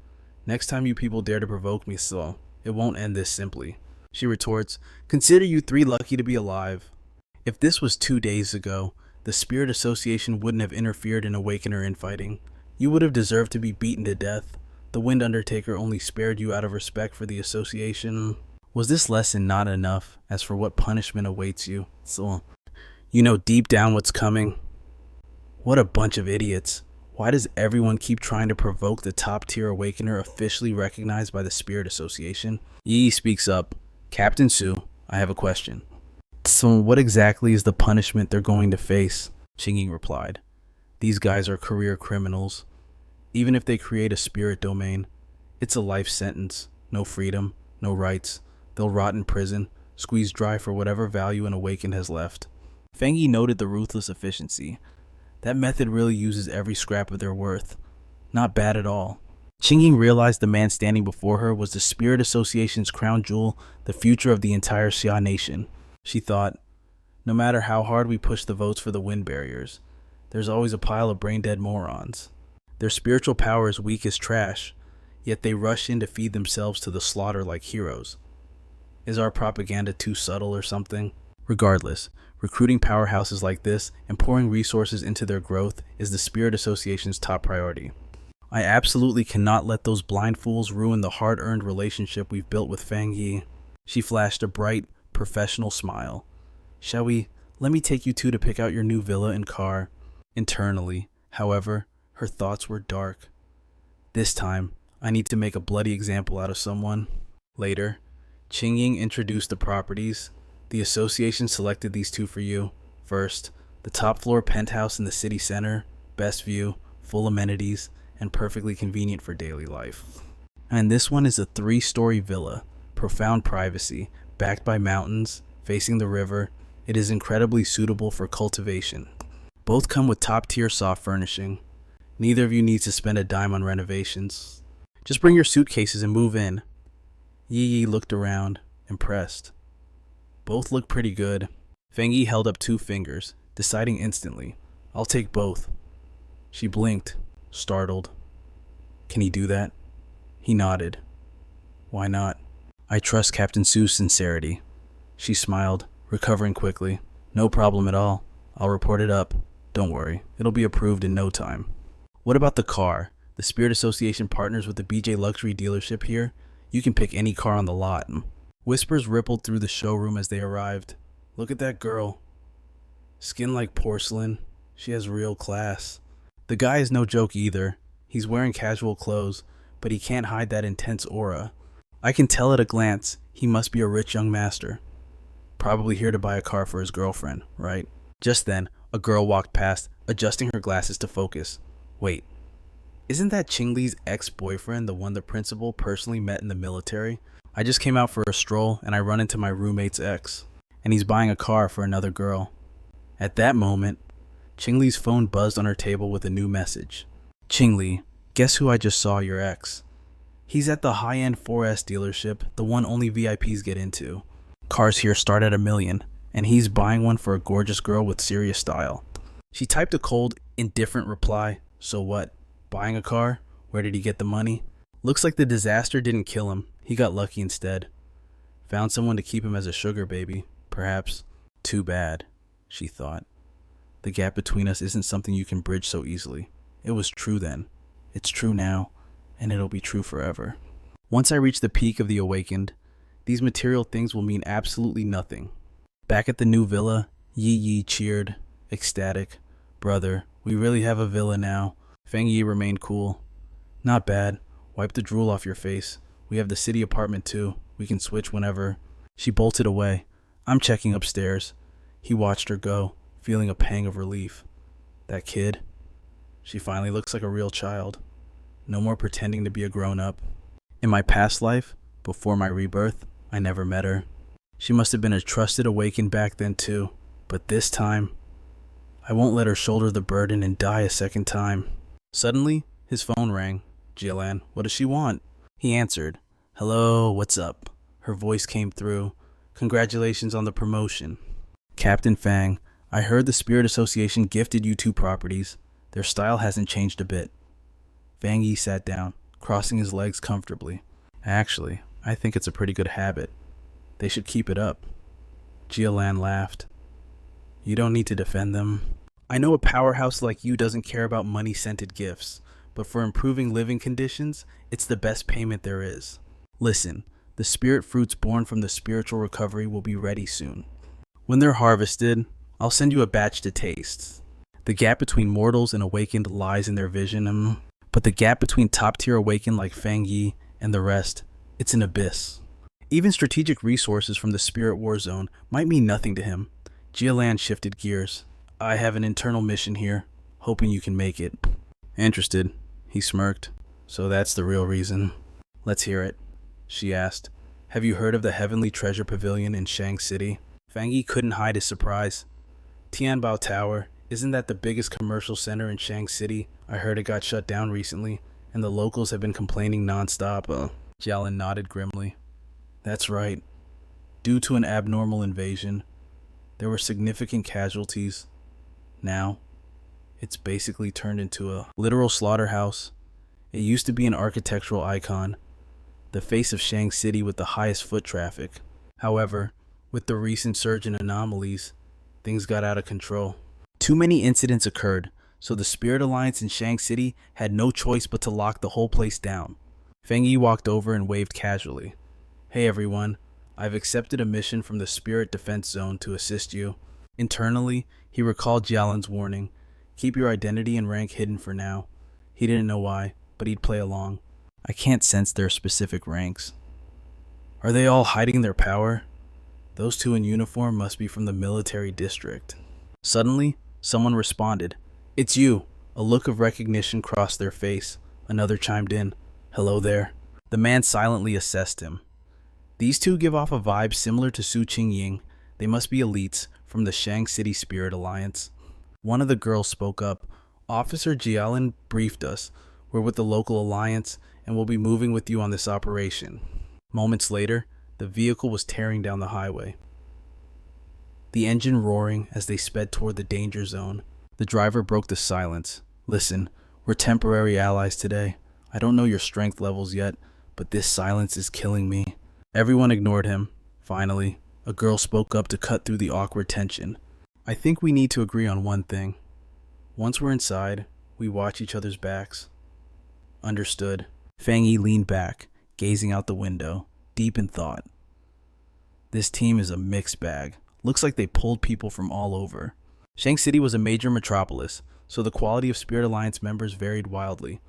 [SPEAKER 1] Next time you people dare to provoke me so, it won't end this simply." She retorts, "Consider you three lucky to be alive. If this was 2 days ago, the Spirit Association wouldn't have interfered in awakener infighting. You would have deserved to be beaten to death. The Wind Undertaker only spared you out of respect for the association." Was this lesson not enough as for what punishment awaits you? So, you know deep down what's coming. What a bunch of idiots. Why does everyone keep trying to provoke the top tier awakener officially recognized by the Spirit Association? Yi speaks up. "Captain Su, I have a question." "So what exactly is the punishment they're going to face?" Qingying replied. "These guys are career criminals. Even if they create a spirit domain, it's a life sentence. No freedom, no rights. They'll rot in prison, squeezed dry for whatever value an awakened has left." Fang Yi noted the ruthless efficiency. That method really uses every scrap of their worth. Not bad at all. Qingying realized the man standing before her was the Spirit Association's crown jewel, the future of the entire Xia nation. She thought, no matter how hard we push the votes for the wind barriers, there's always a pile of brain-dead morons. Their spiritual power is weak as trash, yet they rush in to feed themselves to the slaughter like heroes. Is our propaganda too subtle or something? Regardless, recruiting powerhouses like this and pouring resources into their growth is the Spirit Association's top priority. I absolutely cannot let those blind fools ruin the hard-earned relationship we've built with Fang Yi. She flashed a bright, professional smile. Let me take you two to pick out your new villa and car. Internally, however, her thoughts were dark. This time, I need to make a bloody example out of someone. Later, Qingying introduced the properties. The association selected these two for you. First, the top floor penthouse in the city center, best view, full amenities, and perfectly convenient for daily life. And this one is a 3-story villa, profound privacy, backed by mountains, facing the river. It is incredibly suitable for cultivation. Both come with top-tier soft furnishing. Neither of you needs to spend a dime on renovations. Just bring your suitcases and move in. Yi looked around, impressed. Both look pretty good. Fang Yi held up 2 fingers, deciding instantly. I'll take both. She blinked, startled. Can he do that? He nodded. Why not? I trust Captain Su's sincerity. She smiled, recovering quickly. No problem at all. I'll report it up. Don't worry, it'll be approved in no time. What about the car? The Spirit Association partners with the BJ Luxury dealership here. You can pick any car on the lot. Whispers rippled through the showroom as they arrived. Look at that girl. Skin like porcelain. She has real class. The guy is no joke either. He's wearing casual clothes, but he can't hide that intense aura. I can tell at a glance he must be a rich young master. Probably here to buy a car for his girlfriend, right? Just then, a girl walked past, adjusting her glasses to focus. Wait, isn't that Qingli's ex-boyfriend the one the principal personally met in the military? I just came out for a stroll and I run into my roommate's ex, and he's buying a car for another girl. At that moment, Qingli's phone buzzed on her table with a new message. Qingli, guess who I just saw, your ex? He's at the high-end 4S dealership, the one only VIPs get into. Cars here start at $1 million, and he's buying one for a gorgeous girl with serious style. She typed a cold, indifferent reply. So what? Buying a car? Where did he get the money? Looks like the disaster didn't kill him. He got lucky instead. Found someone to keep him as a sugar baby, perhaps. Too bad, she thought. The gap between us isn't something you can bridge so easily. It was true then. It's true now, and it'll be true forever. Once I reach the peak of the awakened, these material things will mean absolutely nothing. Back at the new villa, Yi cheered, ecstatic. Brother, we really have a villa now. Fang Yi remained cool. Not bad. Wipe the drool off your face. We have the city apartment too. We can switch whenever. She bolted away. I'm checking upstairs. He watched her go, feeling a pang of relief. That kid. She finally looks like a real child. No more pretending to be a grown-up. In my past life, before my rebirth, I never met her. She must have been a trusted awakened back then too. But this time, I won't let her shoulder the burden and die a second time. Suddenly, his phone rang. Jialan, what does she want? He answered. Hello, what's up? Her voice came through. Congratulations on the promotion. Captain Fang, I heard the Spirit Association gifted you 2 properties. Their style hasn't changed a bit. Fang Yi sat down, crossing his legs comfortably. Actually, I think it's a pretty good habit. They should keep it up. Jialan laughed. You don't need to defend them. I know a powerhouse like you doesn't care about money-scented gifts, but for improving living conditions, it's the best payment there is. Listen, the spirit fruits born from the spiritual recovery will be ready soon. When they're harvested, I'll send you a batch to taste. The gap between mortals and awakened lies in their vision, but the gap between top-tier awakened like Fang Yi and the rest, it's an abyss. Even strategic resources from the spirit war zone might mean nothing to him. Jialan shifted gears. I have an internal mission here, hoping you can make it. Interested, he smirked. So that's the real reason. Let's hear it, she asked. Have you heard of the Heavenly Treasure Pavilion in Shang City? Fang Yi couldn't hide his surprise. Tianbao Tower, isn't that the biggest commercial center in Shang City? I heard it got shut down recently, and the locals have been complaining nonstop. Jialan nodded grimly. That's right. Due to an abnormal invasion, there were significant casualties. Now, it's basically turned into a literal slaughterhouse. It used to be an architectural icon, the face of Shang City with the highest foot traffic. However, with the recent surge in anomalies, things got out of control. Too many incidents occurred, so the Spirit Alliance in Shang City had no choice but to lock the whole place down. Feng Yi walked over and waved casually. Hey everyone, I've accepted a mission from the Spirit Defense Zone to assist you. Internally, he recalled Jialan's warning. Keep your identity and rank hidden for now. He didn't know why, but he'd play along. I can't sense their specific ranks. Are they all hiding their power? Those two in uniform must be from the military district. Suddenly, someone responded. It's you. A look of recognition crossed their face. Another chimed in. Hello there. The man silently assessed him. These two give off a vibe similar to Su Qingying. They must be elites from the Shang City Spirit Alliance. One of the girls spoke up. Officer Jialan briefed us. We're with the local alliance and will be moving with you on this operation. Moments later, the vehicle was tearing down the highway, the engine roaring as they sped toward the danger zone. The driver broke the silence. Listen, we're temporary allies today. I don't know your strength levels yet, but this silence is killing me. Everyone ignored him. Finally, a girl spoke up to cut through the awkward tension. I think we need to agree on one thing. Once we're inside, we watch each other's backs. Understood. Feng Yi leaned back, gazing out the window, deep in thought. This team is a mixed bag. Looks like they pulled people from all over. Shang City was a major metropolis, so the quality of Spirit Alliance members varied wildly.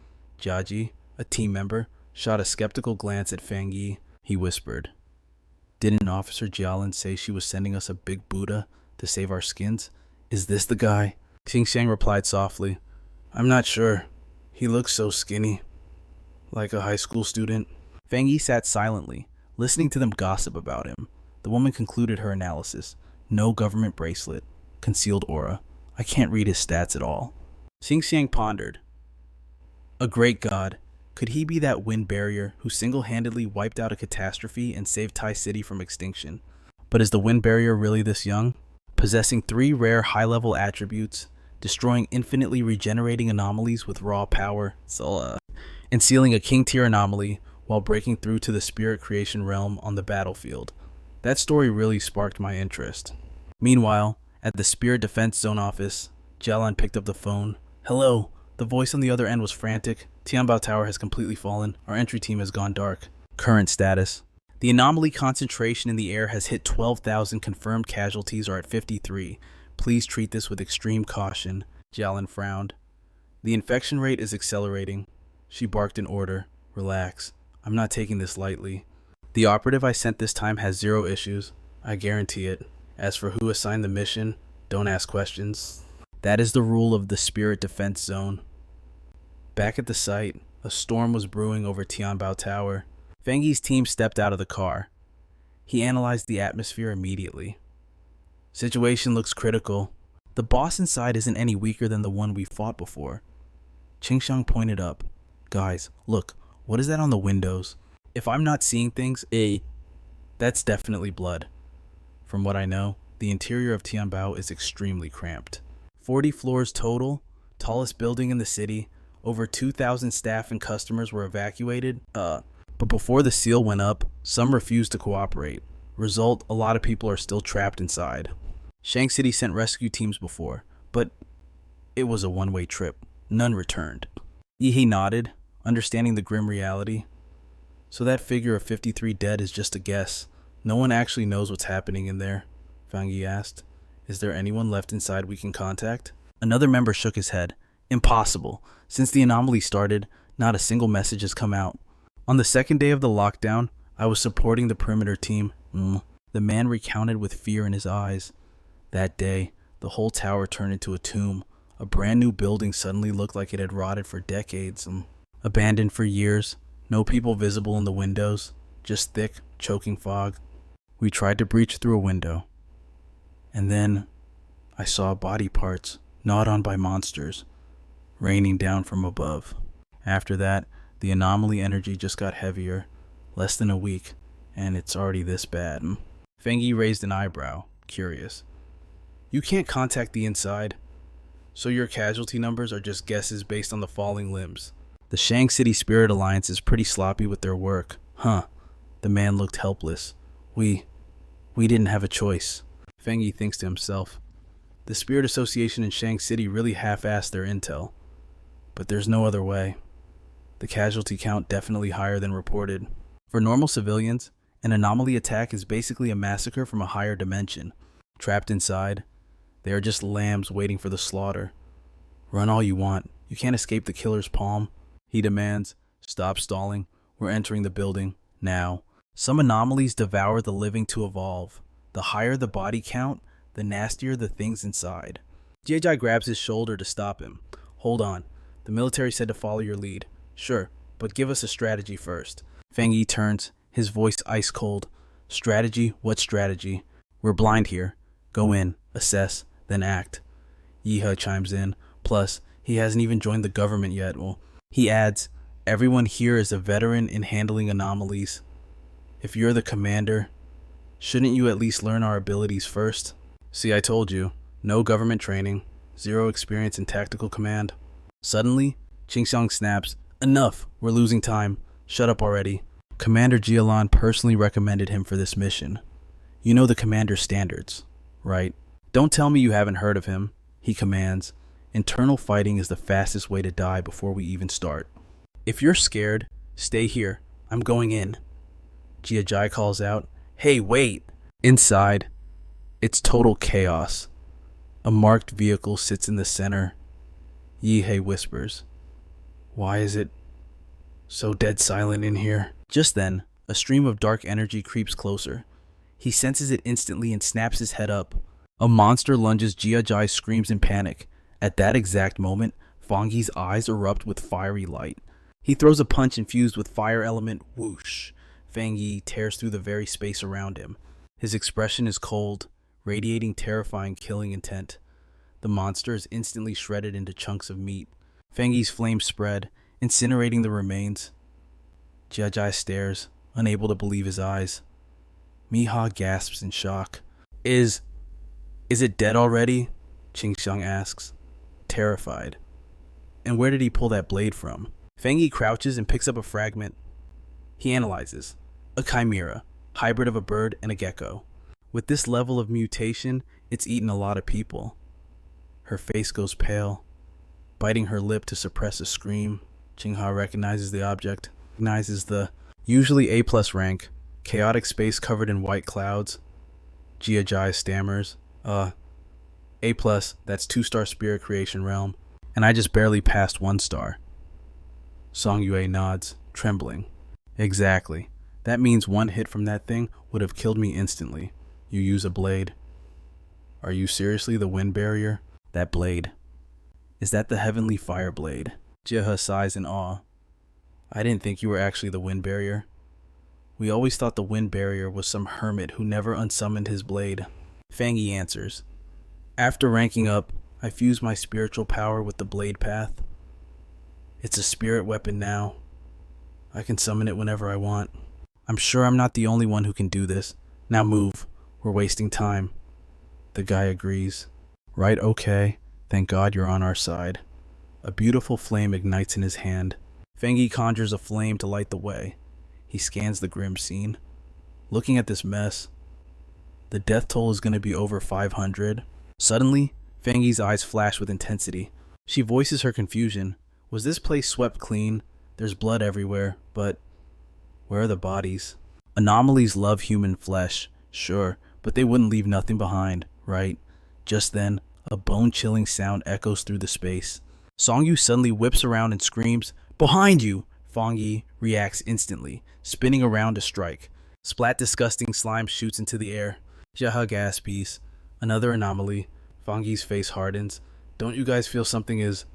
[SPEAKER 1] Jiaji, a team member, shot a skeptical glance at Feng Yi. He whispered, Didn't Officer Jialan say she was sending us a big Buddha to save our skins? Is this the guy? Xingxiang replied softly, I'm not sure. He looks so skinny. Like a high school student. Feng Yi sat silently, listening to them gossip about him. The woman concluded her analysis. No government bracelet. Concealed aura. I can't read his stats at all. Xingxiang pondered. A great god. Could he be that wind barrier who single-handedly wiped out a catastrophe and saved Tai City from extinction? But is the wind barrier really this young? Possessing 3 rare high-level attributes, destroying infinitely regenerating anomalies with raw power, and sealing a king-tier anomaly while breaking through to the spirit creation realm on the battlefield. That story really sparked my interest. Meanwhile, at the Spirit Defense Zone office, Jialan picked up the phone. Hello. The voice on the other end was frantic. Tianbao Tower has completely fallen. Our entry team has gone dark. Current status. The anomaly concentration in the air has hit 12,000. Confirmed casualties are at 53. Please treat this with extreme caution. Jialan frowned. The infection rate is accelerating. She barked in order. Relax. I'm not taking this lightly. The operative I sent this time has 0 issues. I guarantee it. As for who assigned the mission, don't ask questions. That is the rule of the Spirit Defense Zone. Back at the site, a storm was brewing over Tianbao Tower. Feng Yi's team stepped out of the car. He analyzed the atmosphere immediately. Situation looks critical. The boss inside isn't any weaker than the one we fought before. Qingxiang pointed up. Guys, look, what is that on the windows? If I'm not seeing things, that's definitely blood. From what I know, the interior of Tianbao is extremely cramped. 40 floors total, tallest building in the city, over 2,000 staff and customers were evacuated. But before the seal went up, some refused to cooperate. Result, a lot of people are still trapped inside. Shang City sent rescue teams before, but it was a one-way trip. None returned. Yi nodded, understanding the grim reality. So that figure of 53 dead is just a guess. No one actually knows what's happening in there, Feng Yi asked. Is there anyone left inside we can contact? Another member shook his head. Impossible. Since the anomaly started, not a single message has come out. On the second day of the lockdown, I was supporting the perimeter team. The man recounted with fear in his eyes. That day, the whole tower turned into a tomb. A brand new building suddenly looked like it had rotted for decades. Abandoned for years. No people visible in the windows. Just thick, choking fog. We tried to breach through a window. And then I saw body parts gnawed on by monsters, raining down from above. After that, the anomaly energy just got heavier. Less than a week, and it's already this bad. Feng Yi raised an eyebrow, curious. You can't contact the inside, so your casualty numbers are just guesses based on the falling limbs. The Shang City Spirit Alliance is pretty sloppy with their work. Huh. The man looked helpless. We didn't have a choice. Feng Yi thinks to himself. The Spirit Association in Shang City really half-assed their intel. But there's no other way. The casualty count definitely higher than reported. For normal civilians, an anomaly attack is basically a massacre from a higher dimension. Trapped inside, they are just lambs waiting for the slaughter. Run all you want. You can't escape the killer's palm. He demands, stop stalling. We're entering the building, now. Some anomalies devour the living to evolve. The higher the body count, the nastier the things inside. Jai grabs his shoulder to stop him. Hold on. The military said to follow your lead. Sure, but give us a strategy first. Fang Yi turns, his voice ice cold. Strategy? What strategy? We're blind here. Go in, assess, then act. Yeeha chimes in. Plus, he hasn't even joined the government yet. Well, he adds, everyone here is a veteran in handling anomalies. If you're the commander, shouldn't you at least learn our abilities first? See, I told you. No government training. Zero experience in tactical command. Suddenly, Qingxiang snaps. Enough! We're losing time. Shut up already. Commander Jialan personally recommended him for this mission. You know the commander's standards, right? Don't tell me you haven't heard of him. He commands. Internal fighting is the fastest way to die before we even start. If you're scared, stay here. I'm going in. Jia calls out. Hey, wait! Inside, it's total chaos. A marked vehicle sits in the center. Yihei whispers. Why is it so dead silent in here? Just then, a stream of dark energy creeps closer. He senses it instantly and snaps his head up. A monster lunges. Jia screams in panic. At that exact moment, Fang Yi's eyes erupt with fiery light. He throws a punch infused with fire element. Whoosh! Fang Yi tears through the very space around him. His expression is cold, radiating terrifying killing intent. The monster is instantly shredded into chunks of meat. Fang Yi's flames spread, incinerating the remains. Jia stares, unable to believe his eyes. Miha gasps in shock. Is it dead already? Qingxiang asks, terrified. And where did he pull that blade from? Fang Yi crouches and picks up a fragment. He analyzes. A chimera, hybrid of a bird and a gecko. With this level of mutation, it's eaten a lot of people. Her face goes pale, biting her lip to suppress a scream. Qingha recognizes the object, recognizes the usually A+ rank, chaotic space covered in white clouds. Jia stammers. A+, that's 2-star spirit creation realm, and I just barely passed 1 star. Song Yue nods, trembling. Exactly. That means one hit from that thing would have killed me instantly. You use a blade. Are you seriously the wind barrier? That blade. Is that the heavenly fire blade? Jia sighs in awe. I didn't think you were actually the wind barrier. We always thought the wind barrier was some hermit who never unsummoned his blade. Fang Yi answers. After ranking up, I fused my spiritual power with the blade path. It's a spirit weapon now. I can summon it whenever I want. I'm sure I'm not the only one who can do this. Now move. We're wasting time. The guy agrees. Right, okay. Thank God you're on our side. A beautiful flame ignites in his hand. Fang Yi conjures a flame to light the way. He scans the grim scene. Looking at this mess, the death toll is going to be over 500. Suddenly, Fang Yi's eyes flash with intensity. She voices her confusion. Was this place swept clean? There's blood everywhere, but where are the bodies? Anomalies love human flesh, sure, but they wouldn't leave nothing behind, right? Just then, a bone-chilling sound echoes through the space. Song Yu suddenly whips around and screams, "Behind you!" Fang Yi reacts instantly, spinning around to strike. Splat disgusting slime shoots into the air. Jia gasps. Another anomaly. Fang Yi's face hardens. Don't you guys feel something is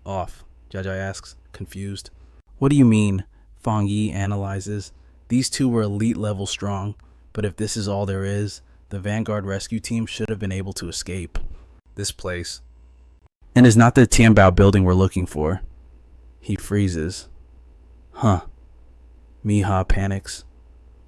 [SPEAKER 1] off? Jia asks, confused. What do you mean? Fang Yi analyzes. These two were elite level strong, but if this is all there is, the Vanguard rescue team should have been able to escape this place. And it's not the Tianbao building we're looking for. He freezes. Huh. Miha panics.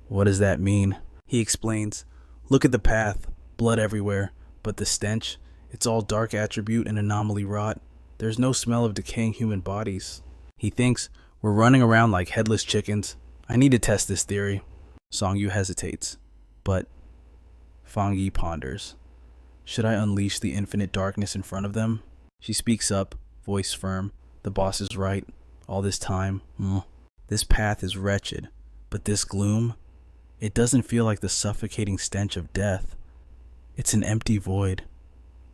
[SPEAKER 1] What does that mean? He explains. Look at the path. Blood everywhere. But the stench, it's all dark attribute and anomaly rot. There's no smell of decaying human bodies. He thinks we're running around like headless chickens. I need to test this theory. Song Yu hesitates. But Fang Yi ponders. Should I unleash the infinite darkness in front of them? She speaks up, voice firm. The boss is right. All this time, this path is wretched. But this gloom, it doesn't feel like the suffocating stench of death. It's an empty void,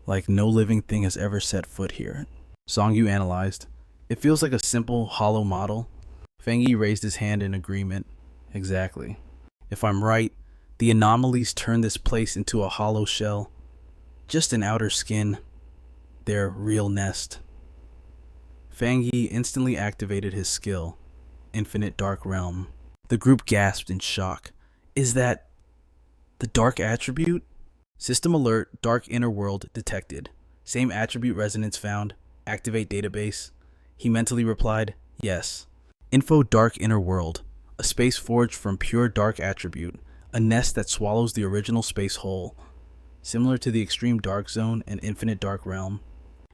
[SPEAKER 1] like no living thing has ever set foot here. Songyu analyzed. It feels like a simple, hollow model. Fangyi raised his hand in agreement. Exactly. If I'm right, the anomalies turn this place into a hollow shell. Just an outer skin. Their real nest. Fangyi instantly activated his skill, Infinite Dark Realm. The group gasped in shock. Is that the dark attribute? System alert, dark inner world detected. Same attribute resonance found. Activate database. He mentally replied, yes. Info dark inner world. A space forged from pure dark attribute. A nest that swallows the original space whole. Similar to the extreme dark zone and infinite dark realm.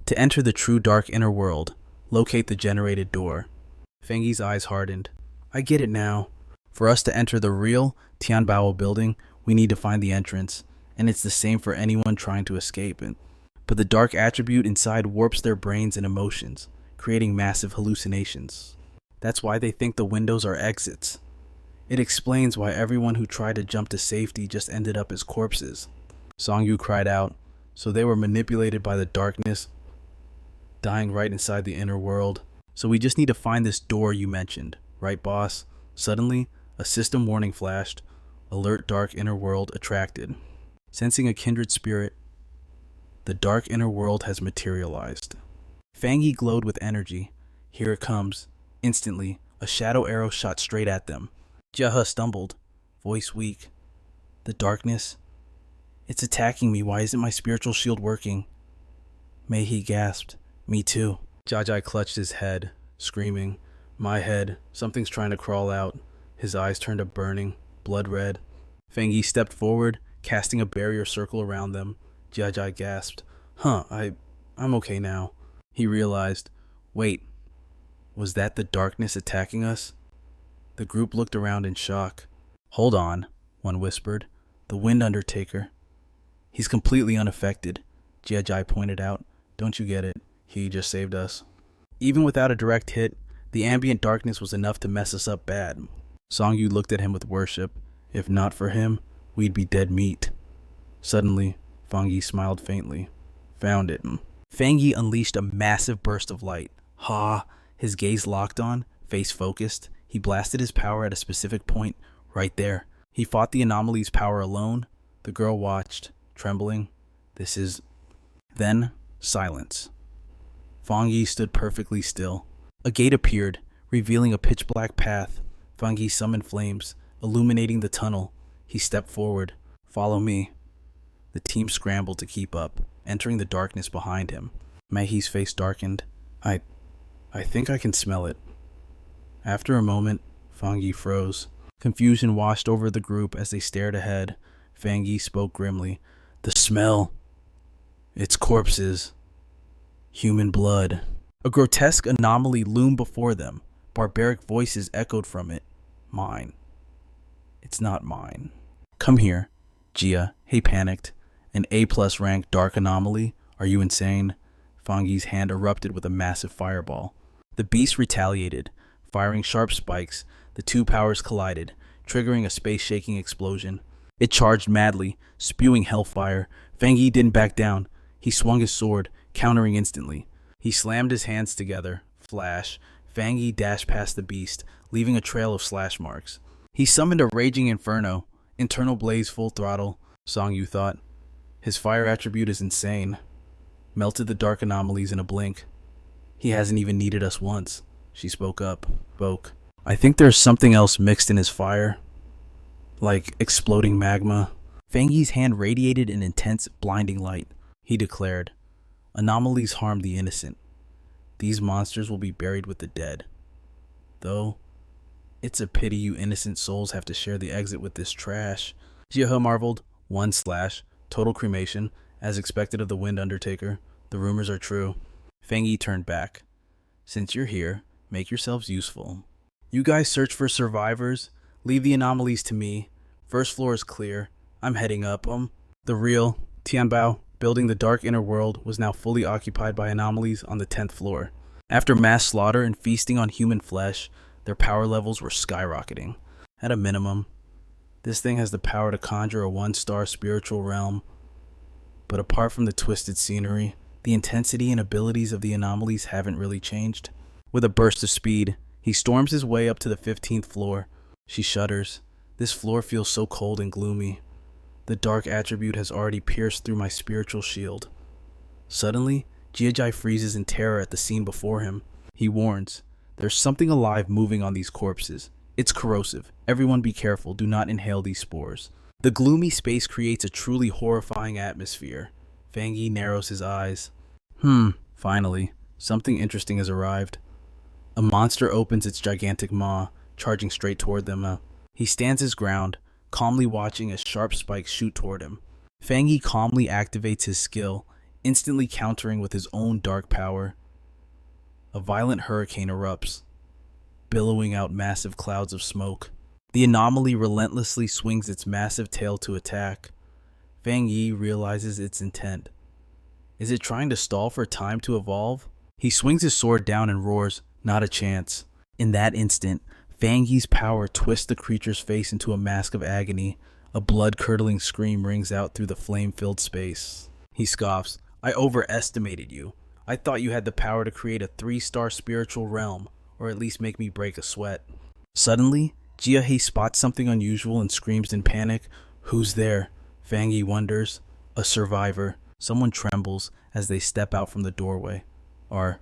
[SPEAKER 1] To enter the true dark inner world, locate the generated door. Fangyi's eyes hardened. I get it now. For us to enter the real Tianbao building, we need to find the entrance, and it's the same for anyone trying to escape it. But the dark attribute inside warps their brains and emotions, creating massive hallucinations. That's why they think the windows are exits. It explains why everyone who tried to jump to safety just ended up as corpses. Songyu cried out, so they were manipulated by the darkness, dying right inside the inner world. So we just need to find this door you mentioned, right boss? Suddenly, a system warning flashed. Alert dark inner world attracted. Sensing a kindred spirit, the dark inner world has materialized. Fangyi glowed with energy. Here it comes. Instantly, a shadow arrow shot straight at them. Jiahe stumbled, voice weak. The darkness? It's attacking me. Why isn't my spiritual shield working? Mei gasped. Me too. Jiajai clutched his head, screaming. My head. Something's trying to crawl out. His eyes turned a burning, blood red. Fangyi stepped forward, casting a barrier circle around them. Jiajai gasped. I'm okay now. He realized. Wait. Was that the darkness attacking us? The group looked around in shock. Hold on, one whispered. The Wind Undertaker. He's completely unaffected, Jiajai pointed out. Don't you get it? He just saved us. Even without a direct hit, the ambient darkness was enough to mess us up bad. Songyu looked at him with worship. If not for him, we'd be dead meat. Suddenly, Fangyi smiled faintly. Found it. Fangyi unleashed a massive burst of light. His gaze locked on, face focused. He blasted his power at a specific point, right there. He fought the anomaly's power alone. The girl watched, trembling. Then, silence. Fangyi stood perfectly still. A gate appeared, revealing a pitch-black path. Fangyi summoned flames, illuminating the tunnel. He stepped forward. Follow me. The team scrambled to keep up, entering the darkness behind him. Mei's face darkened. I think I can smell it. After a moment, Fangyi froze. Confusion washed over the group as they stared ahead. Fangyi spoke grimly. The smell. It's corpses. Human blood. A grotesque anomaly loomed before them. Barbaric voices echoed from it. Mine. It's not mine. Come here, Jia. Hey, panicked. An A+ rank dark anomaly? Are you insane? Fangyi's hand erupted with a massive fireball. The beast retaliated, firing sharp spikes. The two powers collided, triggering a space-shaking explosion. It charged madly, spewing hellfire. Fangyi didn't back down. He swung his sword, countering instantly. He slammed his hands together. Flash. Fangyi dashed past the beast, leaving a trail of slash marks. He summoned a raging inferno. Internal blaze full throttle, Songyu thought. His fire attribute is insane. Melted the dark anomalies in a blink. He hasn't even needed us once. She spoke up. I think there's something else mixed in his fire. Like exploding magma. Fangyi's hand radiated an intense, blinding light. He declared, anomalies harm the innocent. These monsters will be buried with the dead. Though, it's a pity you innocent souls have to share the exit with this trash. Jiahe marveled. 1/ total cremation, as expected of the Wind Undertaker. The rumors are true. Fangyi turned back. Since you're here, make yourselves useful. You guys search for survivors. Leave the anomalies to me. First floor is clear. I'm heading up. The real Tianbao building the dark inner world was now fully occupied by anomalies on the 10th floor. After mass slaughter and feasting on human flesh, their power levels were skyrocketing. At a minimum, this thing has the power to conjure a 1-star spiritual realm. But apart from the twisted scenery, the intensity and abilities of the anomalies haven't really changed. With a burst of speed, he storms his way up to the 15th floor. She shudders. This floor feels so cold and gloomy. The dark attribute has already pierced through my spiritual shield. Suddenly, Jiajai freezes in terror at the scene before him. He warns, "There's something alive moving on these corpses. It's corrosive. Everyone be careful. Do not inhale these spores." The gloomy space creates a truly horrifying atmosphere. Fang Yi narrows his eyes. Finally, something interesting has arrived. A monster opens its gigantic maw, charging straight toward them. He stands his ground, calmly watching as sharp spikes shoot toward him. Fang Yi calmly activates his skill, instantly countering with his own dark power. A violent hurricane erupts, billowing out massive clouds of smoke. The anomaly relentlessly swings its massive tail to attack. Fang Yi realizes its intent. Is it trying to stall for time to evolve? He swings his sword down and roars, "Not a chance." In that instant, Fang Yi's power twists the creature's face into a mask of agony. A blood-curdling scream rings out through the flame-filled space. He scoffs, "I overestimated you. I thought you had the power to create a 3-star spiritual realm, or at least make me break a sweat." Suddenly, Jiahei spots something unusual and screams in panic. "Who's there?" Fang Yi wonders. A survivor. Someone trembles as they step out from the doorway. Are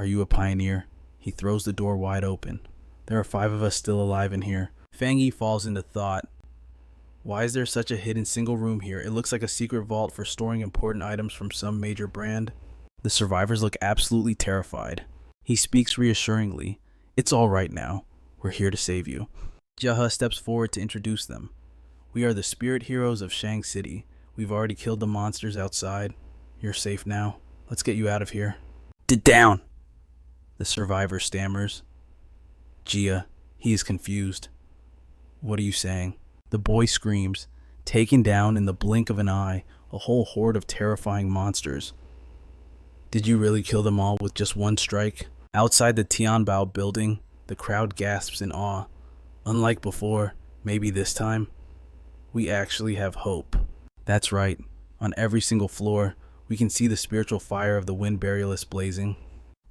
[SPEAKER 1] you a pioneer?" He throws the door wide open. "There are 5 of us still alive in here." Fang Yi falls into thought. Why is there such a hidden single room here? It looks like a secret vault for storing important items from some major brand. The survivors look absolutely terrified. He speaks reassuringly. "It's all right now. We're here to save you." Jiahe steps forward to introduce them. "We are the spirit heroes of Shang City. We've already killed the monsters outside. You're safe now. Let's get you out of here." Down! The survivor stammers. "Jia," he is confused. "What are you saying?" The boy screams, taken down in the blink of an eye, a whole horde of terrifying monsters. "Did you really kill them all with just one strike?" Outside the Tianbao building, the crowd gasps in awe. Unlike before, maybe this time, we actually have hope. That's right. On every single floor, we can see the spiritual fire of the wind burialist blazing.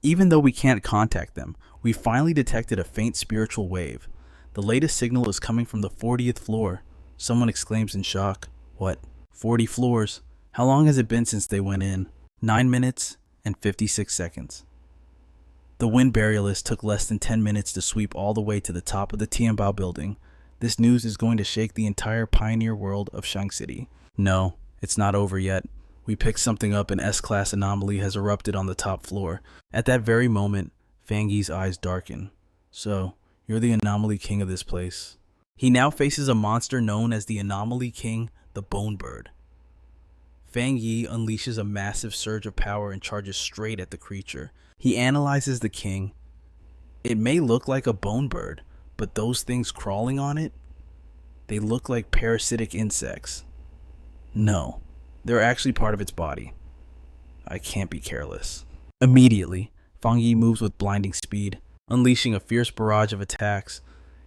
[SPEAKER 1] Even though we can't contact them, we finally detected a faint spiritual wave. The latest signal is coming from the 40th floor. Someone exclaims in shock. "What? 40 floors? How long has it been since they went in?" 9 minutes and 56 seconds. The wind burialist took less than 10 minutes to sweep all the way to the top of the Tianbao building. This news is going to shake the entire pioneer world of Shang City. No, it's not over yet. We picked something up. An S-class anomaly has erupted on the top floor. At that very moment, Fang Yi's eyes darken. "So, you're the anomaly king of this place." He now faces a monster known as the anomaly king, the Bone Bird. Fang Yi unleashes a massive surge of power and charges straight at the creature. He analyzes the king. It may look like a bone bird, but those things crawling on it, they look like parasitic insects. No, they're actually part of its body. I can't be careless. Immediately, Fang Yi moves with blinding speed, unleashing a fierce barrage of attacks.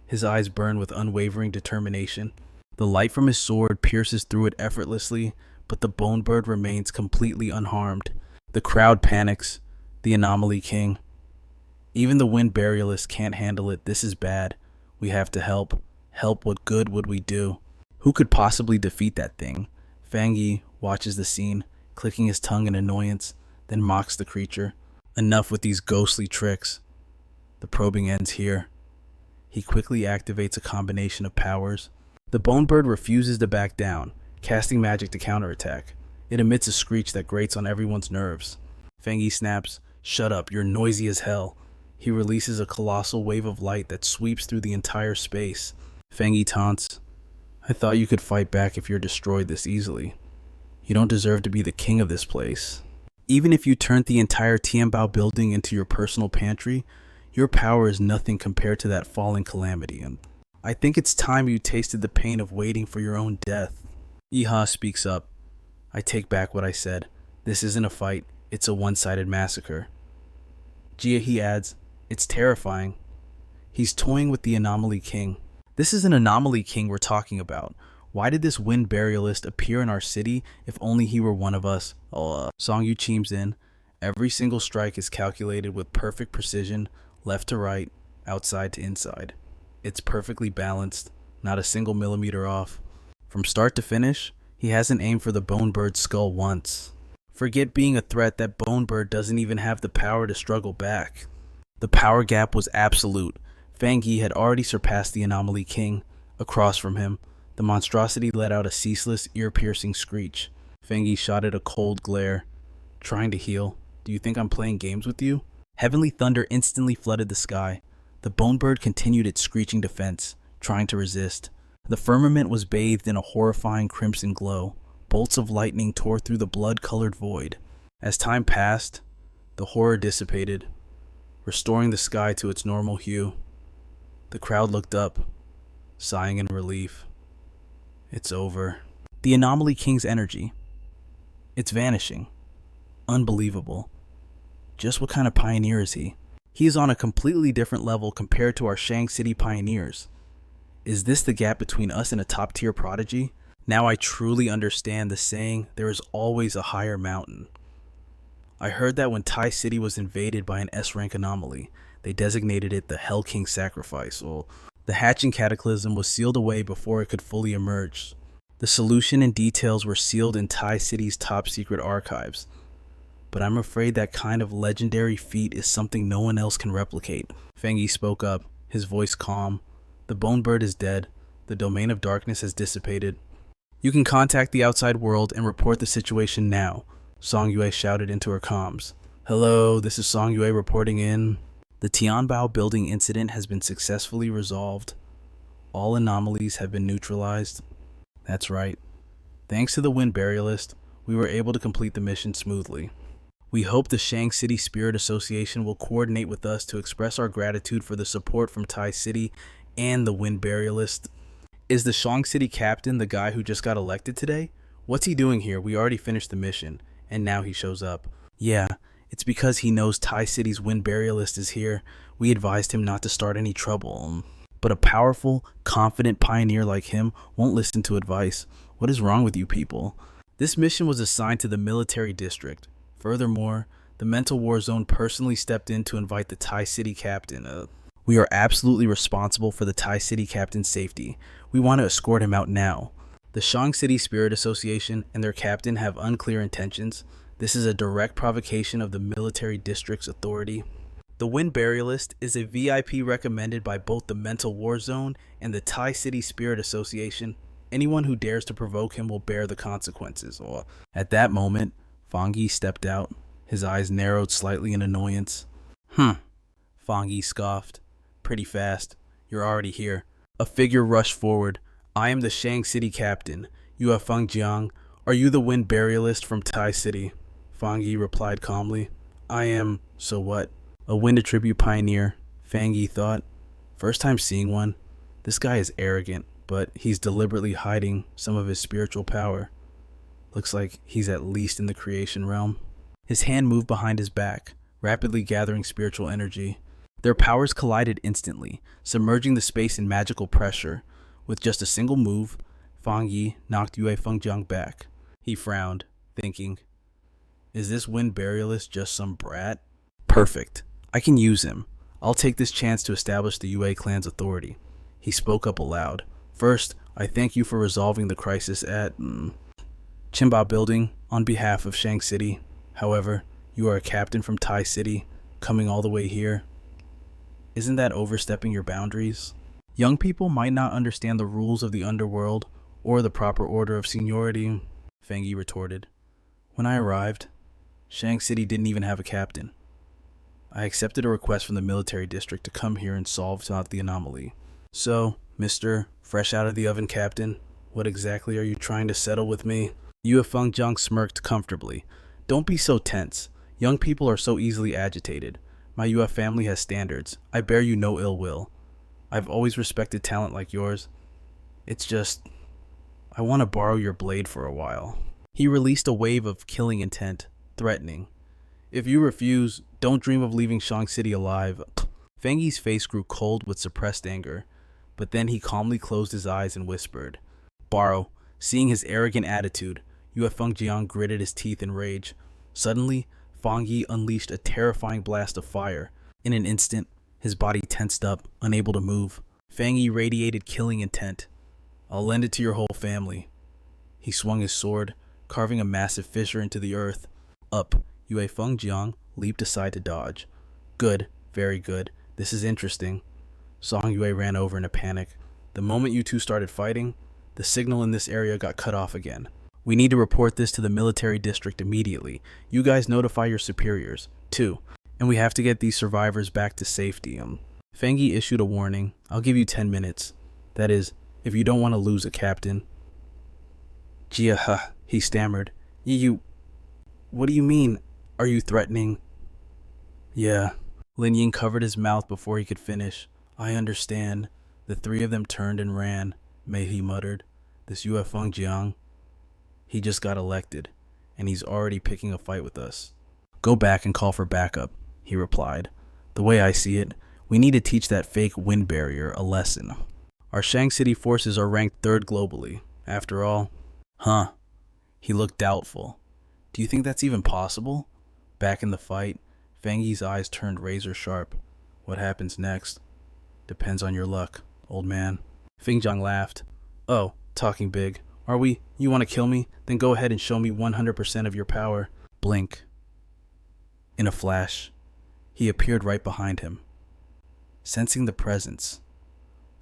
[SPEAKER 1] His eyes burn with unwavering determination. The light from his sword pierces through it effortlessly, but the bone bird remains completely unharmed. The crowd panics. The anomaly king. Even the wind burialist can't handle it. This is bad. We have to help. Help, what good would we do? Who could possibly defeat that thing? Fang Yi watches the scene, clicking his tongue in annoyance, then mocks the creature. Enough with these ghostly tricks. The probing ends here. He quickly activates a combination of powers. The bone bird refuses to back down, casting magic to counterattack. It emits a screech that grates on everyone's nerves. Fang Yi snaps, "Shut up, you're noisy as hell." He releases a colossal wave of light that sweeps through the entire space. Fang Yi taunts, "I thought you could fight back if you're destroyed this easily. You don't deserve to be the king of this place. Even if you turned the entire Tianbao building into your personal pantry, your power is nothing compared to that falling calamity, and I think it's time you tasted the pain of waiting for your own death." Iha speaks up. I take back what I said. This isn't a fight, it's a one-sided massacre. Jia, he adds, it's terrifying. He's toying with the anomaly king. This is an anomaly king we're talking about. Why did this wind burialist appear in our city if only he were one of us? Song Yu chimes in. Every single strike is calculated with perfect precision, left to right, outside to inside. It's perfectly balanced, not a single millimeter off. From start to finish, he hasn't aimed for the bone bird's skull once. Forget being a threat, that bone bird doesn't even have the power to struggle back. The power gap was absolute. Fang Yi had already surpassed the anomaly king. Across from him, the monstrosity let out a ceaseless, ear-piercing screech. Fang Yi shot at a cold glare. Trying to heal. Do you think I'm playing games with you? Heavenly thunder instantly flooded the sky. The bone bird continued its screeching defense, trying to resist. The firmament was bathed in a horrifying crimson glow. Bolts of lightning tore through the blood-colored void. As time passed, the horror dissipated, restoring the sky to its normal hue. The crowd looked up, sighing in relief. It's over. The anomaly king's energy. It's vanishing. Unbelievable. Just what kind of pioneer is he? He is on a completely different level compared to our Shang City pioneers. Is this the gap between us and a top-tier prodigy? Now I truly understand the saying, there is always a higher mountain. I heard that when Tai City was invaded by an S-rank anomaly, they designated it the Hell King Sacrifice. The hatching cataclysm was sealed away before it could fully emerge. The solution and details were sealed in Tai City's top-secret archives. But I'm afraid that kind of legendary feat is something no one else can replicate. Fang Yi spoke up, his voice calm. The bone bird is dead. The domain of darkness has dissipated. You can contact the outside world and report the situation now, Song Yue shouted into her comms. Hello, this is Song Yue reporting in. The Tianbao building incident has been successfully resolved. All anomalies have been neutralized. That's right. Thanks to the wind burialist, we were able to complete the mission smoothly. We hope the Shang City Spirit Association will coordinate with us to express our gratitude for the support from Tai City and the wind burialist. Is the Shang City captain the guy who just got elected today? What's he doing here? We already finished the mission, and now he shows up. Yeah, it's because he knows Tai City's wind burialist is here. We advised him not to start any trouble. But a powerful, confident pioneer like him won't listen to advice. What is wrong with you people? This mission was assigned to the military district. Furthermore, the mental war zone personally stepped in to invite the Tai City captain. We are absolutely responsible for the Tai City captain's safety. We want to escort him out now. The Shang City Spirit Association and their captain have unclear intentions. This is a direct provocation of the military district's authority. The wind burialist is a VIP recommended by both the mental war zone and the Tai City Spirit Association. Anyone who dares to provoke him will bear the consequences. At that moment, Fang Yi stepped out. His eyes narrowed slightly in annoyance. Fang Yi scoffed. Pretty fast. You're already here. A figure rushed forward. I am the Shang City captain. You are Feng Jiang. Are you the wind burialist from Tai City? Fang Yi replied calmly. I am. So what? A wind attribute pioneer, Fang Yi thought. First time seeing one. This guy is arrogant, but he's deliberately hiding some of his spiritual power. Looks like he's at least in the creation realm. His hand moved behind his back, rapidly gathering spiritual energy. Their powers collided instantly, submerging the space in magical pressure. With just a single move, Fang Yi knocked Yue Fengjiang back. He frowned, thinking, is this wind burialist just some brat? Perfect. I can use him. I'll take this chance to establish the Yue clan's authority. He spoke up aloud. First, I thank you for resolving the crisis at Qinba Building on behalf of Shang City. However, you are a captain from Tai City, coming all the way here. Isn't that overstepping your boundaries? Young people might not understand the rules of the underworld or the proper order of seniority, Fang Yi retorted. When I arrived, Shang City didn't even have a captain. I accepted a request from the military district to come here and solve out the anomaly. So, Mr. Fresh Out of the Oven Captain, what exactly are you trying to settle with me? Yue Fengjiang smirked comfortably. Don't be so tense. Young people are so easily agitated. My Yue family has standards. I bear you no ill will. I've always respected talent like yours. It's just, I want to borrow your blade for a while. He released a wave of killing intent, threatening, "If you refuse, don't dream of leaving Shang City alive." Feng Yi's face grew cold with suppressed anger, but then he calmly closed his eyes and whispered, "Borrow." Seeing his arrogant attitude, Yue Fengjiang gritted his teeth in rage. Suddenly, Feng Yi unleashed a terrifying blast of fire. In an instant, his body tensed up, unable to move. Feng Yi radiated killing intent. "I'll lend it to your whole family." He swung his sword, carving a massive fissure into the earth. Up, Yue Fengjiang leaped aside to dodge. "Good, very good. This is interesting." Song Yue ran over in a panic. "The moment you two started fighting, the signal in this area got cut off again. We need to report this to the military district immediately. You guys notify your superiors, too. And we have to get these survivors back to safety." Feng Yi issued a warning. "I'll give you 10 minutes. That is, if you don't want to lose a captain." "Jia, he stammered. You... What do you mean? Are you threatening?" "Yeah." Lin Ying covered his mouth before he could finish. "I understand." The three of them turned and ran. Mei He muttered, "This Yue Fengjiang, he just got elected, and he's already picking a fight with us." "Go back and call for backup," he replied. "The way I see it, we need to teach that fake wind barrier a lesson. Our Shang City forces are ranked 3rd globally. After all." "Huh." He looked doubtful. "Do you think that's even possible?" Back in the fight, Feng Yi's eyes turned razor sharp. "What happens next depends on your luck, old man." Feng Jiang laughed. "Oh, talking big. Are we? You want to kill me? Then go ahead and show me 100% of your power." Blink. In a flash, he appeared right behind him. Sensing the presence,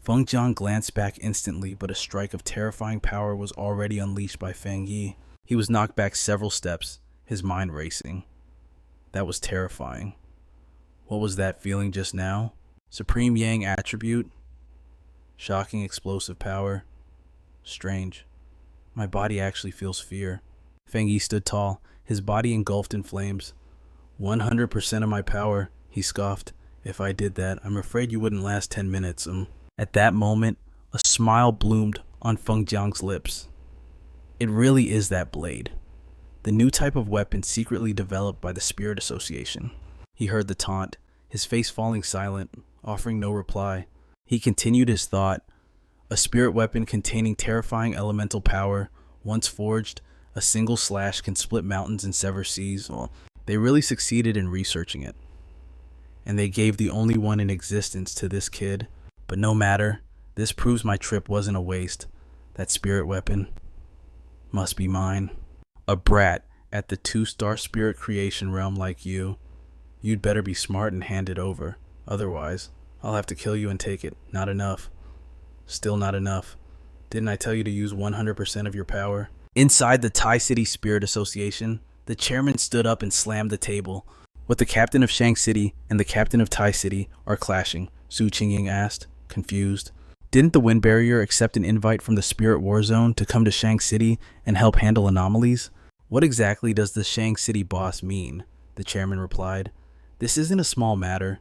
[SPEAKER 1] Feng Jiang glanced back instantly, but a strike of terrifying power was already unleashed by Feng Yi. He was knocked back several steps, his mind racing. That was terrifying. What was that feeling just now? Supreme Yang attribute? Shocking explosive power? Strange. My body actually feels fear. Feng Yi stood tall, his body engulfed in flames. 100% of my power, he scoffed. "If I did that, I'm afraid you wouldn't last 10 minutes. At that moment, a smile bloomed on Feng Jiang's lips. "It really is that blade. The new type of weapon secretly developed by the Spirit Association." He heard the taunt, his face falling silent, offering no reply. He continued his thought. "A spirit weapon containing terrifying elemental power, once forged, a single slash can split mountains and sever seas." Well, they really succeeded in researching it. And they gave the only one in existence to this kid. But no matter, this proves my trip wasn't a waste. That spirit weapon must be mine. A brat at the 2-star spirit creation realm like you. You'd better be smart and hand it over. Otherwise, I'll have to kill you and take it. Not enough. Still not enough. Didn't I tell you to use 100% of your power? Inside the Tai City Spirit Association, the chairman stood up and slammed the table. "What the captain of Shang City and the captain of Tai City are clashing?" Su Qingying asked, confused. "Didn't the wind barrier accept an invite from the Spirit War Zone to come to Shang City and help handle anomalies?" "What exactly does the Shang City boss mean?" the chairman replied. "This isn't a small matter.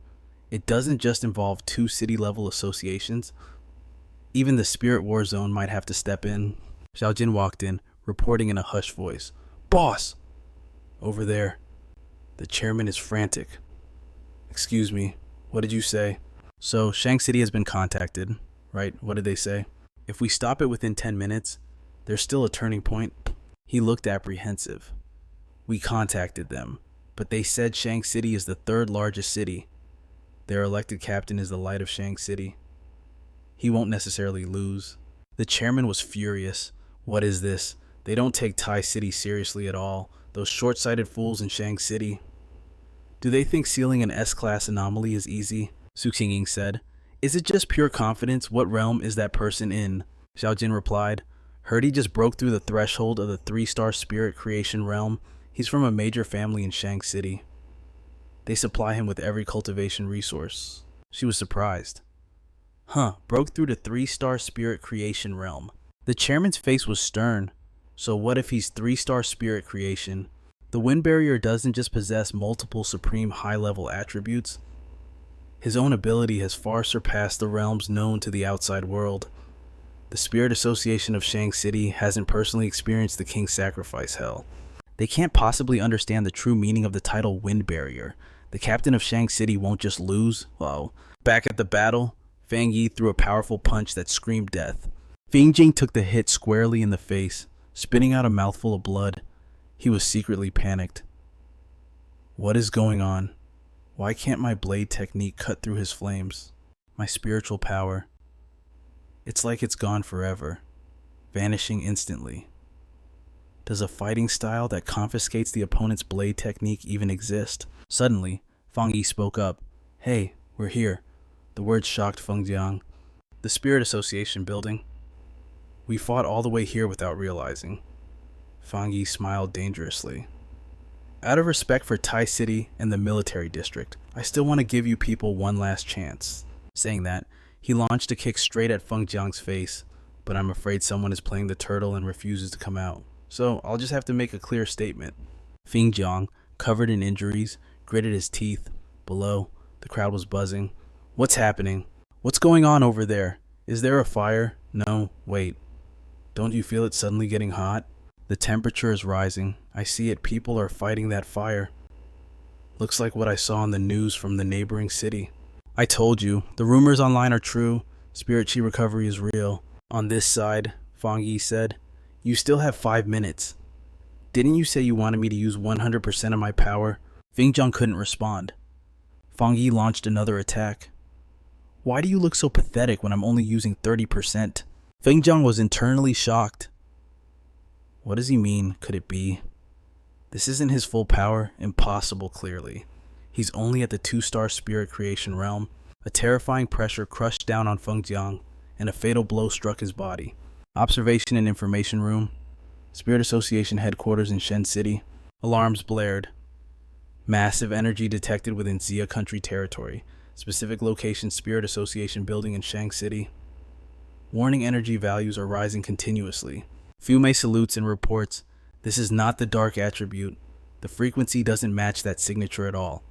[SPEAKER 1] It doesn't just involve 2 city-level associations. Even the Spirit War Zone might have to step in." Xiao Jin walked in, reporting in a hushed voice. "Boss!" "Over there." The chairman is frantic. "Excuse me, what did you say?" "So, Shang City has been contacted, right? What did they say?" "If we stop it within 10 minutes, there's still a turning point." He looked apprehensive. "We contacted them, but they said Shang City is the 3rd largest city. Their elected captain is the light of Shang City. He won't necessarily lose." The chairman was furious. "What is this? They don't take Tai City seriously at all. Those short-sighted fools in Shang City. Do they think sealing an S-class anomaly is easy?" Su Qingying said. "Is it just pure confidence? What realm is that person in?" Xiao Jin replied. "Heard he just broke through the threshold of the 3-star spirit creation realm. He's from a major family in Shang City. They supply him with every cultivation resource." She was surprised. "Huh, broke through the 3-star spirit creation realm." The chairman's face was stern. "So what if he's 3-star spirit creation? The wind barrier doesn't just possess multiple supreme high-level attributes. His own ability has far surpassed the realms known to the outside world. The Spirit Association of Shang City hasn't personally experienced the King's Sacrifice hell. They can't possibly understand the true meaning of the title Wind Barrier. The captain of Shang City won't just lose. Well, back at the battle, Fang Yi threw a powerful punch that screamed death. Feng Jing took the hit squarely in the face, spitting out a mouthful of blood. He was secretly panicked. What is going on? Why can't my blade technique cut through his flames? My spiritual power. It's like it's gone forever, vanishing instantly. Does a fighting style that confiscates the opponent's blade technique even exist? Suddenly, Fang Yi spoke up. Hey, we're here. The words shocked Feng Jiang. The Spirit Association building. We fought all the way here without realizing. Fang Yi smiled dangerously. Out of respect for Tai City and the military district, I still want to give you people one last chance. Saying that, he launched a kick straight at Feng Jiang's face, but I'm afraid someone is playing the turtle and refuses to come out. So I'll just have to make a clear statement. Feng Jiang, covered in injuries, gritted his teeth. Below, the crowd was buzzing. What's happening? What's going on over there? Is there a fire? No, wait. Don't you feel it suddenly getting hot? The temperature is rising. I see it. People are fighting that fire. Looks like what I saw on the news from the neighboring city. I told you, the rumors online are true. Spirit Chi recovery is real. On this side, Fang Yi said, you still have 5 minutes. Didn't you say you wanted me to use 100% of my power? Feng Jiang couldn't respond. Fang Yi launched another attack. Why do you look so pathetic when I'm only using 30%? Feng Jiang was internally shocked. What does he mean? Could it be? This isn't his full power. Impossible, clearly. He's only at the 2-star spirit creation realm. A terrifying pressure crushed down on Feng Jiang, and a fatal blow struck his body. Observation and information room. Spirit Association headquarters in Shen City. Alarms blared. Massive energy detected within Xia country territory. Specific location Spirit Association building in Shang City. Warning energy values are rising continuously. Fume salutes and reports. This is not the dark attribute. The frequency doesn't match that signature at all.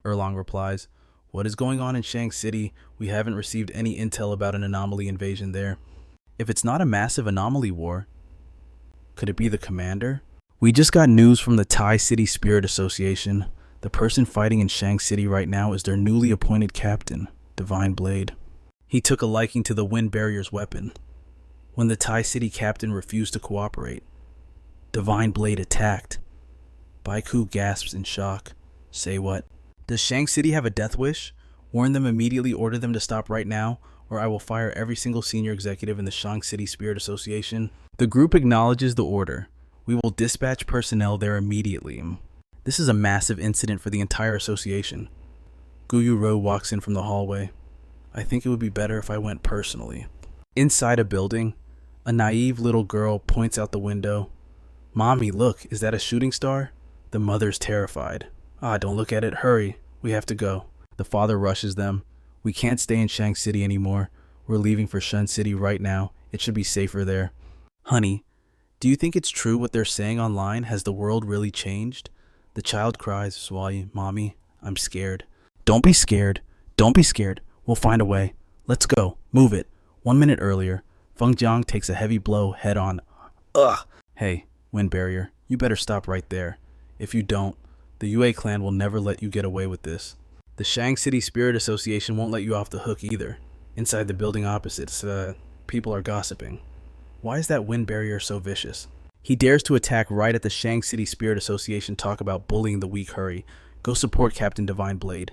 [SPEAKER 1] Erlong replies, what is going on in Shang City? We haven't received any intel about an anomaly invasion there. If it's not a massive anomaly war, could it be the commander? We just got news from the Tai City Spirit Association. The person fighting in Shang City right now is their newly appointed captain, Divine Blade. He took a liking to the Wind Barrier's weapon. When the Tai City captain refused to cooperate, Divine Blade attacked. Baiku gasps in shock. Say what? Does Shang City have a death wish? Warn them immediately, order them to stop right now, or I will fire every single senior executive in the Shang City Spirit Association. The group acknowledges the order. We will dispatch personnel there immediately. This is a massive incident for the entire association. Guyu Ro walks in from the hallway. I think it would be better if I went personally. Inside a building, a naive little girl points out the window. Mommy, look, is that a shooting star? The mother's terrified. Don't look at it, hurry. We have to go. The father rushes them. We can't stay in Shang City anymore. We're leaving for Shun City right now. It should be safer there. Honey, do you think it's true what they're saying online? Has the world really changed? The child cries, Swally, Mommy, I'm scared. Don't be scared. Don't be scared. We'll find a way. Let's go. Move it. 1 minute earlier, Feng Jiang takes a heavy blow head on. Ugh! Hey, Wind Barrier, you better stop right there. If you don't, the Yue clan will never let you get away with this. The Shang City Spirit Association won't let you off the hook either. Inside the building opposite, people are gossiping. Why is that Wind Barrier so vicious? He dares to attack right at the Shang City Spirit Association. Talk about bullying the weak. Hurry. Go support Captain Divine Blade.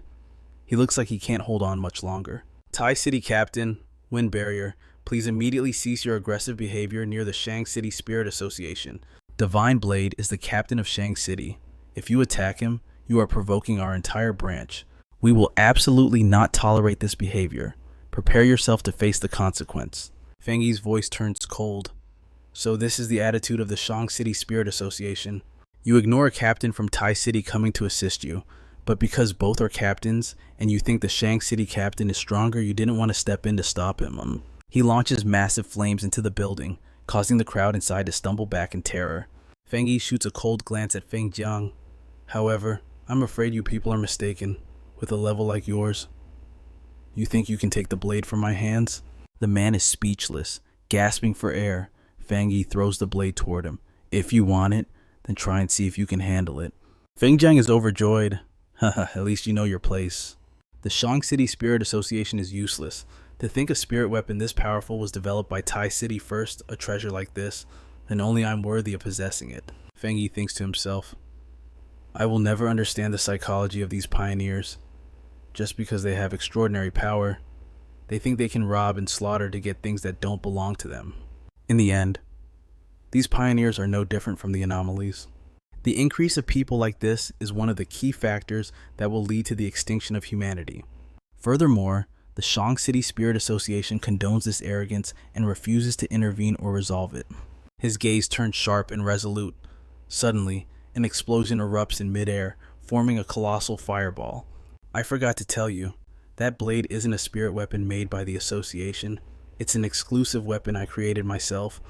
[SPEAKER 1] He looks like he can't hold on much longer. Tai City Captain, Wind Barrier, please immediately cease your aggressive behavior near the Shang City Spirit Association. Divine Blade is the captain of Shang City. If you attack him, you are provoking our entire branch. We will absolutely not tolerate this behavior. Prepare yourself to face the consequence. Feng Yi's voice turns cold. So this is the attitude of the Shang City Spirit Association. You ignore a captain from Tai City coming to assist you, but because both are captains and you think the Shang City captain is stronger, you didn't want to step in to stop him. He launches massive flames into the building, causing the crowd inside to stumble back in terror. Feng Yi shoots a cold glance at Feng Jiang. However, I'm afraid you people are mistaken. With a level like yours, you think you can take the blade from my hands? The man is speechless. Gasping for air, Fang Yi throws the blade toward him. If you want it, then try and see if you can handle it. Feng Jiang is overjoyed. Haha, at least you know your place. The Shang City Spirit Association is useless. To think a spirit weapon this powerful was developed by Tai City first, a treasure like this, then only I'm worthy of possessing it. Feng Yi thinks to himself, I will never understand the psychology of these pioneers. Just because they have extraordinary power, they think they can rob and slaughter to get things that don't belong to them. In the end, these pioneers are no different from the anomalies. The increase of people like this is one of the key factors that will lead to the extinction of humanity. Furthermore, the Shang City Spirit Association condones this arrogance and refuses to intervene or resolve it. His gaze turns sharp and resolute. Suddenly, an explosion erupts in midair, forming a colossal fireball. I forgot to tell you, that blade isn't a spirit weapon made by the association. It's an exclusive weapon I created myself,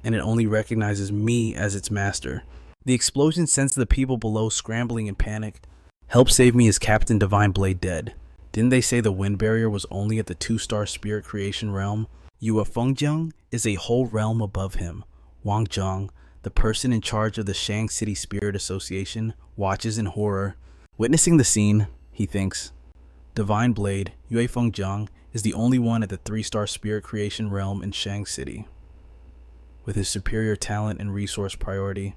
[SPEAKER 1] and it only recognizes me as its master. The explosion sends the people below scrambling in panic. Help save me, is Captain Divine Blade dead? Didn't they say the wind barrier was only at the 2-star spirit creation realm? Yue Fengjiang is a whole realm above him. Wang Zhang, the person in charge of the Shang City Spirit Association, watches in horror. Witnessing the scene, he thinks, Divine Blade, Yue Fengjiang, is the only one at the 3-star spirit creation realm in Shang City. With his superior talent and resource priority,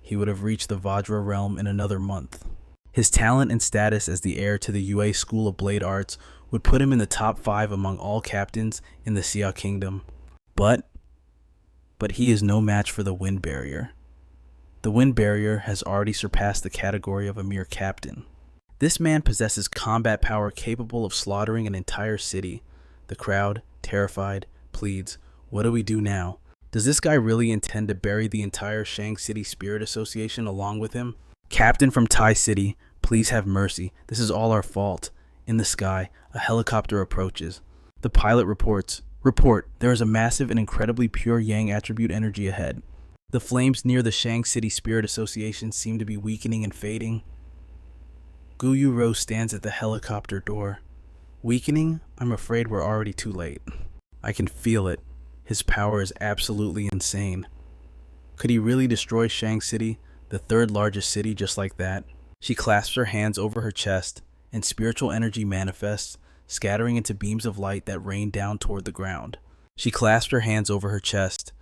[SPEAKER 1] he would have reached the Vajra realm in another month. His talent and status as the heir to the Yue School of Blade Arts would put him in the top 5 among all captains in the Xia Kingdom. But he is no match for the Wind Barrier. The Wind Barrier has already surpassed the category of a mere captain. This man possesses combat power capable of slaughtering an entire city. The crowd, terrified, pleads, what do we do now? Does this guy really intend to bury the entire Shang City Spirit Association along with him? Captain from Tai City, please have mercy. This is all our fault. In the sky, a helicopter approaches. The pilot reports, Report, there is a massive and incredibly pure Yang attribute energy ahead. The flames near the Shang City Spirit Association seem to be weakening and fading. Gu Yuro stands at the helicopter door. Weakening? I'm afraid we're already too late. I can feel it. His power is absolutely insane. Could he really destroy Shang City, the 3rd largest city, just like that? She clasps her hands over her chest, and spiritual energy manifests, scattering into beams of light that rain down toward the ground. She clasped her hands over her chest.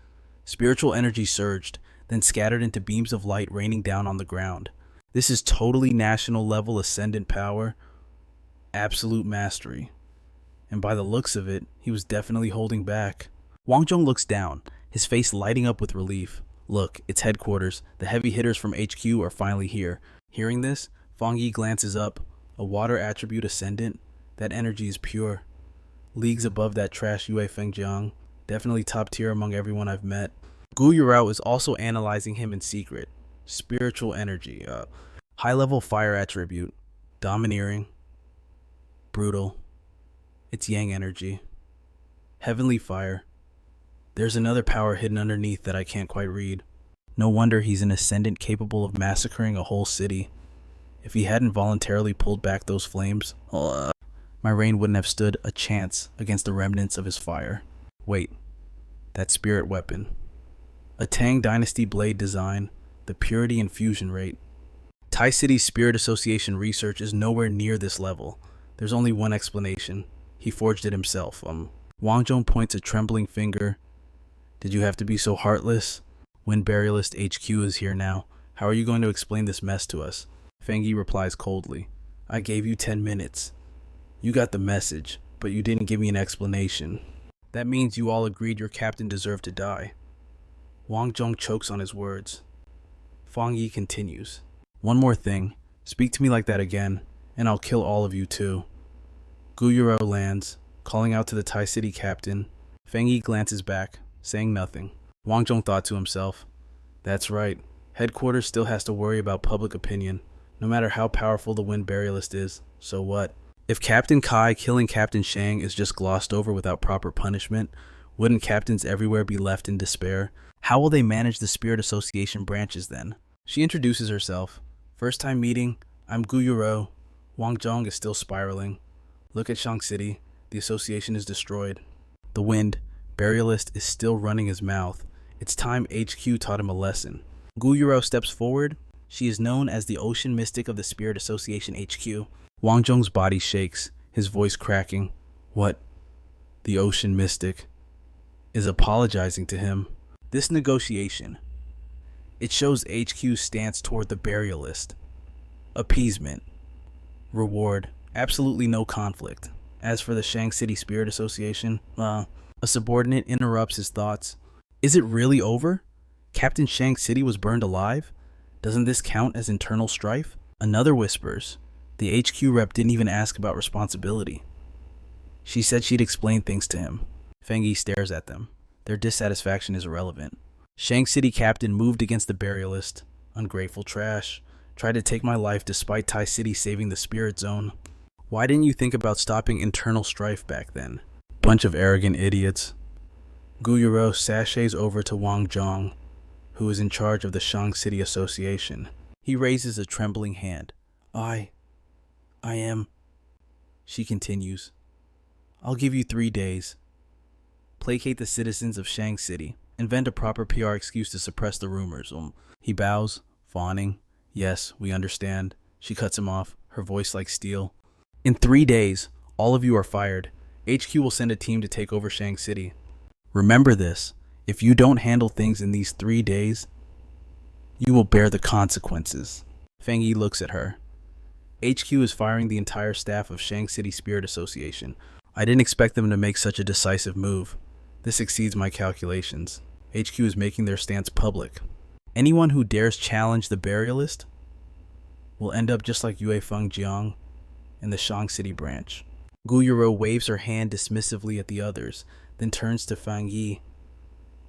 [SPEAKER 1] Spiritual energy surged, then scattered into beams of light raining down on the ground. This is totally national level ascendant power, absolute mastery. And by the looks of it, he was definitely holding back. Wang Zhong looks down, his face lighting up with relief. Look, it's headquarters. The heavy hitters from HQ are finally here. Hearing this, Fang Yi glances up. A water attribute ascendant? That energy is pure. Leagues above that trash Yue Fengjiang. Definitely top tier among everyone I've met. Gu Yurao is also analyzing him in secret. Spiritual energy. High-level fire attribute. Domineering. Brutal. It's Yang energy. Heavenly fire. There's another power hidden underneath that I can't quite read. No wonder he's an ascendant capable of massacring a whole city. If he hadn't voluntarily pulled back those flames, my reign wouldn't have stood a chance against the remnants of his fire. Wait, that spirit weapon. A Tang Dynasty blade design, the purity and fusion rate. Tai City's Spirit Association research is nowhere near this level. There's only one explanation. He forged it himself. Wang Zhong points a trembling finger. Did you have to be so heartless? Wind Barrierist HQ is here now. How are you going to explain this mess to us? Feng Yi replies coldly. I gave you 10 minutes. You got the message, but you didn't give me an explanation. That means you all agreed your captain deserved to die. Wang Zhong chokes on his words. Feng Yi continues. One more thing. Speak to me like that again, and I'll kill all of you too. Gu Yuro lands, calling out to the Tai City captain. Feng Yi glances back, saying nothing. Wang Zhong thought to himself, that's right, headquarters still has to worry about public opinion, no matter how powerful the Wind Barrierist is, so what? If Captain Kai killing Captain Shang is just glossed over without proper punishment, wouldn't captains everywhere be left in despair? How will they manage the Spirit Association branches then? She introduces herself. First time meeting, I'm Gu Yuro. Wang Zhong is still spiraling. Look at Shang City, the association is destroyed. The wind, Burialist is still running his mouth. It's time HQ taught him a lesson. Guyuro steps forward. She is known as the Ocean Mystic of the Spirit Association HQ. Wang Zhong's body shakes, his voice cracking. What? The Ocean Mystic is apologizing to him. This negotiation, it shows HQ's stance toward the Burialist. Appeasement. Reward. Absolutely no conflict. As for the Shang City Spirit Association, a subordinate interrupts his thoughts. Is it really over? Captain Shang City was burned alive? Doesn't this count as internal strife? Another whispers. The HQ rep didn't even ask about responsibility. She said she'd explain things to him. Feng Yi stares at them. Their dissatisfaction is irrelevant. Shang City Captain moved against the Burialist. Ungrateful trash. Tried to take my life despite Tai City saving the Spirit Zone. Why didn't you think about stopping internal strife back then? Bunch of arrogant idiots. Guyuro sashays over to Wang Zhong, who is in charge of the Shang City Association. He raises a trembling hand. I am... She continues. I'll give you 3 days. Placate the citizens of Shang City. Invent a proper PR excuse to suppress the rumors. He bows, fawning. Yes, we understand. She cuts him off, her voice like steel. In 3 days, all of you are fired. HQ will send a team to take over Shang City. Remember this. If you don't handle things in these 3 days, you will bear the consequences. Feng Yi looks at her. HQ is firing the entire staff of Shang City Spirit Association. I didn't expect them to make such a decisive move. This exceeds my calculations. HQ is making their stance public. Anyone who dares challenge the Burialist will end up just like Yue Feng Jiang in the Shang City branch. Guyuro waves her hand dismissively at the others, then turns to Feng Yi.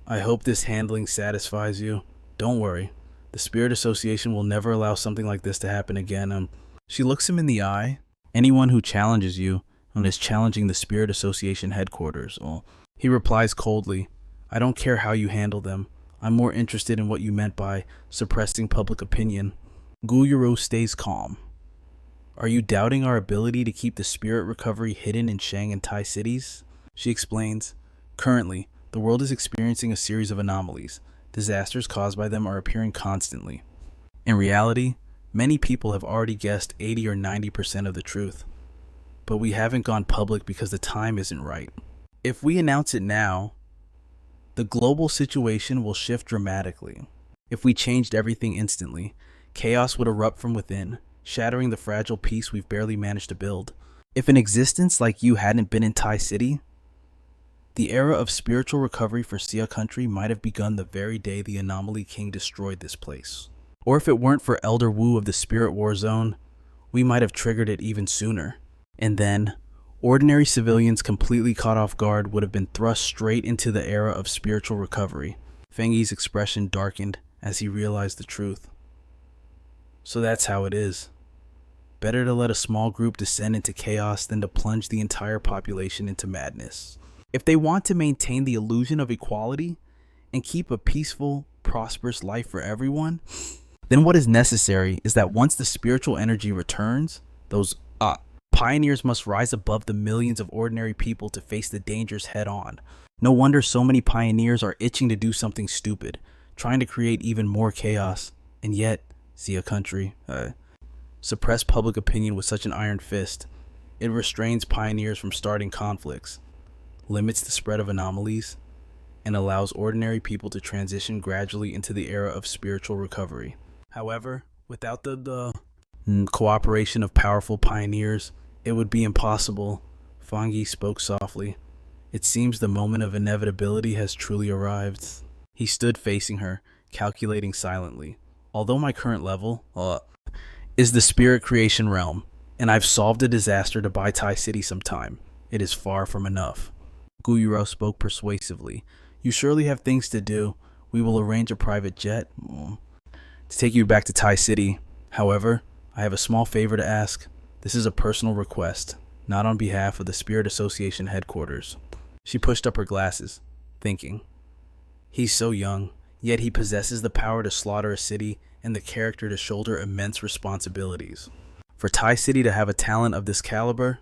[SPEAKER 1] I hope this handling satisfies you. Don't worry. The Spirit Association will never allow something like this to happen again. She looks him in the eye. Anyone who challenges you is challenging the Spirit Association headquarters. He replies coldly, I don't care how you handle them. I'm more interested in what you meant by suppressing public opinion. Guyuro stays calm. Are you doubting our ability to keep the spirit recovery hidden in Shang and Tai cities? She explains, currently, the world is experiencing a series of anomalies. Disasters caused by them are appearing constantly. In reality, many people have already guessed 80 or 90% of the truth. But we haven't gone public because the time isn't right. If we announce it now, the global situation will shift dramatically. If we changed everything instantly, chaos would erupt from within, shattering the fragile peace we've barely managed to build. If an existence like you hadn't been in Tai City, the era of spiritual recovery for Xia country might have begun the very day the Anomaly King destroyed this place. Or if it weren't for Elder Wu of the Spirit War Zone, we might have triggered it even sooner. And then, ordinary civilians completely caught off guard would have been thrust straight into the era of spiritual recovery. Feng Yi's expression darkened as he realized the truth. So that's how it is. Better to let a small group descend into chaos than to plunge the entire population into madness. If they want to maintain the illusion of equality and keep a peaceful, prosperous life for everyone, then what is necessary is that once the spiritual energy returns, those pioneers must rise above the millions of ordinary people to face the dangers head on. No wonder so many pioneers are itching to do something stupid, trying to create even more chaos. And yet, Xia country, suppress public opinion with such an iron fist. It restrains pioneers from starting conflicts, limits the spread of anomalies, and allows ordinary people to transition gradually into the era of spiritual recovery. However, without the cooperation of powerful pioneers, it would be impossible. Feng Yi spoke softly. It seems the moment of inevitability has truly arrived. He stood facing her, calculating silently. Although my current level is the spirit creation realm, and I've solved a disaster to buy Tai City some time, it is far from enough. Guyuro spoke persuasively. You surely have things to do. We will arrange a private jet to take you back to Tai City. However, I have a small favor to ask. This is a personal request, not on behalf of the Spirit Association headquarters. She pushed up her glasses, thinking. He's so young, yet he possesses the power to slaughter a city and the character to shoulder immense responsibilities. For Tai City to have a talent of this caliber,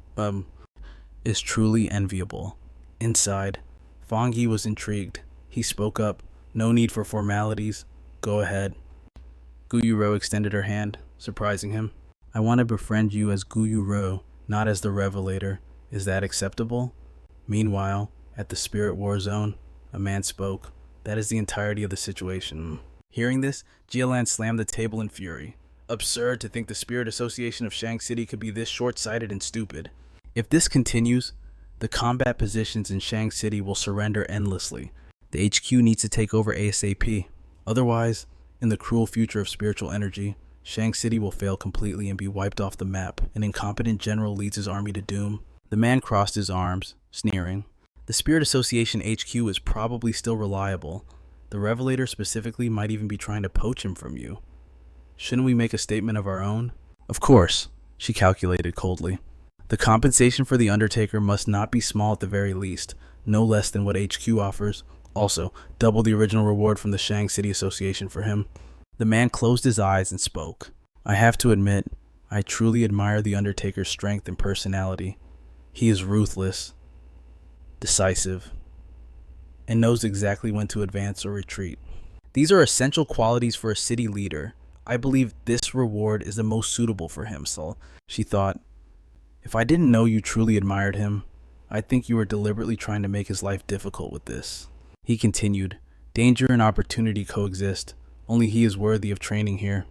[SPEAKER 1] is truly enviable. Inside, Fang Yi was intrigued. He spoke up. No need for formalities. Go ahead. Gu Yuro extended her hand, surprising him. I want to befriend you as Gu Yuro, not as the Revelator. Is that acceptable? Meanwhile, at the Spirit War Zone, a man spoke. That is the entirety of the situation. Hearing this, Jielan slammed the table in fury. Absurd to think the Spirit Association of Shang City could be this short-sighted and stupid. If this continues, the combat positions in Shang City will surrender endlessly. The HQ needs to take over ASAP. Otherwise, in the cruel future of spiritual energy, Shang City will fail completely and be wiped off the map. An incompetent general leads his army to doom. The man crossed his arms, sneering. The Spirit Association HQ is probably still reliable. The Revelator specifically might even be trying to poach him from you. Shouldn't we make a statement of our own? Of course, she calculated coldly. The compensation for the Undertaker must not be small at the very least, no less than what HQ offers. Also, double the original reward from the Shang City Association for him. The man closed his eyes and spoke. I have to admit, I truly admire the Undertaker's strength and personality. He is ruthless, decisive, and knows exactly when to advance or retreat. These are essential qualities for a city leader. I believe this reward is the most suitable for him, Sol. She thought, if I didn't know you truly admired him, I'd think you were deliberately trying to make his life difficult with this. He continued, danger and opportunity coexist. Only he is worthy of training here.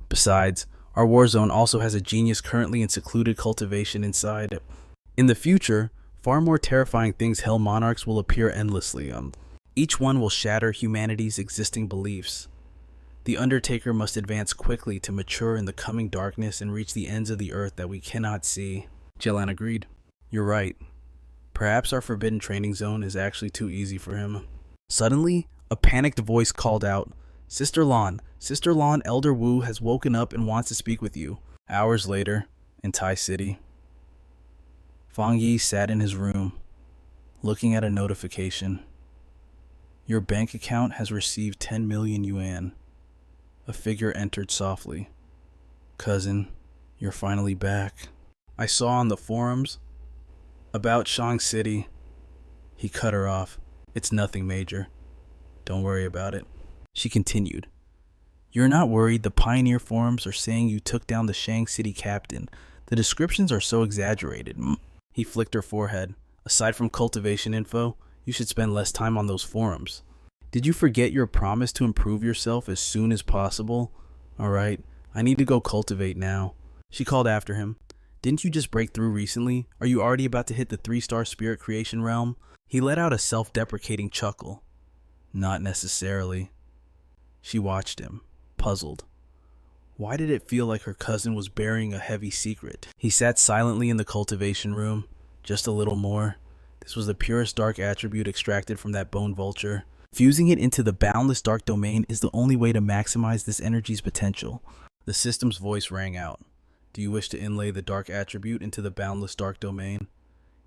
[SPEAKER 1] Besides, our war zone also has a genius currently in secluded cultivation inside. In the future, far more terrifying things Hell Monarchs will appear endlessly. Each one will shatter humanity's existing beliefs. The Undertaker must advance quickly to mature in the coming darkness and reach the ends of the earth that we cannot see. Jielan agreed. You're right. Perhaps our forbidden training zone is actually too easy for him. Suddenly, a panicked voice called out, Sister Lan, Elder Wu has woken up and wants to speak with you. Hours later, in Tai City, Fang Yi sat in his room, looking at a notification. Your bank account has received 10 million yuan. A figure entered softly. Cousin, you're finally back. I saw on the forums about Shang City. He cut her off. It's nothing major. Don't worry about it. She continued. You're not worried? The Pioneer forums are saying you took down the Shang City captain. The descriptions are so exaggerated. He flicked her forehead. Aside from cultivation info, you should spend less time on those forums. Did you forget your promise to improve yourself as soon as possible? Alright, I need to go cultivate now. She called after him. Didn't you just break through recently? Are you already about to hit the 3-star spirit creation realm? He let out a self-deprecating chuckle. Not necessarily. She watched him, puzzled. Why did it feel like her cousin was burying a heavy secret? He sat silently in the cultivation room. Just a little more. This was the purest dark attribute extracted from that bone vulture. Fusing it into the boundless dark domain is the only way to maximize this energy's potential. The system's voice rang out. Do you wish to inlay the dark attribute into the boundless dark domain?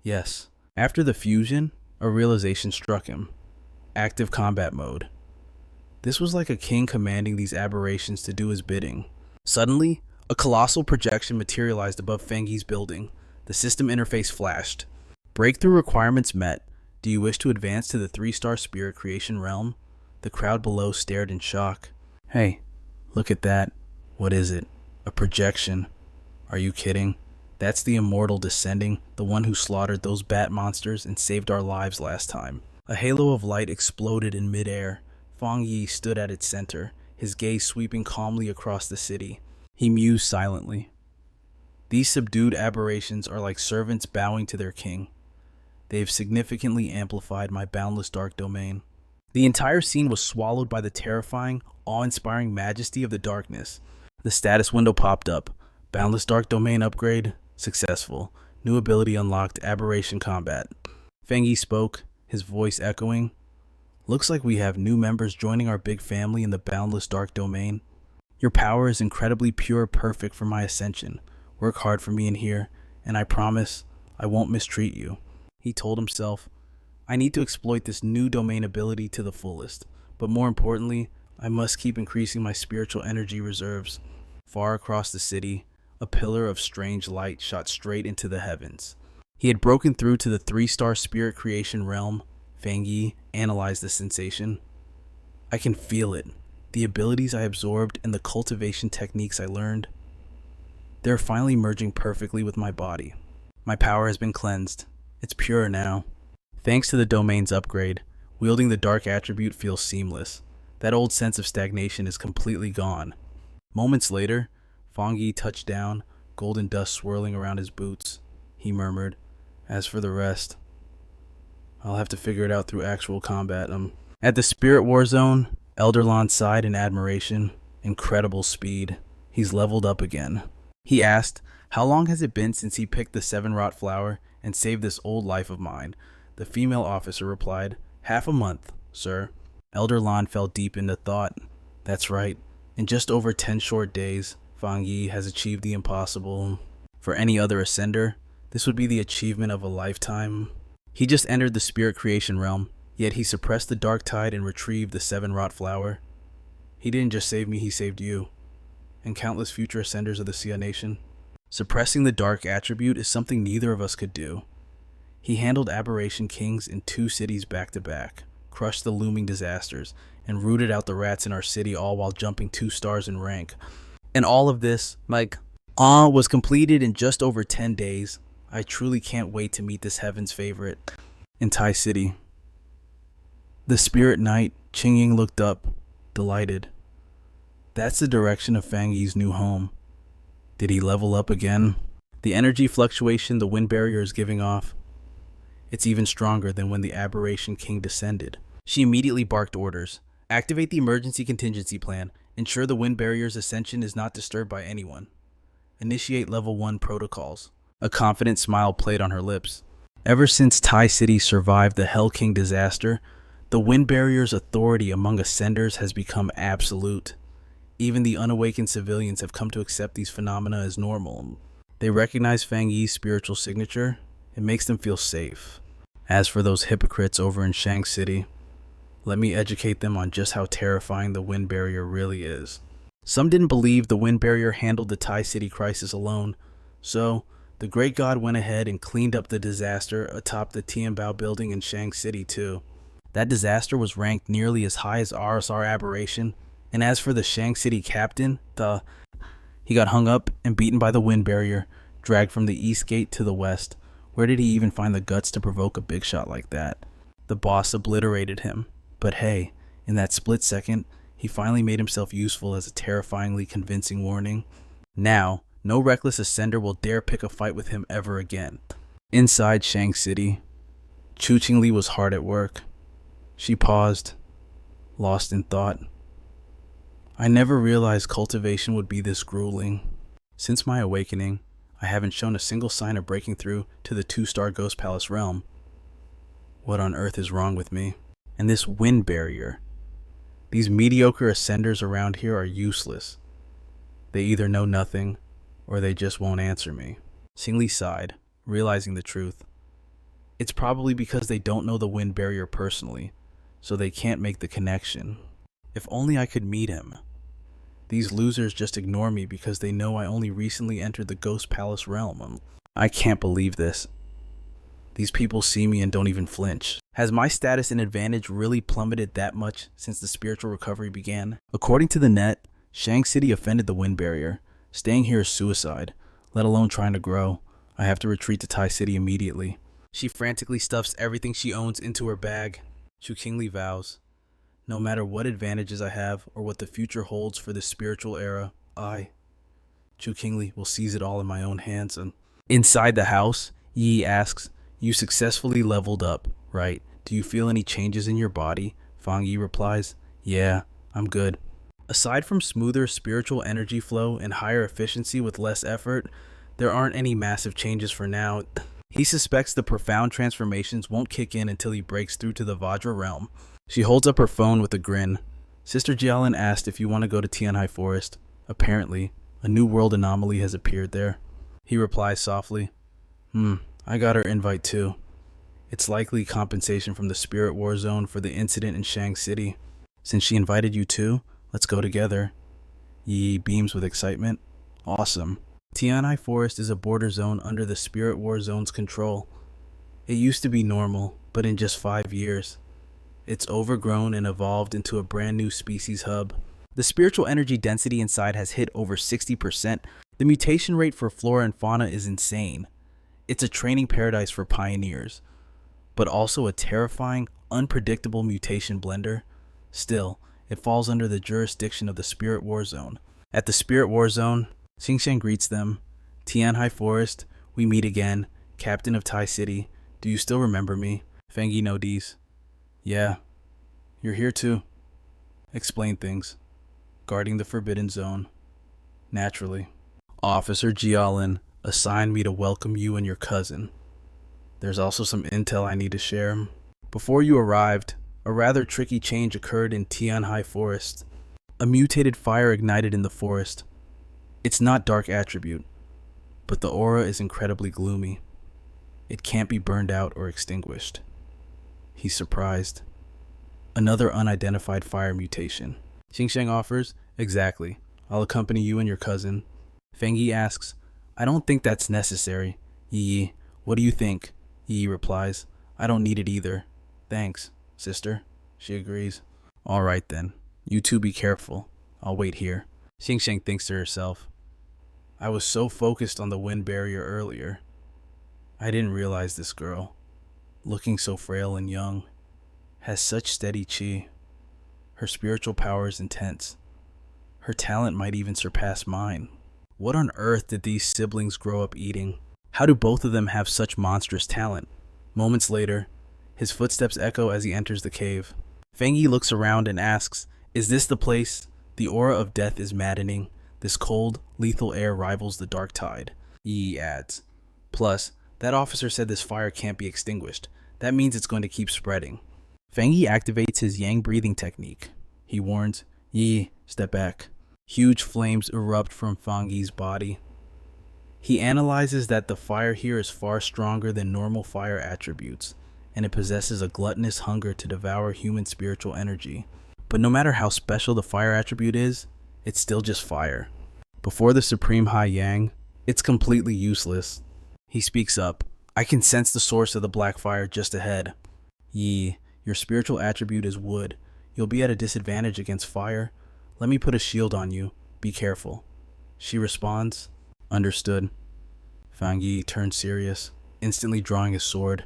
[SPEAKER 1] Yes. After the fusion, a realization struck him. Active combat mode. This was like a king commanding these aberrations to do his bidding. Suddenly, a colossal projection materialized above Fang Yi's building. The system interface flashed. Breakthrough requirements met. Do you wish to advance to the 3-star spirit creation realm? The crowd below stared in shock. Hey, look at that. What is it? A projection. Are you kidding? That's the immortal descending, the one who slaughtered those bat monsters and saved our lives last time. A halo of light exploded in midair. Fang Yi stood at its center, his gaze sweeping calmly across the city. He mused silently. These subdued aberrations are like servants bowing to their king. They have significantly amplified my boundless dark domain. The entire scene was swallowed by the terrifying, awe-inspiring majesty of the darkness. The status window popped up. Boundless dark domain upgrade, successful. New ability unlocked, aberration combat. Fang Yi spoke, his voice echoing. Looks like we have new members joining our big family in the boundless dark domain. Your power is incredibly pure, perfect for my ascension. Work hard for me in here, and I promise I won't mistreat you. He told himself, I need to exploit this new domain ability to the fullest, but more importantly, I must keep increasing my spiritual energy reserves. Far across the city, a pillar of strange light shot straight into the heavens. He had broken through to the 3-star spirit creation realm, Fang Yi analyzed the sensation. I can feel it. The abilities I absorbed and the cultivation techniques I learned. They're finally merging perfectly with my body. My power has been cleansed. It's pure now. Thanks to the domain's upgrade, wielding the dark attribute feels seamless. That old sense of stagnation is completely gone. Moments later, Fang Yi touched down, golden dust swirling around his boots. He murmured, "As for the rest, I'll have to figure it out through actual combat." At the Spirit War Zone, Elderlon sighed in admiration. Incredible speed. He's leveled up again. He asked, "How long has it been since he picked the 7-rot flower and saved this old life of mine?" The female officer replied, "Half a month, sir." Elderlon fell deep into thought. That's right. In just over 10 short days, Fang Yi has achieved the impossible. For any other ascender, this would be the achievement of a lifetime. He just entered the spirit creation realm, yet he suppressed the dark tide and retrieved the 7-rot flower. He didn't just save me, he saved you, and countless future ascenders of the Sia Nation. Suppressing the dark attribute is something neither of us could do. He handled aberration kings in 2 cities back to back, crushed the looming disasters, and rooted out the rats in our city, all while jumping 2 stars in rank. And all of this, was completed in just over 10 days. I truly can't wait to meet this heaven's favorite in Tai City. The spirit knight, Qingying, looked up, delighted. That's the direction of Fang Yi's new home. Did he level up again? The energy fluctuation the wind barrier is giving off, it's even stronger than when the aberration king descended. She immediately barked orders. Activate the emergency contingency plan. Ensure the wind barrier's ascension is not disturbed by anyone. Initiate level 1 protocols. A confident smile played on her lips. Ever since Tai City survived the Hell King disaster, the wind barrier's authority among ascenders has become absolute. Even the unawakened civilians have come to accept these phenomena as normal. They recognize Fang Yi's spiritual signature. It makes them feel safe. As for those hypocrites over in Shang City, let me educate them on just how terrifying the wind barrier really is. Some didn't believe the wind barrier handled the Tai City crisis alone, so the great god went ahead and cleaned up the disaster atop the Tianbao building in Shang City too. That disaster was ranked nearly as high as RSR aberration, and as for the Shang City captain, he got hung up and beaten by the wind barrier, dragged from the east gate to the west. Where did he even find the guts to provoke a big shot like that? The boss obliterated him. But hey, in that split second, he finally made himself useful as a terrifyingly convincing warning. Now, no reckless ascender will dare pick a fight with him ever again. Inside Shang City, Chu Qingli was hard at work. She paused, lost in thought. I never realized cultivation would be this grueling. Since my awakening, I haven't shown a single sign of breaking through to the 2-star Ghost Palace realm. What on earth is wrong with me? And this wind barrier. These mediocre ascenders around here are useless. They either know nothing, or they just won't answer me. Xingli sighed, realizing the truth. It's probably because they don't know the wind barrier personally, so they can't make the connection. If only I could meet him. These losers just ignore me because they know I only recently entered the Ghost Palace realm. I can't believe this. These people see me and don't even flinch. Has my status and advantage really plummeted that much since the spiritual recovery began? According to the net, Shang City offended the wind barrier. Staying here is suicide, let alone trying to grow. I have to retreat to Tai City immediately. She frantically stuffs everything she owns into her bag. Chu Qingli vows, no matter what advantages I have or what the future holds for this spiritual era, Chu Qingli, will seize it all in my own hands. And inside the house, Yi asks, you successfully leveled up, right? Do you feel any changes in your body? Fang Yi replies, yeah, I'm good. Aside from smoother spiritual energy flow and higher efficiency with less effort, there aren't any massive changes for now. He suspects the profound transformations won't kick in until he breaks through to the Vajra realm. She holds up her phone with a grin. Sister Jialin asked if you want to go to Tianhai Forest. Apparently, a new world anomaly has appeared there. He replies softly, I got her invite too. It's likely compensation from the Spirit War Zone for the incident in Shang City. Since she invited you too, let's go together. Yi beams with excitement. Awesome. Tianhai Forest is a border zone under the Spirit War Zone's control. It used to be normal, but in just 5 years, it's overgrown and evolved into a brand new species hub. The spiritual energy density inside has hit over 60%. The mutation rate for flora and fauna is insane. It's a training paradise for pioneers, but also a terrifying, unpredictable mutation blender. Still, it falls under the jurisdiction of the Spirit War Zone. At the Spirit War Zone, Xingsheng greets them. Tianhai Forest, we meet again. Captain of Tai City, do you still remember me? Fengyi nods. Yeah, you're here too. Explain things. Guarding the Forbidden Zone. Naturally. Officer Jialin assigned me to welcome you and your cousin. There's also some intel I need to share. Before you arrived, a rather tricky change occurred in Tianhai Forest. A mutated fire ignited in the forest. It's not dark attribute, but the aura is incredibly gloomy. It can't be burned out or extinguished. He's surprised. Another unidentified fire mutation. Xingsheng offers, exactly. I'll accompany you and your cousin. Fengyi asks, I don't think that's necessary. Yi, what do you think? Yi replies, I don't need it either. Thanks, sister. She agrees. All right then. You two be careful. I'll wait here. Xingsheng thinks to herself, I was so focused on the wind barrier earlier. I didn't realize this girl, looking so frail and young, has such steady chi. Her spiritual power is intense. Her talent might even surpass mine. What on earth did these siblings grow up eating? How do both of them have such monstrous talent? Moments later, his footsteps echo as he enters the cave. Fengyi looks around and asks, is this the place? The aura of death is maddening. This cold, lethal air rivals the dark tide. Yi adds. Plus, that officer said this fire can't be extinguished. That means it's going to keep spreading. Fengyi activates his yang breathing technique. He warns, Yi, step back. Huge flames erupt from Fengyi's body. He analyzes that the fire here is far stronger than normal fire attributes, and it possesses a gluttonous hunger to devour human spiritual energy. But no matter how special the fire attribute is, it's still just fire. Before the supreme high yang, it's completely useless. He speaks up. I can sense the source of the black fire just ahead. Yi, your spiritual attribute is wood. You'll be at a disadvantage against fire. Let me put a shield on you. Be careful. She responds, understood. Fengyi turns serious, instantly drawing his sword.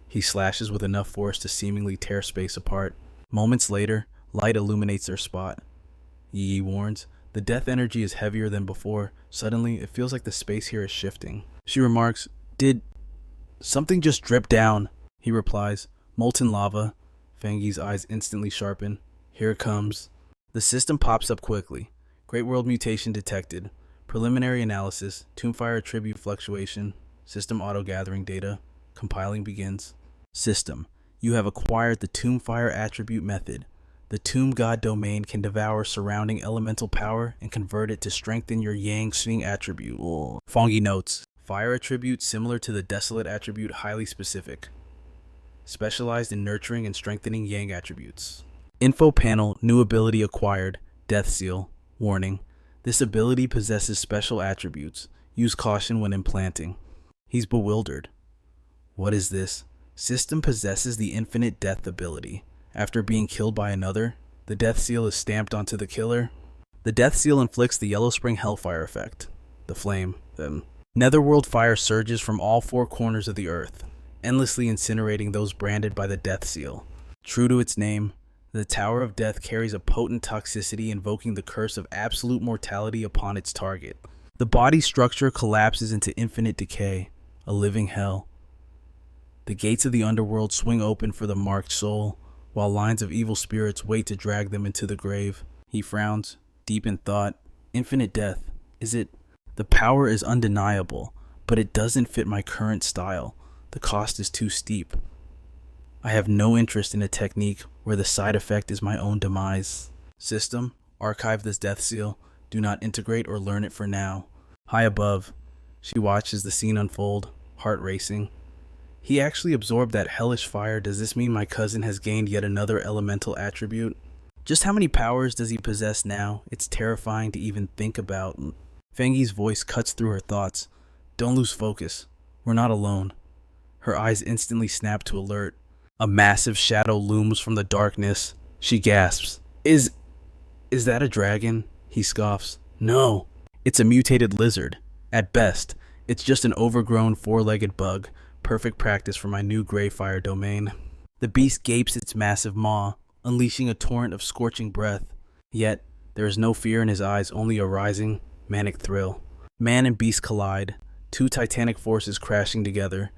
[SPEAKER 1] He slashes with enough force to seemingly tear space apart. Moments later, light illuminates their spot. Yi warns, the death energy is heavier than before. Suddenly, it feels like the space here is shifting. She remarks, did something just drip down? He replies, molten lava. Fengyi's eyes instantly sharpen. Here it comes. The system pops up quickly. Great World mutation detected. Preliminary analysis. Tombfire attribute fluctuation. System auto-gathering data. Compiling begins. System. You have acquired the Tombfire attribute method. The Tomb God domain can devour surrounding elemental power and convert it to strengthen your Yang Xing attribute. Fengyi notes. Fire attribute similar to the Desolate attribute, highly specific. Specialized in nurturing and strengthening Yang attributes. Info panel, new ability acquired, Death Seal. Warning. This ability possesses special attributes. Use caution when implanting. He's bewildered. What is this? System possesses the infinite death ability. After being killed by another, the Death Seal is stamped onto the killer. The Death Seal inflicts the Yellow Spring Hellfire effect. The flame. Netherworld fire surges from all four corners of the earth, endlessly incinerating those branded by the Death Seal. True to its name, the Tower of Death carries a potent toxicity invoking the curse of absolute mortality upon its target. The body structure collapses into infinite decay, a living hell. The gates of the underworld swing open for the marked soul, while lines of evil spirits wait to drag them into the grave. He frowns, deep in thought. Infinite death. Is it? The power is undeniable, but it doesn't fit my current style. The cost is too steep. I have no interest in a technique where the side effect is my own demise. System, archive this Death Seal. Do not integrate or learn it for now. High above, she watches the scene unfold, heart racing. He actually absorbed that hellish fire. Does this mean my cousin has gained yet another elemental attribute? Just how many powers does he possess now? It's terrifying to even think about. Fengyi's voice cuts through her thoughts. Don't lose focus. We're not alone. Her eyes instantly snap to alert. A massive shadow looms from the darkness. She gasps. Is that a dragon? He scoffs. No, it's a mutated lizard. At best, it's just an overgrown four-legged bug. Perfect practice for my new gray fire domain. The beast gapes its massive maw, unleashing a torrent of scorching breath. Yet, there is no fear in his eyes, only a rising, manic thrill. Man and beast collide, two titanic forces crashing together.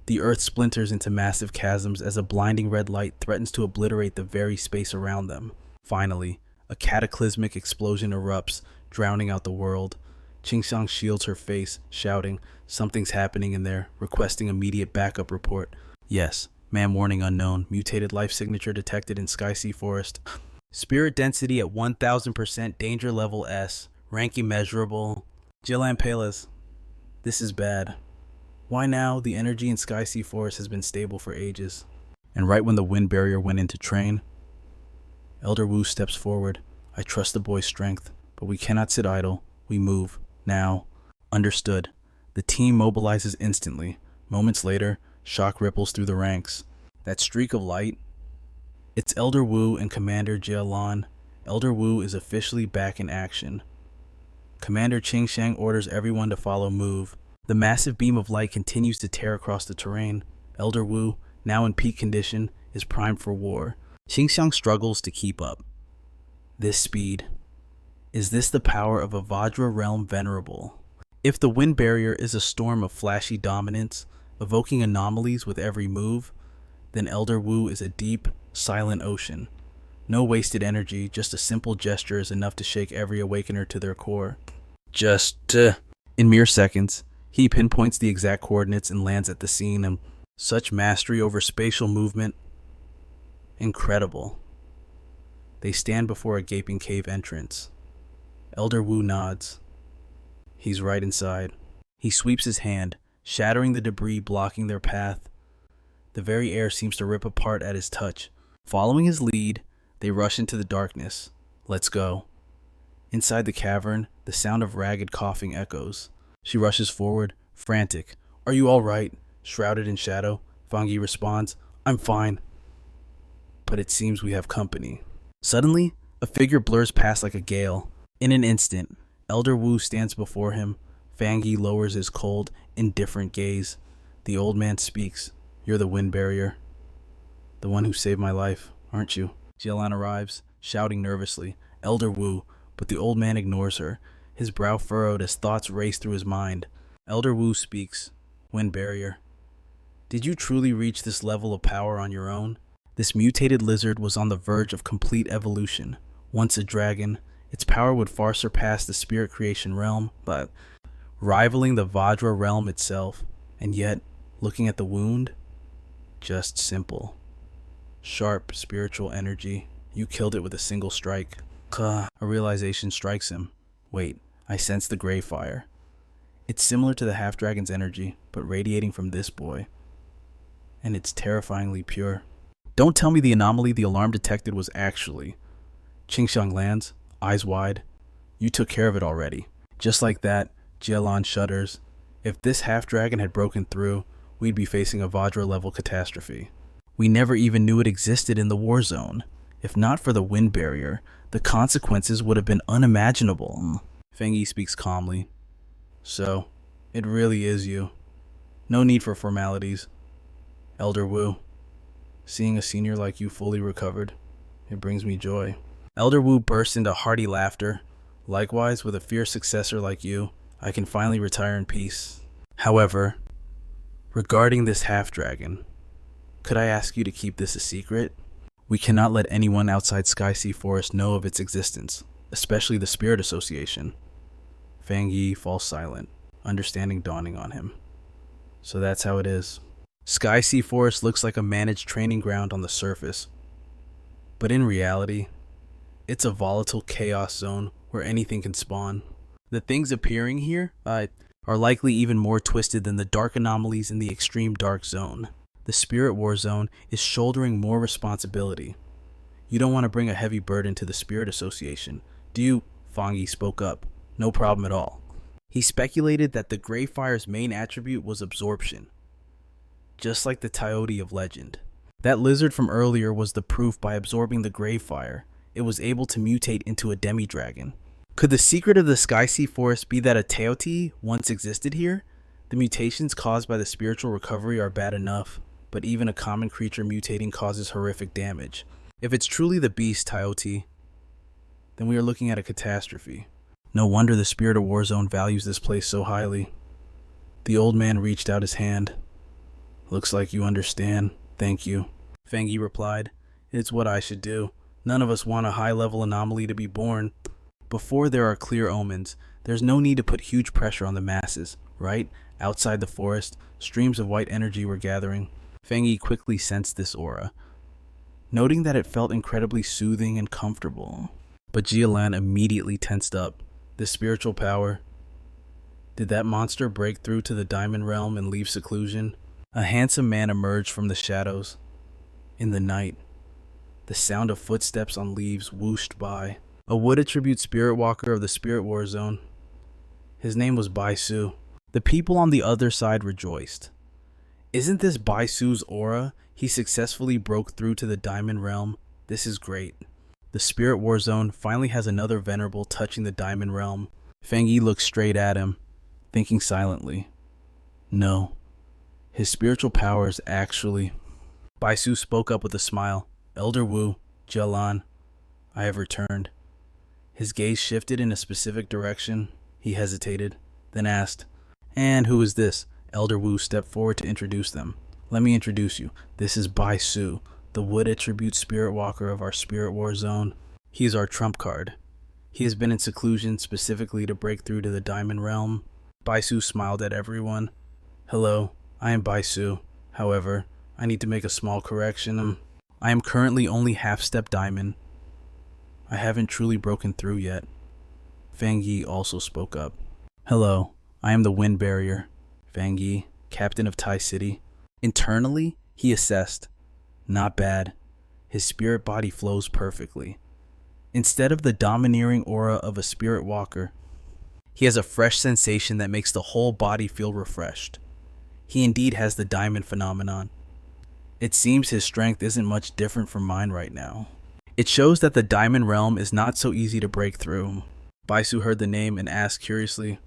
[SPEAKER 1] The earth splinters into massive chasms as a blinding red light threatens to obliterate the very space around them. Finally, a cataclysmic explosion erupts, drowning out the world. Qingxiang shields her face, shouting, "Something's happening in there," requesting immediate backup report. Yes, man warning unknown, mutated life signature detected in Sky Sea Forest. Spirit density at 1000%, danger level S, rank immeasurable. Jilan Palas, this is bad. Why now? The energy in Sky Sea Forest has been stable for ages. And right when the wind barrier went into train, Elder Wu steps forward. I trust the boy's strength, but we cannot sit idle. We move. Now. Understood. The team mobilizes instantly. Moments later, shock ripples through the ranks. That streak of light? It's Elder Wu and Commander Jialan. Elder Wu is officially back in action. Commander Qingxiang orders everyone to follow move. The massive beam of light continues to tear across the terrain. Elder Wu, now in peak condition, is primed for war. Qingxiang struggles to keep up. This speed. Is this the power of a Vajra realm venerable? If the wind barrier is a storm of flashy dominance, evoking anomalies with every move, then Elder Wu is a deep, silent ocean. No wasted energy, just a simple gesture is enough to shake every awakener to their core. In mere seconds, he pinpoints the exact coordinates and lands at the scene, and such mastery over spatial movement. Incredible. They stand before a gaping cave entrance. Elder Wu nods. He's right inside. He sweeps his hand, shattering the debris blocking their path. The very air seems to rip apart at his touch. Following his lead, they rush into the darkness. Let's go. Inside the cavern, the sound of ragged coughing echoes. She rushes forward, frantic. Are you all right? Shrouded in shadow, Fangyi responds, I'm fine. But it seems we have company. Suddenly, a figure blurs past like a gale. In an instant, Elder Wu stands before him. Fangyi lowers his cold, indifferent gaze. The old man speaks. You're the wind barrier. The one who saved my life, aren't you? Jialan arrives, shouting nervously, Elder Wu, but the old man ignores her. His brow furrowed as thoughts race through his mind. Elder Wu speaks. Wind barrier. Did you truly reach this level of power on your own? This mutated lizard was on the verge of complete evolution. Once a dragon, its power would far surpass the spirit creation realm, but rivaling the Vajra realm itself. And yet, looking at the wound, just simple. Sharp spiritual energy. You killed it with a single strike. A realization strikes him. Wait, I sense the gray fire. It's similar to the half-dragon's energy, but radiating from this boy. And it's terrifyingly pure. Don't tell me the anomaly the alarm detected was actually. Qingxiang lands, eyes wide. You took care of it already. Just like that, Jialan shudders. If this half-dragon had broken through, we'd be facing a Vajra-level catastrophe. We never even knew it existed in the war zone. If not for the wind barrier, the consequences would have been unimaginable. Fangyi speaks calmly. So, it really is you. No need for formalities. Elder Wu, seeing a senior like you fully recovered, it brings me joy. Elder Wu bursts into hearty laughter. Likewise, with a fierce successor like you, I can finally retire in peace. However, regarding this half-dragon, could I ask you to keep this a secret? We cannot let anyone outside Sky Sea Forest know of its existence, especially the Spirit Association. Fangyi falls silent, understanding dawning on him. So that's how it is. Sky Sea Forest looks like a managed training ground on the surface. But in reality, it's a volatile chaos zone where anything can spawn. The things appearing here are likely even more twisted than the dark anomalies in the extreme dark zone. The Spirit War Zone is shouldering more responsibility. You don't want to bring a heavy burden to the Spirit Association, do you? Fangyi spoke up. No problem at all. He speculated that the Grey Fire's main attribute was absorption. Just like the Coyote of legend. That lizard from earlier was the proof. By absorbing the grave fire, it was able to mutate into a demi-dragon. Could the secret of the Sky Sea Forest be that a Teoti once existed here? The mutations caused by the spiritual recovery are bad enough, but even a common creature mutating causes horrific damage. If it's truly the beast Teoti, then we are looking at a catastrophe. No wonder the spirit of Warzone values this place so highly. The old man reached out his hand. Looks like you understand. Thank you. Feng Yi replied. It's what I should do. None of us want a high-level anomaly to be born. Before there are clear omens, there's no need to put huge pressure on the masses, right? Outside the forest, streams of white energy were gathering. Feng Yi quickly sensed this aura, noting that it felt incredibly soothing and comfortable. But Jialan immediately tensed up. This spiritual power. Did that monster break through to the diamond realm and leave seclusion? A handsome man emerged from the shadows. In the night, the sound of footsteps on leaves whooshed by. A wood attribute spirit walker of the spirit war zone. His name was Bai Su. The people on the other side rejoiced. Isn't this Bai Su's aura? He successfully broke through to the diamond realm. This is great. The spirit war zone finally has another venerable touching the diamond realm. Feng Yi looked straight at him, thinking silently. No, his spiritual power is actually... Bai Su spoke up with a smile. Elder Wu, Jialan, I have returned. His gaze shifted in a specific direction. He hesitated, then asked, And who is this? Elder Wu stepped forward to introduce them. Let me introduce you. This is Bai Su, the wood attribute spirit walker of our spirit war zone. He is our trump card. He has been in seclusion specifically to break through to the diamond realm. Bai Su smiled at everyone. Hello, I am Bai Su. However, I need to make a small correction. I am currently only half-step diamond. I haven't truly broken through yet. Feng Yi also spoke up. Hello, I am the wind barrier. Feng Yi, captain of Tai City. Internally, he assessed. Not bad. His spirit body flows perfectly. Instead of the domineering aura of a spirit walker, he has a fresh sensation that makes the whole body feel refreshed. He indeed has the diamond phenomenon. It seems his strength isn't much different from mine right now. It shows that the diamond realm is not so easy to break through. Bai Su heard the name and asked curiously.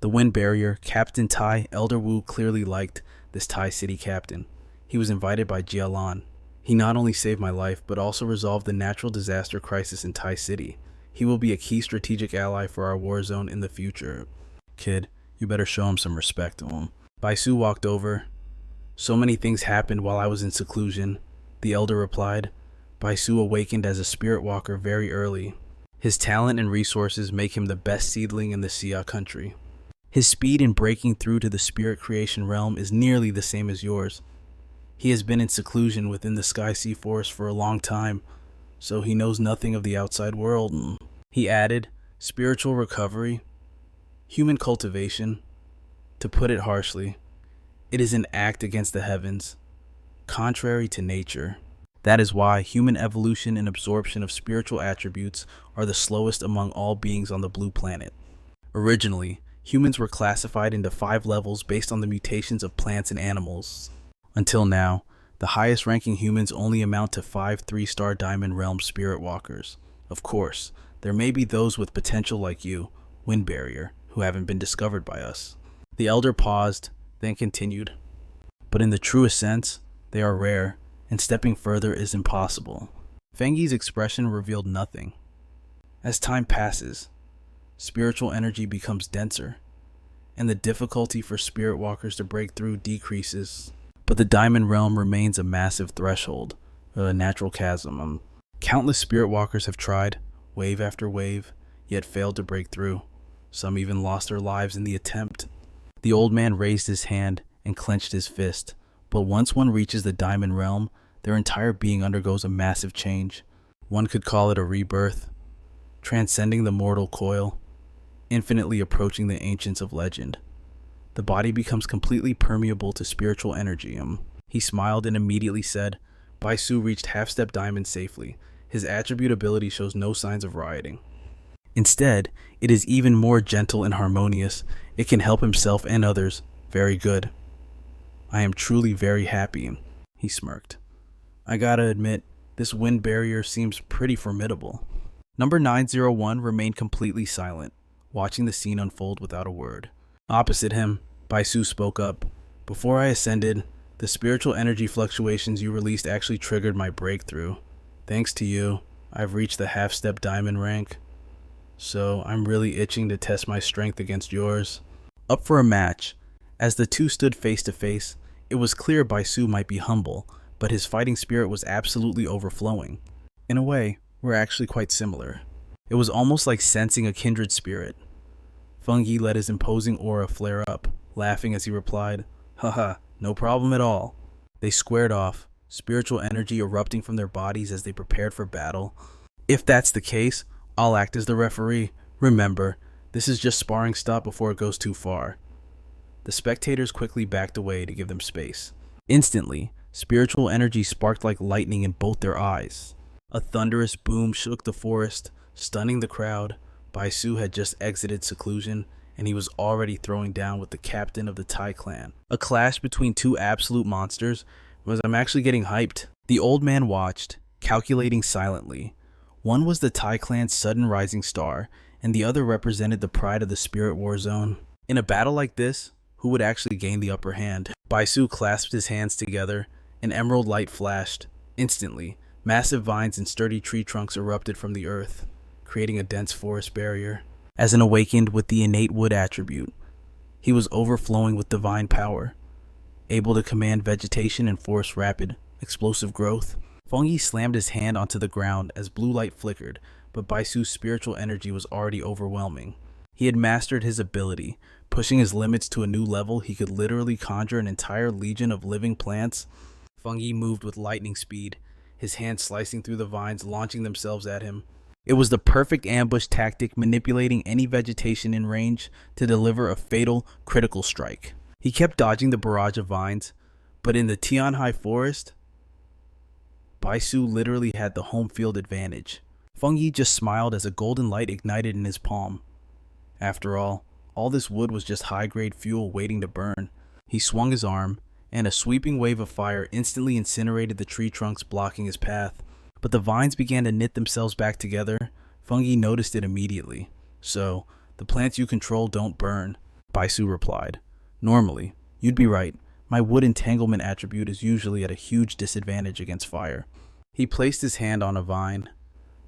[SPEAKER 1] The wind barrier, Captain Tai, Elder Wu clearly liked this Tai City captain. He was invited by Jialan. He not only saved my life, but also resolved the natural disaster crisis in Tai City. He will be a key strategic ally for our war zone in the future. Kid, you better show him some respect. Bai Su walked over. So many things happened while I was in seclusion, the elder replied. Bai Su awakened as a spirit walker very early. His talent and resources make him the best seedling in the Xia country. His speed in breaking through to the spirit creation realm is nearly the same as yours. He has been in seclusion within the Sky Sea Forest for a long time, so he knows nothing of the outside world. He added, spiritual recovery, human cultivation. To put it harshly, it is an act against the heavens, contrary to nature. That is why human evolution and absorption of spiritual attributes are the slowest among all beings on the blue planet. Originally, humans were classified into 5 levels based on the mutations of plants and animals. Until now, the highest ranking humans only amount to 5 3-star diamond realm spirit walkers. Of course, there may be those with potential like you, Wind Barrier, who haven't been discovered by us. The elder paused, then continued. But in the truest sense, they are rare, and stepping further is impossible. Feng Yi's expression revealed nothing. As time passes, spiritual energy becomes denser, and the difficulty for spirit walkers to break through decreases. But the diamond realm remains a massive threshold, a natural chasm. Countless spirit walkers have tried, wave after wave, yet failed to break through. Some even lost their lives in the attempt. The old man raised his hand and clenched his fist, but once one reaches the diamond realm, their entire being undergoes a massive change. One could call it a rebirth, transcending the mortal coil, infinitely approaching the ancients of legend. The body becomes completely permeable to spiritual energy. He smiled and immediately said, Bai Su reached half-step diamond safely. His attribute ability shows no signs of rioting. Instead, it is even more gentle and harmonious. It can help himself and others. Very good. I am truly very happy. He smirked. I gotta admit, this wind barrier seems pretty formidable. Number 901 remained completely silent, watching the scene unfold without a word. Opposite him, Baisu spoke up. Before I ascended, the spiritual energy fluctuations you released actually triggered my breakthrough. Thanks to you, I've reached the half-step diamond rank. So I'm really itching to test my strength against yours. Up for a match, as the two stood face to face, it was clear Baisu might be humble, but his fighting spirit was absolutely overflowing. In a way, we're actually quite similar. It was almost like sensing a kindred spirit. Fungi let his imposing aura flare up, laughing as he replied, "Haha, no problem at all." They squared off, spiritual energy erupting from their bodies as they prepared for battle. If that's the case, I'll act as the referee. Remember, this is just sparring stop before it goes too far. The spectators quickly backed away to give them space. Instantly, spiritual energy sparked like lightning in both their eyes. A thunderous boom shook the forest, stunning the crowd. Baisu had just exited seclusion, and he was already throwing down with the captain of the Tai clan. A clash between two absolute monsters I'm actually getting hyped. The old man watched, calculating silently. One was the Tai clan's sudden rising star, and the other represented the pride of the Spirit War Zone. In a battle like this, who would actually gain the upper hand? Baisu clasped his hands together. An emerald light flashed. Instantly, massive vines and sturdy tree trunks erupted from the earth, creating a dense forest barrier. As an awakened with the innate wood attribute, he was overflowing with divine power, able to command vegetation and force rapid, explosive growth. Fungi slammed his hand onto the ground as blue light flickered, but Baisu's spiritual energy was already overwhelming. He had mastered his ability, pushing his limits to a new level. He could literally conjure an entire legion of living plants. Fungi moved with lightning speed, his hands slicing through the vines, launching themselves at him. It was the perfect ambush tactic, manipulating any vegetation in range to deliver a fatal, critical strike. He kept dodging the barrage of vines, but in the Tianhai forest, Baisu literally had the home field advantage. Fungi just smiled as a golden light ignited in his palm. After all this wood was just high-grade fuel waiting to burn. He swung his arm, and a sweeping wave of fire instantly incinerated the tree trunks blocking his path. But the vines began to knit themselves back together. Fungi noticed it immediately. "So, the plants you control don't burn," Baisu replied. "Normally, you'd be right. My wood entanglement attribute is usually at a huge disadvantage against fire." He placed his hand on a vine.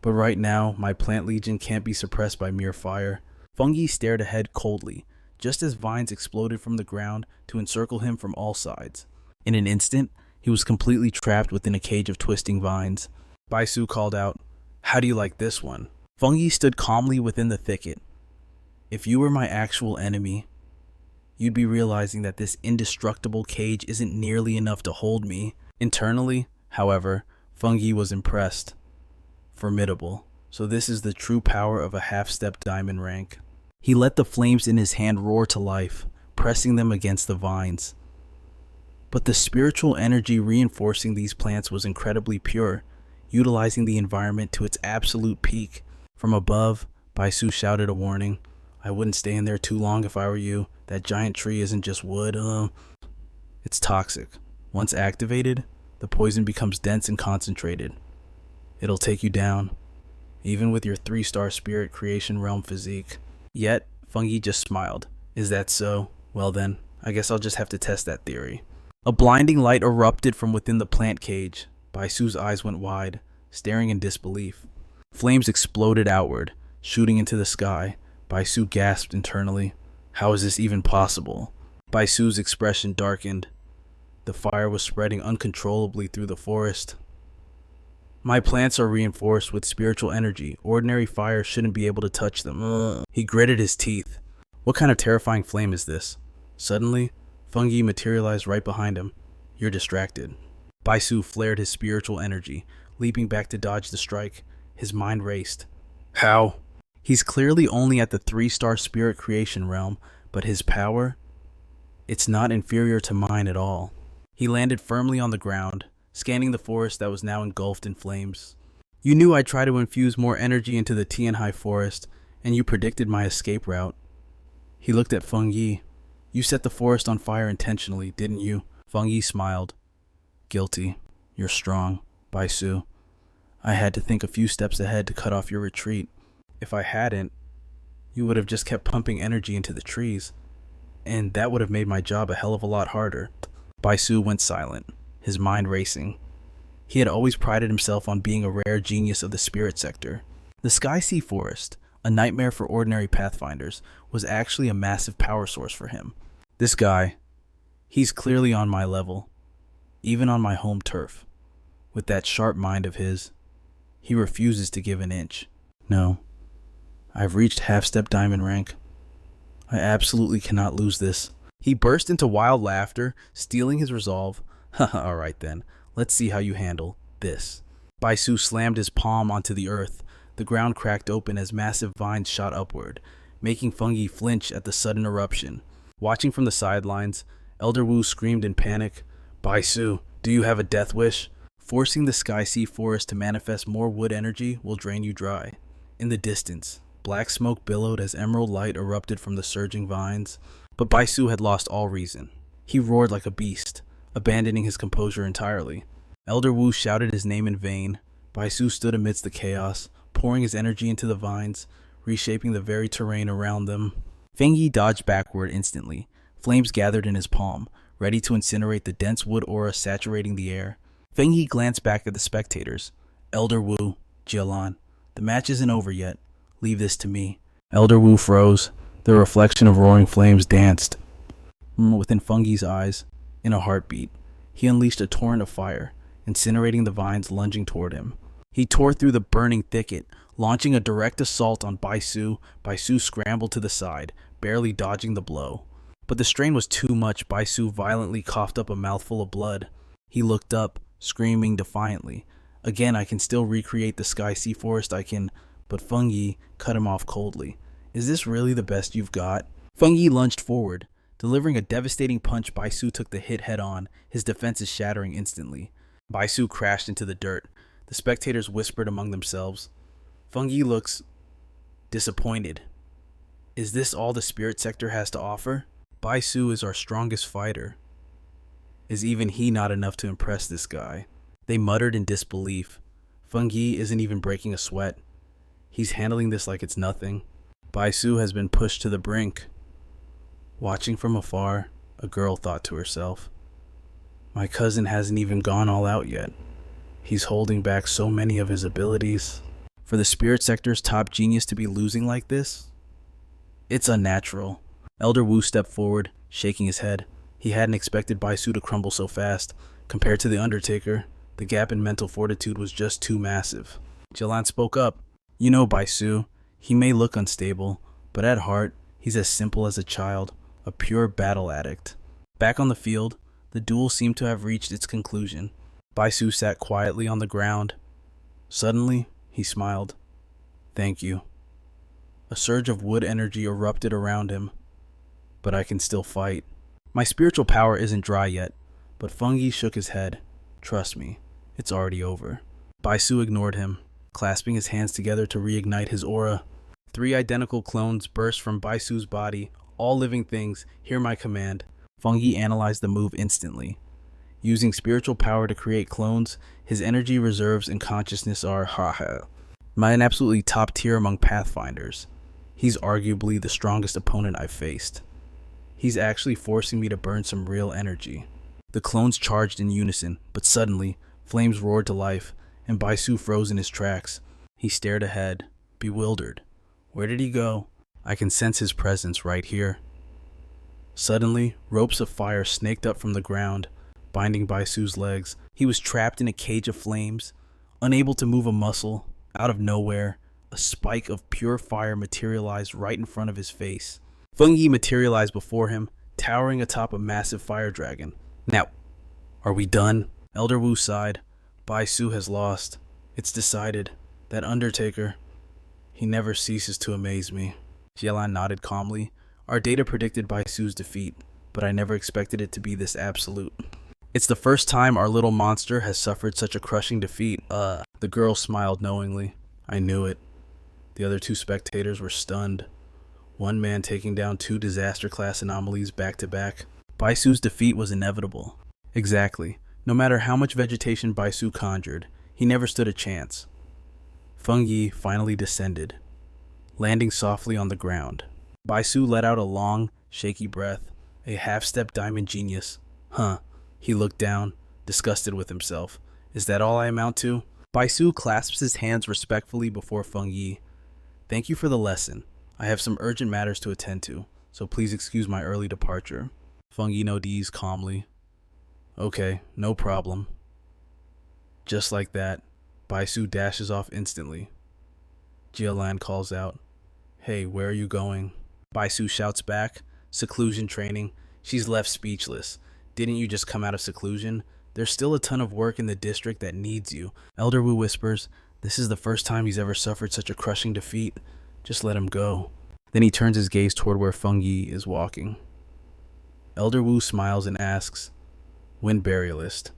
[SPEAKER 1] "But right now, my plant legion can't be suppressed by mere fire." Fungi stared ahead coldly, just as vines exploded from the ground to encircle him from all sides. In an instant, he was completely trapped within a cage of twisting vines. Baisu called out, "How do you like this one?" Fungi stood calmly within the thicket. "If you were my actual enemy, you'd be realizing that this indestructible cage isn't nearly enough to hold me." Internally, however, Fungi was impressed. Formidable. So this is the true power of a half-step diamond rank. He let the flames in his hand roar to life, pressing them against the vines. But the spiritual energy reinforcing these plants was incredibly pure, utilizing the environment to its absolute peak. From above, Baisu shouted a warning. "I wouldn't stay in there too long if I were you. That giant tree isn't just wood, it's toxic. Once activated, the poison becomes dense and concentrated. It'll take you down, even with your 3-star spirit creation realm physique." Yet, Fungi just smiled. "Is that so? Well then, I guess I'll just have to test that theory." A blinding light erupted from within the plant cage. Baisu's eyes went wide, staring in disbelief. Flames exploded outward, shooting into the sky. Baisu gasped internally. How is this even possible? Baisu's expression darkened. The fire was spreading uncontrollably through the forest. "My plants are reinforced with spiritual energy. Ordinary fire shouldn't be able to touch them." He gritted his teeth. What kind of terrifying flame is this? Suddenly, Fungi materialized right behind him. "You're distracted." Baisu flared his spiritual energy, leaping back to dodge the strike. His mind raced. How? He's clearly only at the 3-star spirit creation realm, but his power? It's not inferior to mine at all. He landed firmly on the ground, scanning the forest that was now engulfed in flames. "You knew I'd try to infuse more energy into the Tianhai forest, and you predicted my escape route." He looked at Fungi. "You set the forest on fire intentionally, didn't you?" Fungi smiled. "Guilty." You're strong, Baisu. I had to think a few steps ahead to cut off your retreat. If I hadn't, you would have just kept pumping energy into the trees, and that would have made my job a hell of a lot harder. Baisu went silent, his mind racing. He had always prided himself on being a rare genius of the spirit sector. The Sky Sea Forest, a nightmare for ordinary pathfinders, was actually a massive power source for him. This guy, he's clearly on my level, even on my home turf. With that sharp mind of his, he refuses to give an inch. No, I've reached half-step diamond rank. I absolutely cannot lose this. He burst into wild laughter, stealing his resolve. Haha, alright then, let's see how you handle this. Baisu slammed his palm onto the earth. The ground cracked open as massive vines shot upward, making fungi flinch at the sudden eruption. Watching from the sidelines, Elder Wu screamed in panic, Baisu, do you have a death wish? Forcing the Sky Sea Forest to manifest more wood energy will drain you dry. In the distance, black smoke billowed as emerald light erupted from the surging vines, but Baisu had lost all reason. He roared like a beast, abandoning his composure entirely. Elder Wu shouted his name in vain. Baisu stood amidst the chaos, pouring his energy into the vines, reshaping the very terrain around them. Feng Yi dodged backward instantly. Flames gathered in his palm, ready to incinerate the dense wood aura saturating the air. Feng Yi glanced back at the spectators. Elder Wu, Jielan, the match isn't over yet. Leave this to me. Elder Wu froze. The reflection of roaring flames danced within Feng Yi's eyes. In a heartbeat, he unleashed a torrent of fire, incinerating the vines lunging toward him. He tore through the burning thicket, launching a direct assault on Baisu. Baisu scrambled to the side, barely dodging the blow. But the strain was too much. Baisu violently coughed up a mouthful of blood. He looked up, screaming defiantly. Again, I can still recreate the Sky Sea Forest, but Feng Yi cut him off coldly. Is this really the best you've got? Feng Yi lunged forward. Delivering a devastating punch, Baisu took the hit head on, his defenses shattering instantly. Baisu crashed into the dirt. The spectators whispered among themselves. Feng Yi looks disappointed. Is this all the spirit sector has to offer? Baisu is our strongest fighter. Is even he not enough to impress this guy? They muttered in disbelief. Feng Yi isn't even breaking a sweat. He's handling this like it's nothing. Baisu has been pushed to the brink. Watching from afar, a girl thought to herself, my cousin hasn't even gone all out yet. He's holding back so many of his abilities. For the spirit sector's top genius to be losing like this? It's unnatural. Elder Wu stepped forward, shaking his head. He hadn't expected Baisu to crumble so fast. Compared to the Undertaker, the gap in mental fortitude was just too massive. Jielan spoke up. You know Baisu, he may look unstable, but at heart, he's as simple as a child, a pure battle addict. Back on the field, the duel seemed to have reached its conclusion. Baisu sat quietly on the ground. Suddenly, he smiled. Thank you. A surge of wood energy erupted around him. But I can still fight. My spiritual power isn't dry yet, but Feng Yi shook his head. Trust me, it's already over. Baisu ignored him, clasping his hands together to reignite his aura. 3 identical clones burst from Baisu's body. All living things, hear my command. Feng Yi analyzed the move instantly. Using spiritual power to create clones, his energy reserves and consciousness are an absolutely top tier among pathfinders. He's arguably the strongest opponent I've faced. He's actually forcing me to burn some real energy. The clones charged in unison, but suddenly, flames roared to life, and Baisu froze in his tracks. He stared ahead, bewildered. Where did he go? I can sense his presence right here. Suddenly, ropes of fire snaked up from the ground, binding Baisu's legs. He was trapped in a cage of flames, unable to move a muscle. Out of nowhere, a spike of pure fire materialized right in front of his face. Feng Yi materialized before him, towering atop a massive fire dragon. Now, are we done? Elder Wu sighed. Baisu has lost. It's decided. That Undertaker, he never ceases to amaze me. Jielan nodded calmly. Our data predicted Baisu's defeat, but I never expected it to be this absolute. It's the first time our little monster has suffered such a crushing defeat. The girl smiled knowingly. I knew it. The other 2 spectators were stunned. One man taking down 2 disaster class anomalies back to back. Baisu's defeat was inevitable. Exactly. No matter how much vegetation Baisu conjured, he never stood a chance. Feng Yi finally descended, landing softly on the ground. Baisu let out a long, shaky breath, a half-step diamond genius. Huh. He looked down, disgusted with himself. Is that all I amount to? Baisu clasps his hands respectfully before Feng Yi. Thank you for the lesson. I have some urgent matters to attend to, so please excuse my early departure. Feng Yi nods calmly. Okay, no problem. Just like that, Baisu dashes off instantly. Jialan calls out, Hey, where are you going? Baisu shouts back, Seclusion training. She's left speechless. Didn't you just come out of seclusion? There's still a ton of work in the district that needs you. Elder Wu whispers, This is the first time he's ever suffered such a crushing defeat. Just let him go. Then he turns his gaze toward where Feng Yi is walking. Elder Wu smiles and asks, Wind Burialist,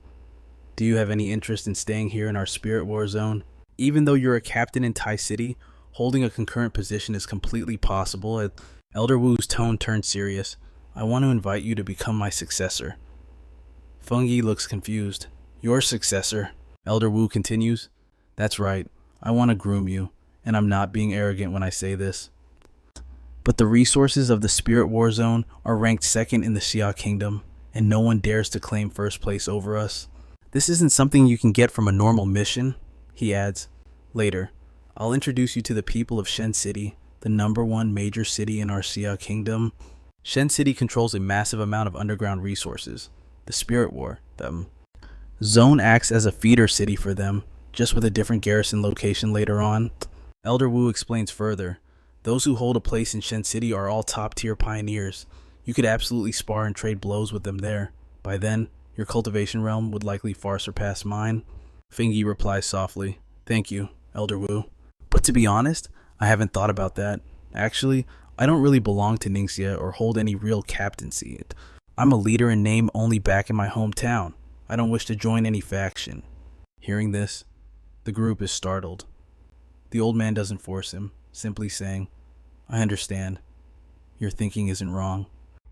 [SPEAKER 1] do you have any interest in staying here in our spirit war zone? Even though you're a captain in Tai City, holding a concurrent position is completely possible. Elder Wu's tone turned serious. I want to invite you to become my successor. Feng Yi looks confused. Your successor? Elder Wu continues. That's right. I want to groom you, and I'm not being arrogant when I say this. But the resources of the Spirit War Zone are ranked second in the Xia Kingdom, and no one dares to claim first place over us. This isn't something you can get from a normal mission, he adds. Later, I'll introduce you to the people of Shen City, the #1 major city in our Xia Kingdom. Shen City controls a massive amount of underground resources. The Spirit War, Zone acts as a feeder city for them, just with a different garrison location later on. Elder Wu explains further. Those who hold a place in Shen City are all top-tier pioneers. You could absolutely spar and trade blows with them there. By then, your cultivation realm would likely far surpass mine. Feng Yi replies softly, Thank you, Elder Wu. But to be honest, I haven't thought about that. Actually, I don't really belong to Ningxia or hold any real captaincy. I'm a leader in name only back in my hometown. I don't wish to join any faction. Hearing this, the group is startled. The old man doesn't force him, simply saying, I understand. Your thinking isn't wrong.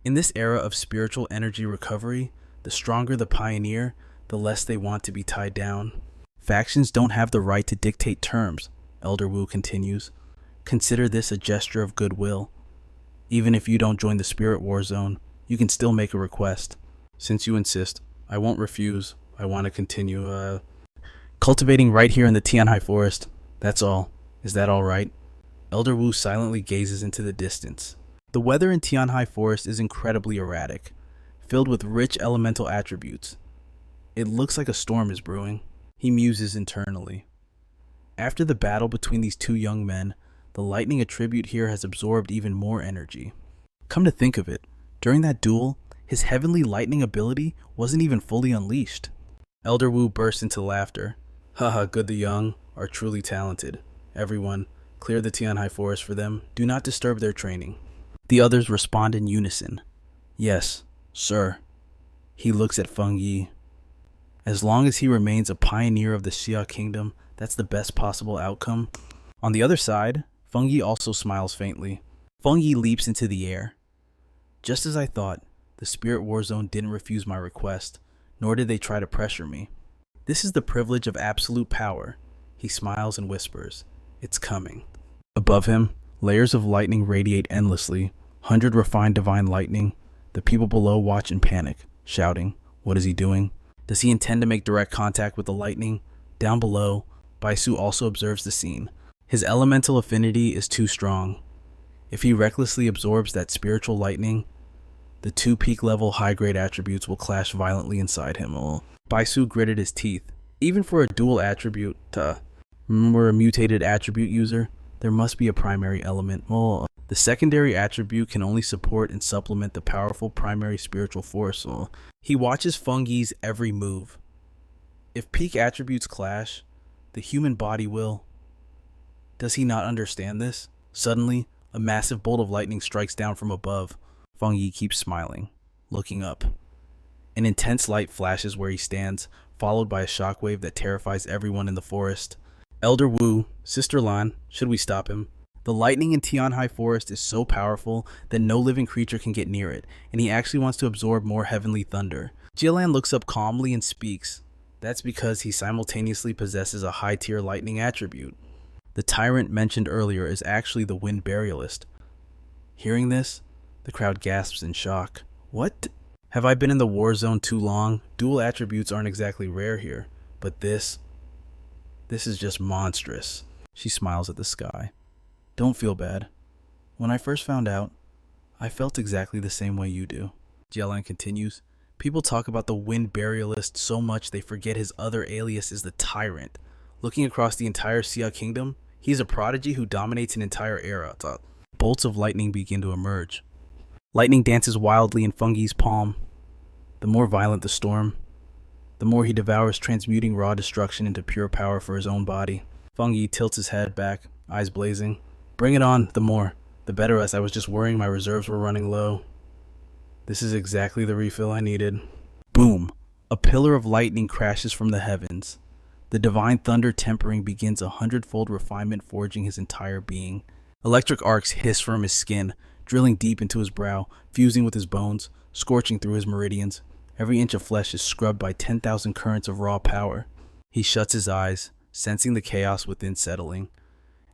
[SPEAKER 1] In this era of spiritual energy recovery, the stronger the pioneer, the less they want to be tied down. Factions don't have the right to dictate terms, Elder Wu continues. Consider this a gesture of goodwill. Even if you don't join the Spirit War Zone, you can still make a request. Since you insist, I won't refuse. I want to continue, cultivating right here in the Tianhai Forest. That's all. Is that all right? Elder Wu silently gazes into the distance. The weather in Tianhai Forest is incredibly erratic, filled with rich elemental attributes. It looks like a storm is brewing. He muses internally. After the battle between these two young men, the lightning attribute here has absorbed even more energy. Come to think of it, during that duel, his heavenly lightning ability wasn't even fully unleashed. Elder Wu bursts into laughter. Haha, good the young are truly talented. Everyone, clear the Tianhai Forest for them. Do not disturb their training. The others respond in unison. Yes, sir. He looks at Feng Yi. As long as he remains a pioneer of the Xia Kingdom, that's the best possible outcome. On the other side, Feng Yi also smiles faintly. Feng Yi leaps into the air. Just as I thought, the Spirit War Zone didn't refuse my request, nor did they try to pressure me. This is the privilege of absolute power. He smiles and whispers, It's coming. Above him, layers of lightning radiate endlessly, 100 refined divine lightning. The people below watch in panic, shouting, What is he doing? Does he intend to make direct contact with the lightning? Down below, Baisu also observes the scene. His elemental affinity is too strong. If he recklessly absorbs that spiritual lightning, the two peak-level high-grade attributes will clash violently inside him. Baisu gritted his teeth. Even for a dual attribute, remember a mutated attribute user? There must be a primary element. The secondary attribute can only support and supplement the powerful primary spiritual force. He watches Feng Yi's every move. If peak attributes clash, the human body will. Does he not understand this? Suddenly, a massive bolt of lightning strikes down from above. Feng Yi keeps smiling, looking up. An intense light flashes where he stands, followed by a shockwave that terrifies everyone in the forest. Elder Wu, Sister Lan, should we stop him? The lightning in Tianhai Forest is so powerful that no living creature can get near it, and he actually wants to absorb more heavenly thunder. Jialan looks up calmly and speaks. That's because he simultaneously possesses a high-tier lightning attribute. The tyrant mentioned earlier is actually the wind burialist. Hearing this, the crowd gasps in shock. What? Have I been in the war zone too long? Dual attributes aren't exactly rare here, but this is just monstrous. She smiles at the sky. Don't feel bad. When I first found out, I felt exactly the same way you do. Jialan continues. People talk about the wind burialist so much they forget his other alias is the tyrant. Looking across the entire Xia kingdom, he's a prodigy who dominates an entire era. Bolts of lightning begin to emerge. Lightning dances wildly in Fungi's palm. The more violent the storm, the more he devours, transmuting raw destruction into pure power for his own body. Fungi tilts his head back, eyes blazing. Bring it on, the better, as I was just worrying my reserves were running low. This is exactly the refill I needed. Boom! A pillar of lightning crashes from the heavens. The divine thunder tempering begins 100-fold refinement, forging his entire being. Electric arcs hiss from his skin, drilling deep into his brow, fusing with his bones, scorching through his meridians. Every inch of flesh is scrubbed by 10,000 currents of raw power. He shuts his eyes, sensing the chaos within settling.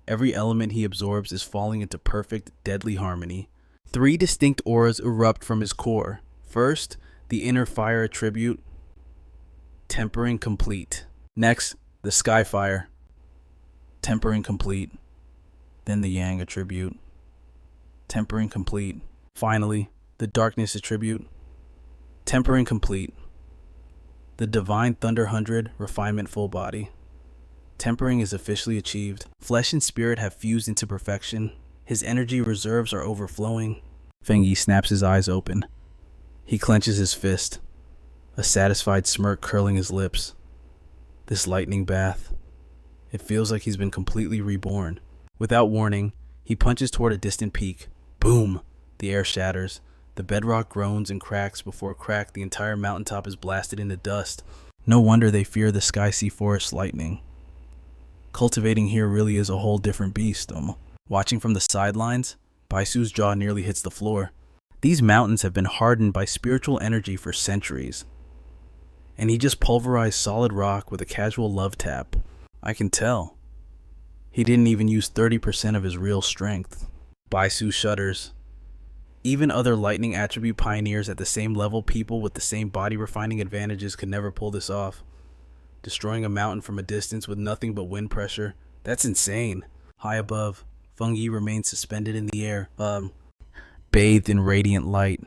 [SPEAKER 1] Every element he absorbs is falling into perfect, deadly harmony. 3 distinct auras erupt from his core. First, the inner fire attribute, tempering complete. Next, the sky fire, tempering complete. Then the yang attribute, tempering complete. Finally, the darkness attribute, tempering complete. The divine thunder 100, refinement full body. Tempering is officially achieved. Flesh and spirit have fused into perfection. His energy reserves are overflowing. Fengi snaps his eyes open. He clenches his fist, a satisfied smirk curling his lips. This lightning bath. It feels like he's been completely reborn. Without warning, he punches toward a distant peak. Boom! The air shatters. The bedrock groans and cracks. Before crack, the entire mountaintop is blasted into dust. No wonder they fear the Sky Sea Forest lightning. Cultivating here really is a whole different beast. Watching from the sidelines, Baisu's jaw nearly hits the floor. These mountains have been hardened by spiritual energy for centuries. And he just pulverized solid rock with a casual love tap. I can tell. He didn't even use 30% of his real strength. Baisu shudders. Even other lightning attribute pioneers at the same level, people with the same body refining advantages, could never pull this off. Destroying a mountain from a distance with nothing but wind pressure, that's insane. High above, Fungi remains suspended in the air, bathed in radiant light,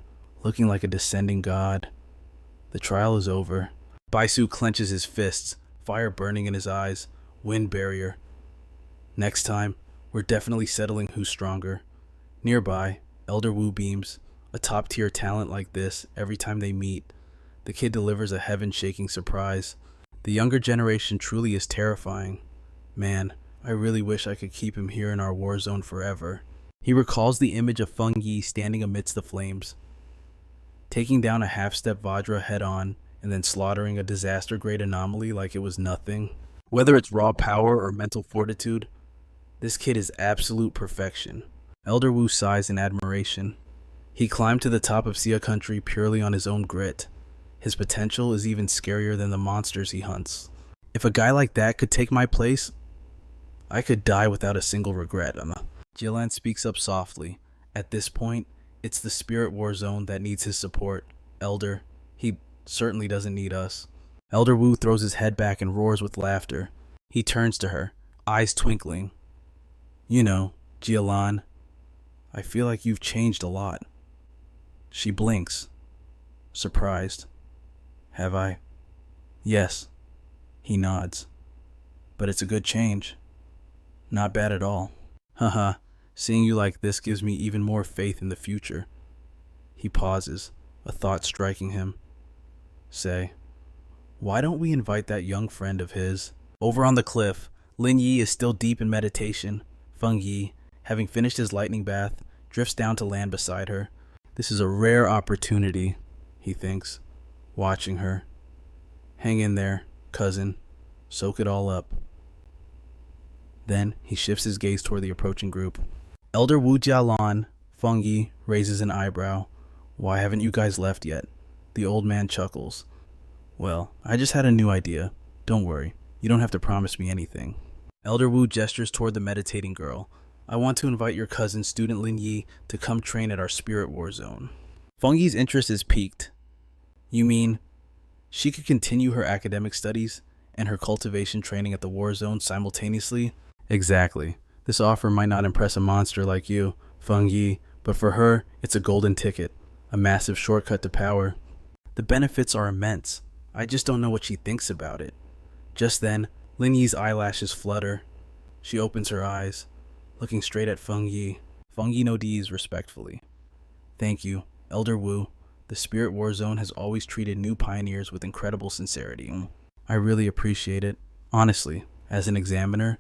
[SPEAKER 1] looking like a descending god. The trial is over. Baisu clenches his fists, fire burning in his eyes, wind barrier. Next time, we're definitely settling who's stronger. Nearby, Elder Wu beams. A top-tier talent like this, every time they meet, the kid delivers a heaven-shaking surprise. The younger generation truly is terrifying. Man, I really wish I could keep him here in our war zone forever. He recalls the image of Fungi standing amidst the flames, taking down a half-step Vajra head-on, and then slaughtering a disaster-grade anomaly like it was nothing. Whether it's raw power or mental fortitude, this kid is absolute perfection. Elder Wu sighs in admiration. He climbed to the top of Xia country purely on his own grit. His potential is even scarier than the monsters he hunts. If a guy like that could take my place, I could die without a single regret. Jialan speaks up softly. At this point, it's the spirit war zone that needs his support. Elder, he certainly doesn't need us. Elder Wu throws his head back and roars with laughter. He turns to her, eyes twinkling. You know, Jialan, I feel like you've changed a lot. She blinks, surprised. Have I? Yes. He nods. But it's a good change. Not bad at all. Haha, seeing you like this gives me even more faith in the future. He pauses, a thought striking him. Say, why don't we invite that young friend of his? Over on the cliff, Lin Yi is still deep in meditation. Feng Yi, having finished his lightning bath, drifts down to land beside her. This is a rare opportunity, he thinks, watching her. Hang in there, cousin. Soak it all up. Then he shifts his gaze toward the approaching group. Elder Wu Jialan, Feng Yi, raises an eyebrow. Why haven't you guys left yet? The old man chuckles. Well, I just had a new idea. Don't worry, you don't have to promise me anything. Elder Wu gestures toward the meditating girl. I want to invite your cousin, student Lin Yi, to come train at our spirit war zone. Feng Yi's interest is piqued. You mean she could continue her academic studies and her cultivation training at the war zone simultaneously? Exactly. This offer might not impress a monster like you, Feng Yi, but for her, it's a golden ticket, a massive shortcut to power. The benefits are immense. I just don't know what she thinks about it. Just then, Lin Yi's eyelashes flutter. She opens her eyes, looking straight at Feng Yi. Feng Yi nods respectfully. Thank you, Elder Wu. The Spirit War Zone has always treated new pioneers with incredible sincerity. I really appreciate it. Honestly, as an examiner,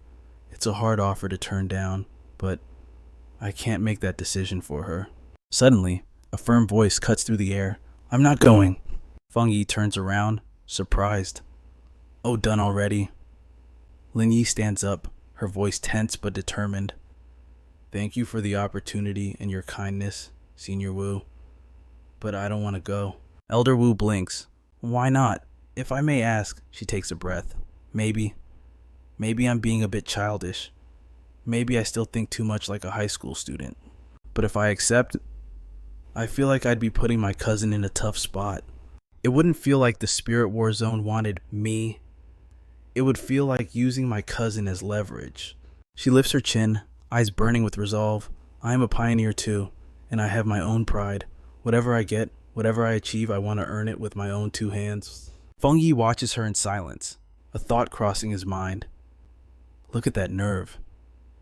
[SPEAKER 1] it's a hard offer to turn down, but I can't make that decision for her. Suddenly, a firm voice cuts through the air. I'm not going. Feng Yi turns around, surprised. Oh, done already. Lin Yi stands up, her voice tense but determined. Thank you for the opportunity and your kindness, Senior Wu. But I don't want to go. Elder Wu blinks. Why not? If I may ask, she takes a breath. Maybe I'm being a bit childish. Maybe I still think too much like a high school student. But if I accept, I feel like I'd be putting my cousin in a tough spot. It wouldn't feel like the Spirit War Zone wanted me. It would feel like using my cousin as leverage. She lifts her chin, eyes burning with resolve. I am a pioneer too, and I have my own pride. Whatever I get, whatever I achieve, I want to earn it with my own two hands. Feng Yi watches her in silence, a thought crossing his mind. Look at that nerve.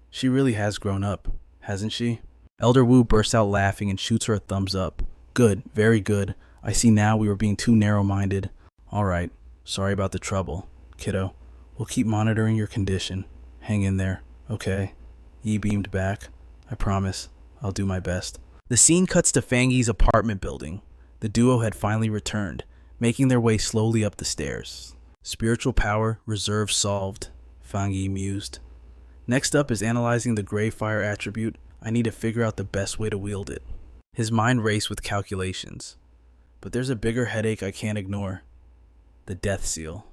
[SPEAKER 1] She really has grown up, hasn't she? Elder Wu bursts out laughing and shoots her a thumbs up. Good, very good. I see now we were being too narrow-minded. All right, sorry about the trouble, kiddo. We'll keep monitoring your condition. Hang in there, okay? Yi beamed back. I promise, I'll do my best. The scene cuts to Feng Yi's apartment building. The duo had finally returned, making their way slowly up the stairs. Spiritual power, reserve solved, Feng Yi mused. Next up is analyzing the gray fire attribute. I need to figure out the best way to wield it. His mind raced with calculations. But there's a bigger headache I can't ignore. The death seal.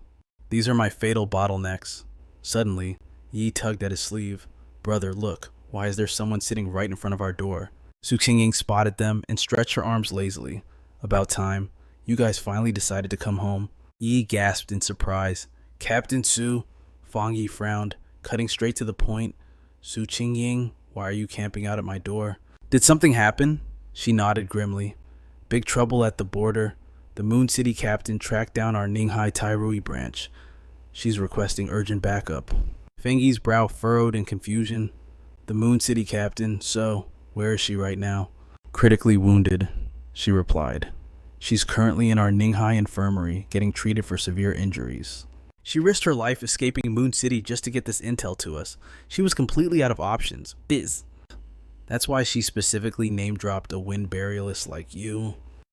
[SPEAKER 1] These are my fatal bottlenecks. Suddenly, Yi tugged at his sleeve. Brother, look, why is there someone sitting right in front of our door? Su Qingying spotted them and stretched her arms lazily. About time. You guys finally decided to come home. Yi gasped in surprise. Captain Su? Feng Yi frowned, cutting straight to the point. Su Qingying, why are you camping out at my door? Did something happen? She nodded grimly. Big trouble at the border. The Moon City captain tracked down our Ninghai Tairui branch. She's requesting urgent backup. Feng Yi's brow furrowed in confusion. The Moon City captain, so where is she right now? Critically wounded, she replied. She's currently in our Ninghai infirmary, getting treated for severe injuries. She risked her life escaping Moon City just to get this intel to us. She was completely out of options. Biz. That's why she specifically name-dropped a wind burialist like you.